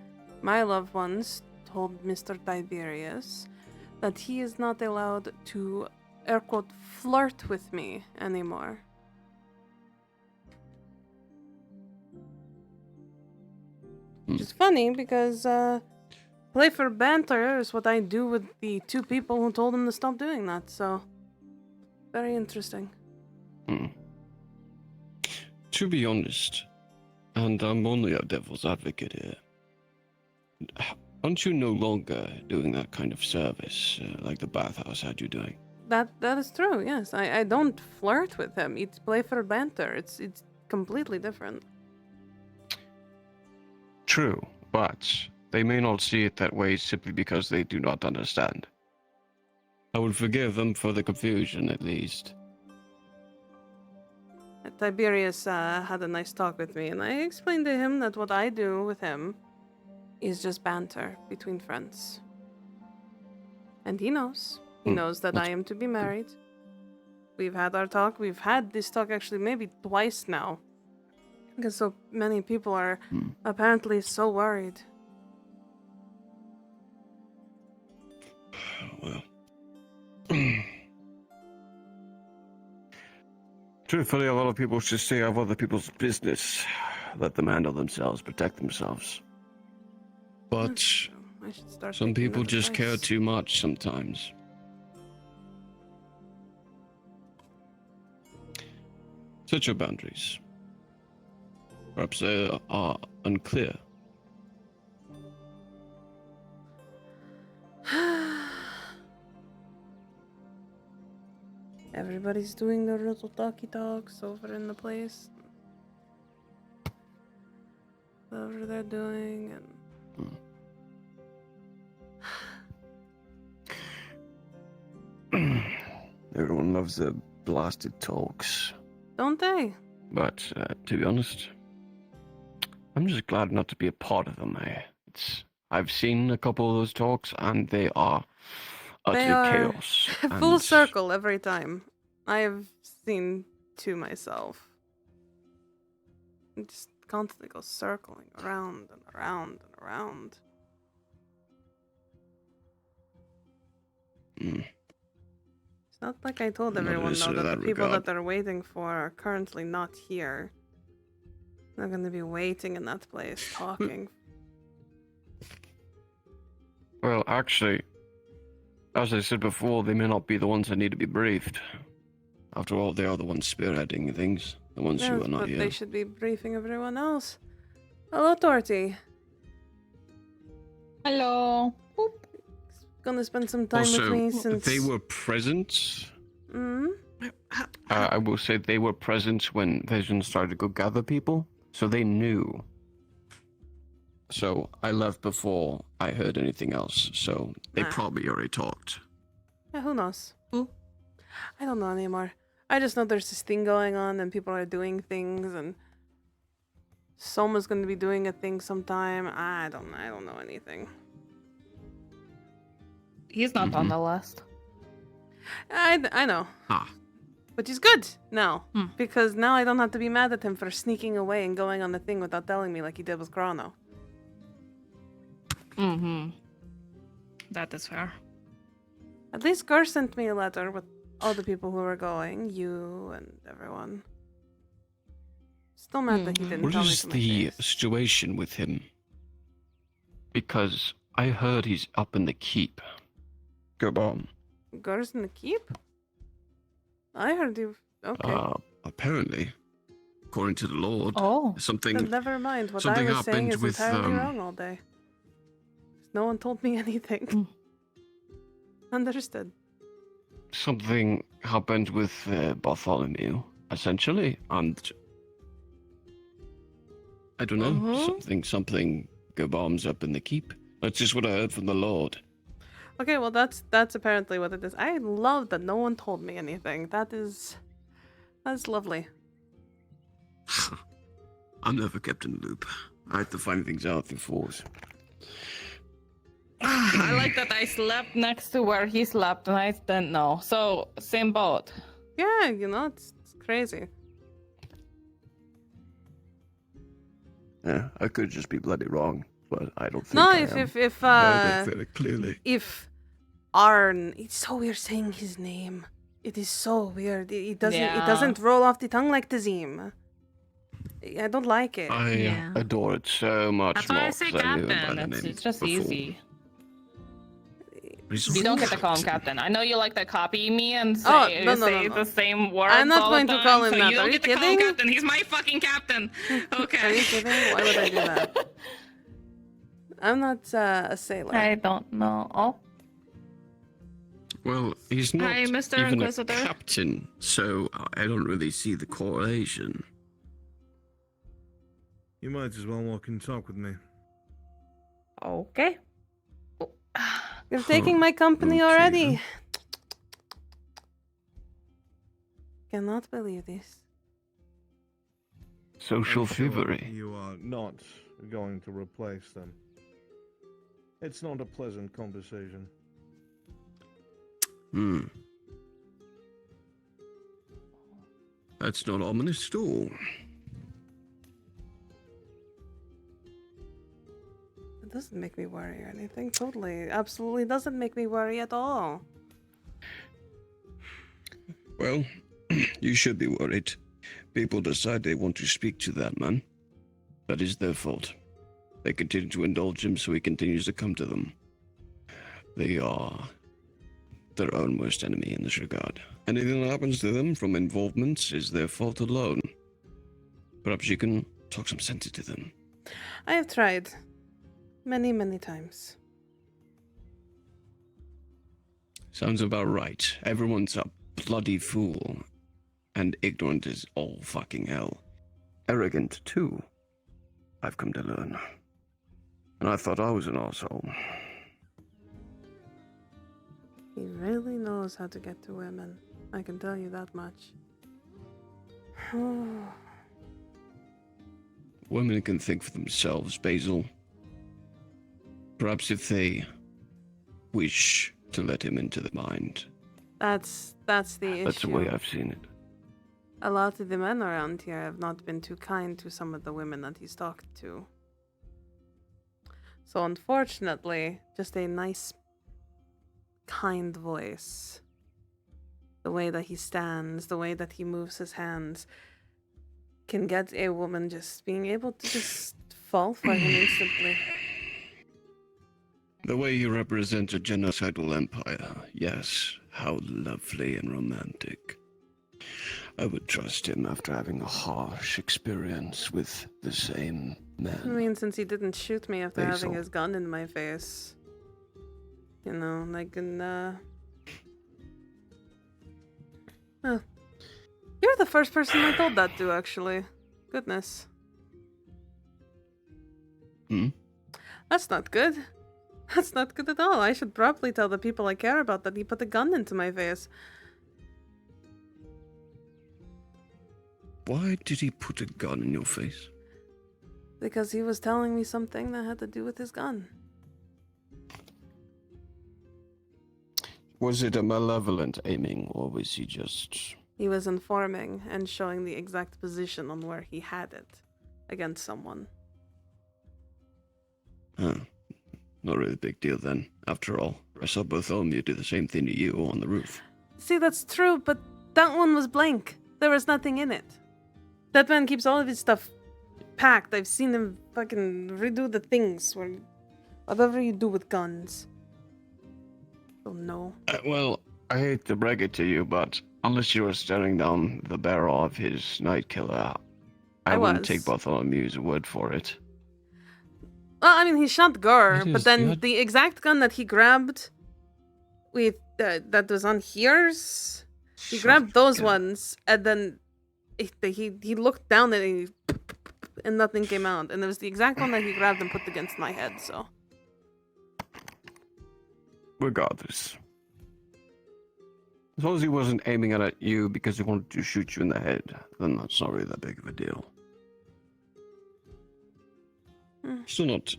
my loved ones told Mr. Tiberius that he is not allowed to, air quote, flirt with me anymore. Which is funny because Playful Banter is what I do with the two people who told him to stop doing that, so very interesting. To be honest, and I'm only a devil's advocate here, aren't you no longer doing that kind of service like the bathhouse had you doing? That is true, yes. I don't flirt with him. It's Playful Banter. It's completely different. True, but they may not see it that way simply because they do not understand. I would forgive them for the confusion, at least. Tiberius had a nice talk with me, and I explained to him that what I do with him is just banter between friends. And he knows. He knows that I am to be married. We've had our talk. We've had this talk actually maybe twice now. Because so many people are apparently so worried. Well. Truthfully, a lot of people should stay out of other people's business. Let them handle themselves, protect themselves. But some people just care too much sometimes. Set your boundaries. Perhaps they are unclear. Everybody's doing their little talky talks over in the place. Whatever they're doing, and everyone loves their blasted talks. Don't they? But to be honest, I'm just glad not to be a part of them. I've seen a couple of those talks, and they are utter chaos. Full circle every time. I have seen two myself. It just constantly goes circling around and around and around. It's not like I told everyone though that the people that they're waiting for are currently not here. They're gonna be waiting in that place, talking. Well, actually, as I said before, they may not be the ones that need to be briefed. After all, they are the ones spearheading things, the ones who are not but here. They should be briefing everyone else. Hello, Torty. Hello. Boop. Gonna spend some time with me since they were present. Hmm? I will say they were present when Vision started to go gather people, so they knew. So I left before I heard anything else, so they probably already talked. Yeah, who knows? I don't know anymore. I just know there's this thing going on and people are doing things and Soma's gonna be doing a thing sometime. I don't know anything. He's not on the list. I know. But he's good now. Because now I don't have to be mad at him for sneaking away and going on the thing without telling me like he did with Chrono. That is fair. At least Gur sent me a letter with all the people who were going, you and everyone. Still mad that he didn't What tell me is to my the face. situation with him? Because I heard he's up in the keep. Go on. Gur's in the keep? I heard you. Okay. Apparently, according to the Lord, something. Then never mind. What something I was saying happened is with entirely wrong all day. No one told me anything. Understood. Something happened with Bartholomew, essentially, and I don't know, something go bombs up in the keep. That's just what I heard from the Lord. Okay, well that's apparently what it is. I love that no one told me anything. That's lovely. I'm never kept in the loop. I had to find things out through force. I like that I slept next to where he slept and I didn't know. So, same boat. Yeah, you know, it's crazy. Yeah, I could just be bloody wrong, but I don't think No, I am. if I think very clearly. if Arn, it's so weird saying his name. It is so weird. It doesn't roll off the tongue like Tazim. I don't like it. I adore it so much. That's why I say Captain. It's just easy. You don't get to call him Captain. I know you like to copy me and say, no. the same words. I'm not all going the to time, call him so that. You don't Are you get to call him kidding? Captain. He's my fucking captain. Okay. Are you kidding? Why would I do that? I'm not a sailor. I don't know. Oh. Well, he's not Hi, Mr. even Inquisitor. a captain, so I don't really see the correlation. You might as well walk and talk with me. Okay. You're taking my company already. Cannot believe this. Social I'm sure thievery. You are not going to replace them. It's not a pleasant conversation. That's not ominous at all. It doesn't make me worry or anything. Totally. Absolutely doesn't make me worry at all. Well, you should be worried. People decide they want to speak to that man. That is their fault. They continue to indulge him, so he continues to come to them. They are their own worst enemy in this regard. Anything that happens to them from involvement is their fault alone. Perhaps you can talk some sense into them. I have tried. Many, many times. Sounds about right. Everyone's a bloody fool. And ignorant is all fucking hell. Arrogant, too. I've come to learn. And I thought I was an arsehole. He really knows how to get to women. I can tell you that much. Women can think for themselves, Basil. Perhaps if they wish to let him into the mind. That's the issue. That's the way I've seen it. A lot of the men around here have not been too kind to some of the women that he's talked to. So unfortunately, just a nice, kind voice. The way that he stands, the way that he moves his hands, can get a woman just being able to just fall for him instantly. The way you represent a genocidal empire, yes, how lovely and romantic. I would trust him after having a harsh experience with the same man. I mean, since he didn't shoot me after Basil. having his gun in my face. You know, like in, Oh. You're the first person I told that to, actually. Goodness. That's not good. That's not good at all. I should probably tell the people I care about that he put a gun into my face. Why did he put a gun in your face? Because he was telling me something that had to do with his gun. Was it a malevolent aiming, or was he just... He was informing and showing the exact position on where he had it against someone. Huh. Not really a big deal then. After all, I saw Bartholomew do the same thing to you on the roof. See, that's true, but that one was blank. There was nothing in it. That man keeps all of his stuff packed. I've seen him fucking redo the things where whatever you do with guns. Oh no. Well, I hate to break it to you, but unless you were staring down the barrel of his night killer, I wouldn't was. take Bartholomew's word for it. Well, I mean, he shot Gur, It but is then good. the exact gun that he grabbed with that was on here's, he grabbed those ones, and then he looked down and nothing came out, and it was the exact one that he grabbed and put against my head. So Regardless. As long as he wasn't aiming it at you because he wanted to shoot you in the head, then that's not really that big of a deal. Still not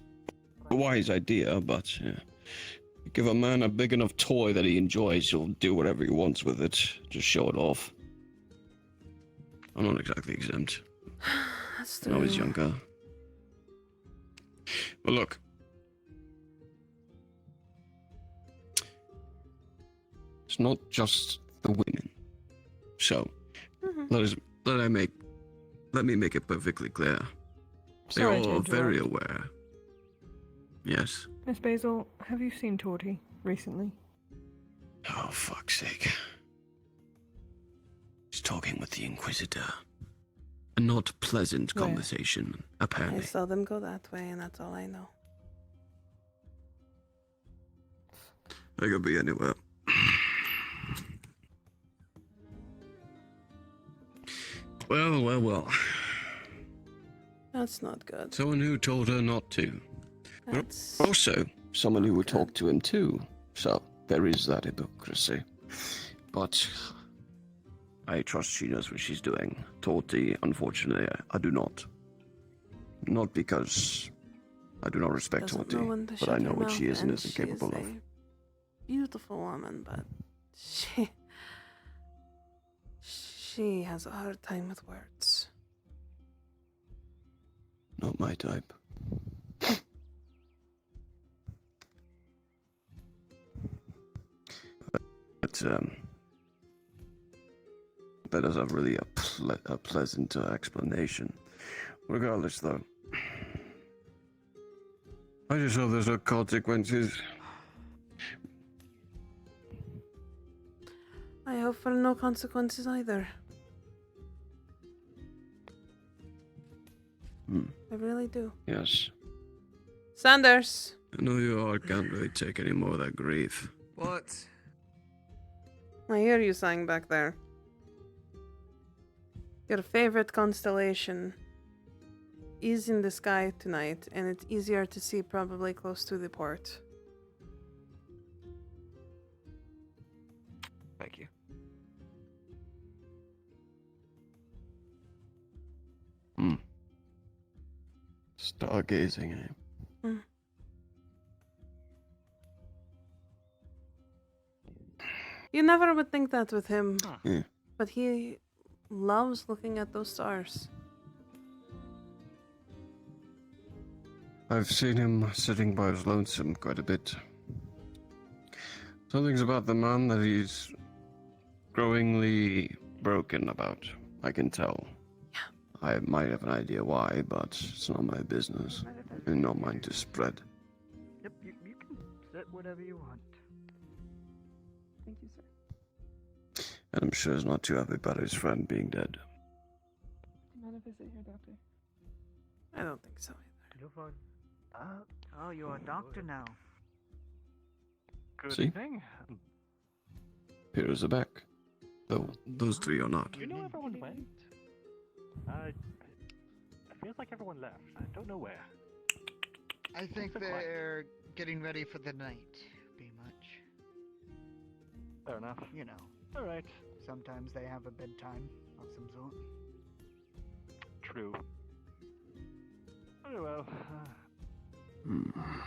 a wise idea, but give a man a big enough toy that he enjoys, he'll do whatever he wants with it. Just show it off. I'm not exactly exempt. That's When I was true. younger. But look. It's not just the women. So, let me make it perfectly clear. Sorry They to all are very interrupt. aware. Yes. Miss Basil, have you seen Torty recently? Oh, fuck's sake. He's talking with the Inquisitor. A not pleasant Where? conversation, I apparently. saw them go that way, and that's all I know. I could be anywhere. Well. That's not good. Someone who told her not to. That's Also, someone who would talk to him too. So, there is that hypocrisy. But I trust she knows what she's doing. Torty, unfortunately, I do not. Not because I do not respect doesn't know when Torty, to but I shut know her what she mouth, is and and isn't she is capable of. a beautiful woman, but she has a hard time with words. Not my type. But, that doesn't really a pleasant explanation. Regardless, though, I just hope there's no consequences. I hope for no consequences either. I really do. Yes. Sanders! I know you all can't really take any more of that grief. What? I hear you sighing back there. Your favorite constellation is in the sky tonight, and it's easier to see probably close to the port. Thank you. Stargazing, eh? You never would think that with him, Yeah. but he loves looking at those stars. I've seen him sitting by his lonesome quite a bit. Something's about the man that he's growingly broken about. I can tell. Yeah. I might have an idea why, but it's not my business. And not mine to spread. Yep, you can sit whatever you want. Thank you, sir. And I'm sure he's not too happy about his friend being dead. Do you mind if I sit here, Doctor? I don't think so either. You're fine. Oh, you're a doctor now. Good See? thing. Heroes are back. Though those three are not. Do you know where everyone went? It feels like everyone left. I don't know where. I think they're getting ready for the night, pretty much. Fair enough. You know. Alright. Sometimes they have a bedtime of some sort. True. Very well.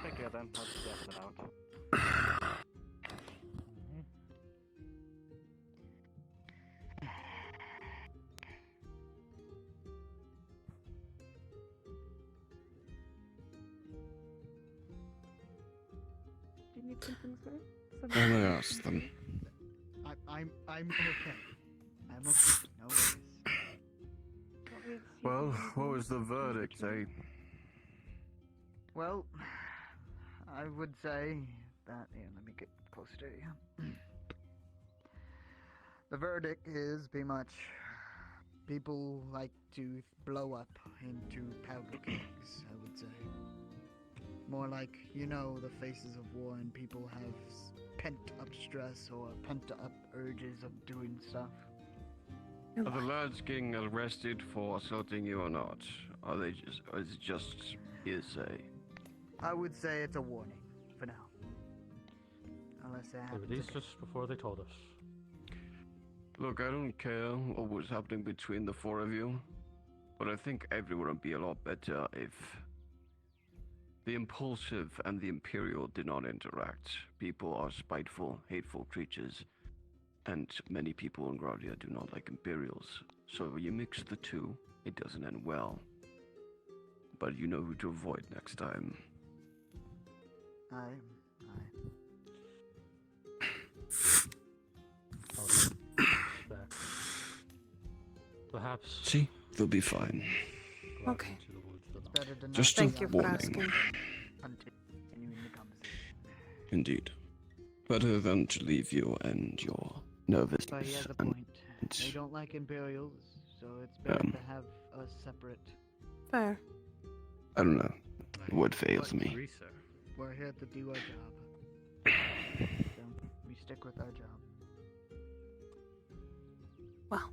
Take care then. I'll just deafen it out. Do you need something, sir? And I asked them. I'm okay. I'm okay. No worries. Well, what was the verdict, eh? Well, I would say that. Yeah, let me get closer to you. The verdict is pretty much people like to blow up into powder kegs, I would say. More like, you know, the faces of war and people have pent-up stress or pent-up urges of doing stuff. Are the lads getting arrested for assaulting you or not? Or is it just hearsay? I would say it's a warning, for now. Unless they They happen released to... us before they told us. Look, I don't care what was happening between the four of you, but I think everyone would be a lot better if the Impulsive and the Imperial did not interact. People are spiteful, hateful creatures, and many people in Gradia do not like Imperials. So when you mix the two, it doesn't end well. But you know who to avoid next time. Aye. That. Perhaps. See, they'll be fine. Okay. It's better to not Just Thank a you for warning. asking. continuing the conversation. Indeed. Better than to leave you and your nervousness. But he has a and- point. They don't like Imperials, so it's better to have us separate. Fair. I don't know. The word fails me. We're here to do our job. So we stick with our job. Well.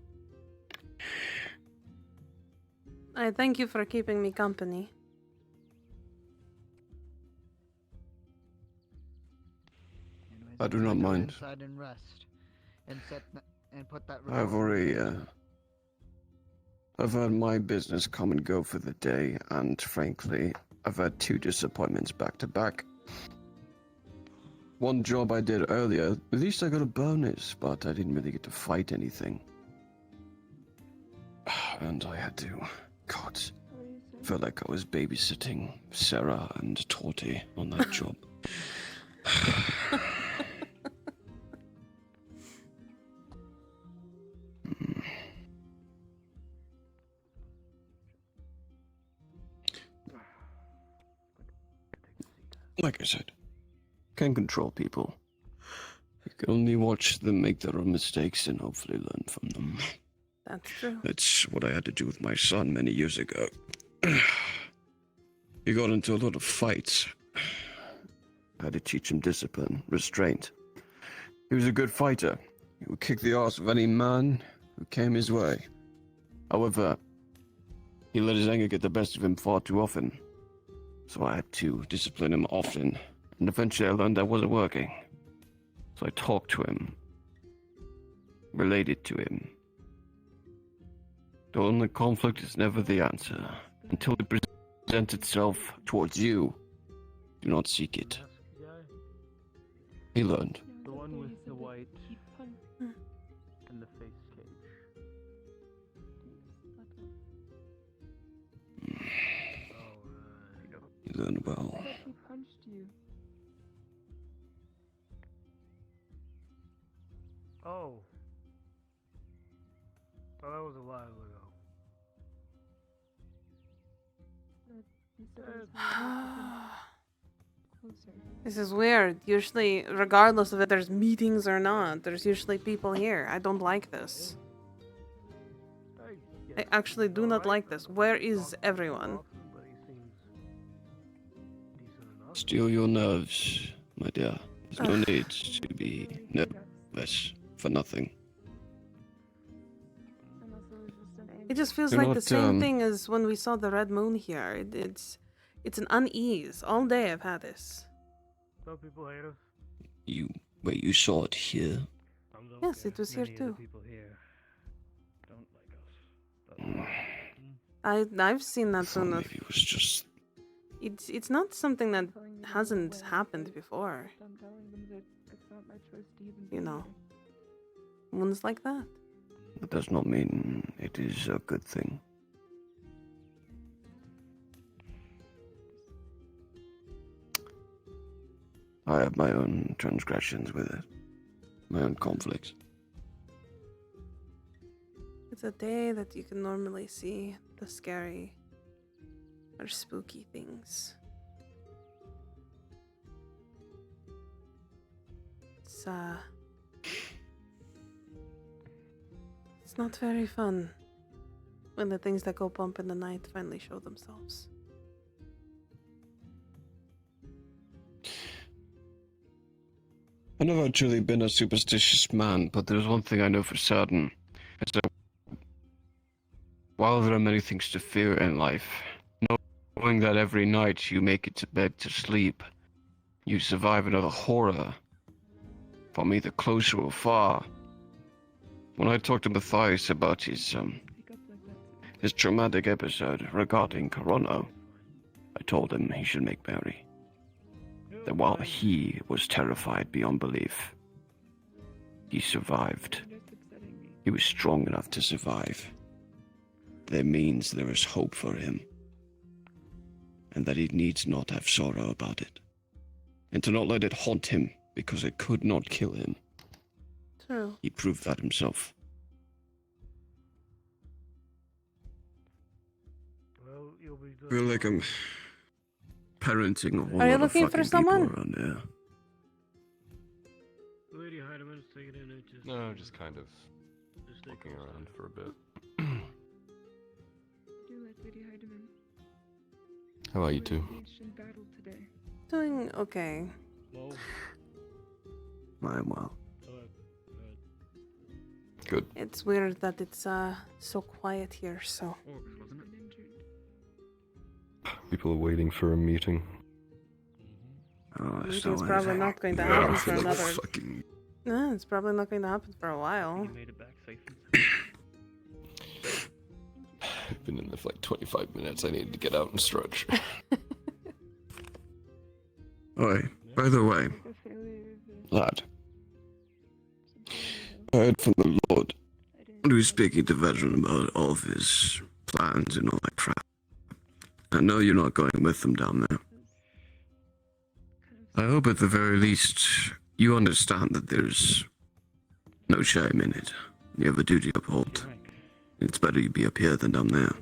I thank you for keeping me company. Anyways, I do let's not go mind. Inside and rest, and and put that. I've already, I've had my business come and go for the day, and frankly, I've had 2 disappointments back to back. One job I did earlier, at least I got a bonus, but I didn't really get to fight anything. And I had to, God, felt like I was babysitting Sarah and Torty on that job. Like I said, can't control people. You can only watch them make their own mistakes and hopefully learn from them. That's true. That's what I had to do with my son many years ago. He got into a lot of fights. I had to teach him discipline, restraint. He was a good fighter. He would kick the ass of any man who came his way. However, he let his anger get the best of him far too often. So I had to discipline him often, and eventually I learned that wasn't working. So I talked to him, related to him. The only conflict is never the answer. Until it presents itself towards you, do not seek it. He learned. The one with the white and the face cage. He learned well. He punched you. Oh. Well, that was a while ago. He said it was closer. This is weird. Usually, regardless of if there's meetings or not, there's usually people here. I don't like this. I actually do not like this. Where is everyone? Steal your nerves, my dear. There's no need to be nervous for nothing. It just feels You're like the not, same thing as when we saw the red moon here. It's an unease. All day I've had this. Some people hate us. You saw it here? Some don't Yes, care. it was here Many of the too. people here don't like us. I've seen that thought one. maybe it was just... It's not something that hasn't happened before. I'm telling them that it's not my choice to even You be know, here. ones like that. That does not mean it is a good thing. I have my own transgressions with it, my own conflicts. It's a day that you can normally see the scary or spooky things. It's not very fun when the things that go bump in the night finally show themselves. I've never truly been a superstitious man, but there's one thing I know for certain. It's that while there are many things to fear in life, knowing that every night you make it to bed to sleep, you survive another horror, I'm either close or far. When I talked to Matthias about his traumatic episode regarding Corona, I told him he should make merry. That while he was terrified beyond belief, he survived. He was strong enough to survive. That means there is hope for him, and that he needs not have sorrow about it, and to not let it haunt him because it could not kill him. True. He proved that himself. Well, you'll be I feel like I'm parenting a whole Are you lot of looking fucking for someone? people around here. Lady Heidemann, take it in. Just, No, just kind of looking around for a bit. I do like Lady Heidemann. How about you two? Engaged in battle today. Doing okay. I'm well. Good. It's weird that it's so quiet here, so. People are waiting for a meeting. Oh, Meeting's probably not going to happen for another. Fucking... No, it's probably not going to happen for a while. You made it back safe and I've been in there for like 25 minutes. I need to get out and stretch. Oi, by the way, lad, I heard from the Lord when he was speaking to Veteran about all of his plans and all that crap. I know you're not going with them down there. I hope at the very least you understand that there's no shame in it. You have a duty to uphold. It's better you be up here than down there.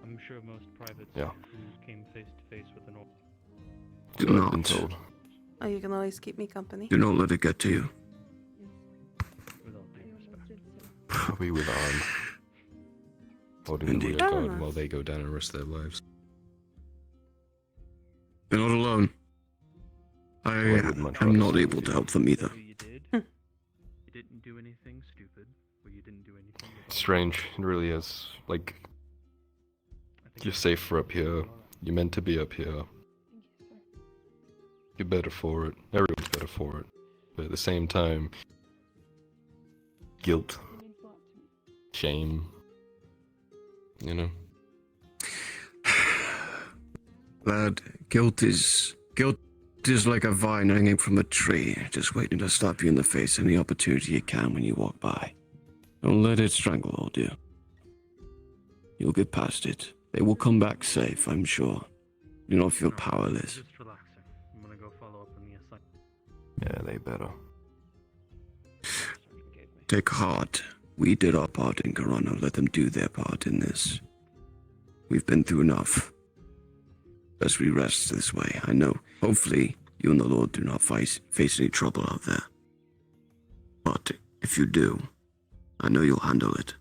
I'm sure most privates Yeah. who came face to face with an orc. Do I've not. been told. Oh, you can always keep me company. Do not let it get to you. With all due respect. Probably with arm. Holding the Indeed. rear guard while they go down and risk their lives. You're not alone. I much am rather not see able to help them either. You did. You didn't do anything stupid, or you didn't do anything. It's strange. It really is. Like, you're safer up here. You're meant to be up here. You're better for it. Everyone's better for it. But at the same time, guilt, shame, you know? Lad, guilt is like a vine hanging from a tree, just waiting to slap you in the face any opportunity it can when you walk by. Don't let it stranglehold you. You'll get past it. They will come back safe, I'm sure. You don't feel powerless. Just relaxing. I'm gonna go follow up on the assignment. Yeah, they better. Take heart. We did our part in Corona. Let them do their part in this. We've been through enough. Best we rest this way. I know. Hopefully, you and the Lord do not face any trouble out there. But if you do, I know you'll handle it.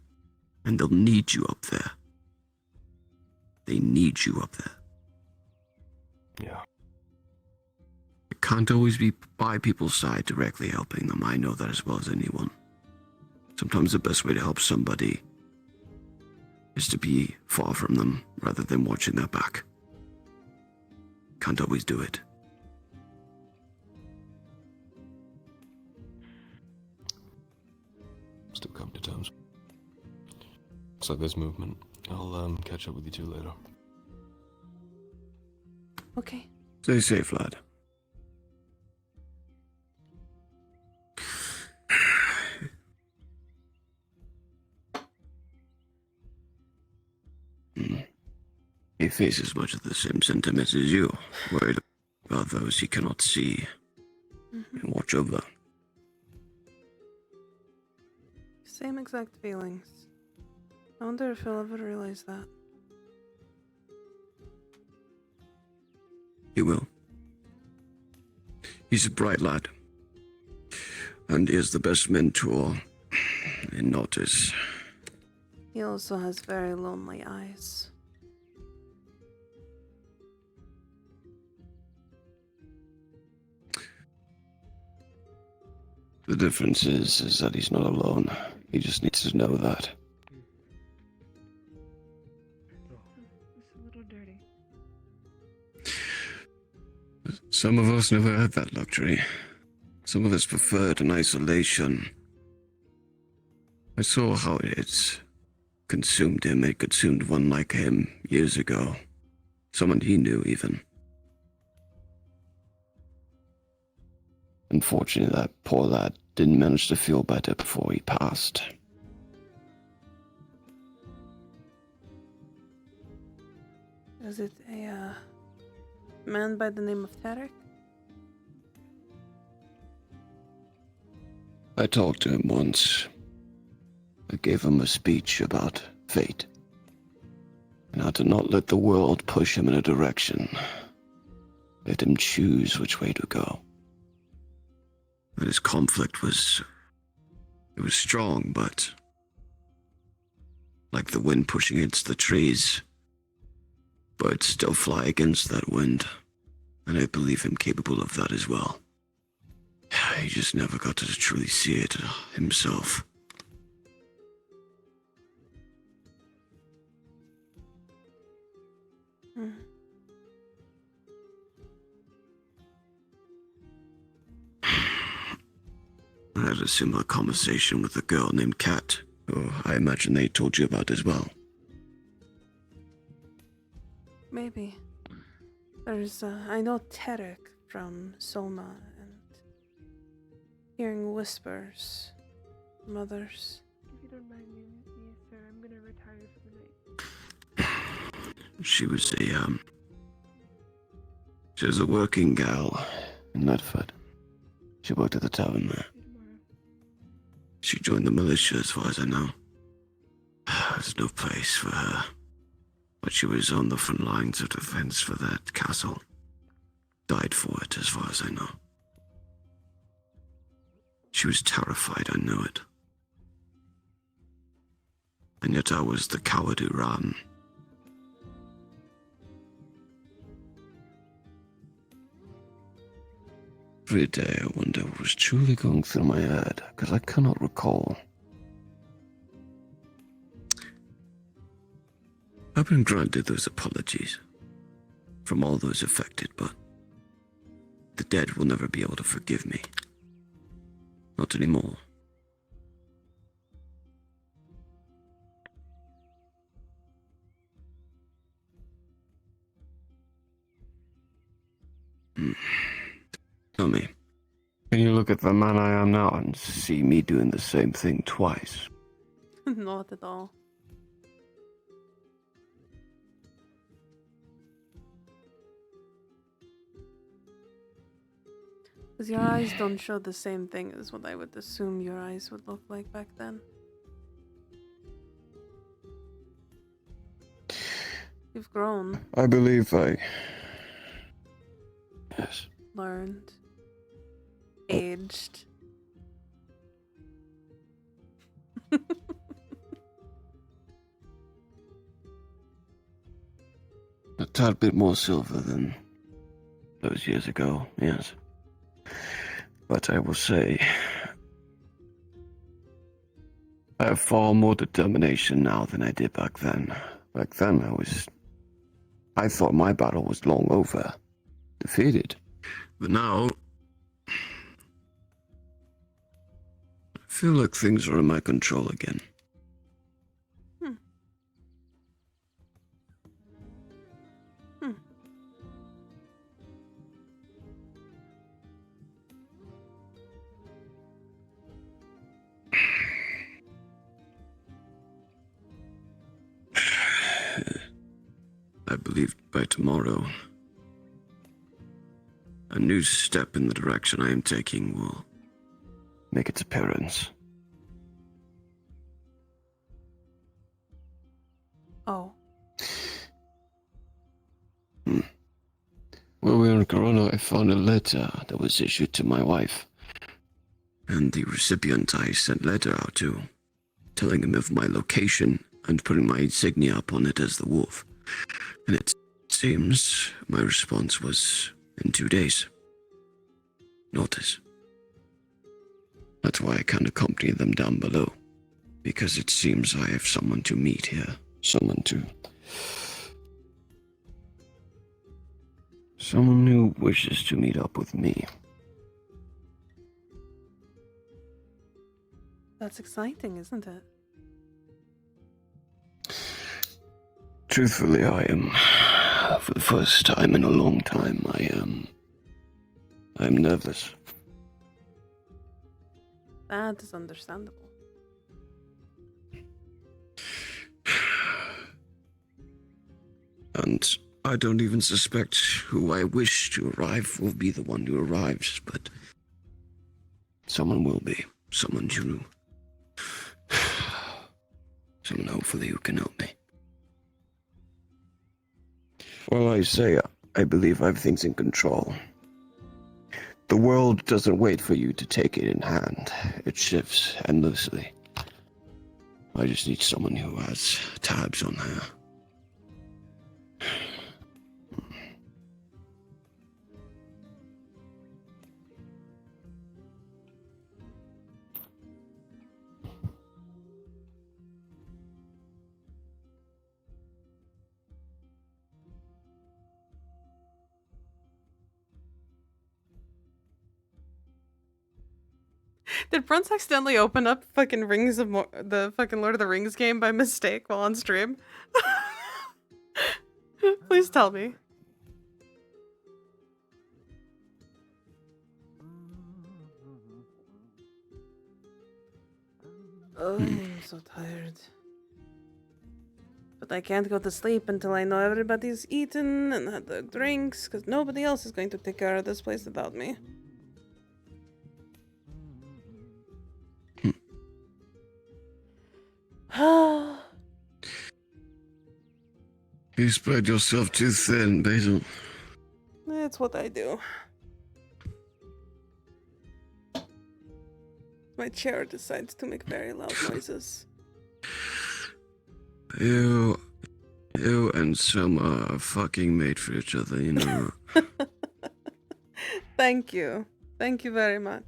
And they'll need you up there. They need you up there. Yeah. You can't always be by people's side directly helping them. I know that as well as anyone. Sometimes the best way to help somebody is to be far from them rather than watching their back. Can't always do it. Still come to terms. So there's movement. I'll catch up with you two later. Okay. Stay safe, lad. He faces much of the same sentiments as you, worried about those he cannot see and watch over. Same exact feelings. I wonder if he'll ever realize that. He will. He's a bright lad. And he is the best mentor in Notice. He also has very lonely eyes. The difference is that he's not alone. He just needs to know that. It's a little dirty. Some of us never had that luxury. Some of us preferred an isolation. I saw how it consumed him. It consumed one like him years ago. Someone he knew, even. Unfortunately, that poor lad didn't manage to feel better before he passed. Is it a man by the name of Tarek? I talked to him once. I gave him a speech about fate, and how to not let the world push him in a direction. Let him choose which way to go. And his conflict was strong, but like the wind pushing against the trees, birds still fly against that wind, and I believe him capable of that as well. He just never got to truly see it himself. I had a similar conversation with a girl named Kat, who I imagine they told you about as well. Maybe. There's, I know Tarek from Soma, and hearing whispers from others. If you don't mind me, sir, I'm gonna retire for the night. She was a working gal in Medford. She worked at the tavern there. She joined the militia as far as I know. There's no place for her. But she was on the front lines of defense for that castle. Died for it as far as I know. She was terrified, I knew it. And yet I was the coward who ran. Every day I wonder what was truly going through my head, because I cannot recall. I've been granted those apologies from all those affected, but the dead will never be able to forgive me. Not anymore. Tell me, can you look at the man I am now and see me doing the same thing twice? Not at all. Because your eyes don't show the same thing as what I would assume your eyes would look like back then. You've grown. I believe Yes. Learned. Aged. A tad bit more silver than those years ago, yes. But I will say, I have far more determination now than I did back then. Back then, I thought my battle was long over, defeated. But now, I feel like things are in my control again. I believe by tomorrow, a new step in the direction I am taking will make its appearance. Oh. While we were in Corona, I found a letter that was issued to my wife. And the recipient I sent letter out to, telling him of my location and putting my insignia upon it as the wolf. And it seems my response was in 2 days. Notice. That's why I can't accompany them down below. Because it seems I have someone to meet here. Someone to Someone who wishes to meet up with me. That's exciting, isn't it? Truthfully, I am, for the first time in a long time, I'm nervous. That is understandable. And I don't even suspect who I wish to arrive will be the one who arrives, but someone will be. Someone hopefully who can help me. Well, I say, I believe I have things in control. The world doesn't wait for you to take it in hand. It shifts endlessly. I just need someone who has tabs on her. Did Brunts accidentally open up fucking the fucking Lord of the Rings game by mistake while on stream? Please tell me. Oh, I'm so tired. But I can't go to sleep until I know everybody's eaten and had their drinks, because nobody else is going to take care of this place without me. You spread yourself too thin, Basil. That's what I do. My chair decides to make very loud noises. You and Soma are fucking made for each other, you know. Thank you. Thank you very much.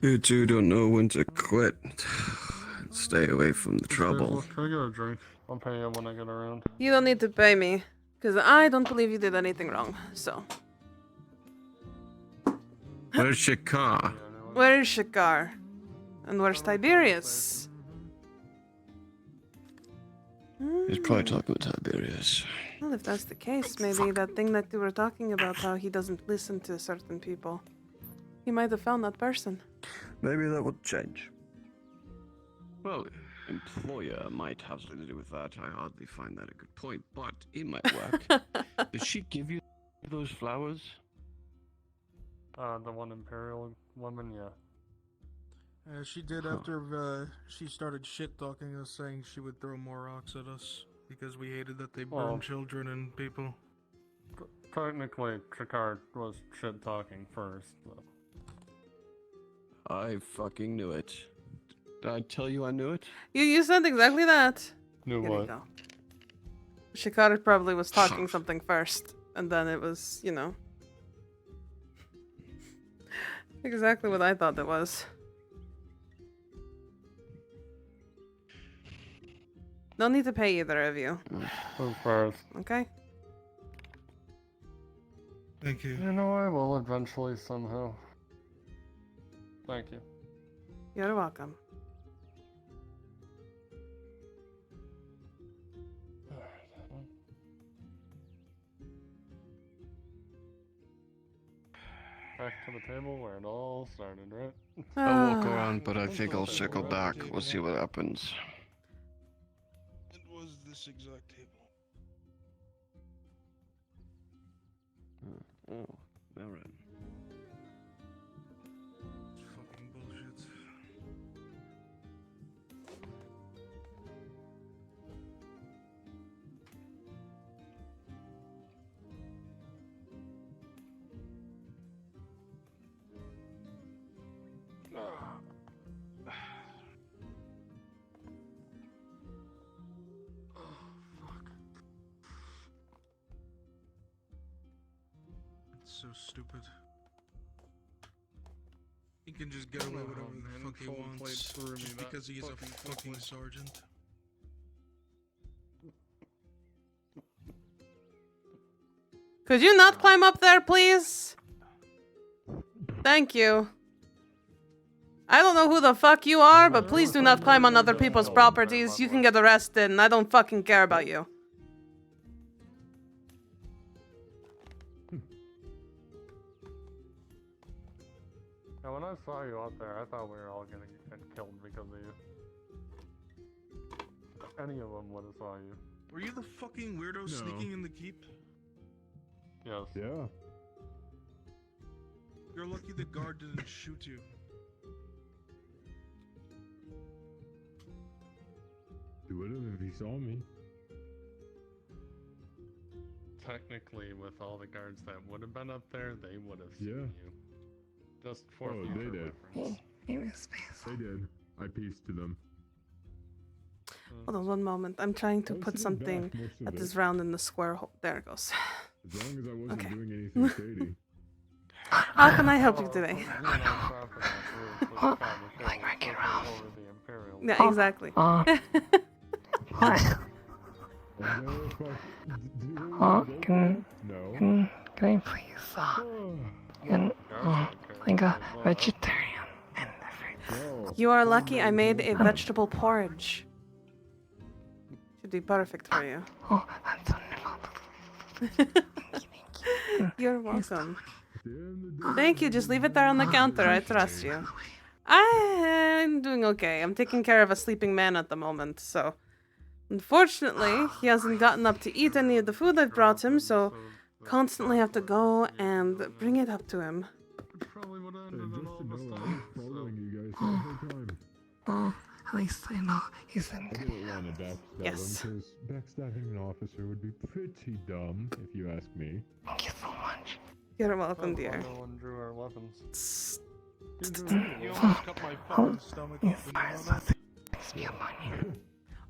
You two don't know when to quit. Stay away from the trouble. Can I get a drink? I'll pay you when I get around. You don't need to pay me, because I don't believe you did anything wrong, so. Where's Shakar? Where is Shakar? And where's Tiberius? He's probably talking with Tiberius. Well, if that's the case, maybe that thing that you were talking about, how he doesn't listen to certain people, he might have found that person. Maybe that would change. Well, employer might have something to do with that. I hardly find that a good point, but it might work. Did she give you those flowers? The one Imperial woman, yeah. She did after she started shit talking us, saying she would throw more rocks at us because we hated that they burned children and people. Technically, Shakar was shit talking first, though. I fucking knew it. Did I tell you I knew it? You said exactly that. Knew Here what? you go. Shakar probably was talking something first, and then it was, you know. Exactly what I thought it was. No need to pay either of you. Okay? Thank you. You know, I will eventually somehow. Thank you. You're welcome. Back to the table where it all started, right? I'll walk around, but I think I'll circle back. We'll see what happens. It was this exact table. Oh, alright. Fucking bullshit. So stupid. He can just get away with whatever the fuck he wants just because he's a fucking sergeant. Could you not climb up there, please? Thank you. I don't know who the fuck you are, but please do not climb on other people's properties. You can get arrested, and I don't fucking care about you. Now, when I saw you out there, I thought we were all gonna get killed because of you. Any of them would have saw you. Were you the fucking weirdo sneaking in the keep? Yes. Yeah. You're lucky the guard didn't shoot you. He would have if he saw me. Technically, with all the guards that would have been up there, they would have seen Yeah. you. Just for Oh, future they did. reference. They did. I pieced to them. Hold on one moment. I'm trying to put something that is round in the square hole. There it goes. As long as I wasn't doing anything shady. How can I help you today? Yeah, exactly. Can I please, like a vegetarian and You are lucky I made a vegetable porridge. Should be perfect for you. Oh, that's wonderful. You're welcome. Thank you, just leave it there on the counter. I trust you. I'm doing okay. I'm taking care of a sleeping man at the moment, so... Unfortunately, he hasn't gotten up to eat any of the food I've brought him, so... Constantly have to go and bring it up to him. Probably would have Hey, ended just all to this know, I time. was following you guys the whole time. Oh, at least I know he's in I didn't want to backstab Yes. him, because backstabbing an officer would be pretty dumb, if you ask me. Thank you so much. You're welcome, dear. No one drew our weapons. You almost cut my fucking stomach up.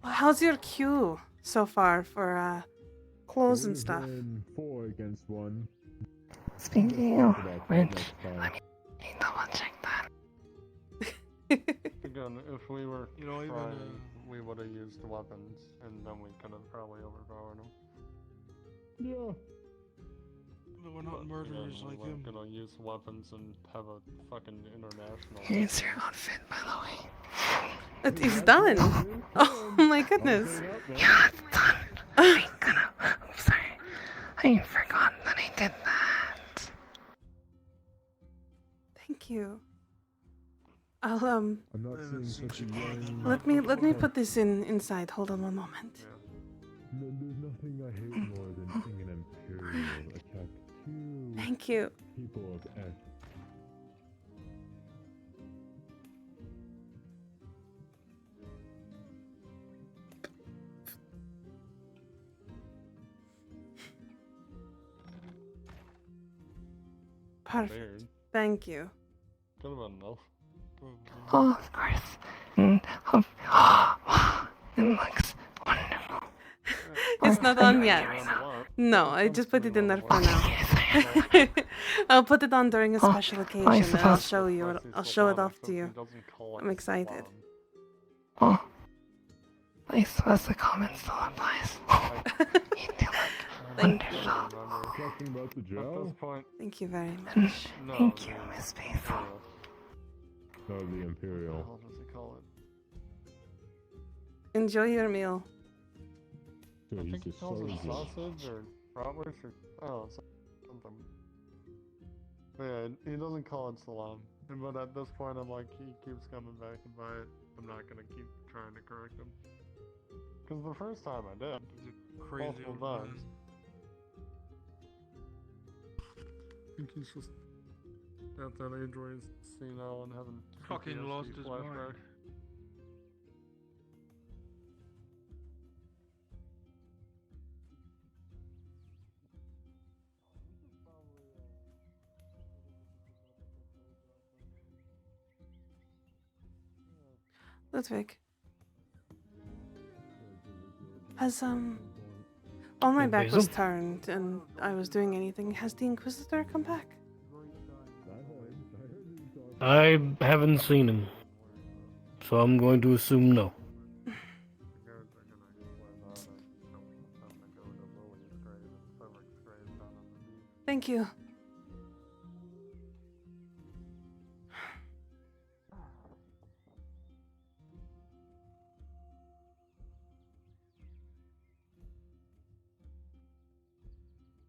Well, how's your queue so far for clothes and stuff? 4 against 1. Speaking of which, let me double check that. Again, if we were even, trying, we would have used weapons, and then we could have probably overpowered them. Yeah. But we're not murderers like him. We're gonna use weapons and have a fucking international... Here's your outfit, by the way. It is done! Oh my goodness! Yeah, it's done. I'm sorry. I forgot that I did that. Thank you. I'll I'm not seeing such a young... let me put this inside. Hold on one moment. No, there's nothing I hate more than seeing an Imperial attack 2 Thank you. people of X. Perfect. Thank you. Could have been enough. Oh, of course. It looks wonderful. It's not on yet. No, I just put it in there for now. I'll put it on during a special occasion and I'll show you. I'll show it off to you. I'm excited. Oh, I suppose the comment still applies. You do look wonderful. Talking about the Joe? Thank you very much. Thank you, Miss Playful. No, the Imperial. What does he call it? Enjoy your meal. So I he's think he a calls it soldier. sausage or bratwurst or something. But yeah, he doesn't call it salam. But at this point, I'm like, he keeps coming back and buy it. I'm not gonna keep trying to correct him. Because the first time I did, Crazy multiple old times. man. I think he's just at that age where he's senile and having Fucking PTSD lost his mind. flashbacks. Ludwig. Has while my back was turned and I was doing anything, has the Inquisitor come back? I haven't seen him, so I'm going to assume no. Thank you.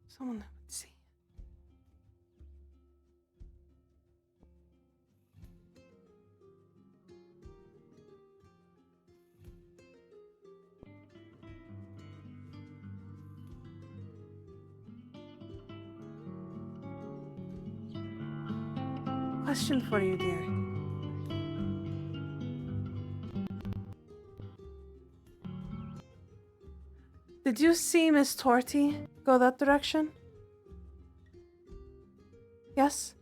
Someone would see. Question for you, dear. Did you see Miss Torty go that direction? Yes?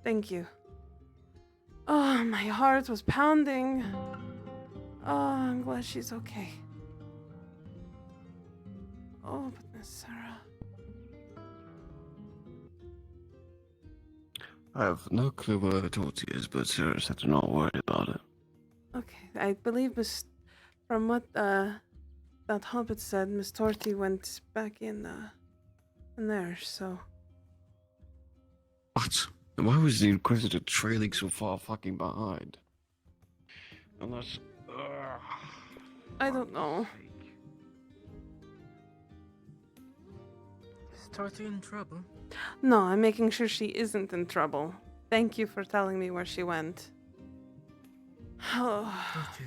Thank you. Oh, my heart was pounding. Oh, I'm glad she's okay. Oh, but Miss Sarah. I have no clue where Torty is, but Sarah said to not worry about it. Okay, I believe from what that hobbit said, Miss Torty went back in there, so. What? Why was the Inquisitor trailing so far fucking behind? Unless... I don't know. Is Torty in trouble? No, I'm making sure she isn't in trouble. Thank you for telling me where she went. Oh. Thank you.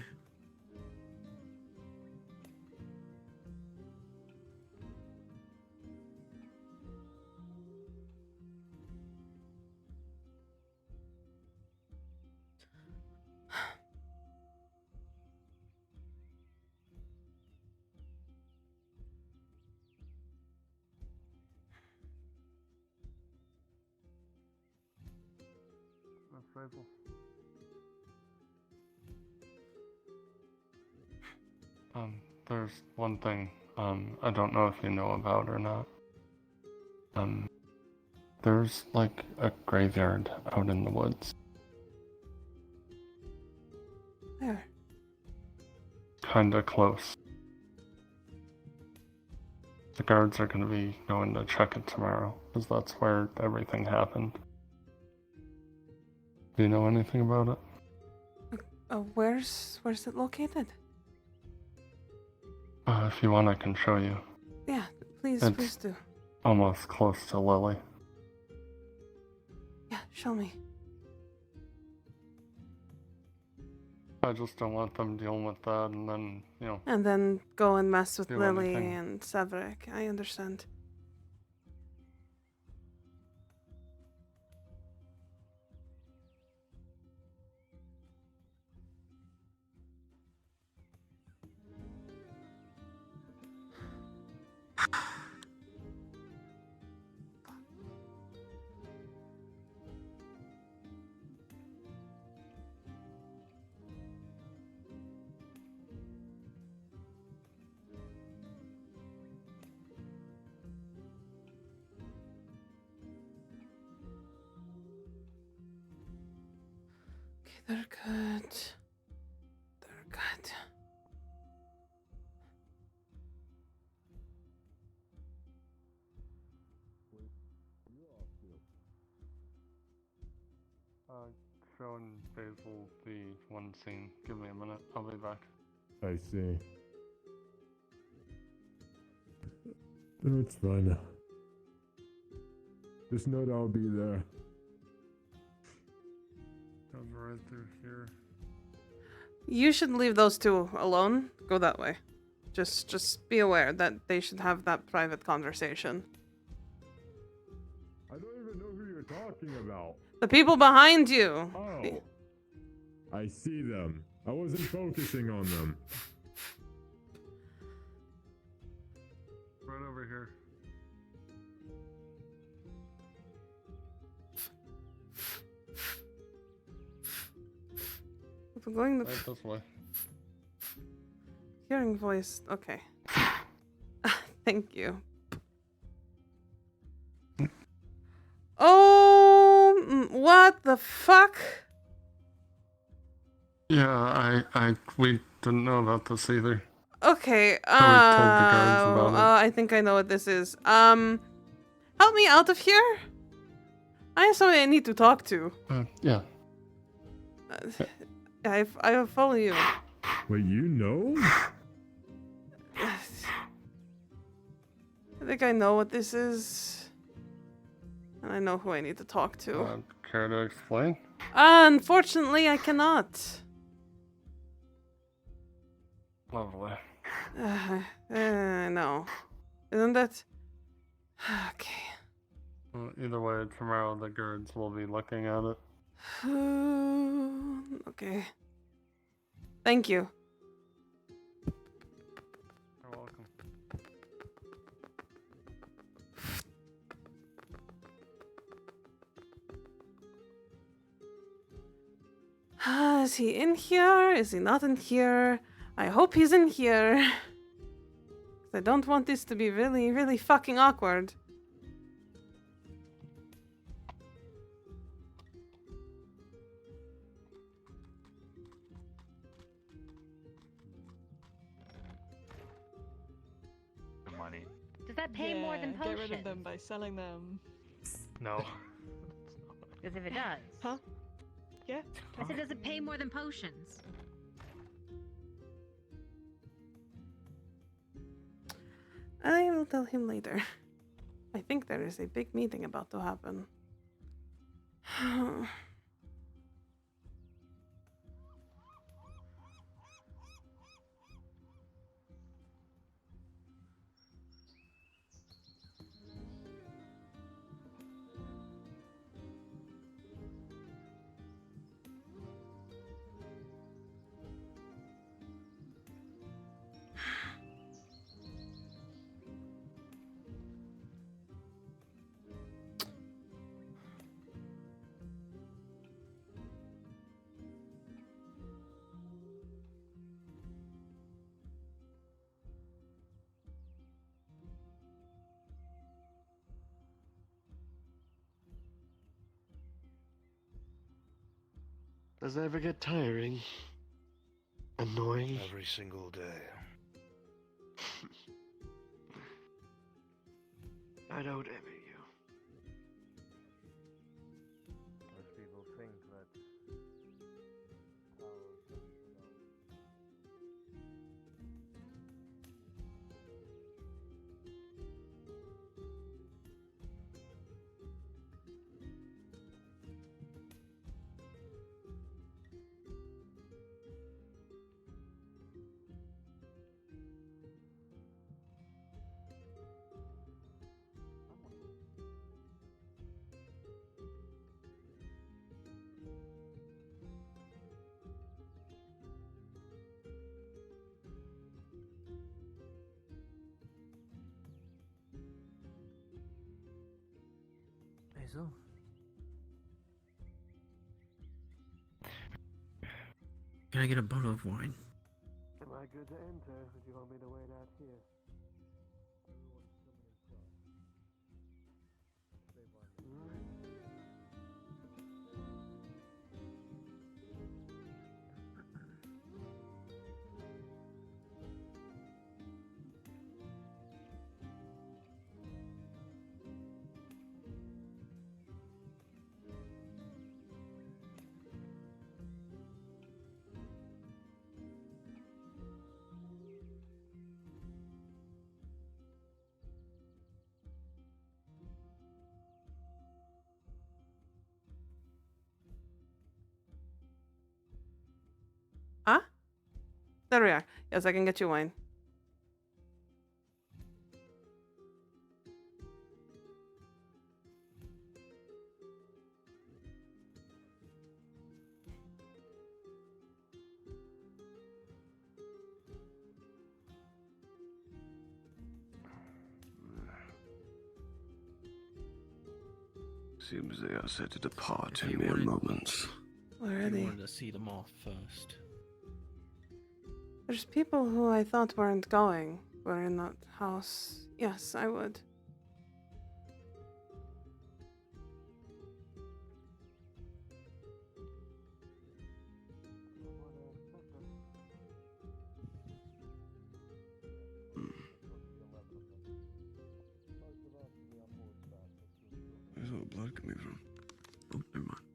Playful. There's one thing, I don't know if you know about or not. There's like a graveyard out in the woods. Where? Kinda close. The guards are gonna be going to check it tomorrow, because that's where everything happened. Do you know anything about it? Where's it located? If you want, I can show you. Yeah, please do. Almost close to Lily. Yeah, show me. I just don't want them dealing with that and then, And then go and mess with do Lily anything. and Severick. I understand. They're good. They're good. Showing Basil the one scene. Give me a minute. I'll be back. I see. No, it's fine. Just know that I'll be there. Goes right through here. You should leave those two alone. Go that way. Just be aware that they should have that private conversation. I don't even know who you're talking about. The people behind you. Oh. I see them. I wasn't focusing on them. Right over here. If we're going Right this way. Hearing voice. Okay. Thank you. Oh, what the fuck? Yeah, we didn't know about this either. Okay. told the guards about it. I think I know what this is. Help me out of here. I have somebody I need to talk to. Yeah. I follow you. Wait, you know? I think I know what this is. And I know who I need to talk to. Care to explain? Unfortunately, I cannot. Lovely. No. Isn't that... Okay. Well, either way, tomorrow the guards will be looking at it. Okay. Thank you. You're welcome. Is he in here? Is he not in here? I hope he's in here. I don't want this to be really, really fucking awkward. The money. Does that pay more than potions? Get rid of them by selling them. No. Because if it does. Huh? Yeah? I said, does it pay more than potions? I will tell him later. I think there is a big meeting about to happen. Does it ever get tiring? Annoying? Every single day. I don't envy you. Most people think that Hazel? Can I get a bottle of wine? am I good to enter? Would you want me to wait out here? Huh? There we are. Yes, I can get you wine. Seems they are set to depart If in you mere wanted- moments. Where are I they? wanted to see them off first. There's people who I thought weren't going, were in that house. Yes, I would. Oh, never mind.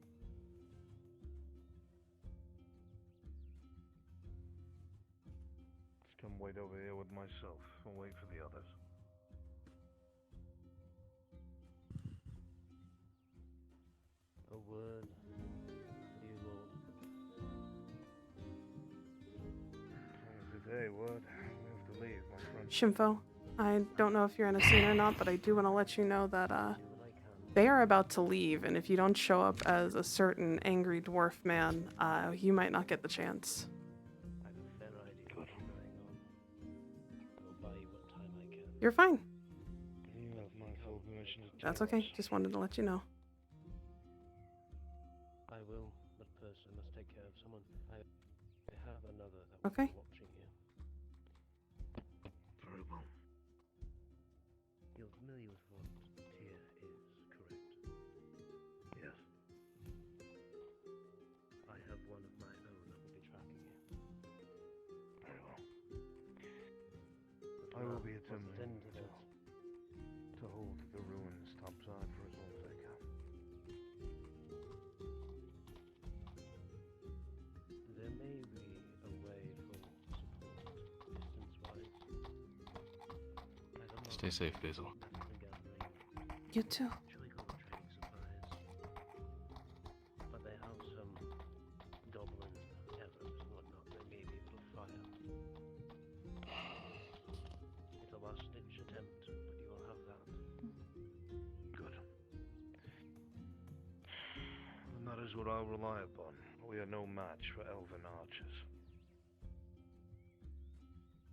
Just come wait over here with myself and wait for the others. A word for you, Lord. Today, word. We have to leave, my friend. Shimfo, I don't know if you're in a scene or not, but I do want to let you know that they are about to leave, and if you don't show up as a certain angry dwarf man, you might not get the chance. I have a fair idea what's going on. I will buy you what time I can. You're fine. You have my full permission to That's tell okay. us. Just wanted to let you know. I will, but first I must take care of someone. I have another that will Okay. be watching you. Very well. You're familiar with what tier is, correct? Yes. I have one of my own that will be tracking you. Very well. But I will now, be what's attempting then to this? to hold the ruins topside for as long as I can. There may be a way for support, distance-wise. I don't know. Stay safe, Basil. The gathering. You too. Usually go with trading supplies. But they have some goblin arrows and whatnot they may be able to fire. It's a last-ditch attempt, but you will have that. Good. And that is what I'll rely upon. We are no match for elven archers.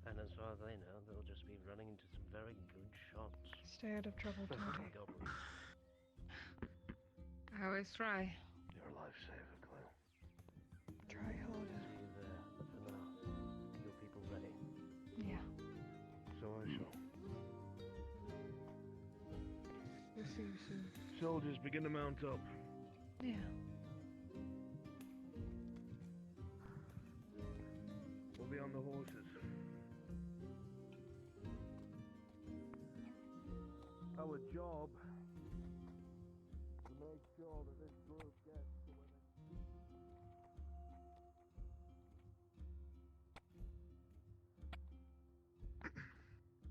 And as far as I know, they'll just be running into some very good shots. Stay out of trouble, Tony. Goblins. I always try. You're a lifesaver, Cleo. Try harder. See you there, but for now, your people ready. Yeah. So I shall. We'll see you soon. Soldiers, begin to mount up. Yeah. We'll be on the horses. Our job to make sure that this group gets to where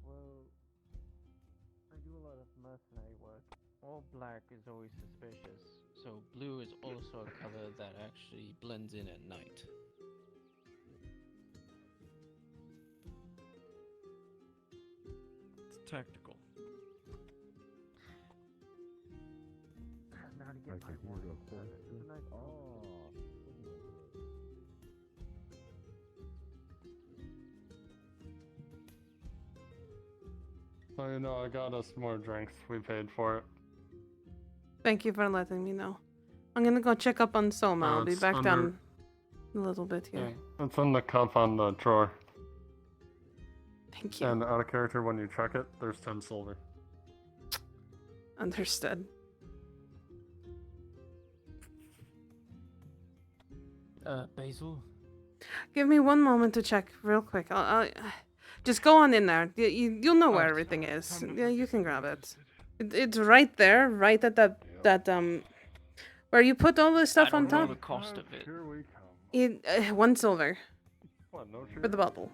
Well, I do a lot of mercenary work. All black is always suspicious, so blue is also a color that actually blends in at night. It's tactical. Now to I can hear the horse. It's a nice So you know, I got us more drinks. We paid for it. Thank you for letting me know. I'm gonna go check up on Soma. I'll be it's back under- down a little bit here. Yeah, it's in the cup on the drawer. Thank you. And out of character, when you check it, there's 10 silver. Understood. Basil? Give me one moment to check real quick. I'll just go on in there. You'll know where everything is. Yeah, you can grab it. It's right there, right at that where you put all the stuff on top. The cost of it. Here we come. 1 silver What, no for the bottle.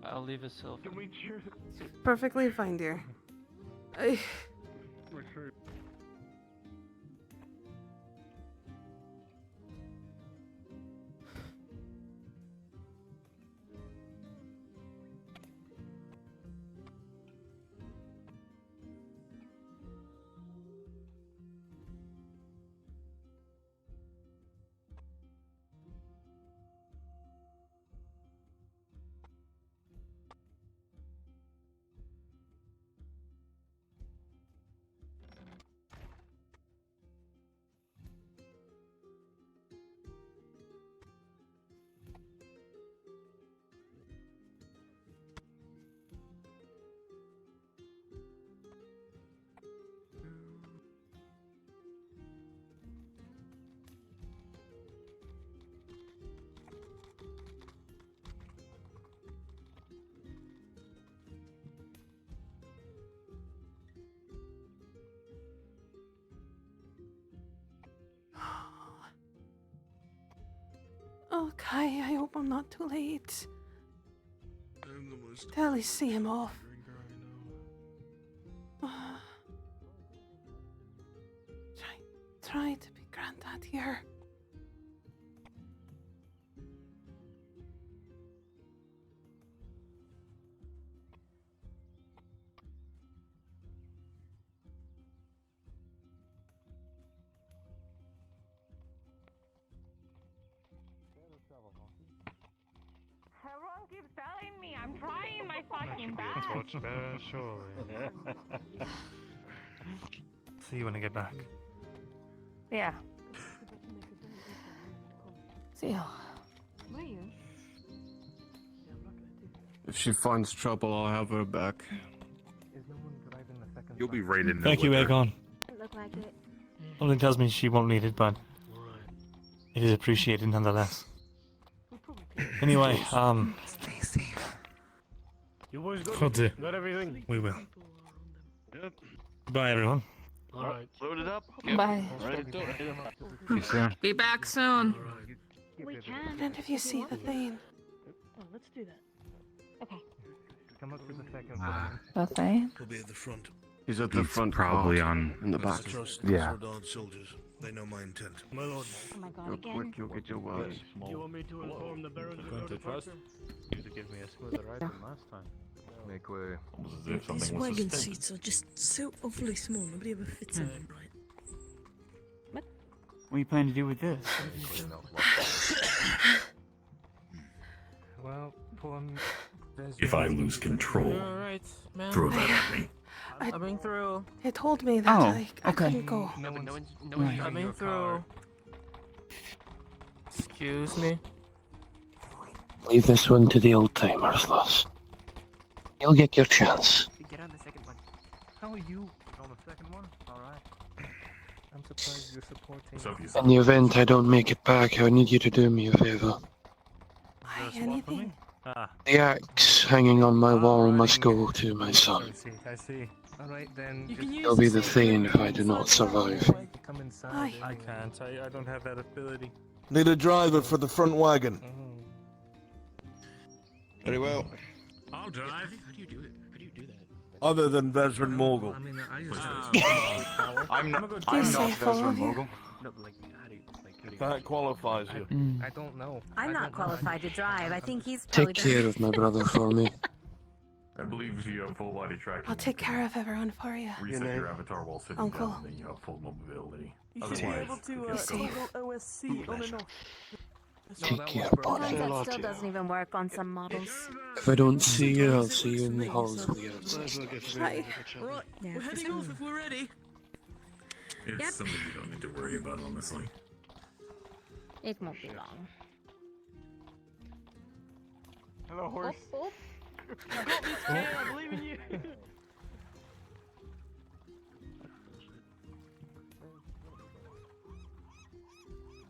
I'll leave a silver. Can we cheers? Perfectly fine, dear. Make sure. I hope I'm not too late. I'm the most To at least see him off. Try to be Granddad here. Everyone keeps telling me I'm trying my fucking best. Touch See you when I get back. Yeah. See you. If she finds trouble, I'll have her back. You'll be right in there. Thank you, with her. Aegon. Look like it. Something tells me she won't need it, but it is appreciated nonetheless. Anyway, Stay safe. You boys Will got, do. got everything? We will. Yep. Bye, everyone. Alright. Load it up. Bye. Be back soon. We can. And if you see the thing, Oh, let's do that. Okay. Come up to the second Okay. He'll be at the front. He's at the front, probably part, on in the back. Trust Yeah. Sordard soldiers. They know my intent. My lord. Oh my god, Real again. quick, you'll get your words. Do you want me to inform the Baron of Going to your trust? departure? You to give me a smoother ride than last time. Make way. These wagon seats are just so awfully small. Nobody ever fits in them right. What do you plan to do with this? Well, If I lose control, Alright, man. throw that at me. Coming through. they told me that I couldn't go. Coming through. Excuse me. Leave this one to the old timers, lass. You'll get your chance. Get on the second one. How are you? On the second one? Alright. I'm surprised you're supporting. In the event I don't make it back, I need you to do me a favor. Anything. The axe hanging on my wall must go to my son. I see. Alright then. He'll be the Thane if I do not survive. Come inside. I can't. I don't have that ability. Need a driver for the front wagon. Very well. I'll drive. How do you do it? How do you do that? Other than Vezran Morgul. I'm not safe, all of you. Mogul. That qualifies you. I don't know. I'm not qualified to drive. I think he's Take care of my brother for me. I believe if you have full body tracking, I'll take care of everyone for you. reset your avatar while sitting Uncle. down, and then you have full mobility. You should be Otherwise, able to you'll get toggle OSC on and off. Take care, buddy. Sometimes that still doesn't even work on some models. If I don't see you, I'll see you in the halls of the outside. Hi. Right, Yeah, we're heading off if we're ready. It's Yep. something you don't need to worry about, honestly. It won't be long. Hello, horse. You got this, man. I believe in you.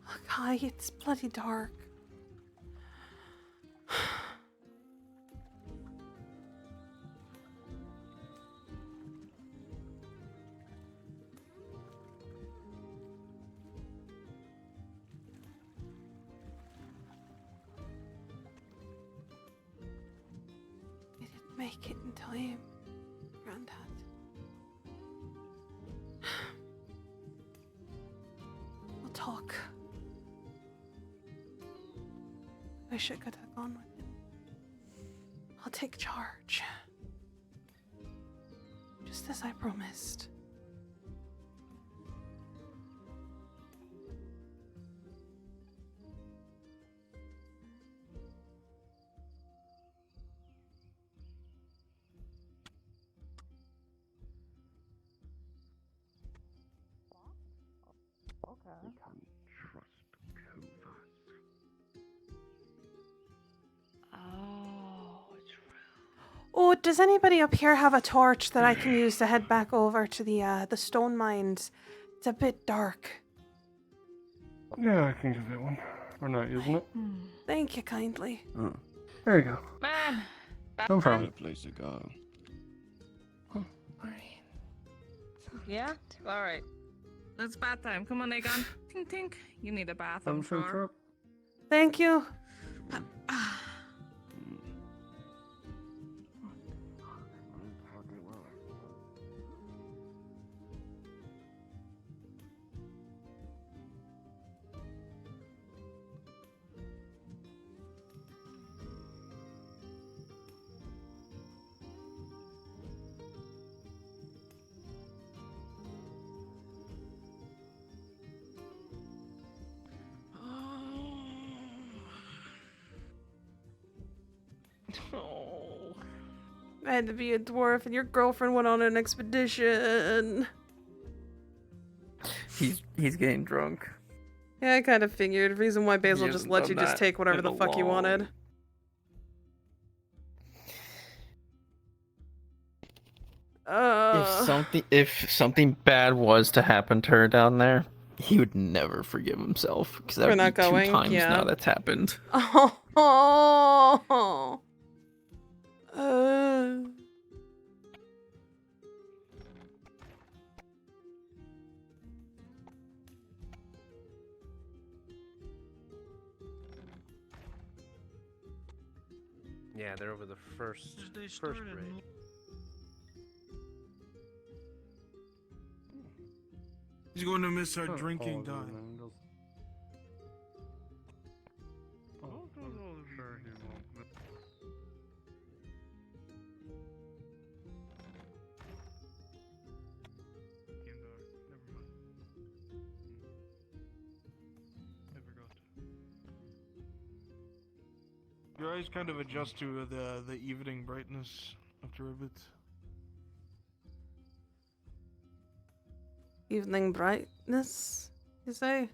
Oh, Kai, it's bloody dark. We didn't make it in time, Granddad. We'll talk. Wish I could have gone with him. I'll take charge. Just as I promised. Oh, does anybody up here have a torch that I can use to head back over to the stone mines? It's a bit dark. Yeah, I can give that one. Or not, isn't it? Thank you kindly. There you go. Man. No problem. Good place to go. Yeah? Alright. It's bath time. Come on, Aegon. Tink tink. You need a bath, I'm sure. Thank you. I had to be a dwarf, and your girlfriend went on an expedition. He's getting drunk. Yeah, I kind of figured. Reason why Basil just hasn't let done you just that take whatever in the a fuck you wanted. long- If something bad was to happen to her down there, he would never forgive himself because that For would be not going, 2 times yeah. now that's happened. Oh. Yeah, they're over the first bridge. He's going to miss our drinking time. Sure he won't. Your eyes kind of adjust to the evening brightness after a bit. Evening brightness, you say?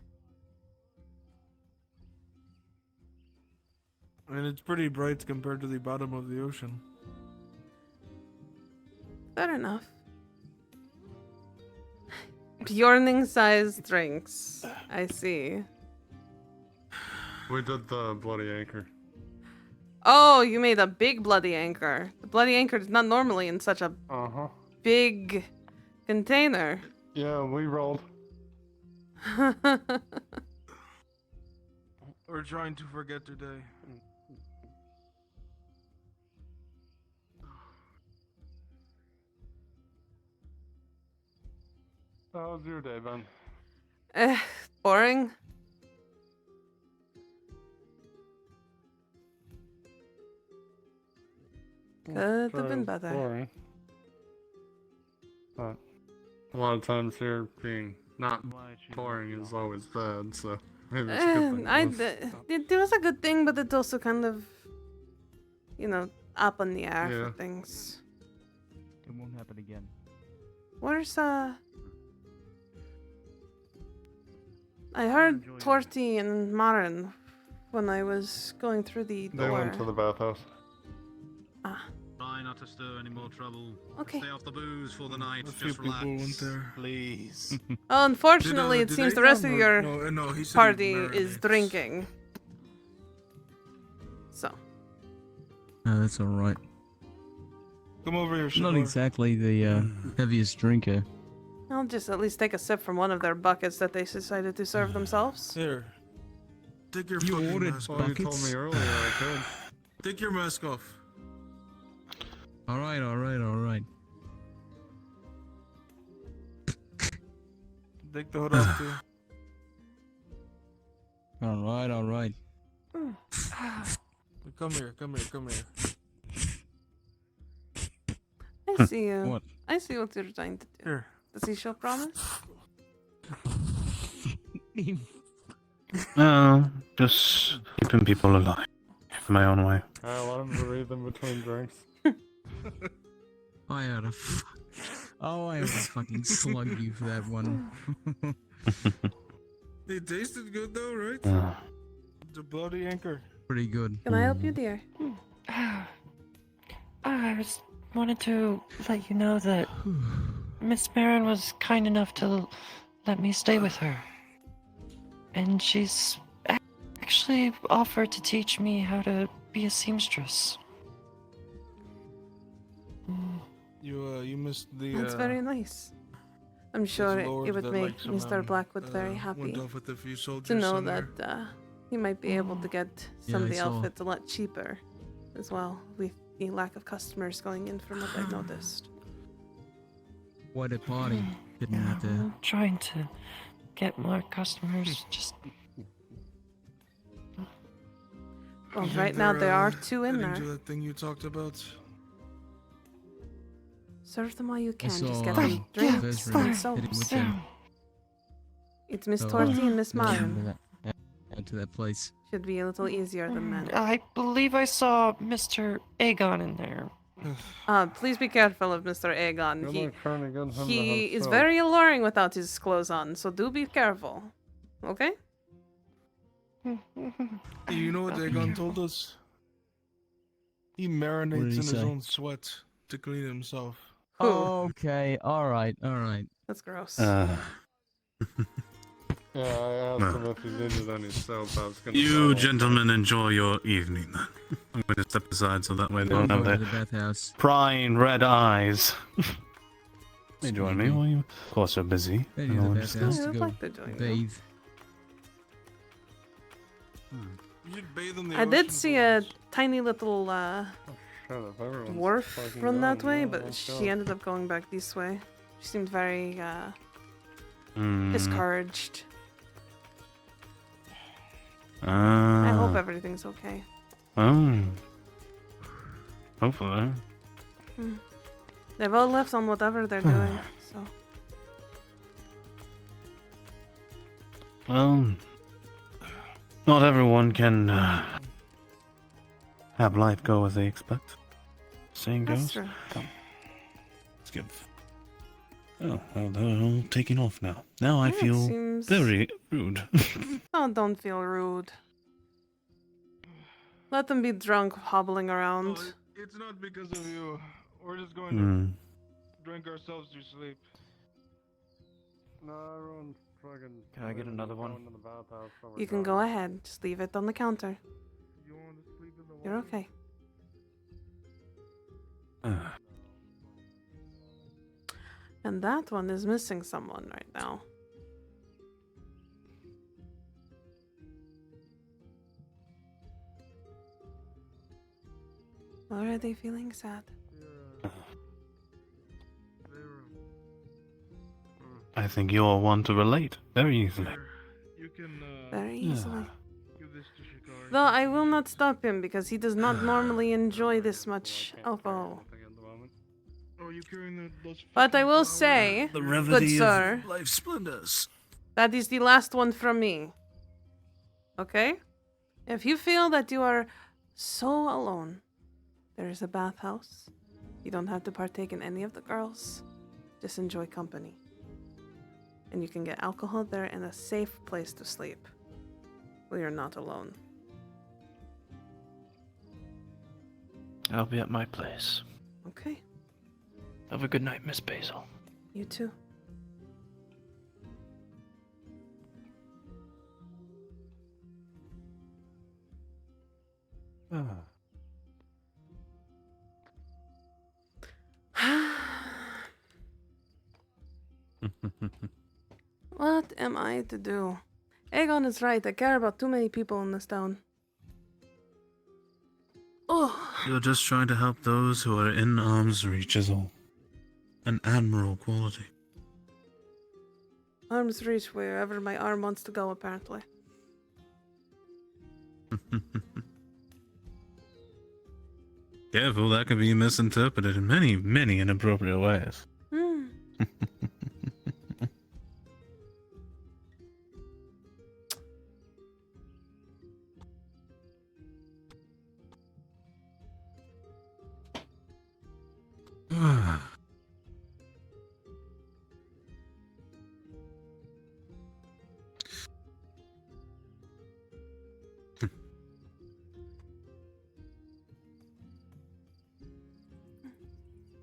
And it's pretty bright compared to the bottom of the ocean. Fair enough. Bjorning-sized drinks. I see. We did the bloody anchor. Oh, you made a big bloody anchor. The bloody anchor is not normally in such a big container. Yeah, we rolled. We're trying to forget today. How was your day, Ben? Boring. Could have been better. Boring. But a lot of times here being not boring is always bad, so maybe it's a good thing. It was a good thing, but it's also kind of, up in the air Yeah. for things. It won't happen again. Where's I heard Torty and Marin when I was going through the door. They went to the bathhouse. Try not to stir any more trouble. Okay. Stay off the booze for the night. A few Just people relax. went there. Please. Oh, unfortunately, it Did seems they the rest come of or- your no, he said he party is marinates. drinking. So. That's alright. Come over here, Not Shador. exactly the heaviest drinker. I'll just at least take a sip from one of their buckets that they decided to serve themselves. Here. Take your You fucking ordered mask Well, off. you told me earlier I could. Take your mask off. Alright. Take the hood off too. Alright. Come here. I see you. What? I see what you're trying to do. Here. Does he show promise? No, just keeping people alive in my own way. I let him breathe in between drinks. I oughta fucking slug you for that one. It tasted good though, right? The bloody anchor. Pretty good. Can I help you, dear? I wanted to let you know that Miss Marin was kind enough to let me stay with her. And she's actually offered to teach me how to be a seamstress. You missed the. That's very nice. I'm sure lord it would that make likes him, Mr. Blackwood very happy went off with a few to soldiers know somewhere. that he might be able to get some of Yeah, the I saw. outfits a lot cheaper as well, with the lack of customers going in from what I've noticed. What a party. Didn't have to. I'm trying to get more customers. Just Well, You right think now they're, there are two in heading there. to that thing you talked about. Serve them while you can. Just saw, get them drinks Vezrin and heading soaps. with them. It's Miss So, Torty and Miss yeah, Marin. Head to that place. Should be a little easier than that. I believe I saw Mr. Aegon in there. Please be careful of Mr. Aegon. Good luck trying to get him to He is himself. very alluring without his clothes on, so do be careful. Okay? You know what Aegon told us? He marinates did in he his say? own sweat to clean himself. Okay, alright, alright. That's gross. Yeah, I asked him if he's injured on himself. I was gonna You follow up. gentlemen enjoy your evening then. I'm going to step aside so that way they don't Go have to their the bathhouse. prying red eyes. They join me, or you? Of course, you're busy. Maybe I the don't bathhouse understand. to I'd go like to join you. bathe. You should bathe in the I did ocean see for a once. tiny little Shut up, everyone's dwarf fucking run that going, way, yeah, but let's she go. ended up going back this way. She seemed very Hmm. discouraged. I Ah. hope everything's okay. Oh. Hopefully. Hmm. They've all left on whatever they're doing, so. Well, not everyone can have life go as they expect. Saying That's goes. true. Come. Let's give. Oh, well, they're all taking off now. Now I Yeah, it feel seems- very rude. Oh, don't feel rude. Let them be drunk, hobbling around. It's not because of you. We're just going Hmm. to drink ourselves to sleep. No, everyone's fucking. Can I get another one? Going to the bathhouse over You can time. go ahead. Just leave it on the counter. You want to sleep in the You're okay. And that one is missing someone right now. Already feeling sad. I think you're one to relate very easily. You can Very Yeah. easily. give this to Shikari. Though I will not stop him because he does not normally enjoy this much alcohol. Oh, you carrying those? But I will say, The good remedy sir, of life splendors. that is the last one from me. Okay? If you feel that you are so alone, there is a bathhouse. You don't have to partake in any of the girls. Just enjoy company. And you can get alcohol there and a safe place to sleep. Well, you're not alone. I'll be at my place. Okay. Have a good night, Miss Basil. You too. What am I to do? Aegon is right. I care about too many people in this town. Oh, You're just trying to help those who are in arm's reach is all. An admirable quality. arms reach wherever my arm wants to go, apparently. Careful, that could be misinterpreted in many, many inappropriate ways. Hmm.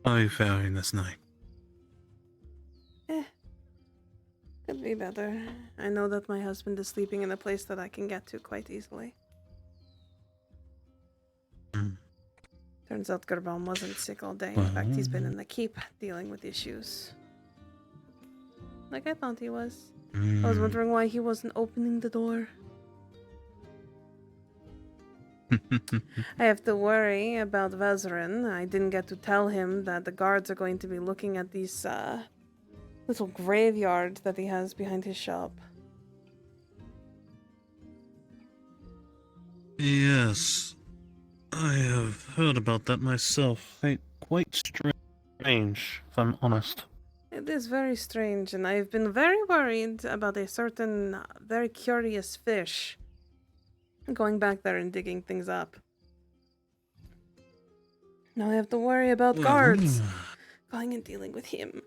How are you faring this night? Could be better. I know that my husband is sleeping in a place that I can get to quite easily. Turns out Gerbalm wasn't sick all day. In fact, he's been in the keep dealing with issues. Like I thought he was. I was wondering why he wasn't opening the door. I have to worry about Vezerin. I didn't get to tell him that the guards are going to be looking at these little graveyard that he has behind his shop. Yes, I have heard about that myself. Quite strange, if I'm honest. It is very strange, and I've been very worried about a certain very curious fish Going back there and digging things up. Now I have to worry about guards going and dealing with him.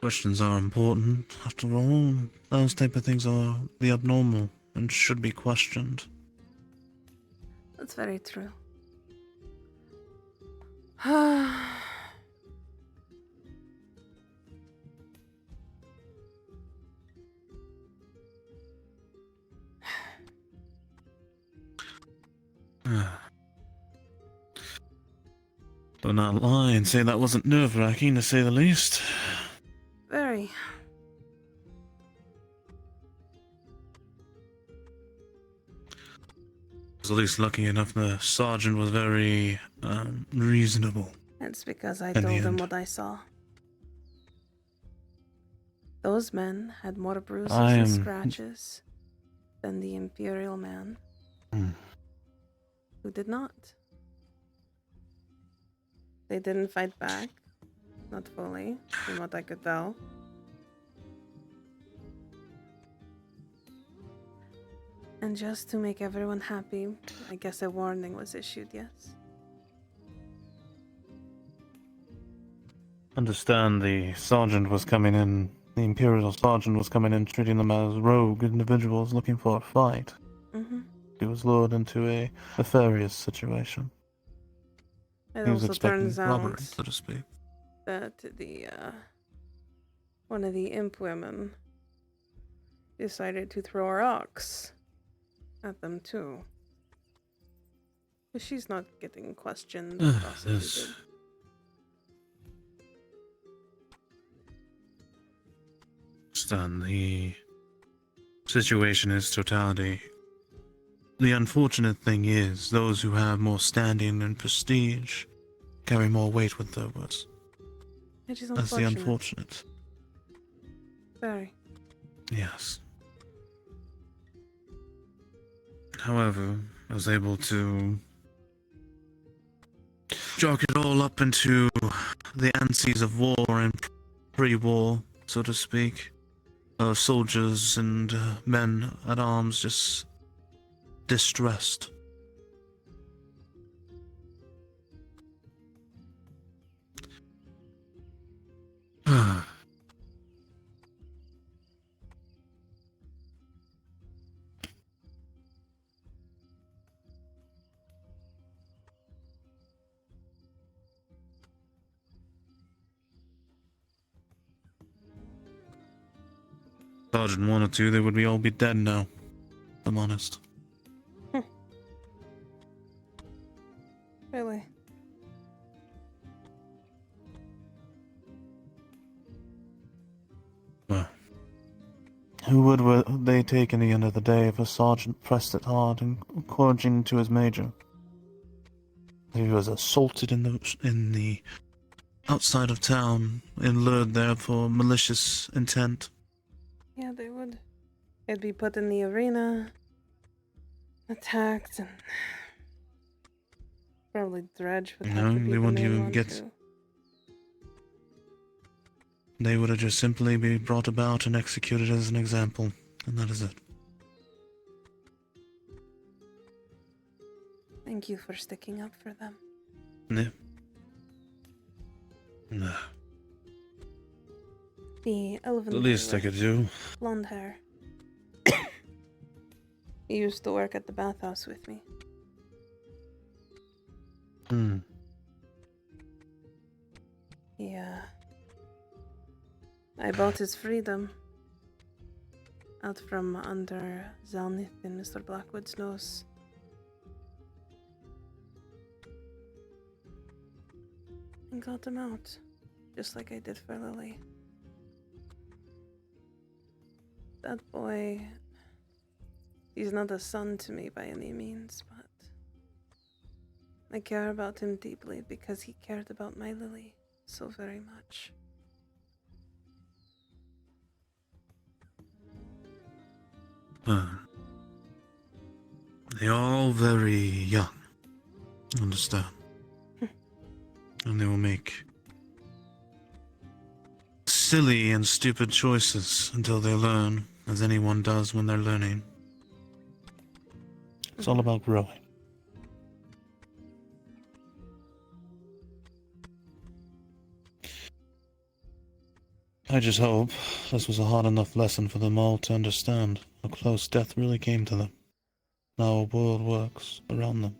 Questions are important. After all, those type of things are the abnormal and should be questioned. That's very true. Do not lie and say that wasn't nerve-wracking, to say the least. Very. I was at least lucky enough the sergeant was very reasonable. It's because I In the told him end. what I saw. Those men had more bruises I and am- scratches than the Imperial man, who did not. They didn't fight back. Not fully, from what I could tell. And just to make everyone happy, I guess a warning was issued, yes? Understand the sergeant was coming in, the Imperial sergeant was coming in treating them as rogue individuals looking for a fight. Mm-hmm. He was lured into a nefarious situation. It He was also expecting turns robbery, out so to speak. that the, one of the imp women decided to throw rocks at them too. But she's not getting questioned or prosecuted. Understand the situation is totality. The unfortunate thing is, those who have more standing and prestige carry more weight with their words. It is That's the unfortunate. unfortunate. Very. Yes. However, I was able to chalk it all up into the anses of war and pre-war, so to speak. Soldiers and men at arms just distressed. Sergeant wanted to, they would be all be dead now. If I'm honest. Really? Well, who would they take in the end of the day if a sergeant pressed it hard, encouraging to his major? He was assaulted in the outside of town and lured there for malicious intent. Yeah, they would. They'd be put in the arena, attacked, and probably Dredge would have No, to be they the wouldn't main even one get. too. They would have just simply be brought about and executed as an example, and that is it. Thank you for sticking up for them. Yeah. No. The elven The least boy I could with do. blonde hair. He used to work at the bathhouse with me. Yeah. I bought his freedom out from under Zalnith and Mr. Blackwood's nose. And got him out, just like I did for Lily. That boy, he's not a son to me by any means, but I care about him deeply because he cared about my Lily so very much. They're all very young. Understand? And they will make silly and stupid choices until they learn as anyone does when they're learning. It's all about growing. I just hope this was a hard enough lesson for them all to understand how close death really came to them, and how our world works around them.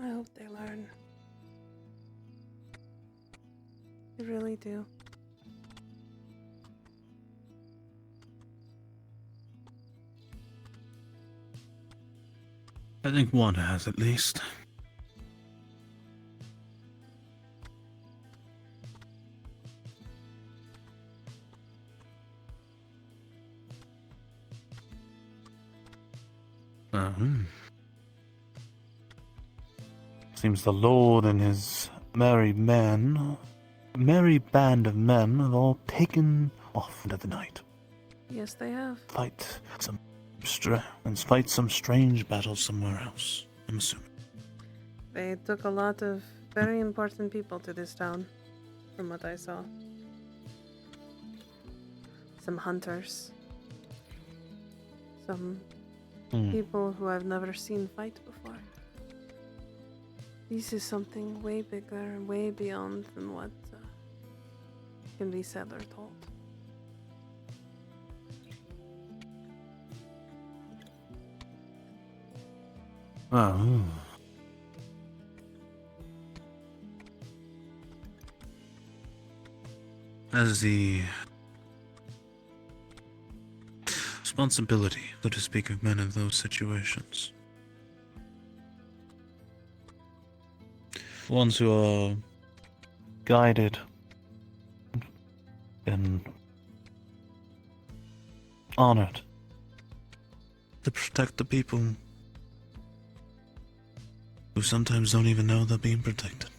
I hope they learn. I really do. I think one has, at least. Seems the Lord and his merry band of men have all taken off into the night. Yes, they have. Fight some strange battles somewhere else, I'm assuming. They took a lot of very important people to this town, from what I saw. Some hunters. Some people who I've never seen fight before. This is something way bigger and way beyond than what can be said or told. Oh. As the responsibility, so to speak, of men in those situations. Ones who are guided and honored to protect the people who sometimes don't even know they're being protected.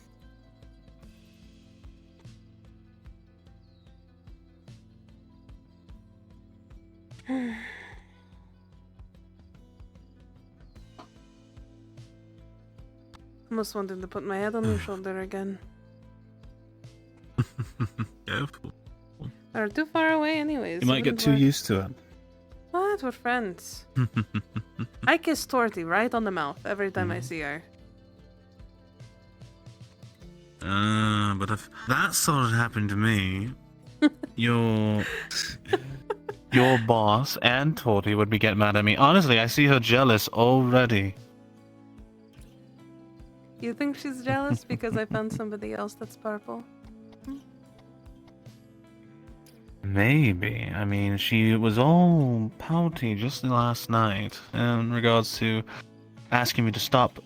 Almost wanted to put my head on your shoulder again. Careful. They're too far away anyways. You might get too used to it. What? We're friends. I kiss Torty right on the mouth every time I see her. But if that sort of happened to me, your boss and Torty would be getting mad at me. Honestly, I see her jealous already. You think she's jealous because I found somebody else that's purple? Maybe. I mean, she was all pouty just last night in regards to asking me to stop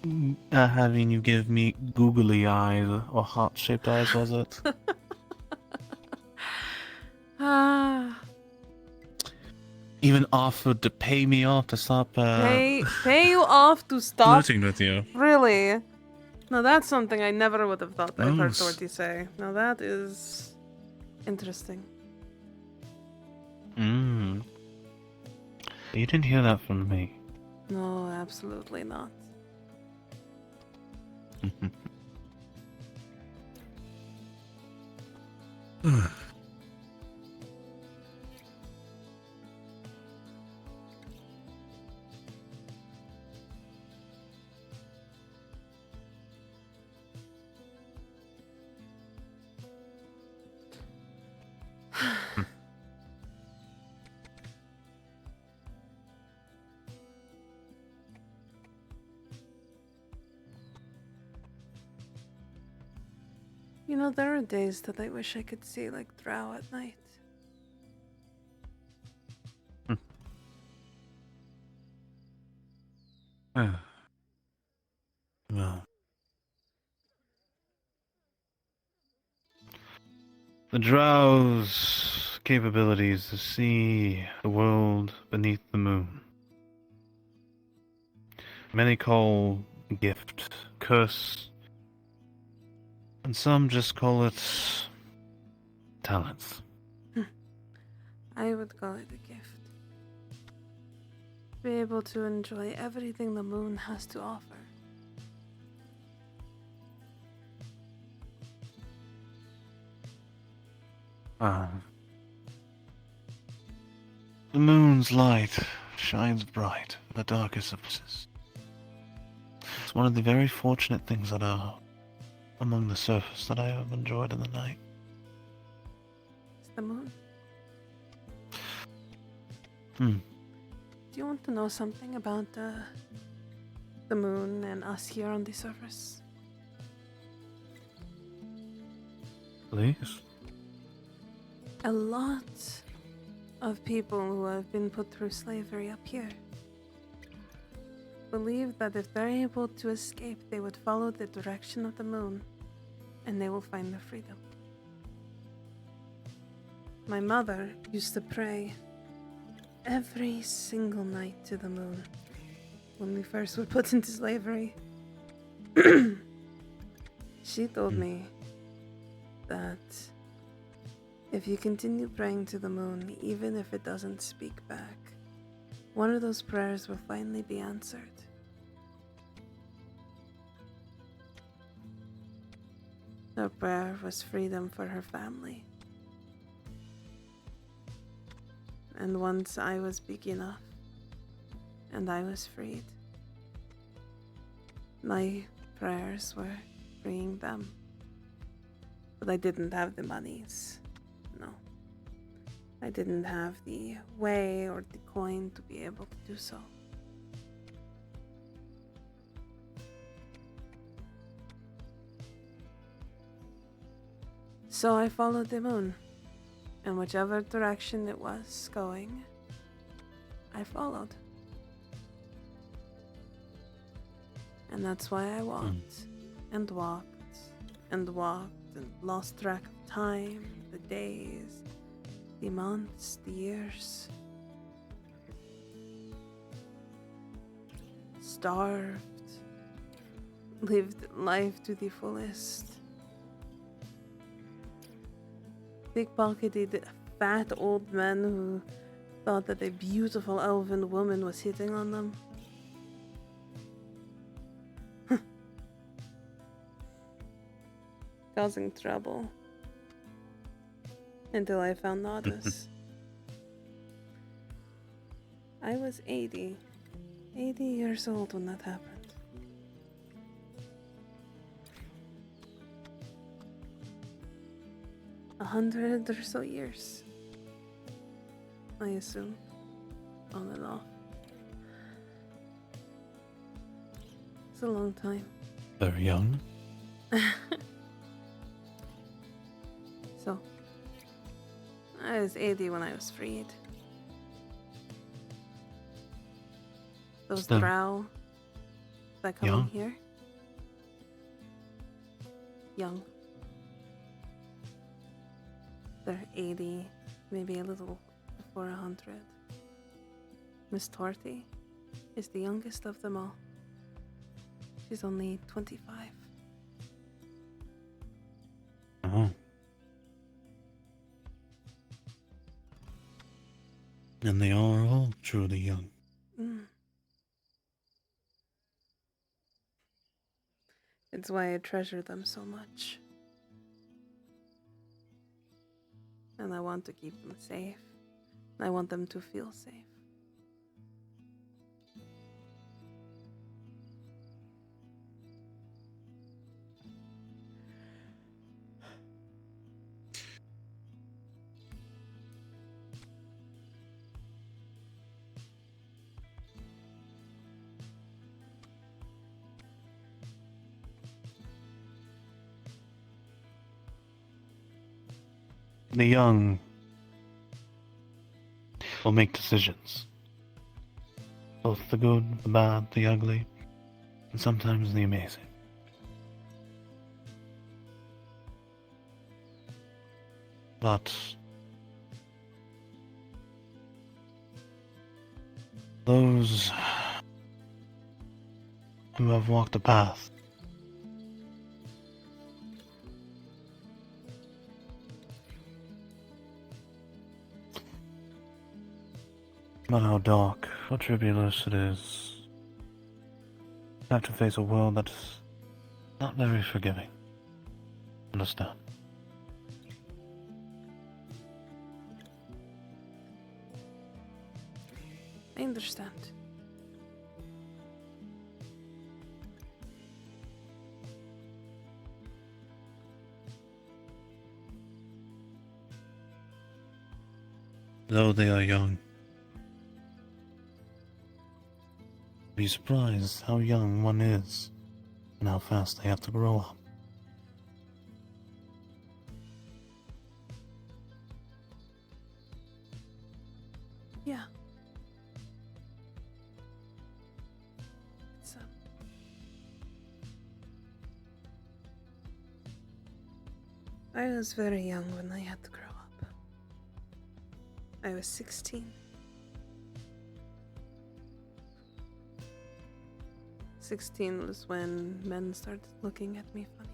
having you give me googly eyes, or heart-shaped eyes, was it? Even offered to pay me off to stop Pay you off to stop flirting with you. Really? Now that's something I never would have thought I've heard Nice. Torty say. Now that is interesting. You didn't hear that from me. No, absolutely not. You know, there are days that I wish I could see like Drow at night. Well, the Drow's capabilities to see the world beneath the moon. Many call gift, curse, and some just call it talents. I would call it a gift. Be able to enjoy everything the moon has to offer. The moon's light shines bright in the darkest of places. It's one of the very fortunate things that are among the surface that I have enjoyed in the night. It's the moon. Hmm. Do you want to know something about the moon and us here on the surface? Please. A lot of people who have been put through slavery up here believe that if they're able to escape, they would follow the direction of the moon and they will find their freedom. My mother used to pray every single night to the moon when we first were put into slavery. She told me that if you continue praying to the moon, even if it doesn't speak back, one of those prayers will finally be answered. Her prayer was freedom for her family. And once I was big enough and I was freed, my prayers were freeing them. But I didn't have the monies. No. I didn't have the way or the coin to be able to do so. So I followed the moon, and whichever direction it was going, I followed. And that's why I walked and walked and walked and lost track of time, the days, the months, the years. Starved, lived life to the fullest. Pickpocketed fat old men who thought that a beautiful elven woman was hitting on them. Causing trouble. Until I found Nodus. I was 80 years old when that happened. A 100 or so years, I assume, on and off. It's a long time. Very young. So, I was 80 when I was freed. Those Still drow that come young. in here. Young. They're 80, maybe a little before 100. Miss Torty is the youngest of them all. She's only 25. Oh. And they are all truly young. Mm. It's why I treasure them so much. And I want to keep them safe. I want them to feel safe. The young will make decisions. Both the good, the bad, the ugly, and sometimes the amazing. But those who have walked the path about how dark or tribulous it is, have to face a world that's not very forgiving. Understand? I understand. Though they are young. Be surprised how young one is and how fast they have to grow up. Yeah. I was very young when I had to grow up. I was 16. 16 was when men started looking at me funny.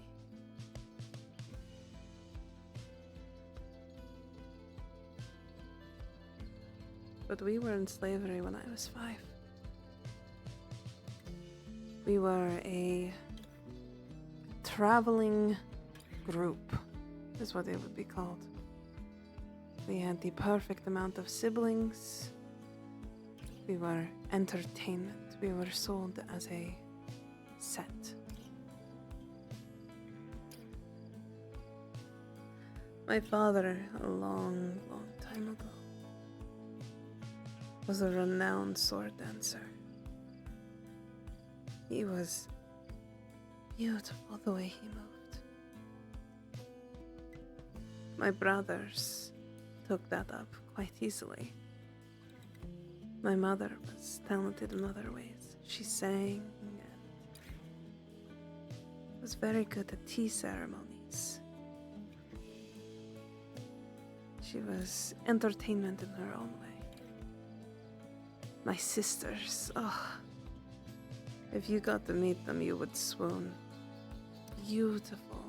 But we were in slavery when I was 5. We were a traveling group, is what it would be called. We had the perfect amount of siblings. We were entertainment. We were sold as a set. My father, a long, long time ago, was a renowned sword dancer. He was beautiful the way he moved. My brothers took that up quite easily. My mother was talented in other ways. She sang and was very good at tea ceremonies. She was entertainment in her own way. My sisters, if you got to meet them, you would swoon. Beautiful.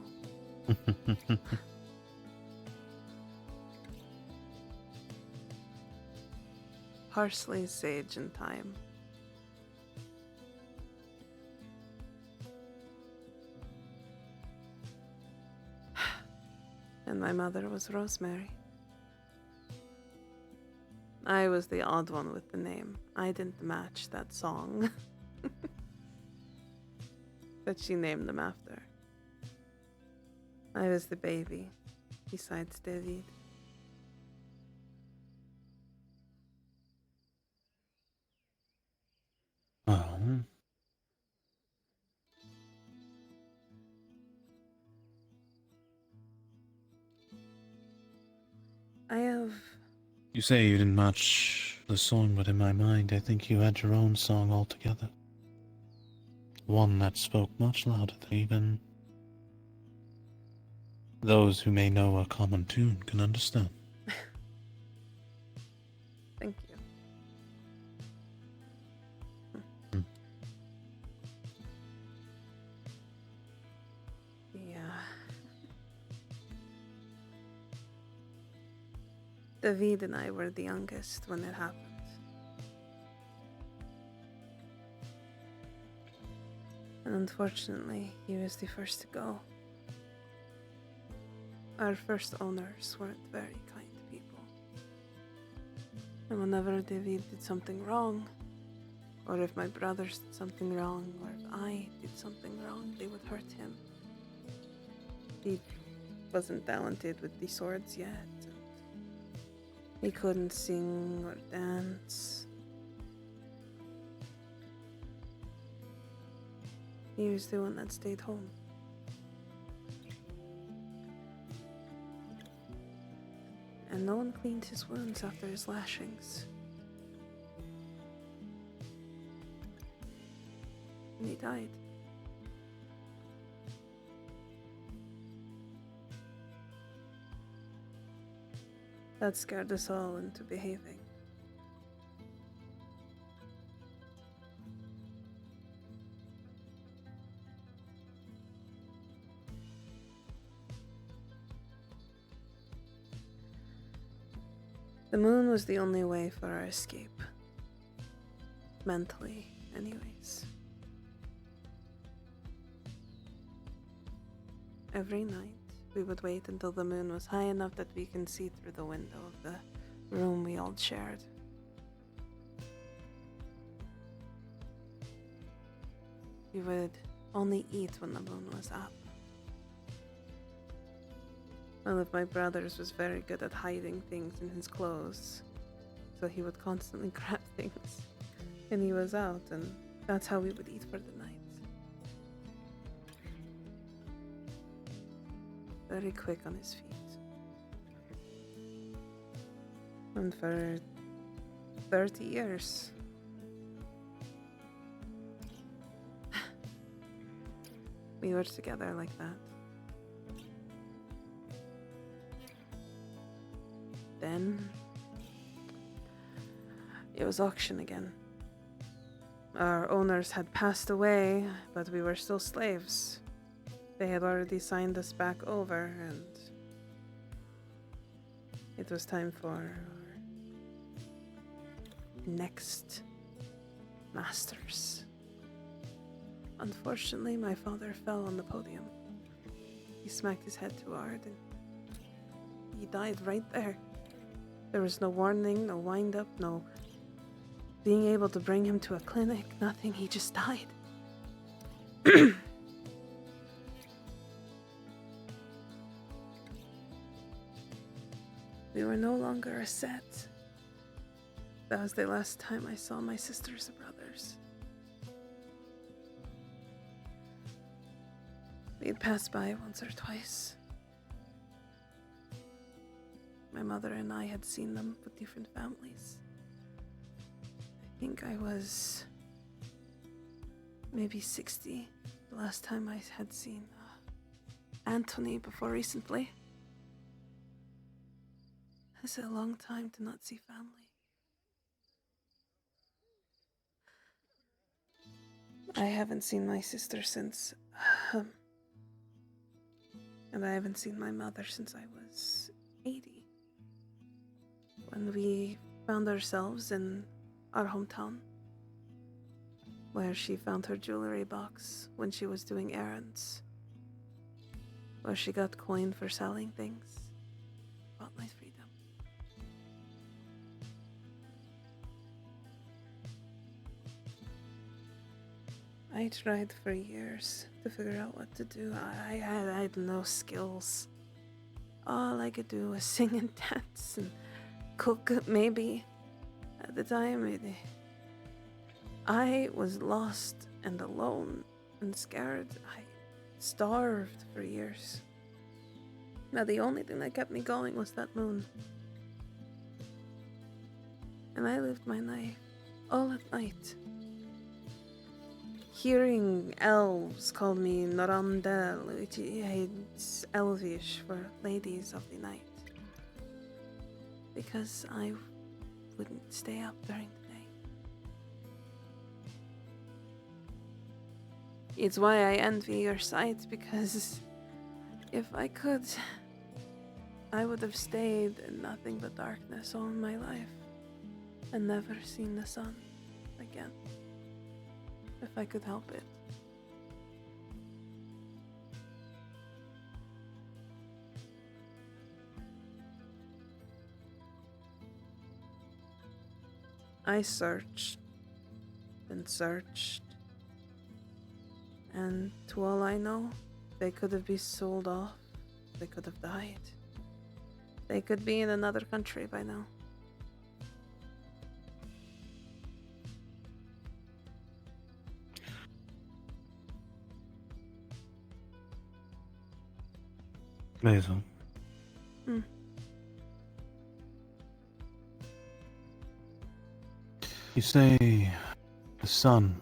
Parsley, sage, and thyme. And my mother was Rosemary. I was the odd one with the name. I didn't match that song. But she named them after. I was the baby, besides David. Well, I have... you say you didn't match the song, but in my mind, I think you had your own song altogether. One that spoke much louder than even those who may know a common tune can understand. Thank you. Yeah. David and I were the youngest when it happened. And unfortunately, he was the first to go. Our first owners weren't very kind people. And whenever David did something wrong, or if my brothers did something wrong, or if I did something wrong, they would hurt him. He wasn't talented with the swords yet. He couldn't sing or dance. He was the one that stayed home. And no one cleaned his wounds after his lashings. And he died. That scared us all into behaving. The moon was the only way for our escape. Mentally, anyways. Every night, we would wait until the moon was high enough that we can see through the window of the room we all shared. He would only eat when the moon was up. One of my brothers was very good at hiding things in his clothes, so he would constantly grab things when he was out, and that's how we would eat for the night. Very quick on his feet. And for 30 years, we were together like that. Then it was auction again. Our owners had passed away, but we were still slaves. They had already signed us back over, and it was time for our next masters. Unfortunately, my father fell on the podium. He smacked his head too hard, and he died right there. There was no warning, no wind-up, no being able to bring him to a clinic, nothing. He just died. We were no longer a set. That was the last time I saw my sisters and brothers. We'd passed by once or twice. My mother and I had seen them with different families. I think I was maybe 60 the last time I had seen Anthony before recently. It's a long time to not see family. I haven't seen my sister since, and I haven't seen my mother since I was 80. When we found ourselves in our hometown, where she found her jewelry box when she was doing errands, where she got coin for selling things, bought my freedom. I tried for years to figure out what to do. I had no skills. All I could do was sing and dance and cook, maybe. At the time, I was lost and alone and scared. I starved for years. Now, the only thing that kept me going was that moon. And I lived my life all at night. Hearing elves call me Norandel, which is Elvish for ladies of the night. Because I wouldn't stay up during the day. It's why I envy your sight, because if I could, I would have stayed in nothing but darkness all my life and never seen the sun again. If I could help it. I searched and searched, and to all I know, they could have been sold off, they could have died. They could be in another country by now. Basil. You say the sun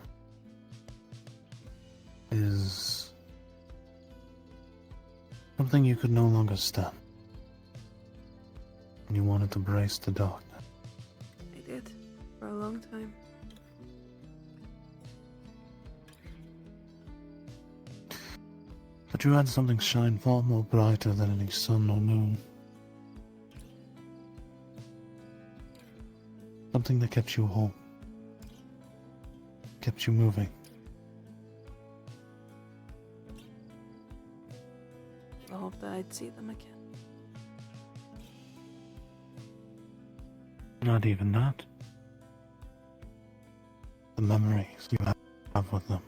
is something you could no longer stand. And you wanted to brace the darkness. I did, for a long time. But you had something shine far more brighter than any sun or moon. Something that kept you whole. Kept you moving. I hope that I'd see them again. Not even that. The memories you have with them.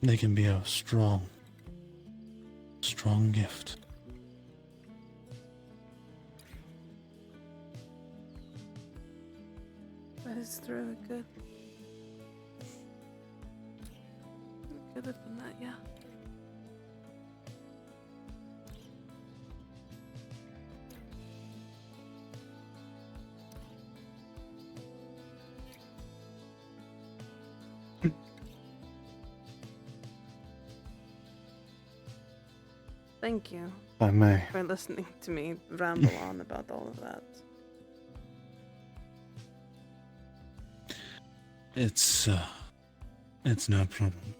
they can be a strong gift. That is true. It could. It could have been that, yeah. Thank you If I may. for listening to me ramble on about all of that. It's no problem.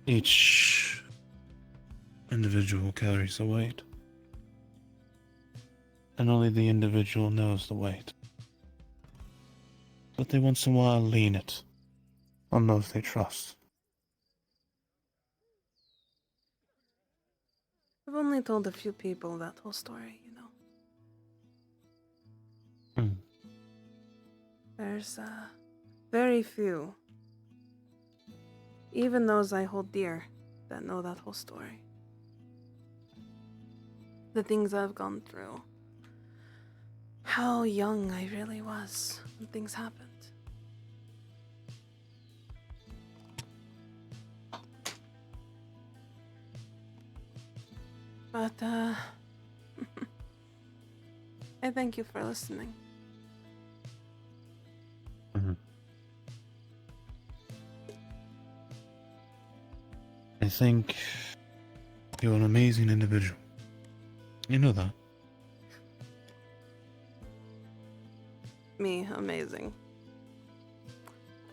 Each individual carries a weight. And only the individual knows the weight. But they once in a while lean it on those they trust. I've only told a few people that whole story, you know. There's very few, even those I hold dear, that know that whole story. The things I've gone through. How young I really was when things happened. But, I thank you for listening. I think you're an amazing individual. You know that. Me, amazing.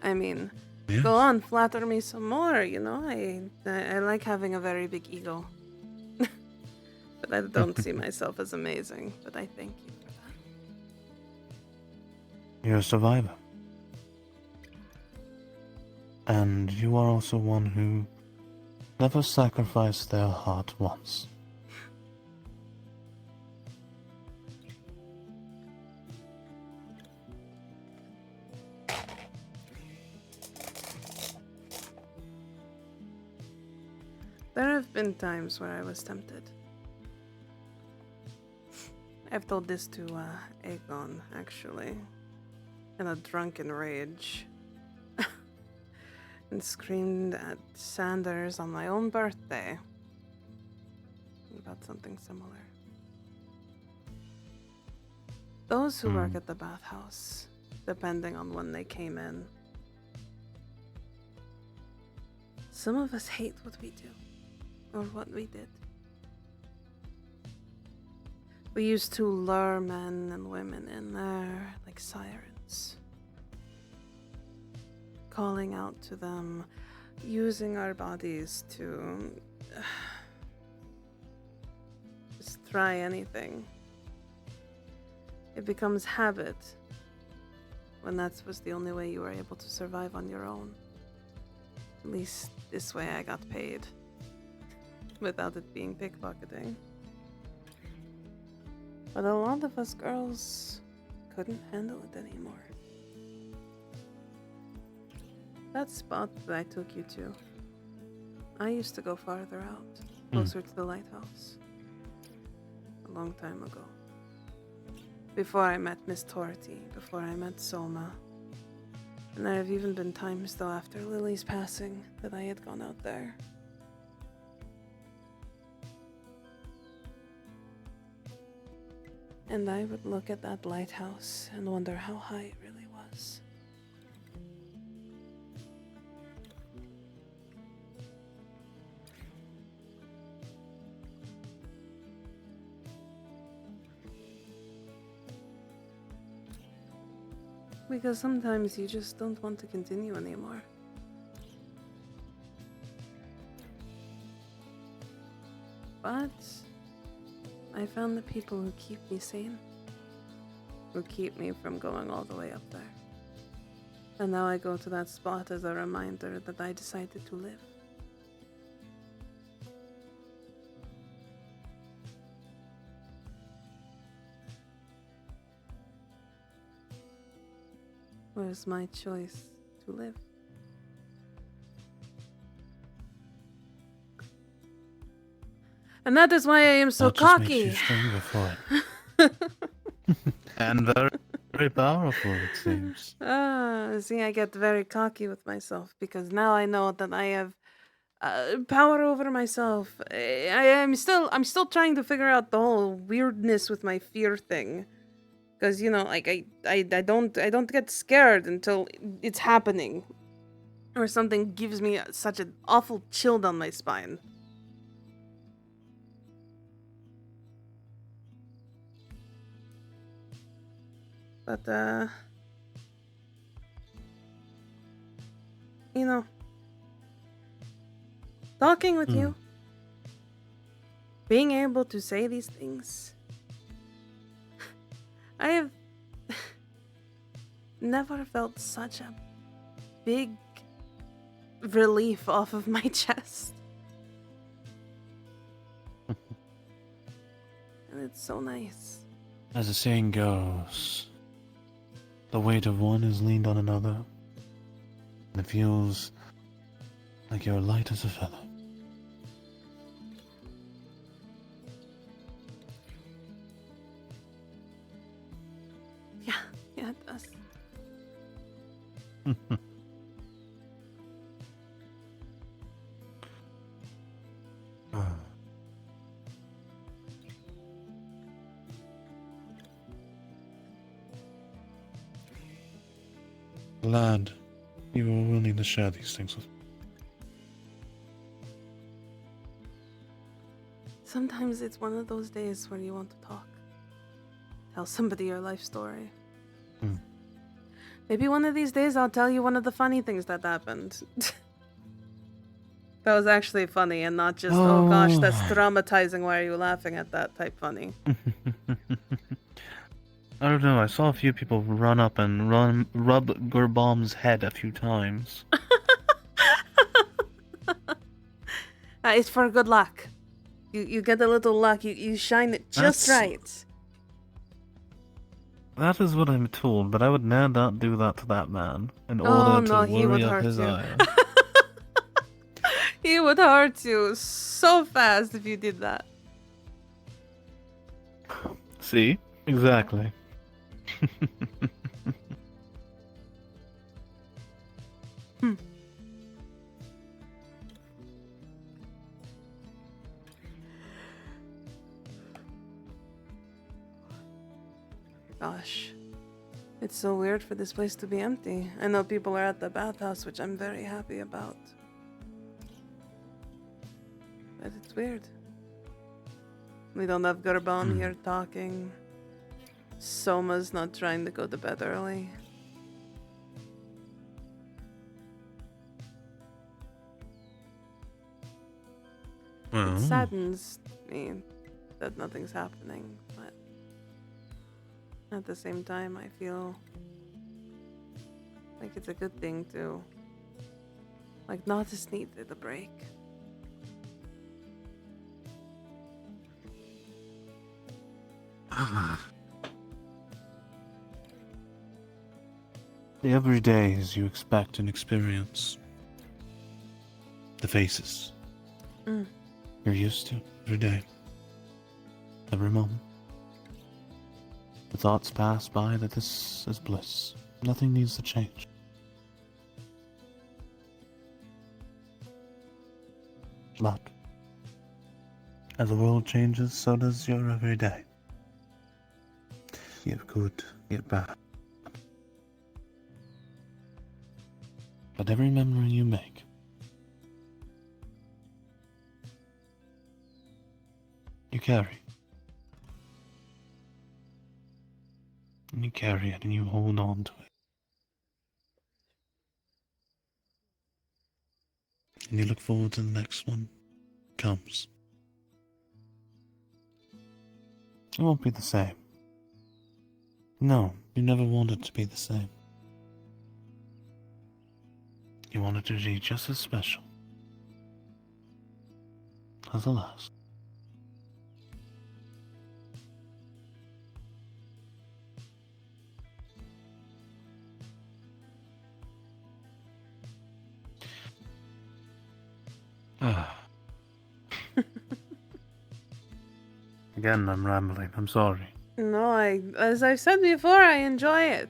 I mean, Yes. go on, flatter me some more, you know? I like having a very big ego. But I don't see myself as amazing, but I thank you for that. You're a survivor. And you are also one who never sacrificed their heart once. There have been times where I was tempted. I've told this to Aegon, actually, in a drunken rage. And screamed at Sanders on my own birthday about something similar. Those who work at the bathhouse, depending on when they came in, some of us hate what we do, or what we did. We used to lure men and women in there like sirens, calling out to them, using our bodies to just try anything. It becomes habit when that was the only way you were able to survive on your own. At least this way I got paid, without it being pickpocketing. But a lot of us girls couldn't handle it anymore. That spot that I took you to, I used to go farther out, closer to the lighthouse. A long time ago. Before I met Miss Torty, before I met Soma. And there have even been times, though, after Lily's passing, that I had gone out there. And I would look at that lighthouse and wonder how high it really was. Because sometimes you just don't want to continue anymore. But I found the people who keep me sane, who keep me from going all the way up there. And now I go to that spot as a reminder that I decided to live. Was my choice to live. And that is why I am so That just makes cocky. you stronger for it. And very, very powerful, it seems. See, I get very cocky with myself because now I know that I have power over myself. I'm still trying to figure out the whole weirdness with my fear thing, because you know, like I don't get scared until it's happening, or something gives me such an awful chill down my spine. But you know, talking with you, being able to say these things, I have never felt such a big relief off of my chest. And it's so nice. As the saying goes, the weight of one is leaned on another, and it feels like you're light as a feather. Yeah, it does. Glad you were willing to share these things with me. Sometimes it's one of those days where you want to talk. Tell somebody your life story. Maybe one of these days I'll tell you one of the funny things that happened. That was actually funny and not just, oh gosh, that's traumatizing, why are you laughing at that type funny. I don't know, I saw a few people run up and rub Gurbom's head a few times. It's for good luck. You get a little luck, you shine it just right. That is what I'm told, but I would not do that to that man in order to worry up his ire. He would hurt you so fast if you did that. See? Exactly. Gosh. It's so weird for this place to be empty. I know people are at the bathhouse, which I'm very happy about. But it's weird. We don't have Gurbom here talking. Soma's not trying to go to bed early. Well. It saddens me that nothing's happening, but at the same time, I feel like it's a good thing to, like, not just need the break. The everydays you expect and experience. The faces. You're used to every day. Every moment. The thoughts pass by that this is bliss. Nothing needs to change. But as the world changes, so does your every day. Get good, get bad. But every memory you make, you carry. And you carry it and you hold on to it. And you look forward to the next one comes. It won't be the same. No, you never wanted it to be the same. You wanted it to be just as special as the last. Again, I'm rambling. I'm sorry. No, as I've said before, I enjoy it.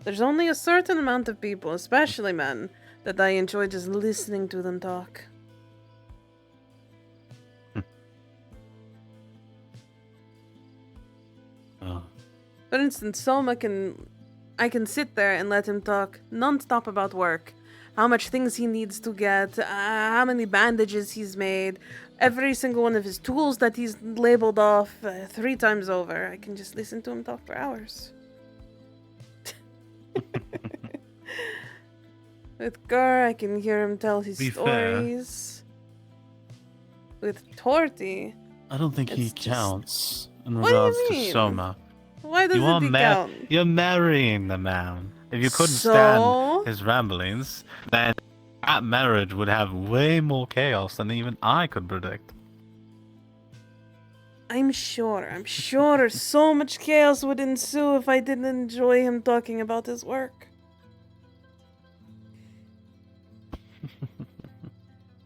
There's only a certain amount of people, especially men, that I enjoy just listening to them talk. For instance, Soma I can sit there and let him talk non-stop about work. How much things he needs to get, how many bandages he's made, every single one of his tools that he's labeled off 3 times over. I can just listen to him talk for hours. With Gur, I can hear him tell his Be fair. stories. With Torty, I don't think he it's just- counts in What do you regards to mean? Soma. Why does You it are be count? You're marrying the man. If you couldn't So? stand his ramblings, then that marriage would have way more chaos than even I could predict. I'm sure so much chaos would ensue if I didn't enjoy him talking about his work.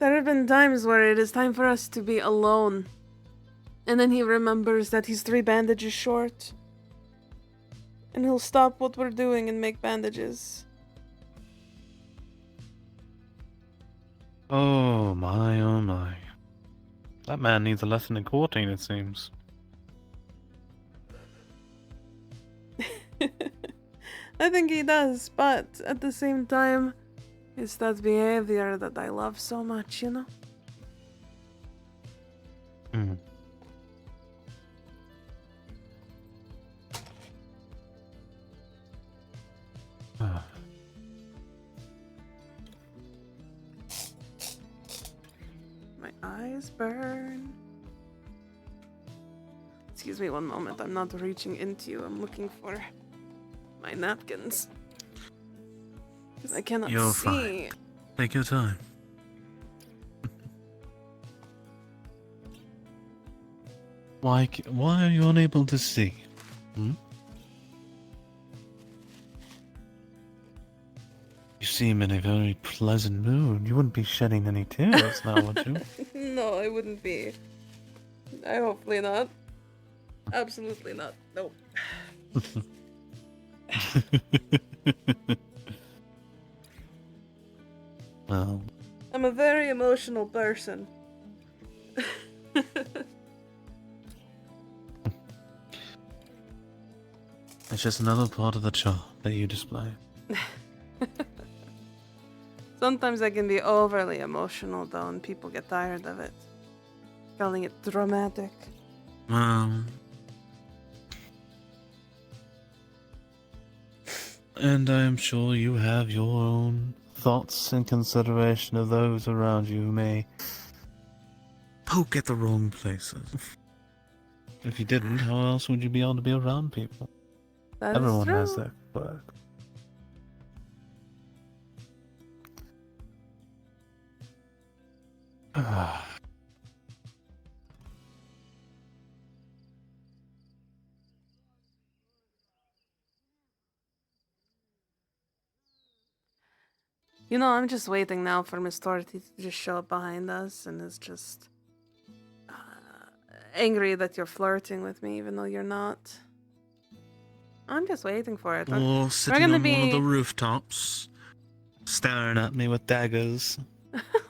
There have been times where it is time for us to be alone. And then he remembers that he's 3 bandages short. And he'll stop what we're doing and make bandages. Oh my, oh my. That man needs a lesson in courting, it seems. I think he does, but at the same time, it's that behavior that I love so much, you know? My eyes burn. Excuse me one moment, I'm not reaching into you. I'm looking for my napkins. Because I cannot You're see. fine. Take your time. Why are you unable to see? Hmm? You seem in a very pleasant mood. You wouldn't be shedding any tears now, would you? No, I wouldn't be. I hopefully not. Absolutely not. Nope. Well, I'm a very emotional person. it's just another part of the charm that you display. Sometimes I can be overly emotional though, and people get tired of it. Calling it dramatic. And I am sure you have your own thoughts in consideration of those around you who may poke at the wrong places. If you didn't, how else would you be able to be around people? That is Everyone true. has their quirk. You know, I'm just waiting now for Miss Dorothy to just show up behind us and is just angry that you're flirting with me even though you're not. I'm just waiting for it. Or We're sitting gonna on be... one of the rooftops, staring at me with daggers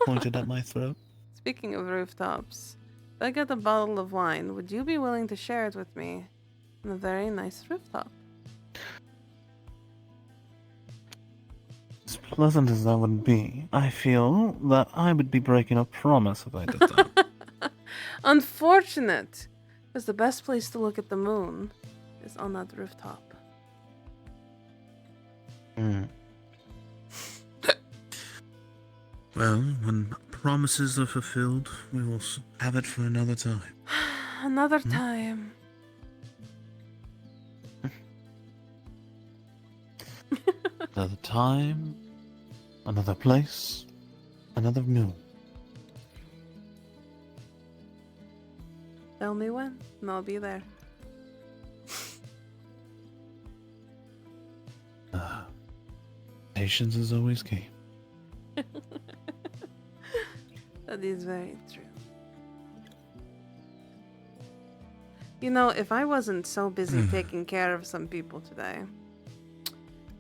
pointed at my throat. Speaking of rooftops, if I get a bottle of wine, would you be willing to share it with me on a very nice rooftop? As pleasant as that would be, I feel that I would be breaking a promise if I did that. Unfortunate, because the best place to look at the moon is on that rooftop. Well, when promises are fulfilled, we will have it for another time. Another time. Another time, another place, another moon. Tell me when, and I'll be there. Patience is always key. That is very true. You know, if I wasn't so busy taking care of some people today,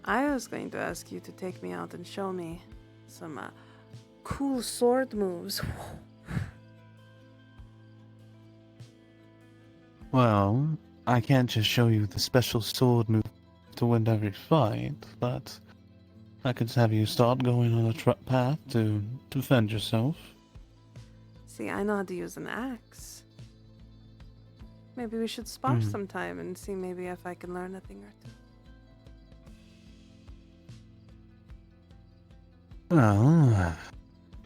I was going to ask you to take me out and show me some cool sword moves. Well, I can't just show you the special sword move to win every fight, but I could have you start going on a path to defend yourself. See, I know how to use an axe. Maybe we should spar sometime and see maybe if I can learn a thing or two. Well,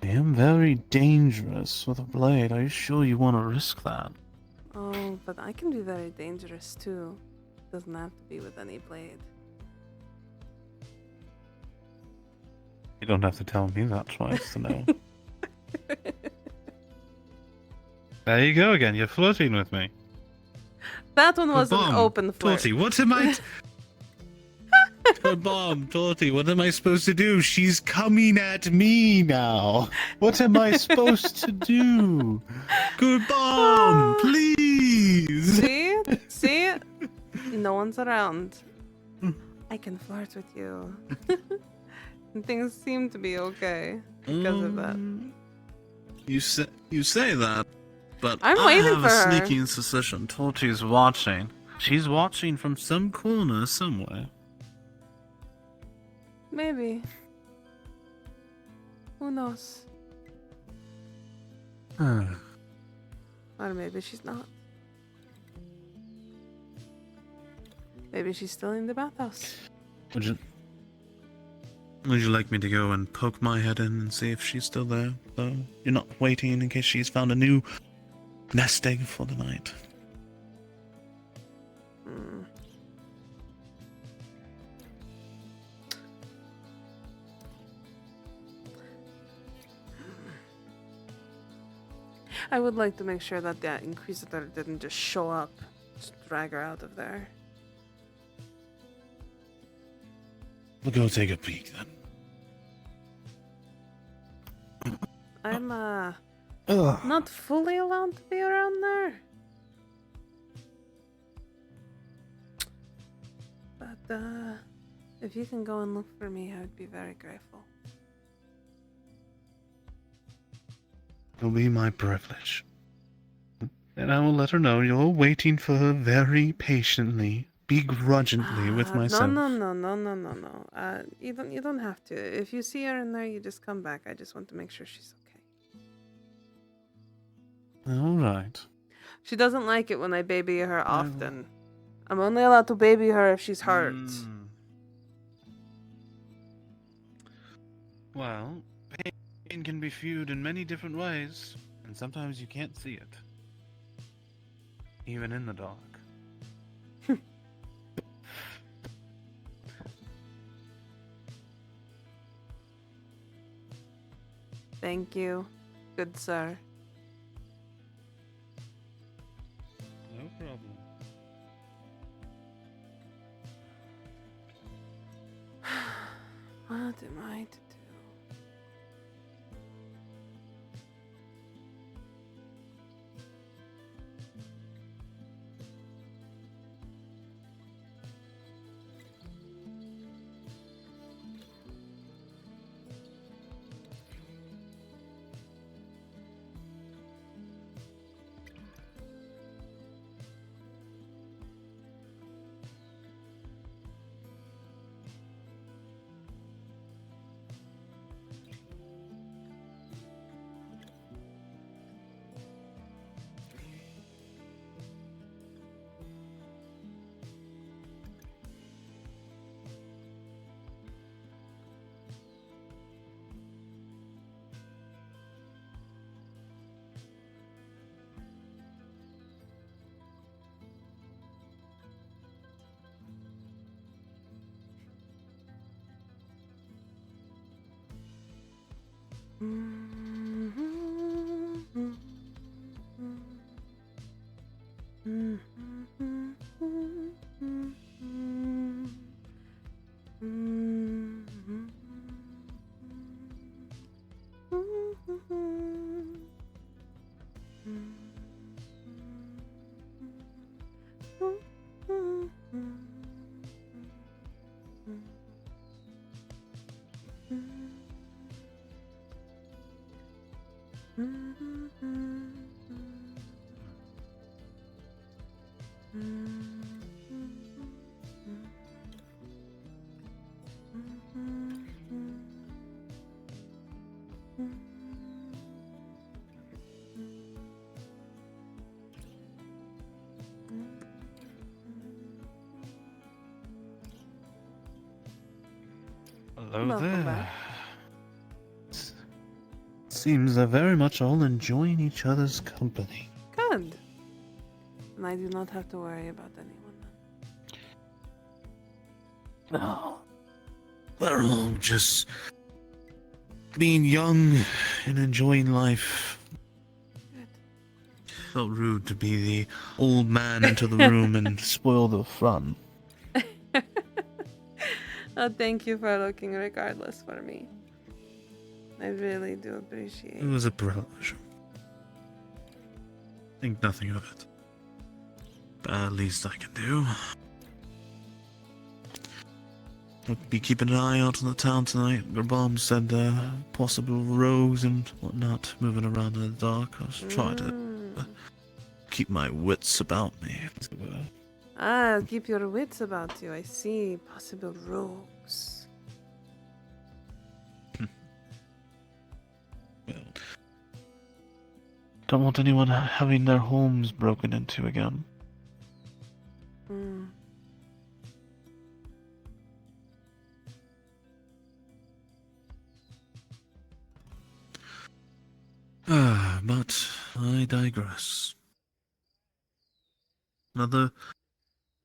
I am very dangerous with a blade. Are you sure you want to risk that? Oh, but I can be very dangerous too. Doesn't have to be with any blade. You don't have to tell me that twice to know. There you go again. You're flirting with me. That one was an open flirt. Torty, what am I... Good bomb, Torty, what am I supposed to do? She's coming at me now. What am I supposed to do? Good bomb, please. See? No one's around. I can flirt with you. And things seem to be okay because of that. You say that, but I'm I waiting have for a her. sneaking suspicion. Torty's watching. She's watching from some corner somewhere. Maybe. Who knows? Hmm. Or maybe she's not. Maybe she's still in the bathhouse. Would you like me to go and poke my head in and see if she's still there? Though you're not waiting in case she's found a new nest egg for the night. I would like to make sure that the Inquisitor didn't just show up, just drag her out of there. We'll go take a peek then. I'm not fully allowed to be around there. But if you can go and look for me, I would be very grateful. It'll be my privilege. And I will let her know you're waiting for her very patiently, begrudgingly with myself. No. You don't have to. If you see her in there, you just come back. I just want to make sure she's okay. All right. She doesn't like it when I baby her often. I'm only allowed to baby her if she's hurt. Well, pain can be viewed in many different ways, and sometimes you can't see it. Even in the dark. Thank you, good sir. No problem. What am I to do? Hello Welcome there. back. Seems they're very much all enjoying each other's company. Good. And I do not have to worry about anyone. No. They're all just being young and enjoying life. Felt rude to be the old man into the room and spoil the fun. Oh, thank you for looking regardless for me. I really do appreciate It was a pleasure. Think nothing of it. But at least I can do. I'll be keeping an eye out on the town tonight. Grabam said possible rogues and whatnot moving around in the dark. I was trying to keep my wits about me. As it were. Ah, keep your wits about you. I see. Possible rogues. Don't want anyone having their homes broken into again. Hmm. But I digress. Another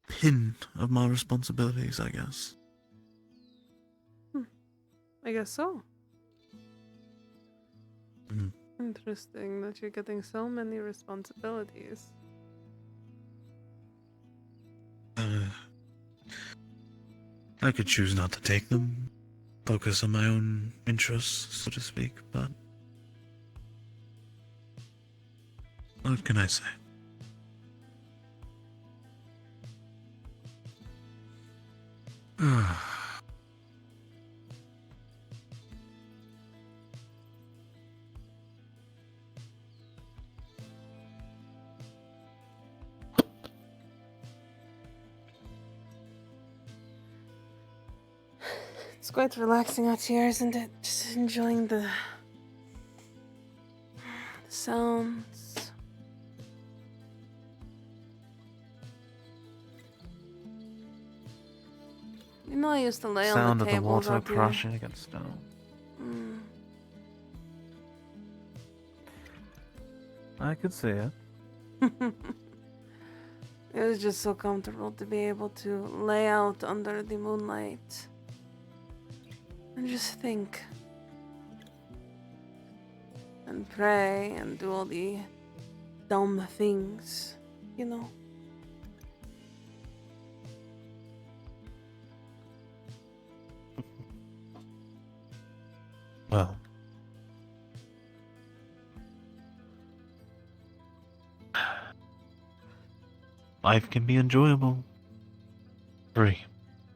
pin of my responsibilities, I guess. I guess so. Mm. Interesting that you're getting so many responsibilities. I could choose not to take them, focus on my own interests, so to speak, but what can I say? It's quite relaxing out here, isn't it? Just enjoying the sounds. You know, I used to lay on Sound the of the tables water out here. crashing against stone. Mm. I could see it. It was just so comfortable to be able to lay out under the moonlight and just think and pray and do all the dumb things, you know. Well, life can be enjoyable. Free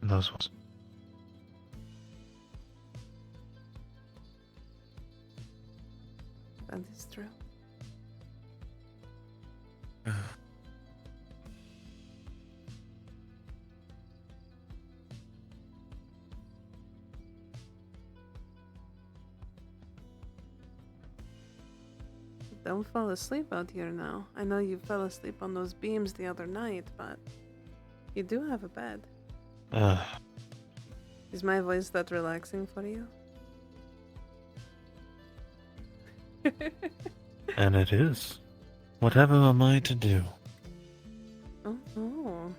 in those ones. That is true. Don't fall asleep out here now. I know you fell asleep on those beams the other night, but you do have a bed. Is my voice that relaxing for you? And it is. Whatever am I to do? Oh, oh.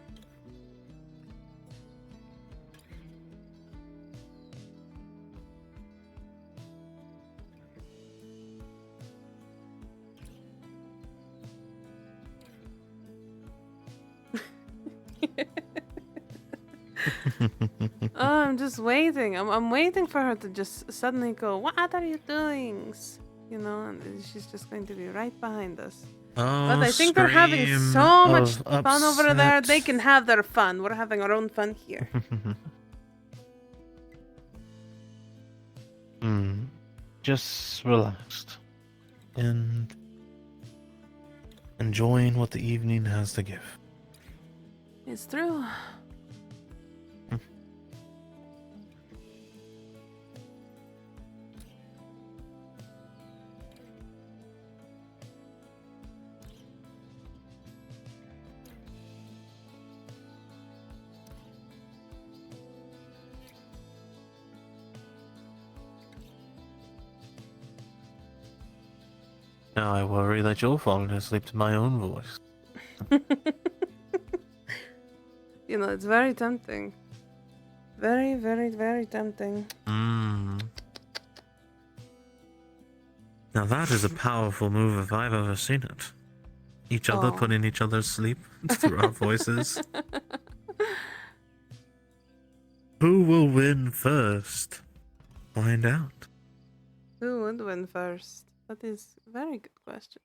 Oh, I'm just waiting. I'm waiting for her to just suddenly go, "What are you doing?" You know, and she's just going to be right behind us. Oh, But I think they're having so much of fun over there. upset. They can have their fun. We're having our own fun here. Just relaxed. and enjoying what the evening has to give. It's true. Now I worry that you're falling asleep to my own voice. You know, it's very tempting. Very, very, very tempting. Now that is a powerful move if I've ever seen it. Each other Oh. putting each other's sleep through our voices. Who will win first? Find out. Who would win first? That is a very good question.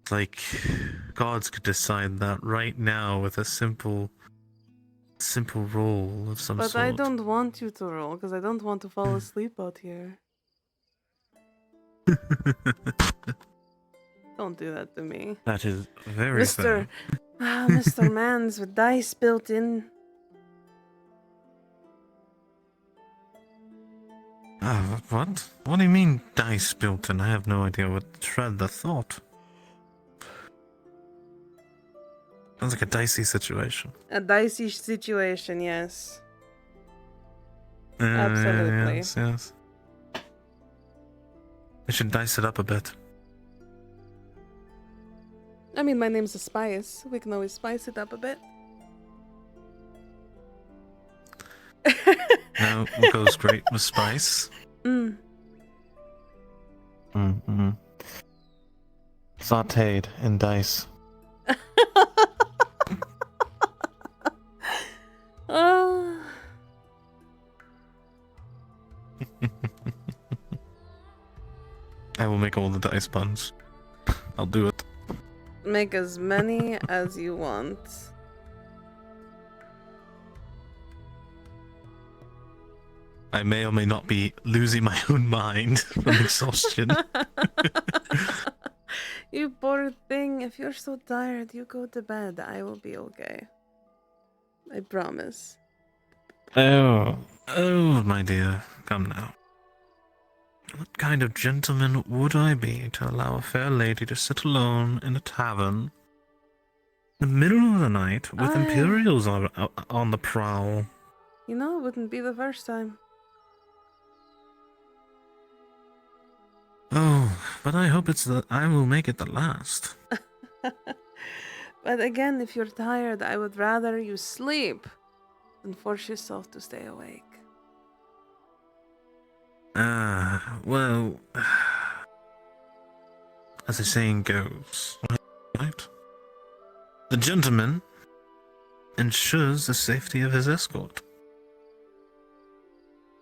Like, gods could decide that right now with a simple roll of some But sort. I don't want you to roll, because I don't want to fall asleep out here. Don't do that to me. That is very fair. Mr. Mans with dice built in. What? What do you mean dice built in? I have no idea what tread the thought. Sounds like a dicey situation. A dicey situation, yes. Absolutely. Yes. I should dice it up a bit. I mean, my name's a Spice. We can always spice it up a bit. Now, what goes great with spice? Sauteed in dice. I will make all the dice puns. I'll do it. Make as many as you want. I may or may not be losing my own mind from exhaustion. You poor thing. If you're so tired, you go to bed. I will be okay. I promise. Oh, my dear. Come now. What kind of gentleman would I be to allow a fair lady to sit alone in a tavern in the middle of the night with Imperials on the prowl? You know, it wouldn't be the first time. Oh, but I hope I will make it the last. But again, if you're tired, I would rather you sleep than force yourself to stay awake. Well, as the saying goes, right? The gentleman ensures the safety of his escort.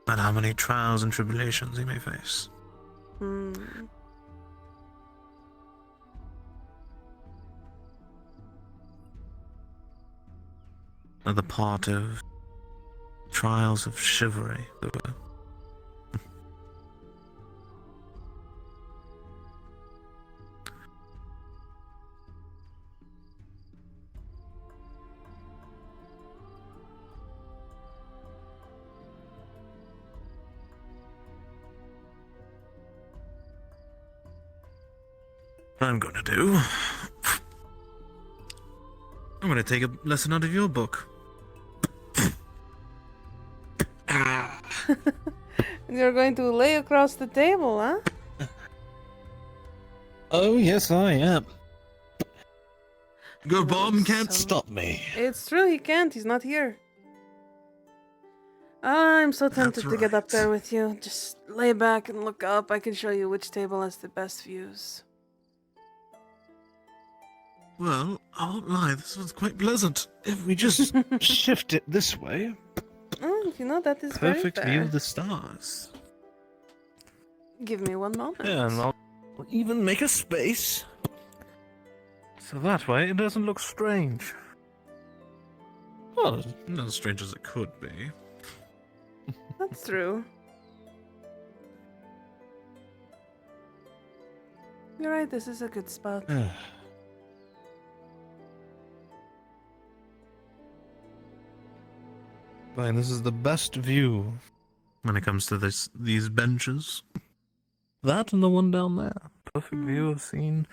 But how many trials and tribulations he may face. Are the part of trials of chivalry, as it were. What I'm gonna do, I'm gonna take a lesson out of your book. You're going to lay across the table, huh? Oh, yes, I am. Your bomb can't stop me. It's true, he can't. He's not here. I'm so tempted to get up there with you. Just lay back and look up. I can show you which table has the best views. Well, I won't lie, this one's quite pleasant. If we just shift it this way. Oh, you know, that is Perfect very view fair. of the stars. Give me one moment. Yeah, and I'll even make a space. So that way it doesn't look strange. Well, not as strange as it could be. That's true. You're right, this is a good spot. Fine, this is the best view when it comes to these benches. That and the one down there. Perfect view of seeing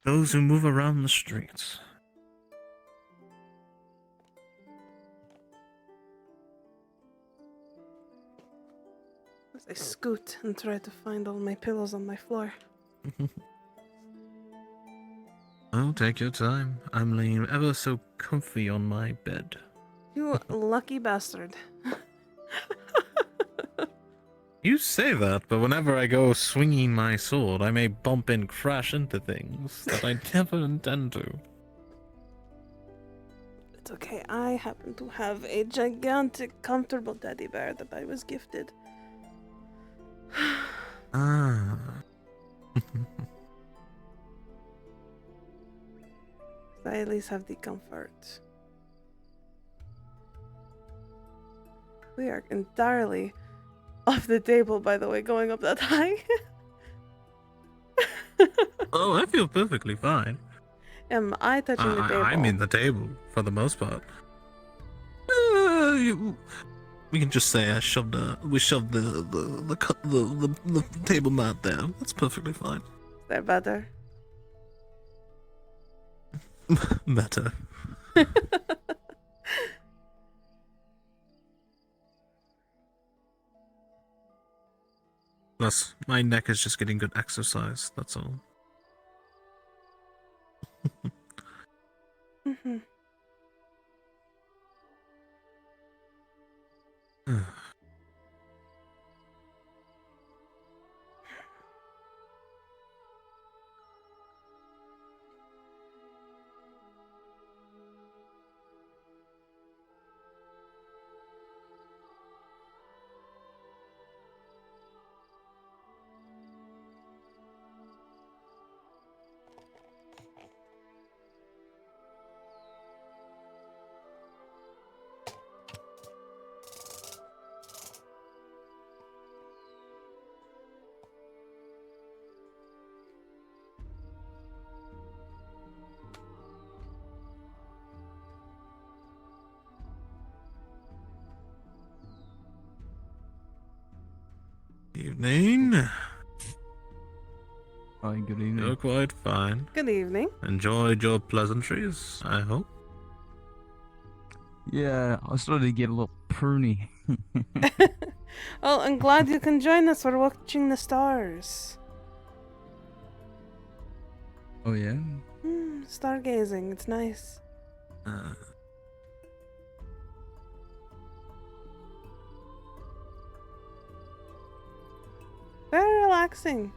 those who move around the streets. As I scoot and try to find all my pillows on my floor. Oh, take your time. I'm laying ever so comfy on my bed. You lucky bastard. You say that, but whenever I go swinging my sword, I may bump and crash into things that I never intend to. It's okay, I happen to have a gigantic, comfortable teddy bear that I was gifted. Ah. I at least have the comfort. We are entirely off the table, by the way, going up that high. Oh, I feel perfectly fine. Am I touching the table? I'm in the table, for the most part. We can just say we shoved the table mat there. That's perfectly fine. Is that better? Better. Plus, my neck is just getting good exercise, that's all. Mm-hmm. Evening. Hi, good evening. You're quite fine. Good evening. Enjoyed your pleasantries, I hope. Yeah, I started to get a little pruny. Oh, I'm glad you can join us. We're watching the stars. Oh yeah? Stargazing. It's nice. Very relaxing.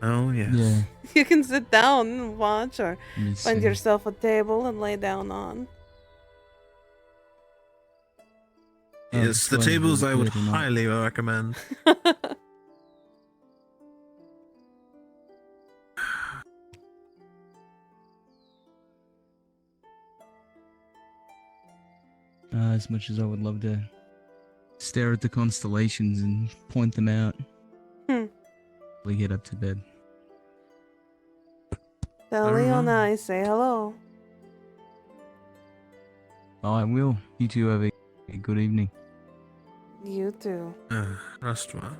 Oh, yes. Yeah. You can sit down and watch, or Let me find see. yourself a table and lay down on. Yes, the well, tables I would good or not. highly recommend. As much as I would love to stare at the constellations and point them out. We get up to bed. Tell Leona I say hello. Oh, I will. You two have a good evening. You too. Rest well.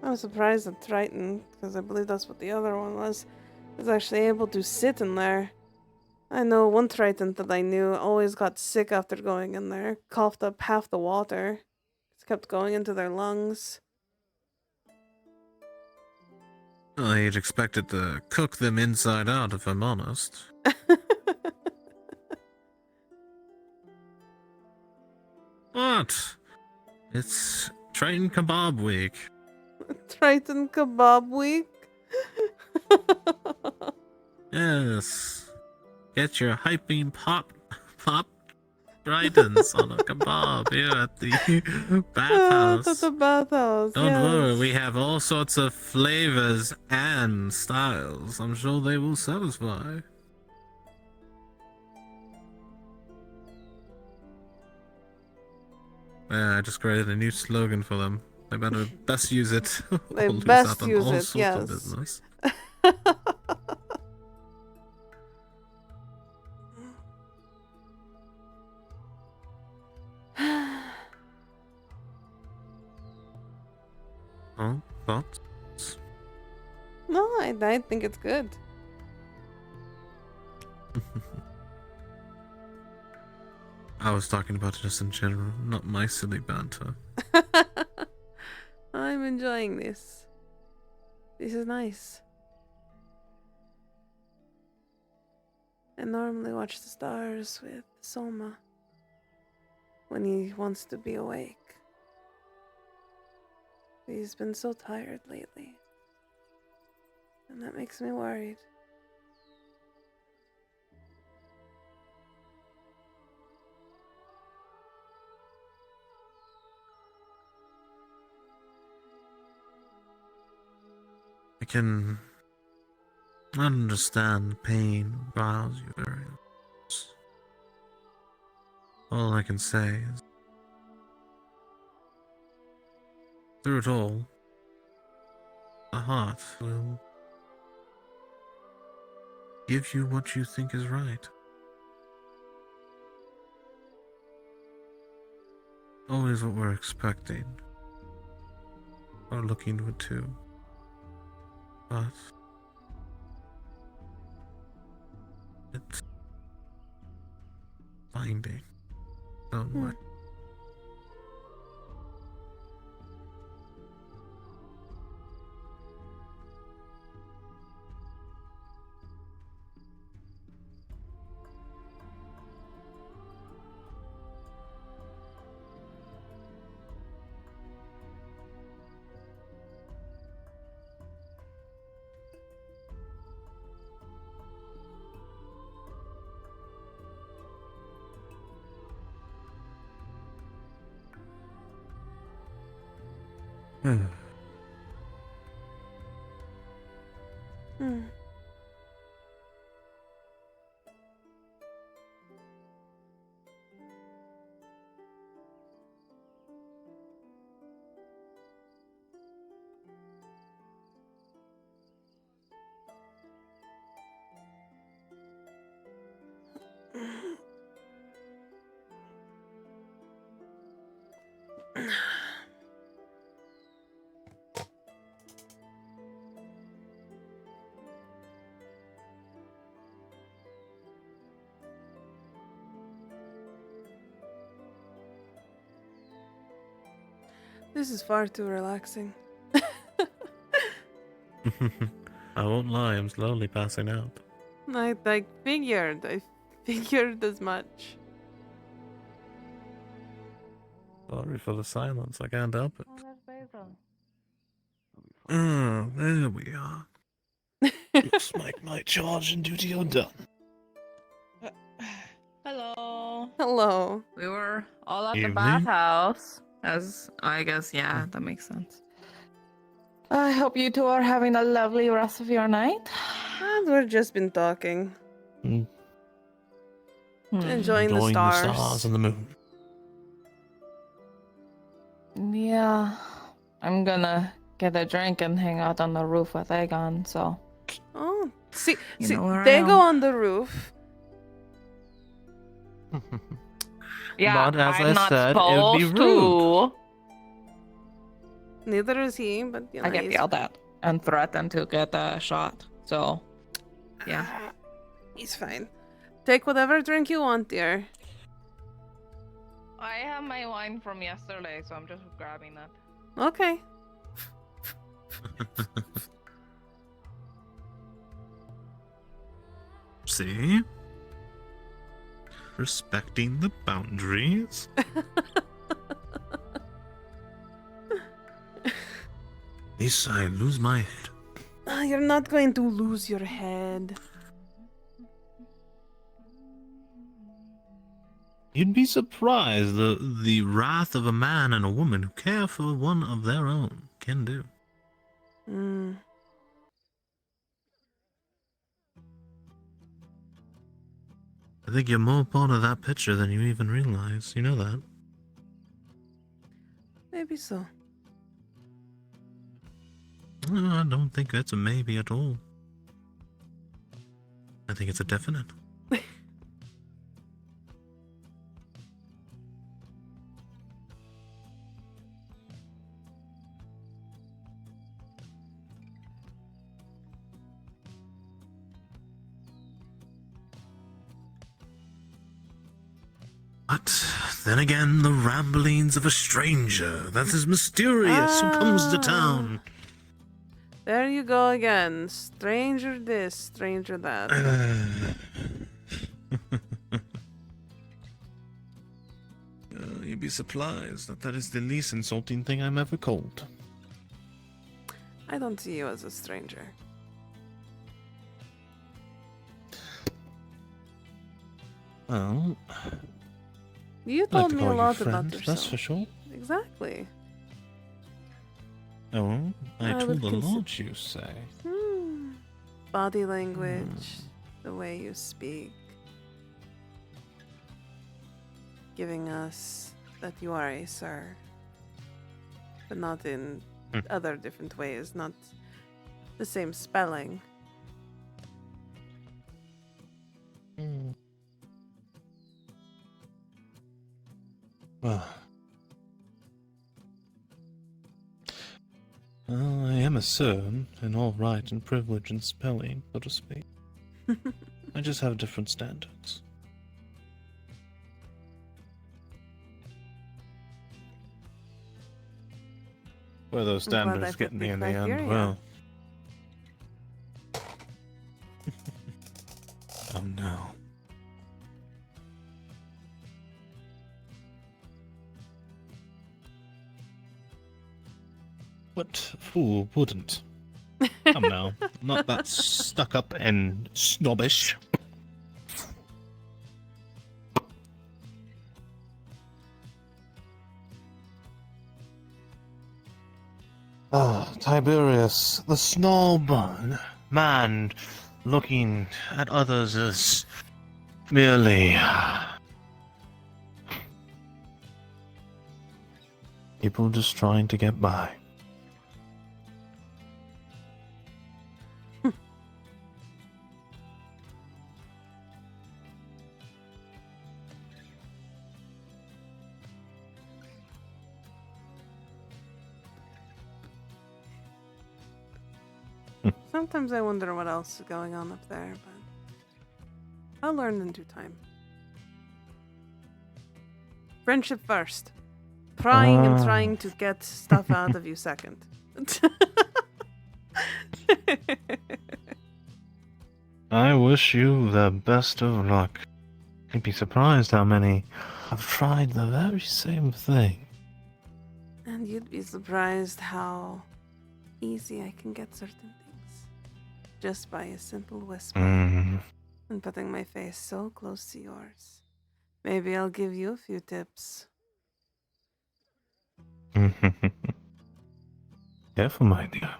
I was surprised that Triton, because I believe that's what the other one was actually able to sit in there. I know one Triton that I knew always got sick after going in there, coughed up half the water. It kept going into their lungs. Well, you'd expect it to cook them inside out, if I'm honest. What? It's Triton Kebab Week. Triton Kebab Week? Yes. Get your hyping pop. Tridents on a kebab here at the bathhouse. At the bathhouse. Don't yes. worry, we have all sorts of flavors and styles. I'm sure they will satisfy. Yeah, I just created a new slogan for them. They better best use it. They or lose best out on use all it, sorts yes. of business. Oh, thoughts? No, I think it's good. I was talking about just in general, not my silly banter. I'm enjoying this. This is nice. I normally watch the stars with Soma when he wants to be awake. He's been so tired lately, and that makes me worried. I can understand pain riles you very much. All I can say is, through it all, the heart will give you what you think is right. Always what we're expecting, or looking to. But it's finding its own way. Hmm. This is far too relaxing. I won't lie, I'm slowly passing out. I figured as much. Sorry for the silence, I can't help it. Oh, there's Basil. Oh, there we are. Looks like my charge and duty are done. Hello. Hello. We were all at the Evening. bathhouse. As I guess, yeah, that makes sense. I hope you two are having a lovely rest of your night. And we've just been talking. Enjoying the stars. And the moon. Yeah, I'm gonna get a drink and hang out on the roof with Aegon, so. Oh, see, You know where I they am. go on the roof. Yeah, But as I'm I not said, it would be supposed rude. to. Neither is he, but you know, I get he's, yelled at and threatened to get a shot, so. Yeah. he's fine. Take whatever drink you want, dear. I have my wine from yesterday, so I'm just grabbing that. Okay. See? Respecting the boundaries. Lisa, I lose my head. You're not going to lose your head. You'd be surprised the wrath of a man and a woman who care for one of their own can do. Hmm. I think you're more part of that picture than you even realize. You know that? Maybe so. No, I don't think that's a maybe at all. I think it's a definite. But then again, the ramblings of a stranger that is mysterious who comes to town. There you go again. Stranger this, stranger that. You'd be surprised that is the least insulting thing I'm ever called. I don't see you as a stranger. Well, You I'd like told to me a call you lot friend, about yourself. that's for sure. Exactly. Oh, I I told would a lot, you say. Body language, the way you speak, giving us that you are a sir, but not in other different ways, not the same spelling. Well, I am a sir in all right and privilege and spelling, so to speak. I just have different standards. Where those I'm glad I standards fit get the me in the end, criteria. well. Oh no. What fool wouldn't? Come now, not that stuck up and snobbish. Ah, Tiberius, the snob man looking at others as merely people just trying to get by. Sometimes I wonder what else is going on up there, but I'll learn in due time. Friendship first. Prying and trying to get stuff out of you second. I wish you the best of luck. You'd be surprised how many have tried the very same thing. And you'd be surprised how easy I can get certain things. Just by a simple whisper. And putting my face so close to yours. Maybe I'll give you a few tips. Careful, my dear.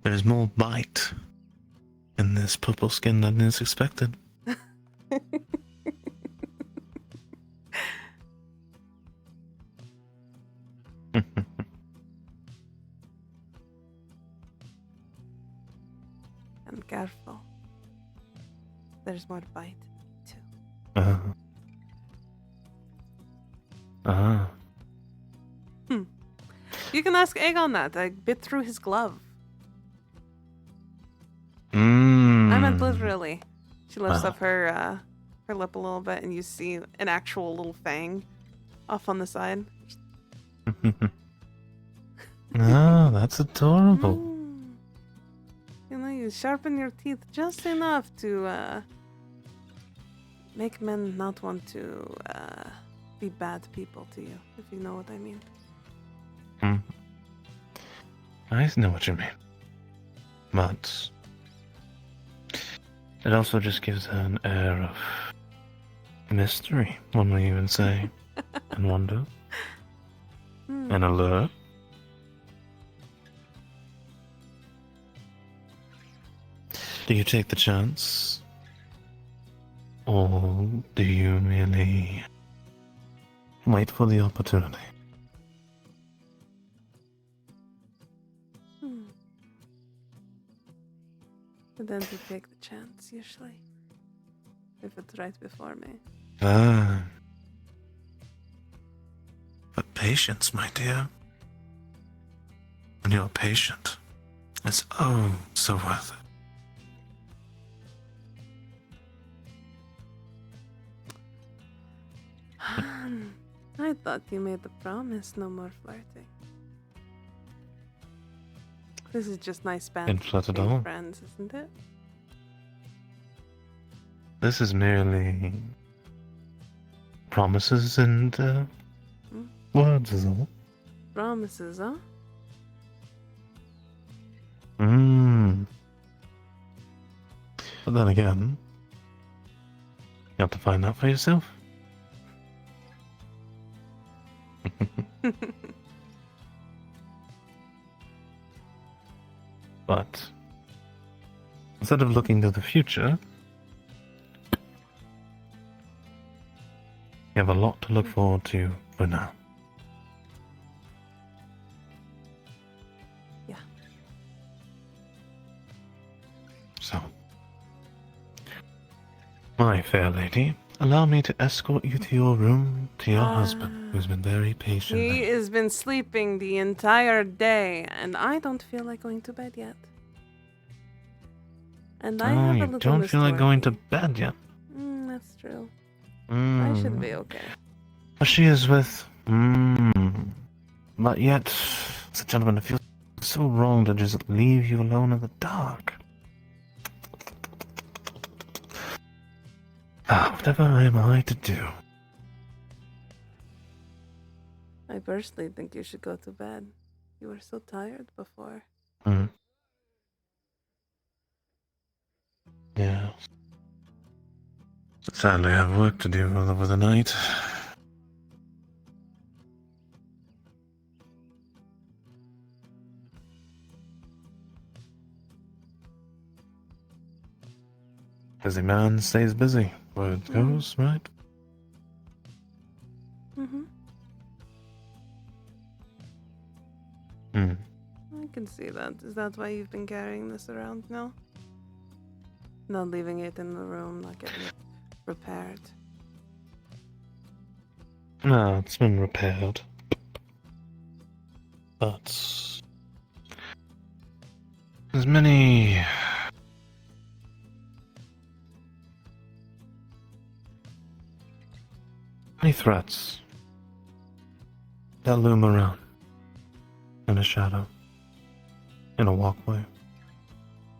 There's more bite in this purple skin than is expected. And careful. There's more bite in me too. You can ask Egg on that. I bit through his glove. I meant literally. She lifts up her lip a little bit, and you see an actual little fang off on the side. Oh, that's adorable. You know, you sharpen your teeth just enough to make men not want to be bad people to you, if you know what I mean. I know what you mean. But it also just gives her an air of Mystery, one may even say. And wonder. And allure. Do you take the chance? Or do you merely wait for the opportunity? I tend to take the chance, usually. If it's right before me. Ah. But patience, my dear. When you're patient, it's oh so worth it. I thought you made the promise no more flirting. This is just nice banter Didn't flirt at between all. friends, isn't it? This is merely promises and words, is all. Promises, huh? But then again, you have to find out for yourself. But instead of looking to the future, you have a lot to look forward to for now. Yeah. So, my fair lady, allow me to escort you to your room, to your husband, who's been very patient. He has been sleeping the entire day, and I don't feel like going to bed yet. And I have a you little don't feel like going to misfortune. bed yet. That's true. I should be okay. She is with. But yet, as a gentleman, it feels so wrong to just leave you alone in the dark. Whatever am I to do? I personally think you should go to bed. You were so tired before. Yeah. Sadly, I have work to do over the night. Busy man stays busy. Word goes, right? I can see that. Is that why you've been carrying this around now? Not leaving it in the room, not getting it repaired. No, it's been repaired. But there's many threats that loom around in a shadow, in a walkway,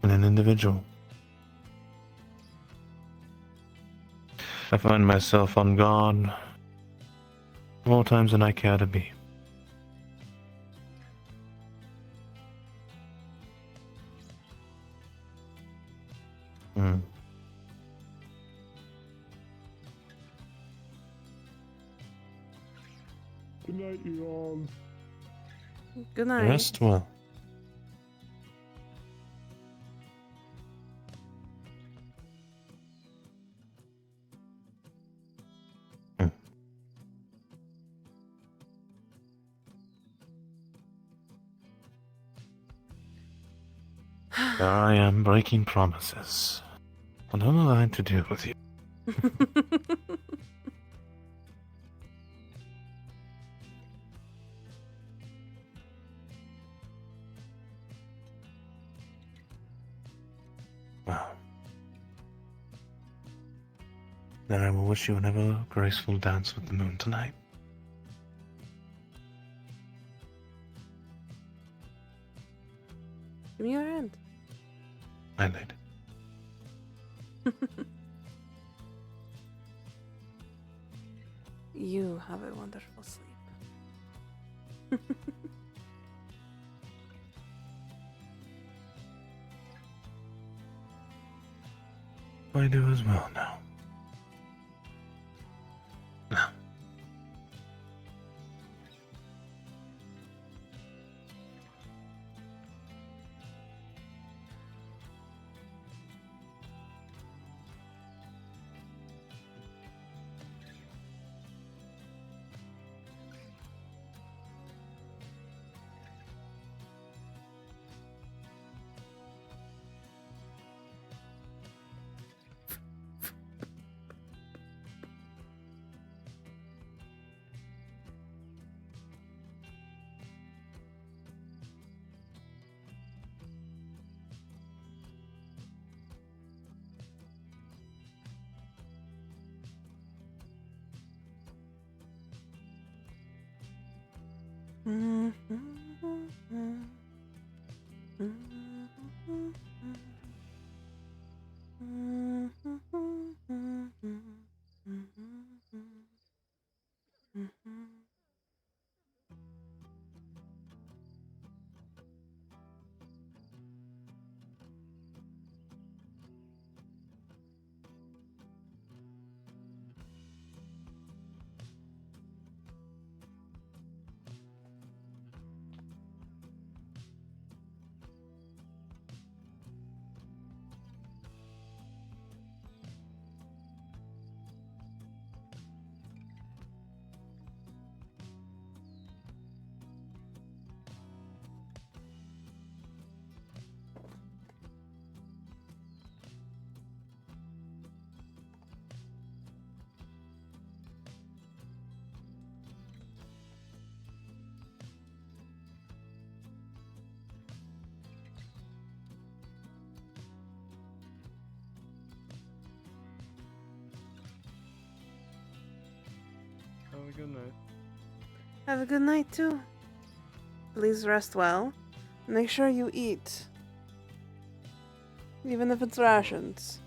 in an individual. I find myself on guard more times than I care to be. Good night, you all. Good night. Rest well. There I am breaking promises. What am I to do with you? Well, then I will wish you an ever graceful dance with the moon tonight. Give me your hand. My lady. You have a wonderful sleep. I do as well now. Have a good night. Have a good night too. Please rest well. Make sure you eat. Even if it's rations.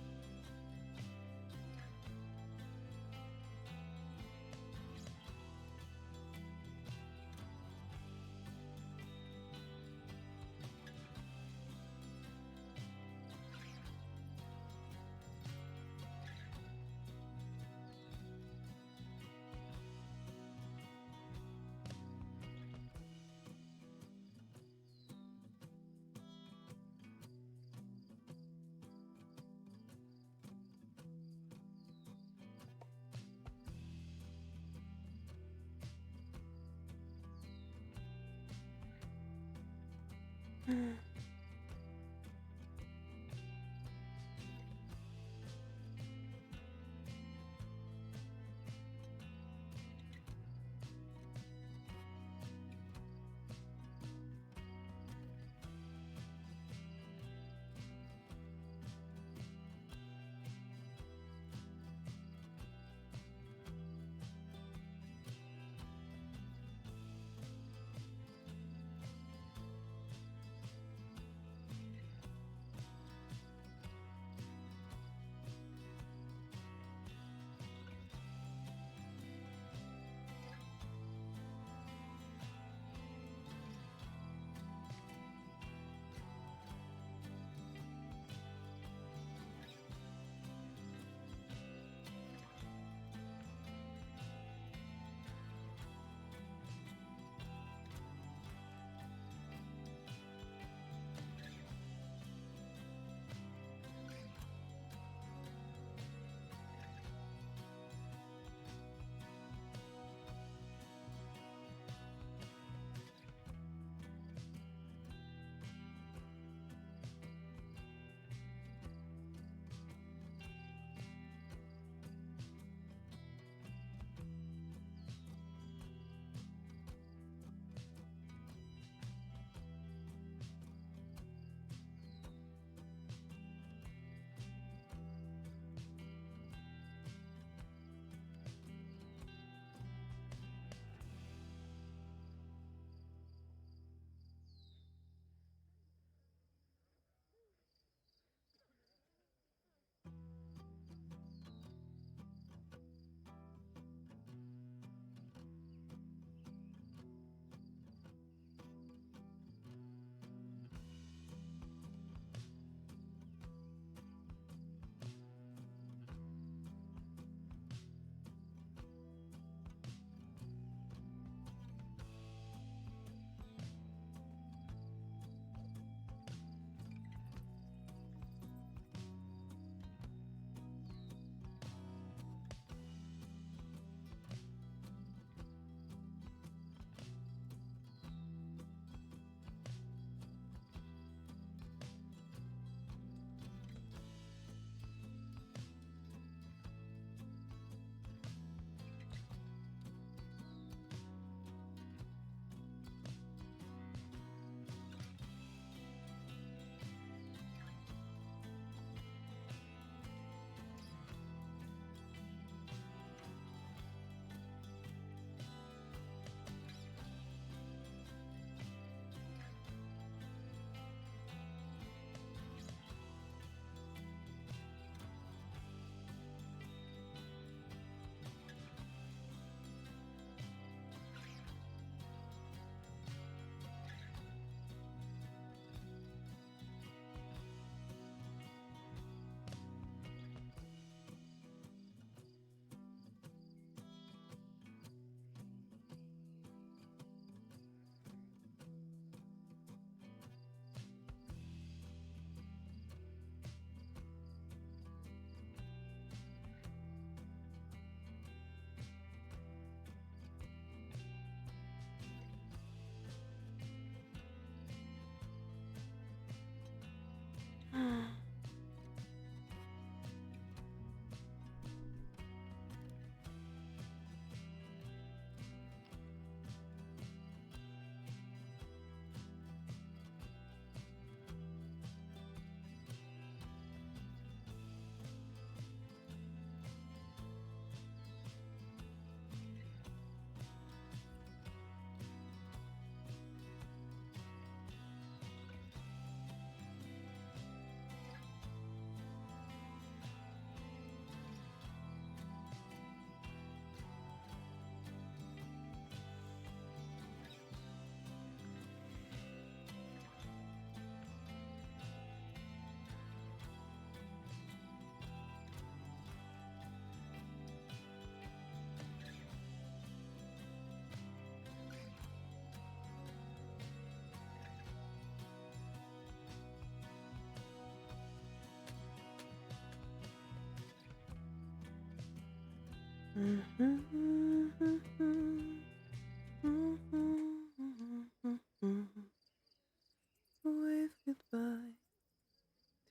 Wave goodbye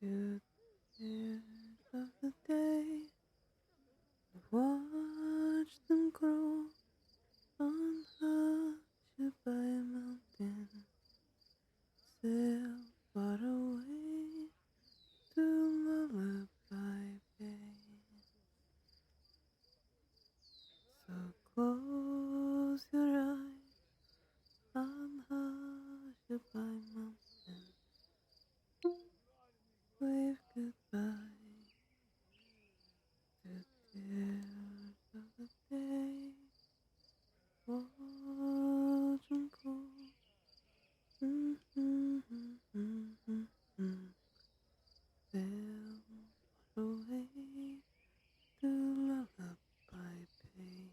to the years of the day. Watch them grow untouched by a mountain. Sail far away to Lullaby Bay. So close your eyes, untouched by mountain. Wave goodbye to tears of the day. Watch them go. Sail far away to Lullaby Bay.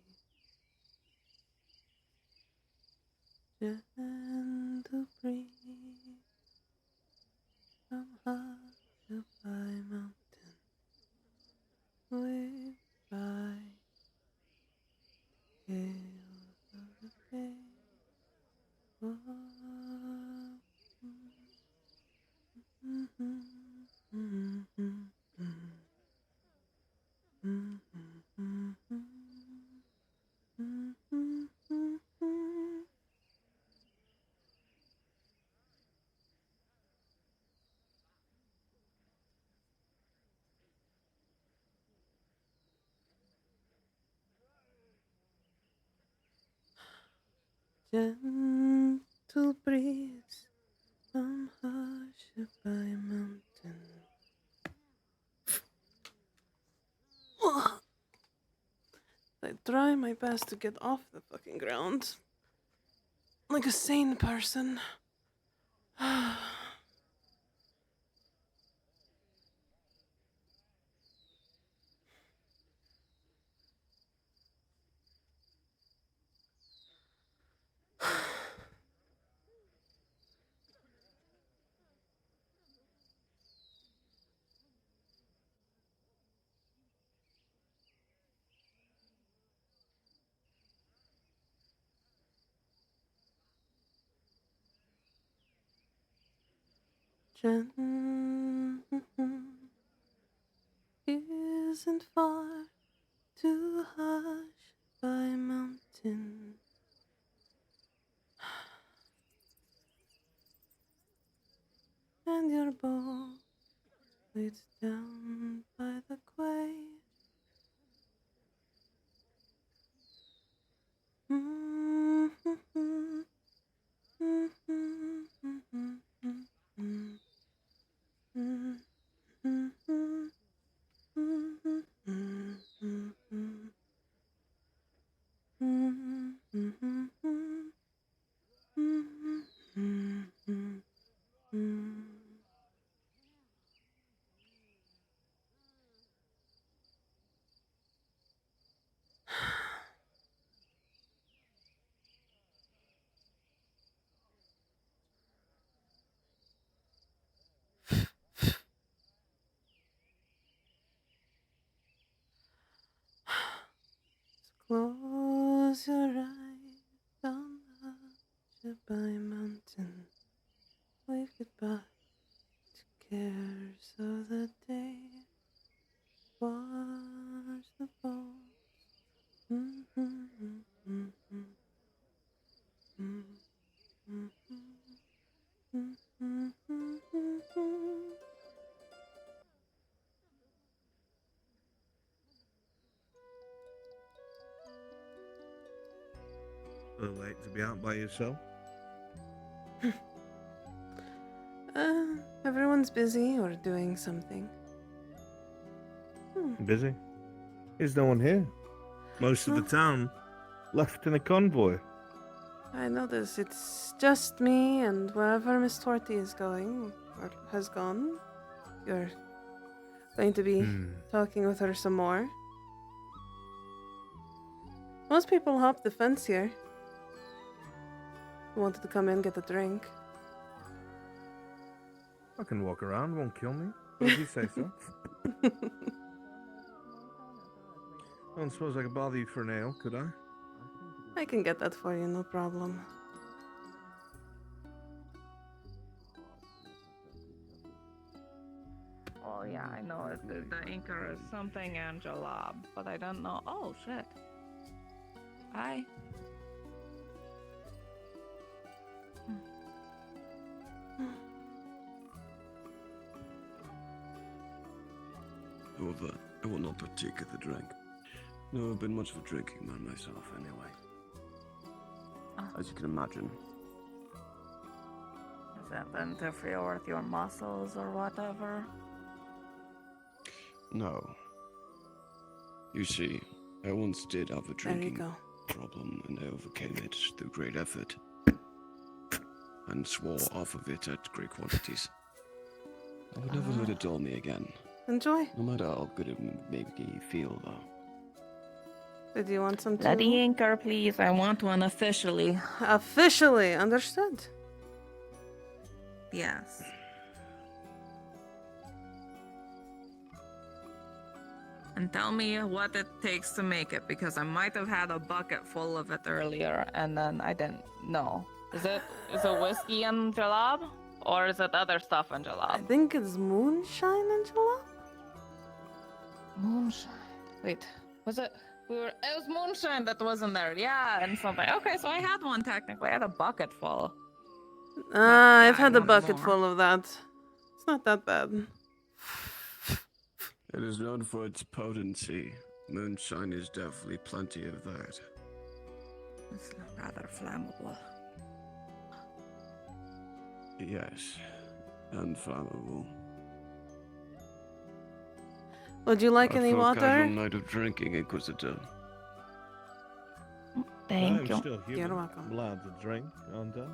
Gentle breeze from high by mountain. Wave by hills of the day. Gentle breeze from hushed by mountain. I try my best to get off the fucking ground. Like a sane person. Isn't far to hush by mountain. And your boat waits down by the quay. Close your eyes, don't hush by mountain. Wave goodbye to cares of the day. Watch the boats. A little late to be out by yourself? Everyone's busy or doing something. Busy? There's no one here. Most of the town left in a convoy. I notice it's just me and wherever Miss Torty is going or has gone. You're going to be talking with her some more. Most people hop the fence here. Who wanted to come in, get a drink. I can walk around, won't kill me. But if you say so. I don't suppose I could bother you for an ale, could I? I can get that for you, no problem. Oh yeah, I know it. The anchor is something Angela, but I don't know. Oh shit. Hi. However, I will not partake of the drink. No, I've been much of a drinking man myself, anyway. As you can imagine. Does that interfere with your muscles or whatever? No. You see, I once did have a drinking go. problem, and I overcame it through great effort. And swore off of it at great quantities. I would never let it dull me again. Enjoy. No matter how good it made me feel, though. Did you want some Bloody too? anchor, please. I want one officially. Officially, understood. Yes. And tell me what it takes to make it, because I might have had a bucket full of it earlier, and then I didn't know. Is it whiskey and jalab? Or is it other stuff in I jalab? think it's moonshine and jalap. Moonshine. Wait, was it? It was moonshine that wasn't there. Yeah, and something. Okay, so I had one technically. I had a bucket full. I've had a wanted bucket more. full of that. It's not that bad. It is known for its potency. Moonshine is definitely plenty of that. It's rather flammable. Yes, and flammable. Would you like any For a casual water? night of drinking, Inquisitor. Thank I'm you. still human. You're welcome. I'm allowed to drink, aren't I?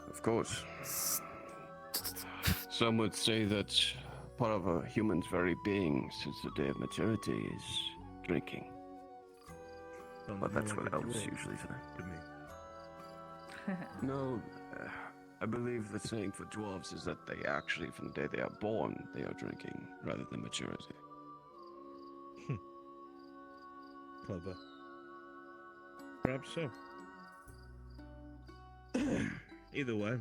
Of course. Some would say that part of a human's very being since the day of maturity is drinking. But that's what elves usually say. To me. No, I believe the saying for dwarves is that they actually, from the day they are born, they are drinking rather than maturity. Clever. Perhaps so. Either way,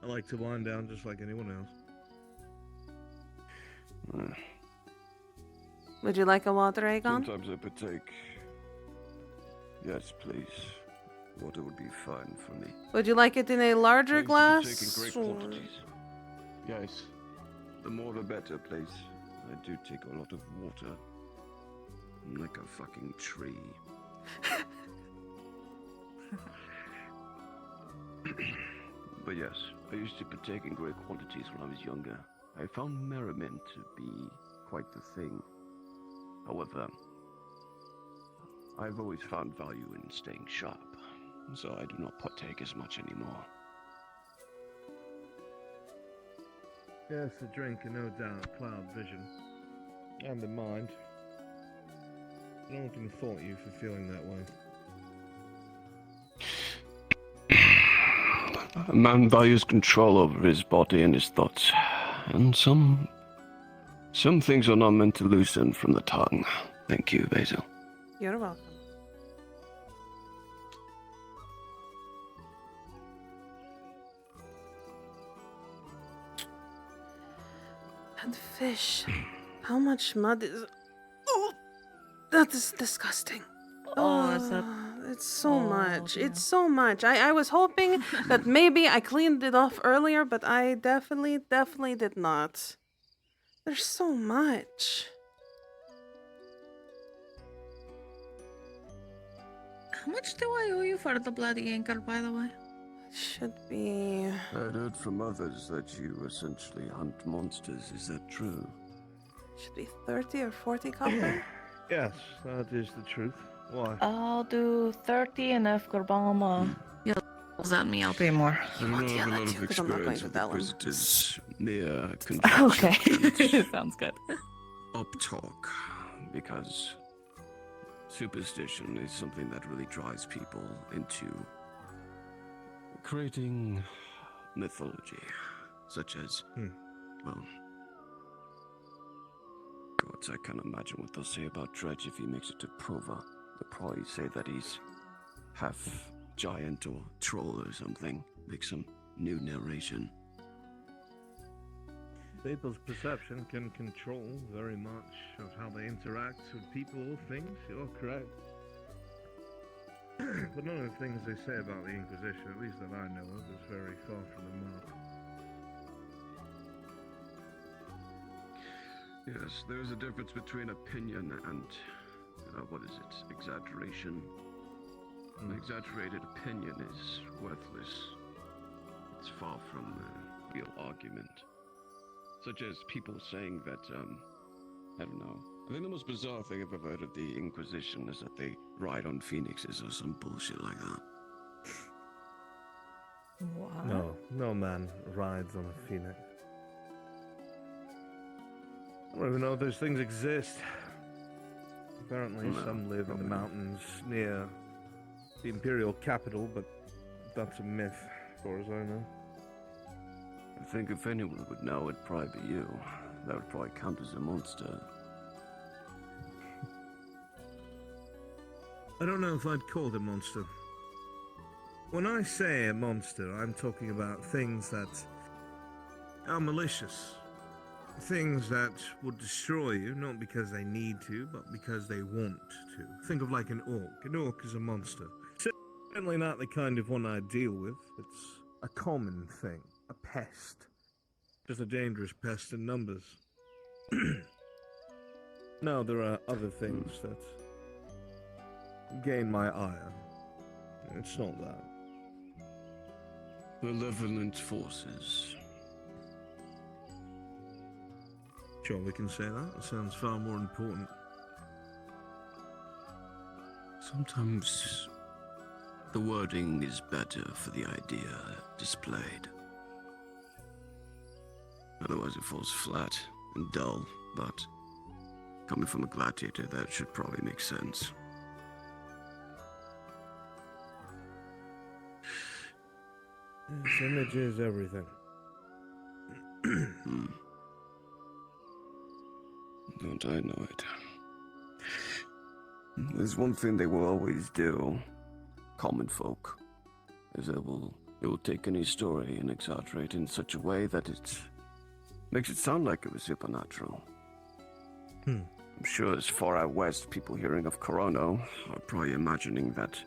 I like to wind down just like anyone else. Would you like a water, Aegon? Sometimes I partake. Yes, please. Water would be fine for me. Would you like it in a larger glass? Taking great quantities. Yes. The more the better, please. I do take a lot of water. I'm like a fucking tree. But yes, I used to partake in great quantities when I was younger. I found merriment to be quite the thing. However, I've always found value in staying sharp, so I do not partake as much anymore. Yes, a drink can no doubt cloud vision. And the mind. No one can fault you for feeling that way. A man values control over his body and his thoughts, and some things are not meant to loosen from the tongue. Thank you, Basil. You're welcome. And fish. How much mud is... Oh, that is disgusting. Oh, is that... It's so much. dear. It's so much. I was hoping that maybe I cleaned it off earlier, but I definitely did not. There's so much. How much do I owe you for the bloody anchor, by the way? Should be... I'd heard from others that you essentially hunt monsters. Is that true? Should be 30 or 40 copper. Yes, that is the truth. Why? I'll do 30, and if Gorbama yells at me, I'll pay more. I do not have a lot of because I'm not going experience to with tell him. Inquisitors. Mere Okay, sounds good. Up-talk, because superstition is something that really drives people into creating mythology, such as, well, Gods, I can't imagine what they'll say about Dredge if he makes it to Prova. They'll probably say that he's half giant or troll or something. Make some new narration. People's perception can control very much of how they interact with people or things. You're correct. But none of the things they say about the Inquisition, at least that I know of, is very far from the mark. Yes, there's a difference between opinion and, what is it, exaggeration. An exaggerated opinion is worthless. It's far from real argument. Such as people saying that, I don't know. I think the most bizarre thing I've ever heard of the Inquisition is that they ride on phoenixes or some bullshit like that. What? No man rides on a phoenix. I don't even know if those things exist. Apparently some live in the mountains near the Imperial capital, but that's a myth, as far as I know. I think if anyone would know, it'd probably be you. That would probably count as a monster. I don't know if I'd call it a monster. When I say a monster, I'm talking about things that are malicious. Things that would destroy you, not because they need to, but because they want to. Think of like an orc. An orc is a monster. Certainly not the kind of one I deal with. It's a common thing. A pest. Just a dangerous pest in numbers. No, there are other things that gain my ire. It's not that. Malevolent forces. Sure, we can say that. It sounds far more important. Sometimes the wording is better for the idea displayed. Otherwise it falls flat and dull, but coming from a gladiator, that should probably make sense. This image is everything. Don't I know it? There's one thing they will always do, common folk, is it will take any story and exaggerate in such a way that it makes it sound like it was supernatural. I'm sure as far out west, people hearing of Corono are probably imagining that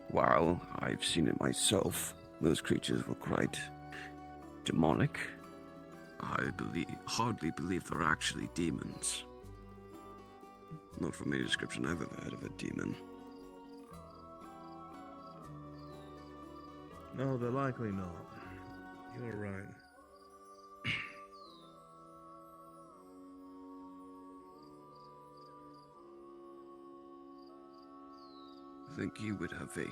while I've seen it myself, those creatures were quite demonic. I hardly believe they're actually demons. Not from any description I've ever heard of a demon. No, they're likely not. You're right. I think you would have a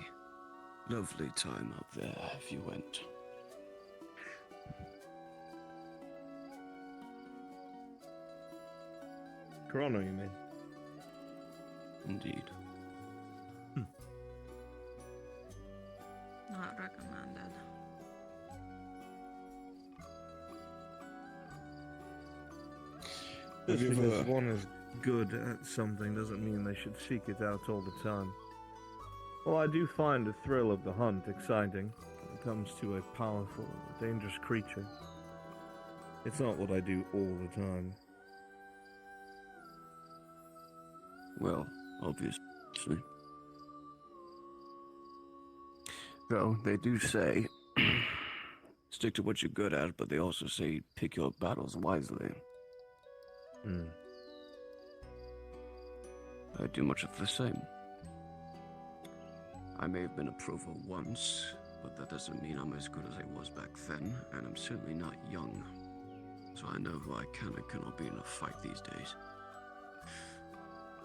lovely time up there if you went. Chrono, you mean? Indeed. Not recommended. Just because one is good at something doesn't mean they should seek it out all the time. Well, I do find the thrill of the hunt exciting when it comes to a powerful, dangerous creature. It's not what I do all the time. Well, obviously. Though, they do say, stick to what you're good at, but they also say, pick your battles wisely. I do much of the same. I may have been a Provo once, but that doesn't mean I'm as good as I was back then, and I'm certainly not young. So I know who I can and cannot be in a fight these days.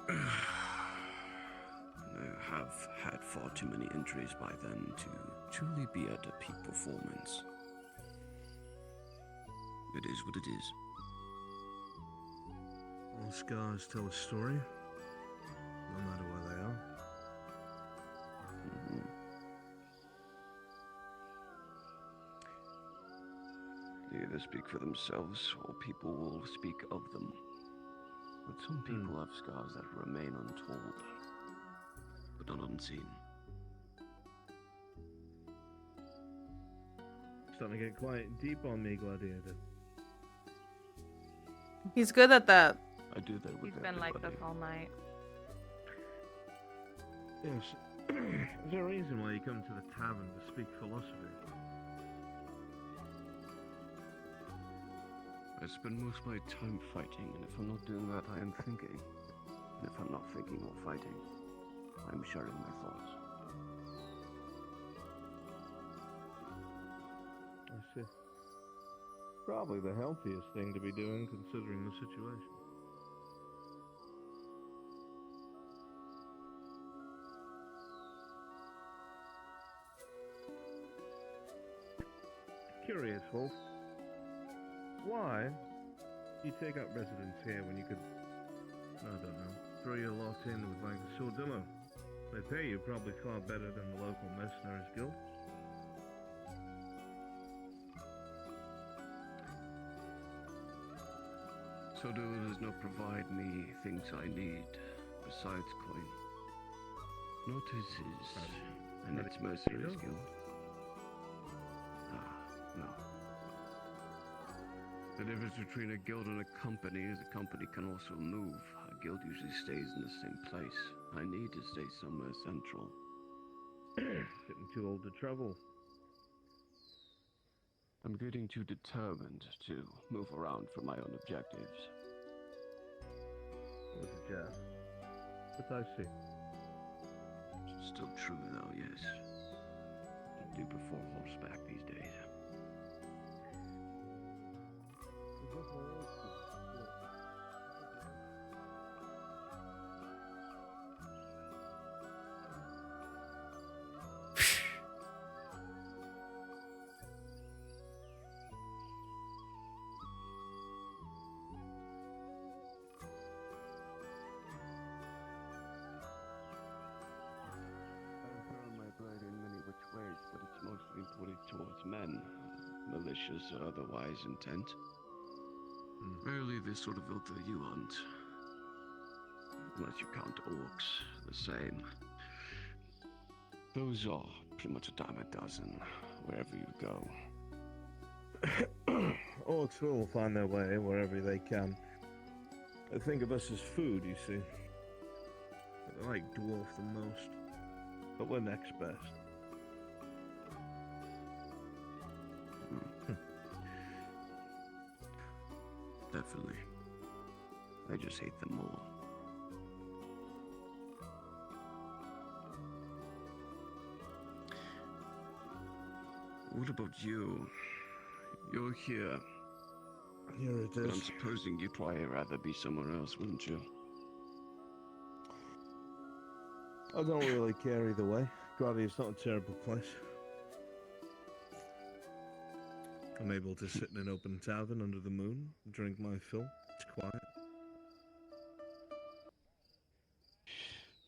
And I have had far too many injuries by then to truly be at a peak performance. It is what it is. All scars tell a story, no matter where they are. They either speak for themselves, or people will speak of them. But some people have scars that remain untold, but not unseen. Starting to get quite deep on me, Gladiator. He's good at that. I do that with He's been like everybody. this all night. Yes. Is there a reason why you come to the tavern to speak philosophy? I spend most of my time fighting, and if I'm not doing that, I am thinking. And if I'm not thinking or fighting, I'm sharing my thoughts. I see. Probably the healthiest thing to be doing considering the situation. Curious, Wolf. Why do you take up residence here when you could, I don't know, throw your lot in with like the Sordillo? They pay you probably far better than the local mercenaries guild. Sordillo does not provide me things I need, besides coin. Notices and its mercenaries guild. No. The difference between a guild and a company is a company can also move. A guild usually stays in the same place. I need to stay somewhere central. Getting too old to travel. I'm getting too determined to move around for my own objectives. What a jazz. But I see. Still true though, yes. I do prefer horseback these days. But it's mostly put towards men, malicious or otherwise intent. Rarely the sort of ilk that you hunt. Unless you count orcs, the same. Those are pretty much a dime a dozen, wherever you go. Orcs will find their way wherever they can. They think of us as food, you see. They like dwarf the most. But we're next best. Definitely. I just hate them more. What about you? You're here. Here it But is. I'm supposing you'd probably rather be somewhere else, wouldn't you? I don't really care either way. Gradia's not a terrible place. I'm able to sit in an open tavern under the moon, drink my fill. It's quiet.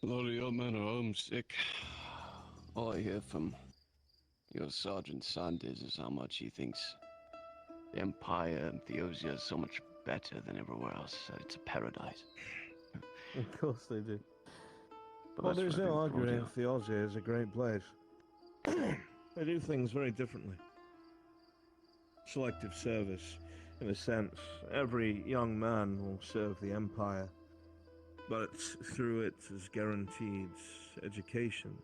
A lot of your men are homesick. All I hear from your Sergeant Sanders is how much he thinks the Empire and Theosia is so much better than everywhere else. It's a paradise. Of course they do. But Well, that's there's what I've no been told, arguing yeah. Theosia is a great place. They do things very differently. Selective service, in a sense. Every young man will serve the Empire, but through it is guaranteed educations.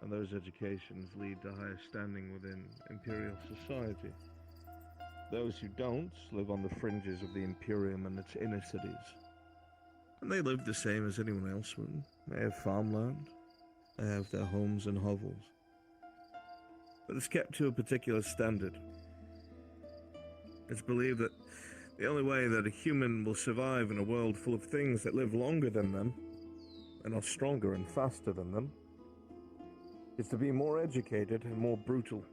And those educations lead to higher standing within Imperial society. Those who don't live on the fringes of the Imperium and its inner cities. And they live the same as anyone else would. They have farmland, they have their homes and hovels. But it's kept to a particular standard. It's believed that the only way that a human will survive in a world full of things that live longer than them, and are stronger and faster than them, is to be more educated and more brutal.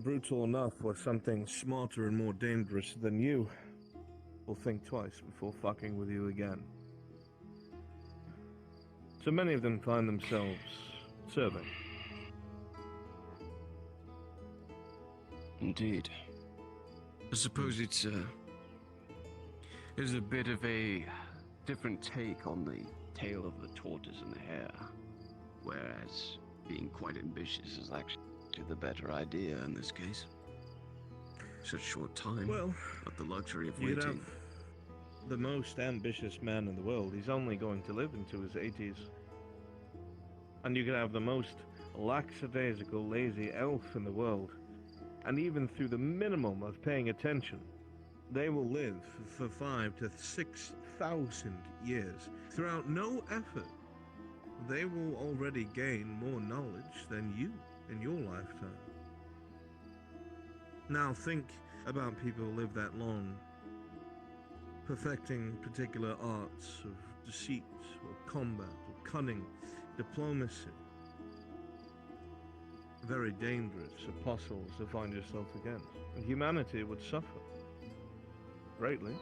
Brutal enough where something smarter and more dangerous than you will think twice before fucking with you again. So many of them find themselves serving. Indeed. I suppose it's a bit of a different take on the tale of the tortoise and the hare, whereas being quite ambitious is actually the better idea in this case. Such short time, Well, but the luxury of you'd waiting. have the most ambitious man in the world. He's only going to live into his 80s. And you could have the most lackadaisical, lazy elf in the world. And even through the minimum of paying attention, they will live for 5,000 to 6,000 years. Throughout no effort, they will already gain more knowledge than you in your lifetime. Now think about people who live that long, perfecting particular arts of deceit or combat or cunning, diplomacy. Very dangerous apostles to find yourself against. And humanity would suffer greatly,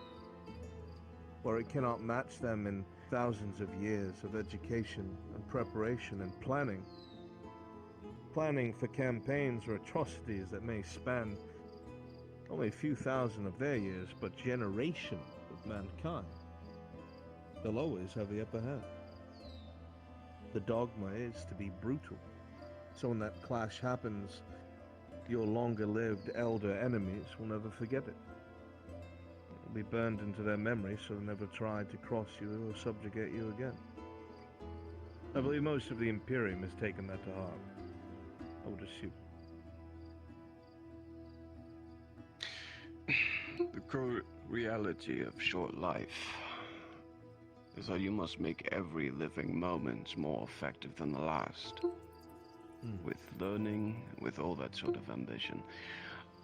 where it cannot match them in thousands of years of education and preparation and planning. Planning for campaigns or atrocities that may span only a few thousand of their years, but generations of mankind. They'll always have the upper hand. The dogma is to be brutal. So when that clash happens, your longer-lived elder enemies will never forget it. It will be burned into their memory, so they'll never try to cross you or subjugate you again. I believe most of the Imperium has taken that to heart. I would assume. The cruel reality of short life is that you must make every living moment more effective than the last. With learning, with all that sort of ambition.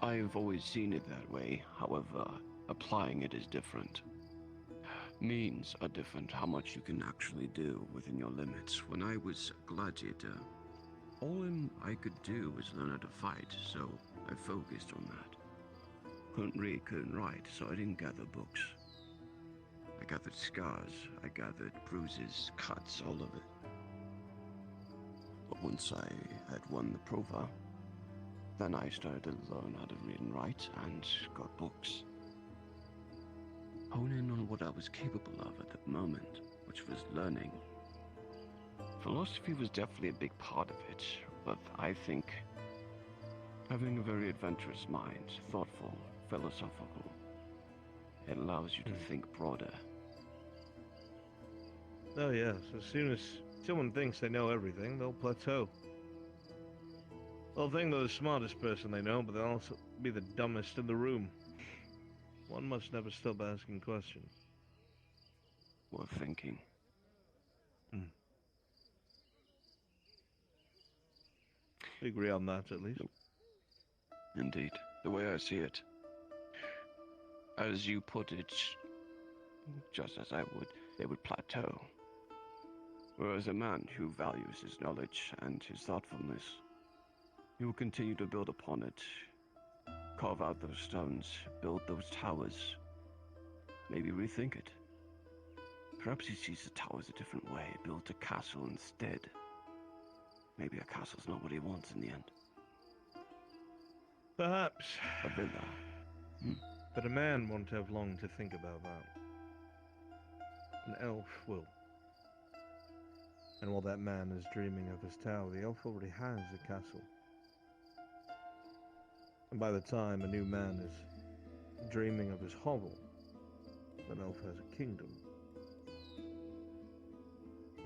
I've always seen it that way, however, applying it is different. Means are different, how much you can actually do within your limits. When I was a gladiator, all I could do was learn how to fight, so I focused on that. Couldn't read, couldn't write, so I didn't gather books. I gathered scars, I gathered bruises, cuts, all of it. But once I had won the prova, then I started to learn how to read and write and got books. Hone in on what I was capable of at that moment, which was learning. Philosophy was definitely a big part of it, but I think having a very adventurous mind, thoughtful, philosophical, it allows you to think broader. Oh yes, as soon as someone thinks they know everything, they'll plateau. They'll think they're the smartest person they know, but they'll also be the dumbest in the room. One must never stop asking questions. Worth thinking. We agree on that, at least. Indeed. The way I see it, as you put it, just as I would, they would plateau. Whereas a man who values his knowledge and his thoughtfulness, he will continue to build upon it, carve out those stones, build those towers, maybe rethink it. Perhaps he sees the towers a different way, build a castle instead. Maybe a castle's not what he wants in the end. Perhaps. A villa. But a man won't have long to think about that. An elf will. And while that man is dreaming of his tower, the elf already has a castle. And by the time a new man is dreaming of his hovel, that elf has a kingdom.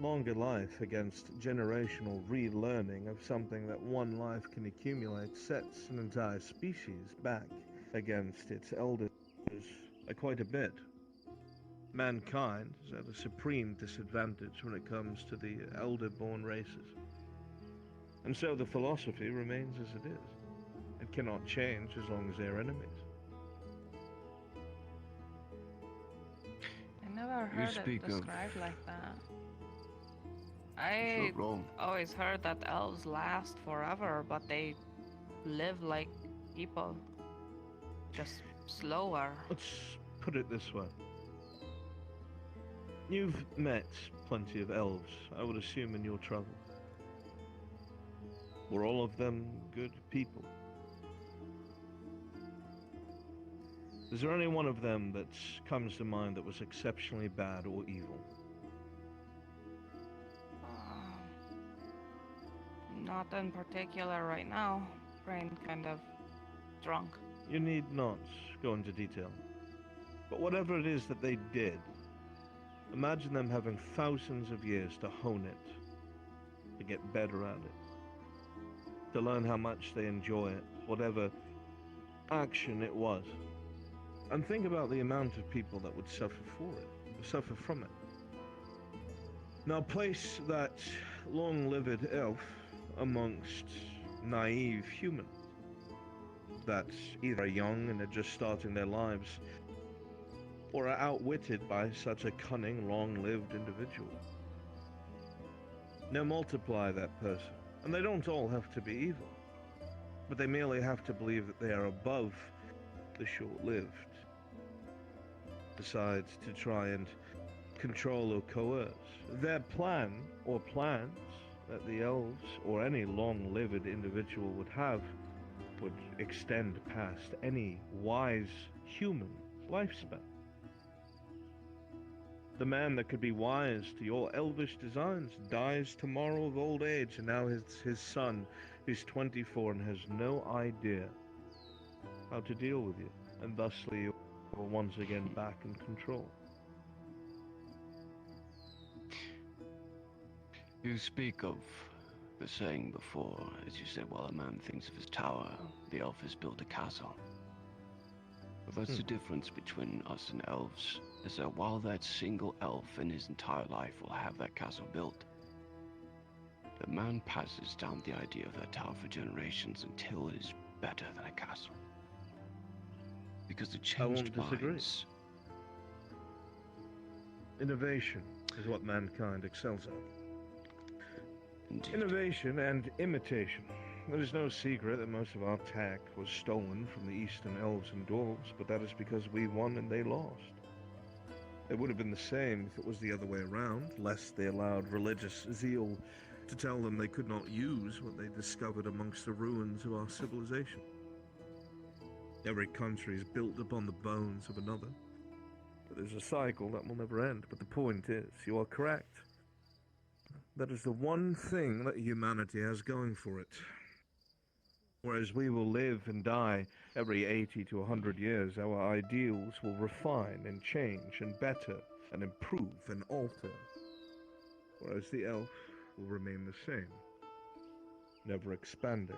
Longer life against generational relearning of something that one life can accumulate sets an entire species back against its elders quite a bit. Mankind is at a supreme disadvantage when it comes to the elder-born races. And so the philosophy remains as it is. It cannot change as long as they're enemies. I never heard it described like that. I always heard that elves last forever, but they live like people, just slower. Let's put it this way. You've met plenty of elves, I would assume, in your travels. Were all of them good people? Is there any one of them that comes to mind that was exceptionally bad or evil? Not in particular right now. Brain kind of drunk. You need not go into detail. But whatever it is that they did, imagine them having thousands of years to hone it, to get better at it, to learn how much they enjoy it, whatever action it was. And think about the amount of people that would suffer for it, suffer from it. Now place that long-lived elf amongst naive humans that either are young and are just starting their lives, or are outwitted by such a cunning, long-lived individual. Now multiply that person, and they don't all have to be evil, but they merely have to believe that they are above the short-lived, decide to try and control or coerce. Their plan, or plans, that the elves or any long-lived individual would have would extend past any wise human lifespan. The man that could be wise to your elvish designs dies tomorrow of old age, and now his son, who's 24 and has no idea how to deal with you, and thusly you're once again back in control. You speak of the saying before, as you said, while a man thinks of his tower, the elf has built a castle. But that's the difference between us and elves, is that while that single elf in his entire life will have that castle built, the man passes down the idea of that tower for generations until it is better than a castle. Because the changed minds... Innovation is what mankind excels at. Indeed. Innovation and imitation. It is no secret that most of our tech was stolen from the eastern elves and dwarves, but that is because we won and they lost. It would have been the same if it was the other way around, lest they allowed religious zeal to tell them they could not use what they discovered amongst the ruins of our civilization. Every country is built upon the bones of another. But there's a cycle that will never end. But the point is, you are correct. That is the one thing that humanity has going for it. Whereas we will live and die every 80 to 100 years, our ideals will refine and change and better and improve and alter. Whereas the elf will remain the same, never expanding,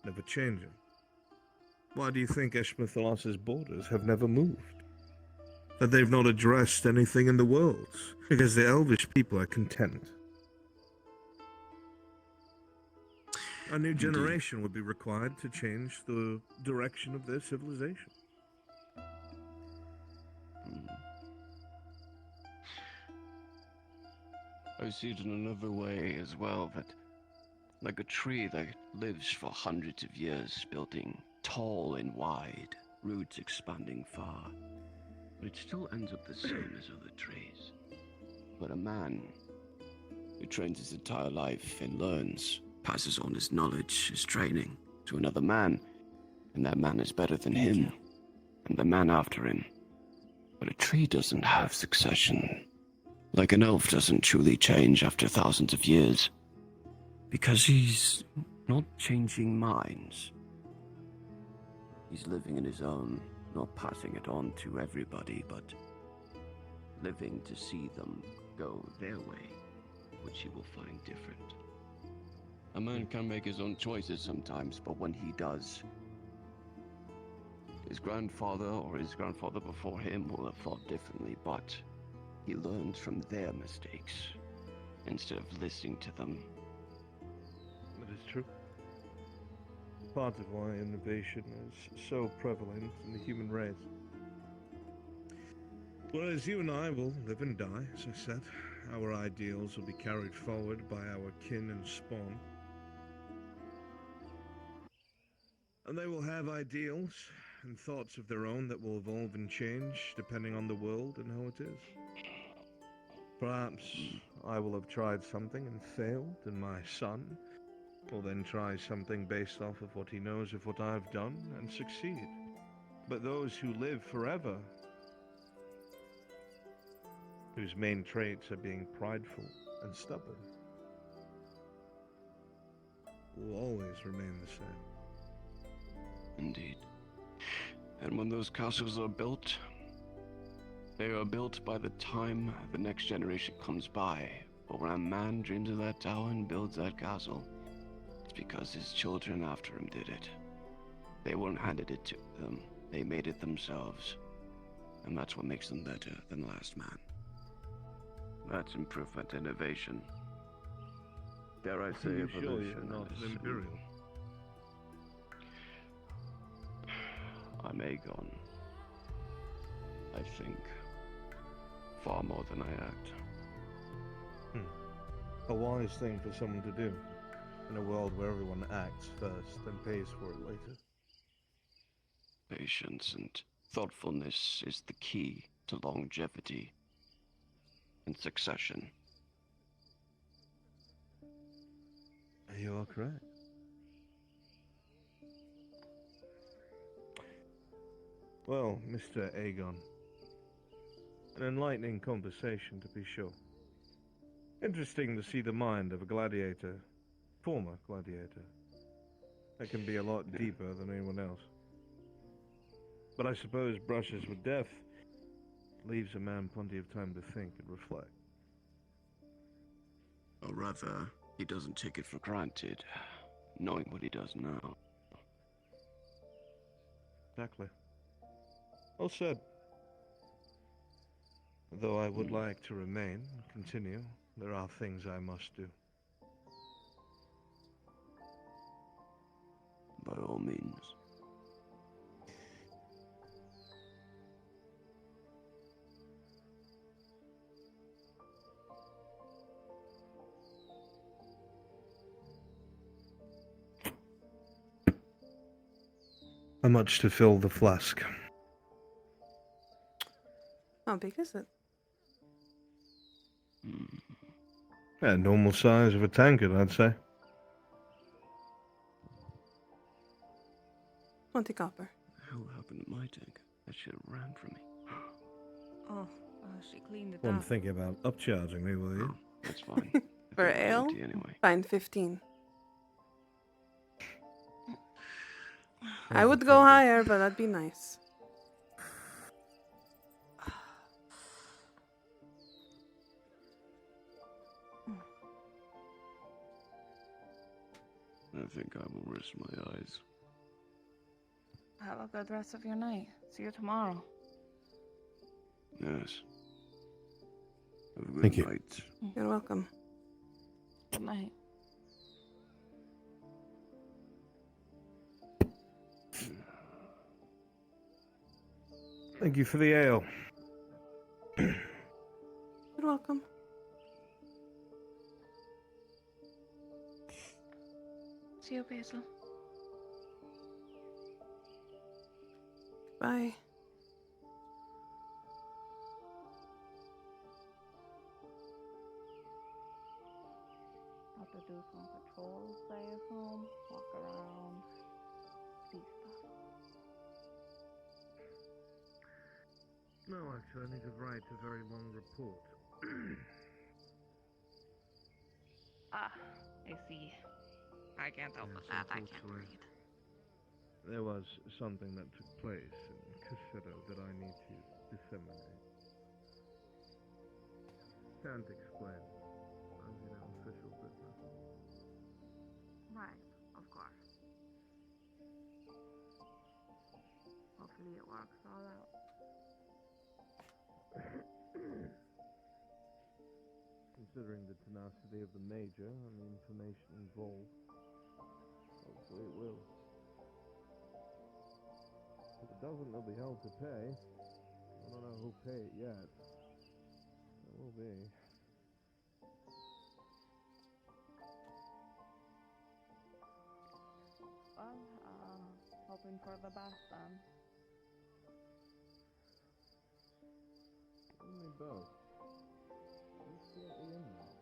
never changing. Why do you think Eshmethalos' borders have never moved? That they've not addressed anything in the world? Because the elvish people are content. A new generation would be required to change the direction of their civilization. I see it in another way as well, that like a tree that lives for hundreds of years, building tall and wide, roots expanding far, but it still ends up the same as other trees. But a man who trains his entire life and learns, passes on his knowledge, his training to another man, and that man is better than him, and the man after him. But a tree doesn't have succession. Like an elf doesn't truly change after thousands of years, because he's not changing minds. He's living in his own, not passing it on to everybody, but living to see them go their way, which he will find different. A man can make his own choices sometimes, but when he does, his grandfather or his grandfather before him will have thought differently, but he learns from their mistakes instead of listening to them. That is true. Part of why innovation is so prevalent in the human race. Whereas you and I will live and die, as I said, our ideals will be carried forward by our kin and spawn. And they will have ideals and thoughts of their own that will evolve and change depending on the world and how it is. Perhaps I will have tried something and failed, and my son will then try something based off of what he knows of what I've done and succeed. but those who live forever, whose main traits are being prideful and stubborn, will always remain the same. Indeed. And when those castles are built, they are built by the time the next generation comes by. But when a man dreams of that tower and builds that castle, it's because his children after him did it. They weren't handed it to them. They made it themselves. And that's what makes them better than the last man. That's improvement, innovation. Dare I say Are you sure evolution? you're not is- an Imperial? I'm Aegon. I think far more than I act. A wise thing for someone to do, in a world where everyone acts first and pays for it later. Patience and thoughtfulness is the key to longevity and succession. You are correct. Well, Mr. Aegon, an enlightening conversation to be sure. Interesting to see the mind of a gladiator, former gladiator. That can be a lot deeper than anyone else. But I suppose brushes with death leaves a man plenty of time to think and reflect. Or rather, he doesn't take it for granted, knowing what he does now. Exactly. Well said. Though I would like to remain and continue, there are things I must do. By all means. How much to fill the flask? How big is it? Yeah, normal size of a tankard, I'd say. 20 copper. Who happened to my tank? That should have ran from me. Oh, she cleaned it Wasn't up. thinking about upcharging me, were you? That's fine. For ale? Anyway. Fine, 15. I would go higher, but that'd be nice. I think I will rest my eyes. Have a good rest of your night. See you tomorrow. Yes. Have a good Thank you. night. You're welcome. Good night. Thank you for the ale. You're welcome. See you, Basil. Bye. Have to do some patrols, stay at home, walk around, see stuff. No, actually, I need to write a very long report. Ah, I see. I can't help with that. I can't read. There was something that took place in Cassetto that I need to disseminate. Can't explain. As you know, official business. Right, of course. Hopefully it works all out. Considering the tenacity of the Major and the information involved, hopefully it will. If it doesn't, there'll be hell to pay. I don't know who'll pay it yet. There will be. Well, hoping for the best then. Only both. Who's slightly in now?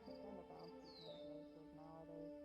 Kind of bouncy places nowadays.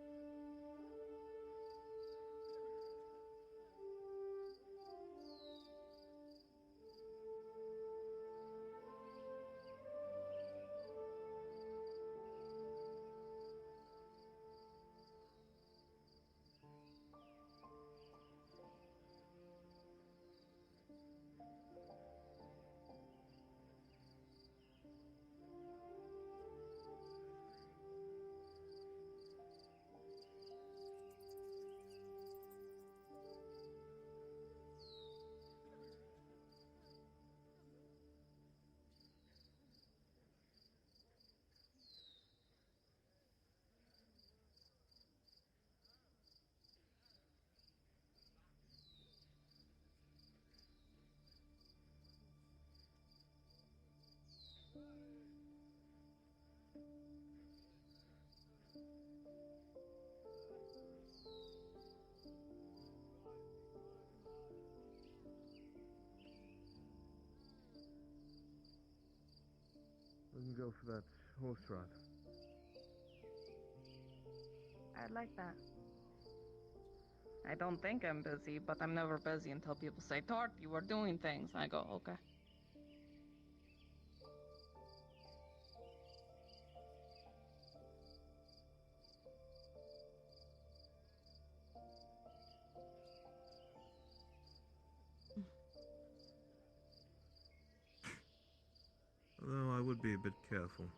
We can go for that horse ride. I'd like that. I don't think I'm busy, but I'm never busy until people say, Tort, you were doing things. I go, okay. Although I would be a bit careful.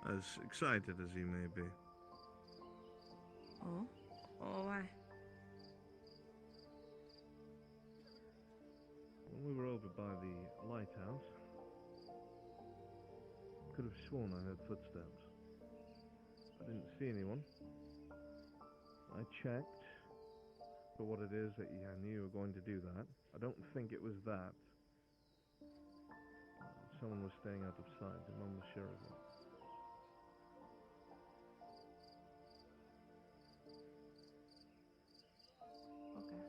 As excited as you may be. Oh? Oh, why? When we were over by the lighthouse, could have sworn I heard footsteps. I didn't see anyone. I checked for what it is that I knew you were going to do that. I don't think it was that. Someone was staying out of sight, and Mum was sure of it. Okay.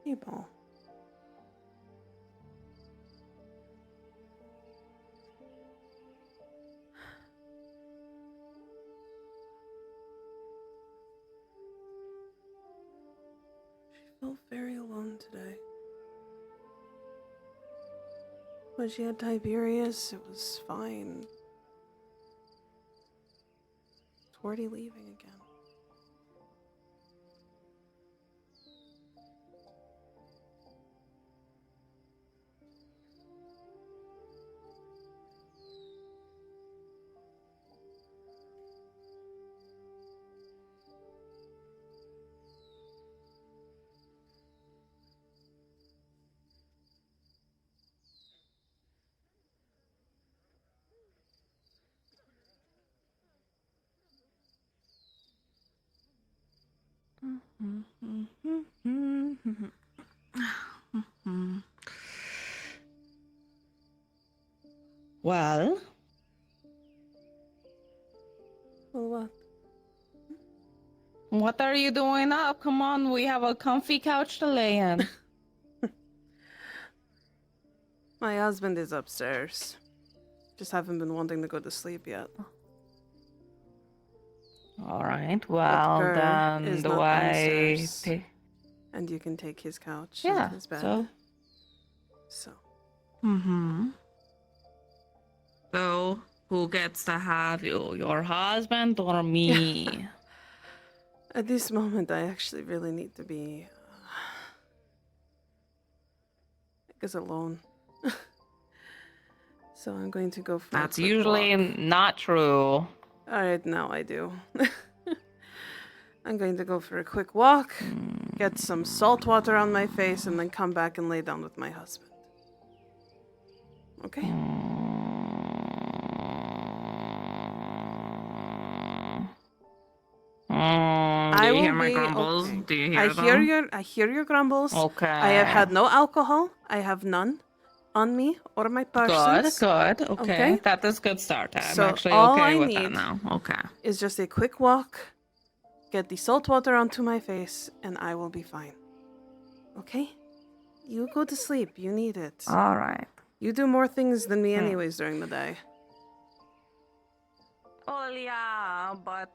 Hey, ball. She felt very alone today. When she had Tiberius, it was fine. It's already leaving again. Well? Well, what? What are you doing up? Come on, we have a comfy couch to lay in. My husband is upstairs. Just haven't been wanting to go to sleep yet. All right. Well, Rutger then is do not I downstairs. take? And you can take his couch Yeah. and his bed. So. So. Mm-hmm. So, who gets to have you? Your husband or me? At this moment, I actually really need to be, I guess, alone. So I'm going to go for That's a quick usually walk. not true. Alright, now I do. I'm going to go for a quick walk, get some salt water on my face, and then come back and lay down with my husband. Okay? Do you hear my grumbles? Okay. Do you hear them? I hear your grumbles. Okay. I have had no alcohol. I have none on me or my persons. Good. Okay. That is a good start. I'm So actually all okay I with need that now. Okay. is just a quick walk, get the salt water onto my face, and I will be fine. Okay? You go to sleep. You need it. All right. You do more things than me anyways during the day. Oh yeah, but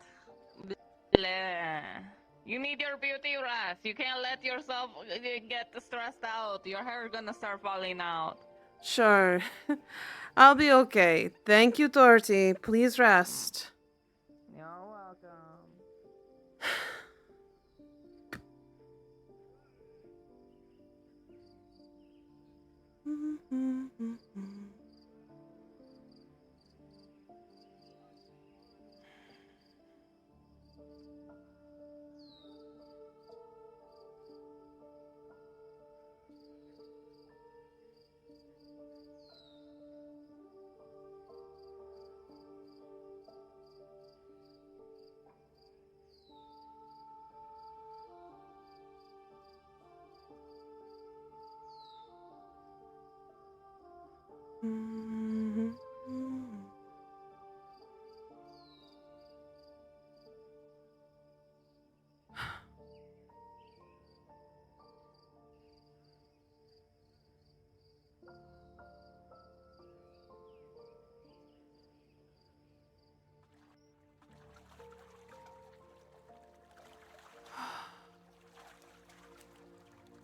you need your beauty rest. You can't let yourself get stressed out. Your hair is gonna start falling out. Sure. I'll be okay. Thank you, Dorothy. Please rest. You're welcome.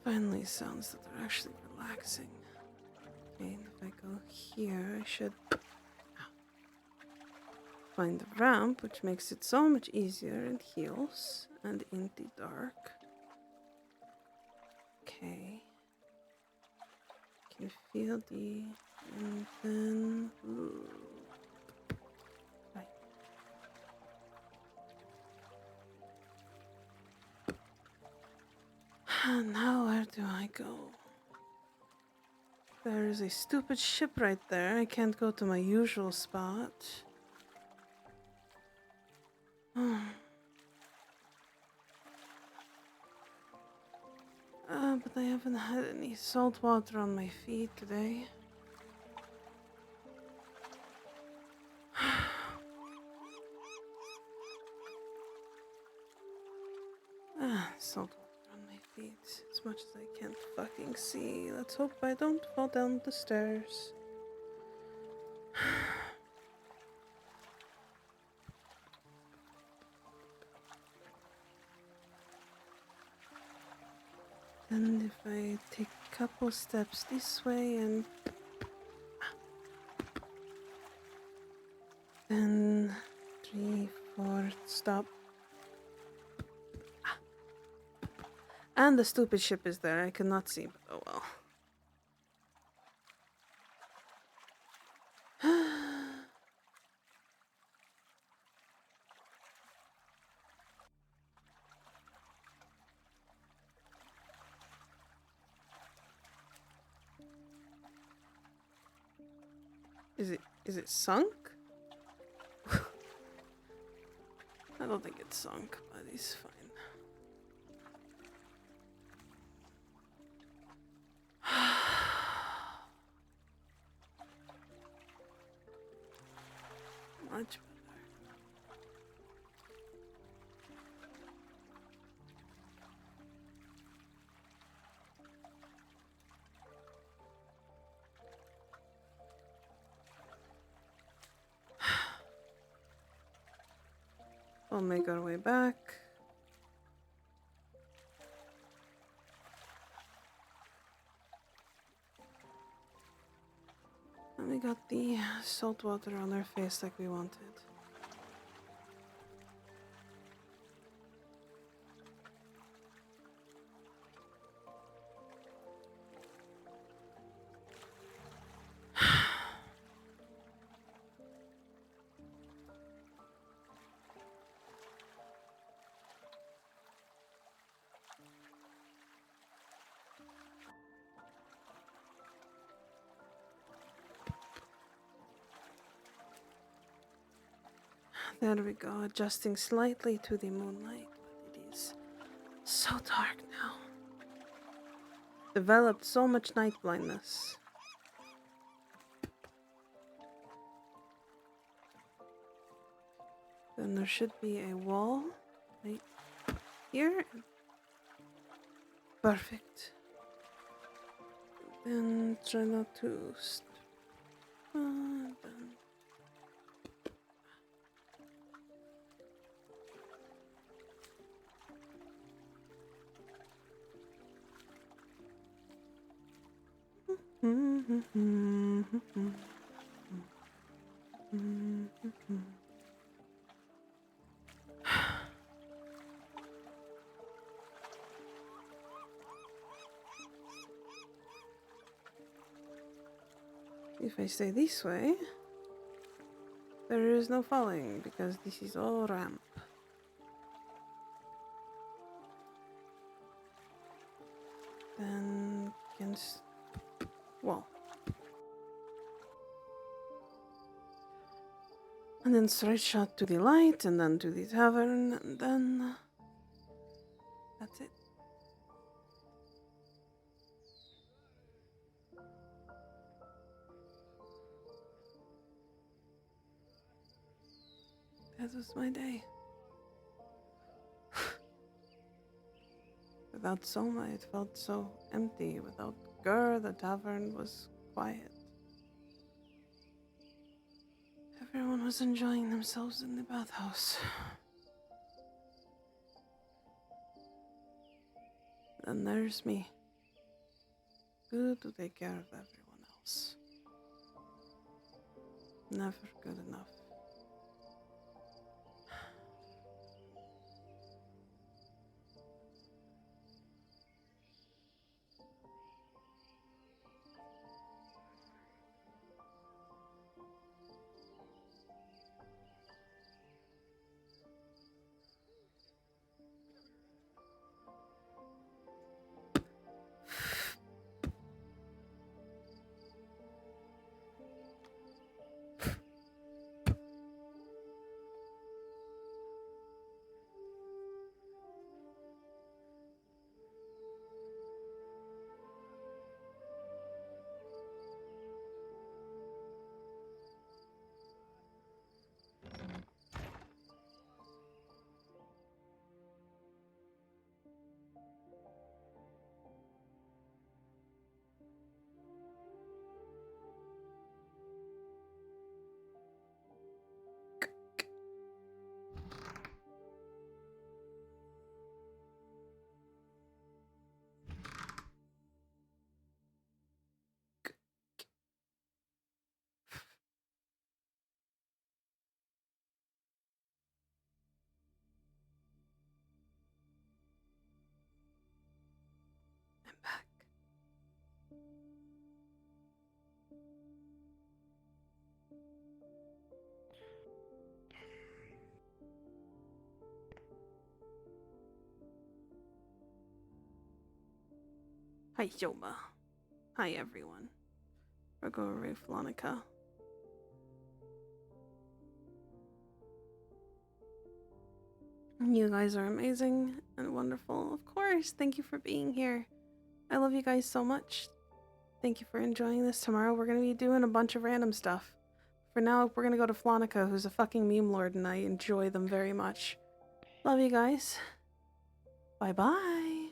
Finally, sounds that are actually relaxing. Okay, and if I go here, I should find the ramp, which makes it so much easier and heals, and in the dark. Okay. Can feel the, and then, right. Now where do I go? There is a stupid ship right there. I can't go to my usual spot. But I haven't had any salt water on my feet today. Salt water on my feet. As much as I can't fucking see. Let's hope I don't fall down the stairs. And if I take a couple steps this way and then 3, 4, stop. And the stupid ship is there. I cannot see, but oh well. Is it sunk? I don't think it's sunk, but it's fine. Much better. We'll make our way back. And we got the salt water on our face like we wanted. There we go, adjusting slightly to the moonlight, but it is so dark now. Developed so much night blindness. Then there should be a wall right here. Perfect. Then try not to then. If I stay this way, there is no falling because this is all ramp. Then against wall. And then straight shot to the light, and then to the tavern, and then that's it. That was my day. Without Soma, it felt so empty. Without Gur, the tavern was quiet. Everyone was enjoying themselves in the bathhouse. And there's me. Good to take care of everyone else. Never good enough. Hi, Yoba. Hi, everyone. Ragore Flonica. You guys are amazing and wonderful. Of course, thank you for being here. I love you guys so much. Thank you for enjoying this. Tomorrow we're going to be doing a bunch of random stuff. For now, we're going to go to Flonica, who's a fucking meme lord, and I enjoy them very much. Love you guys. Bye-bye.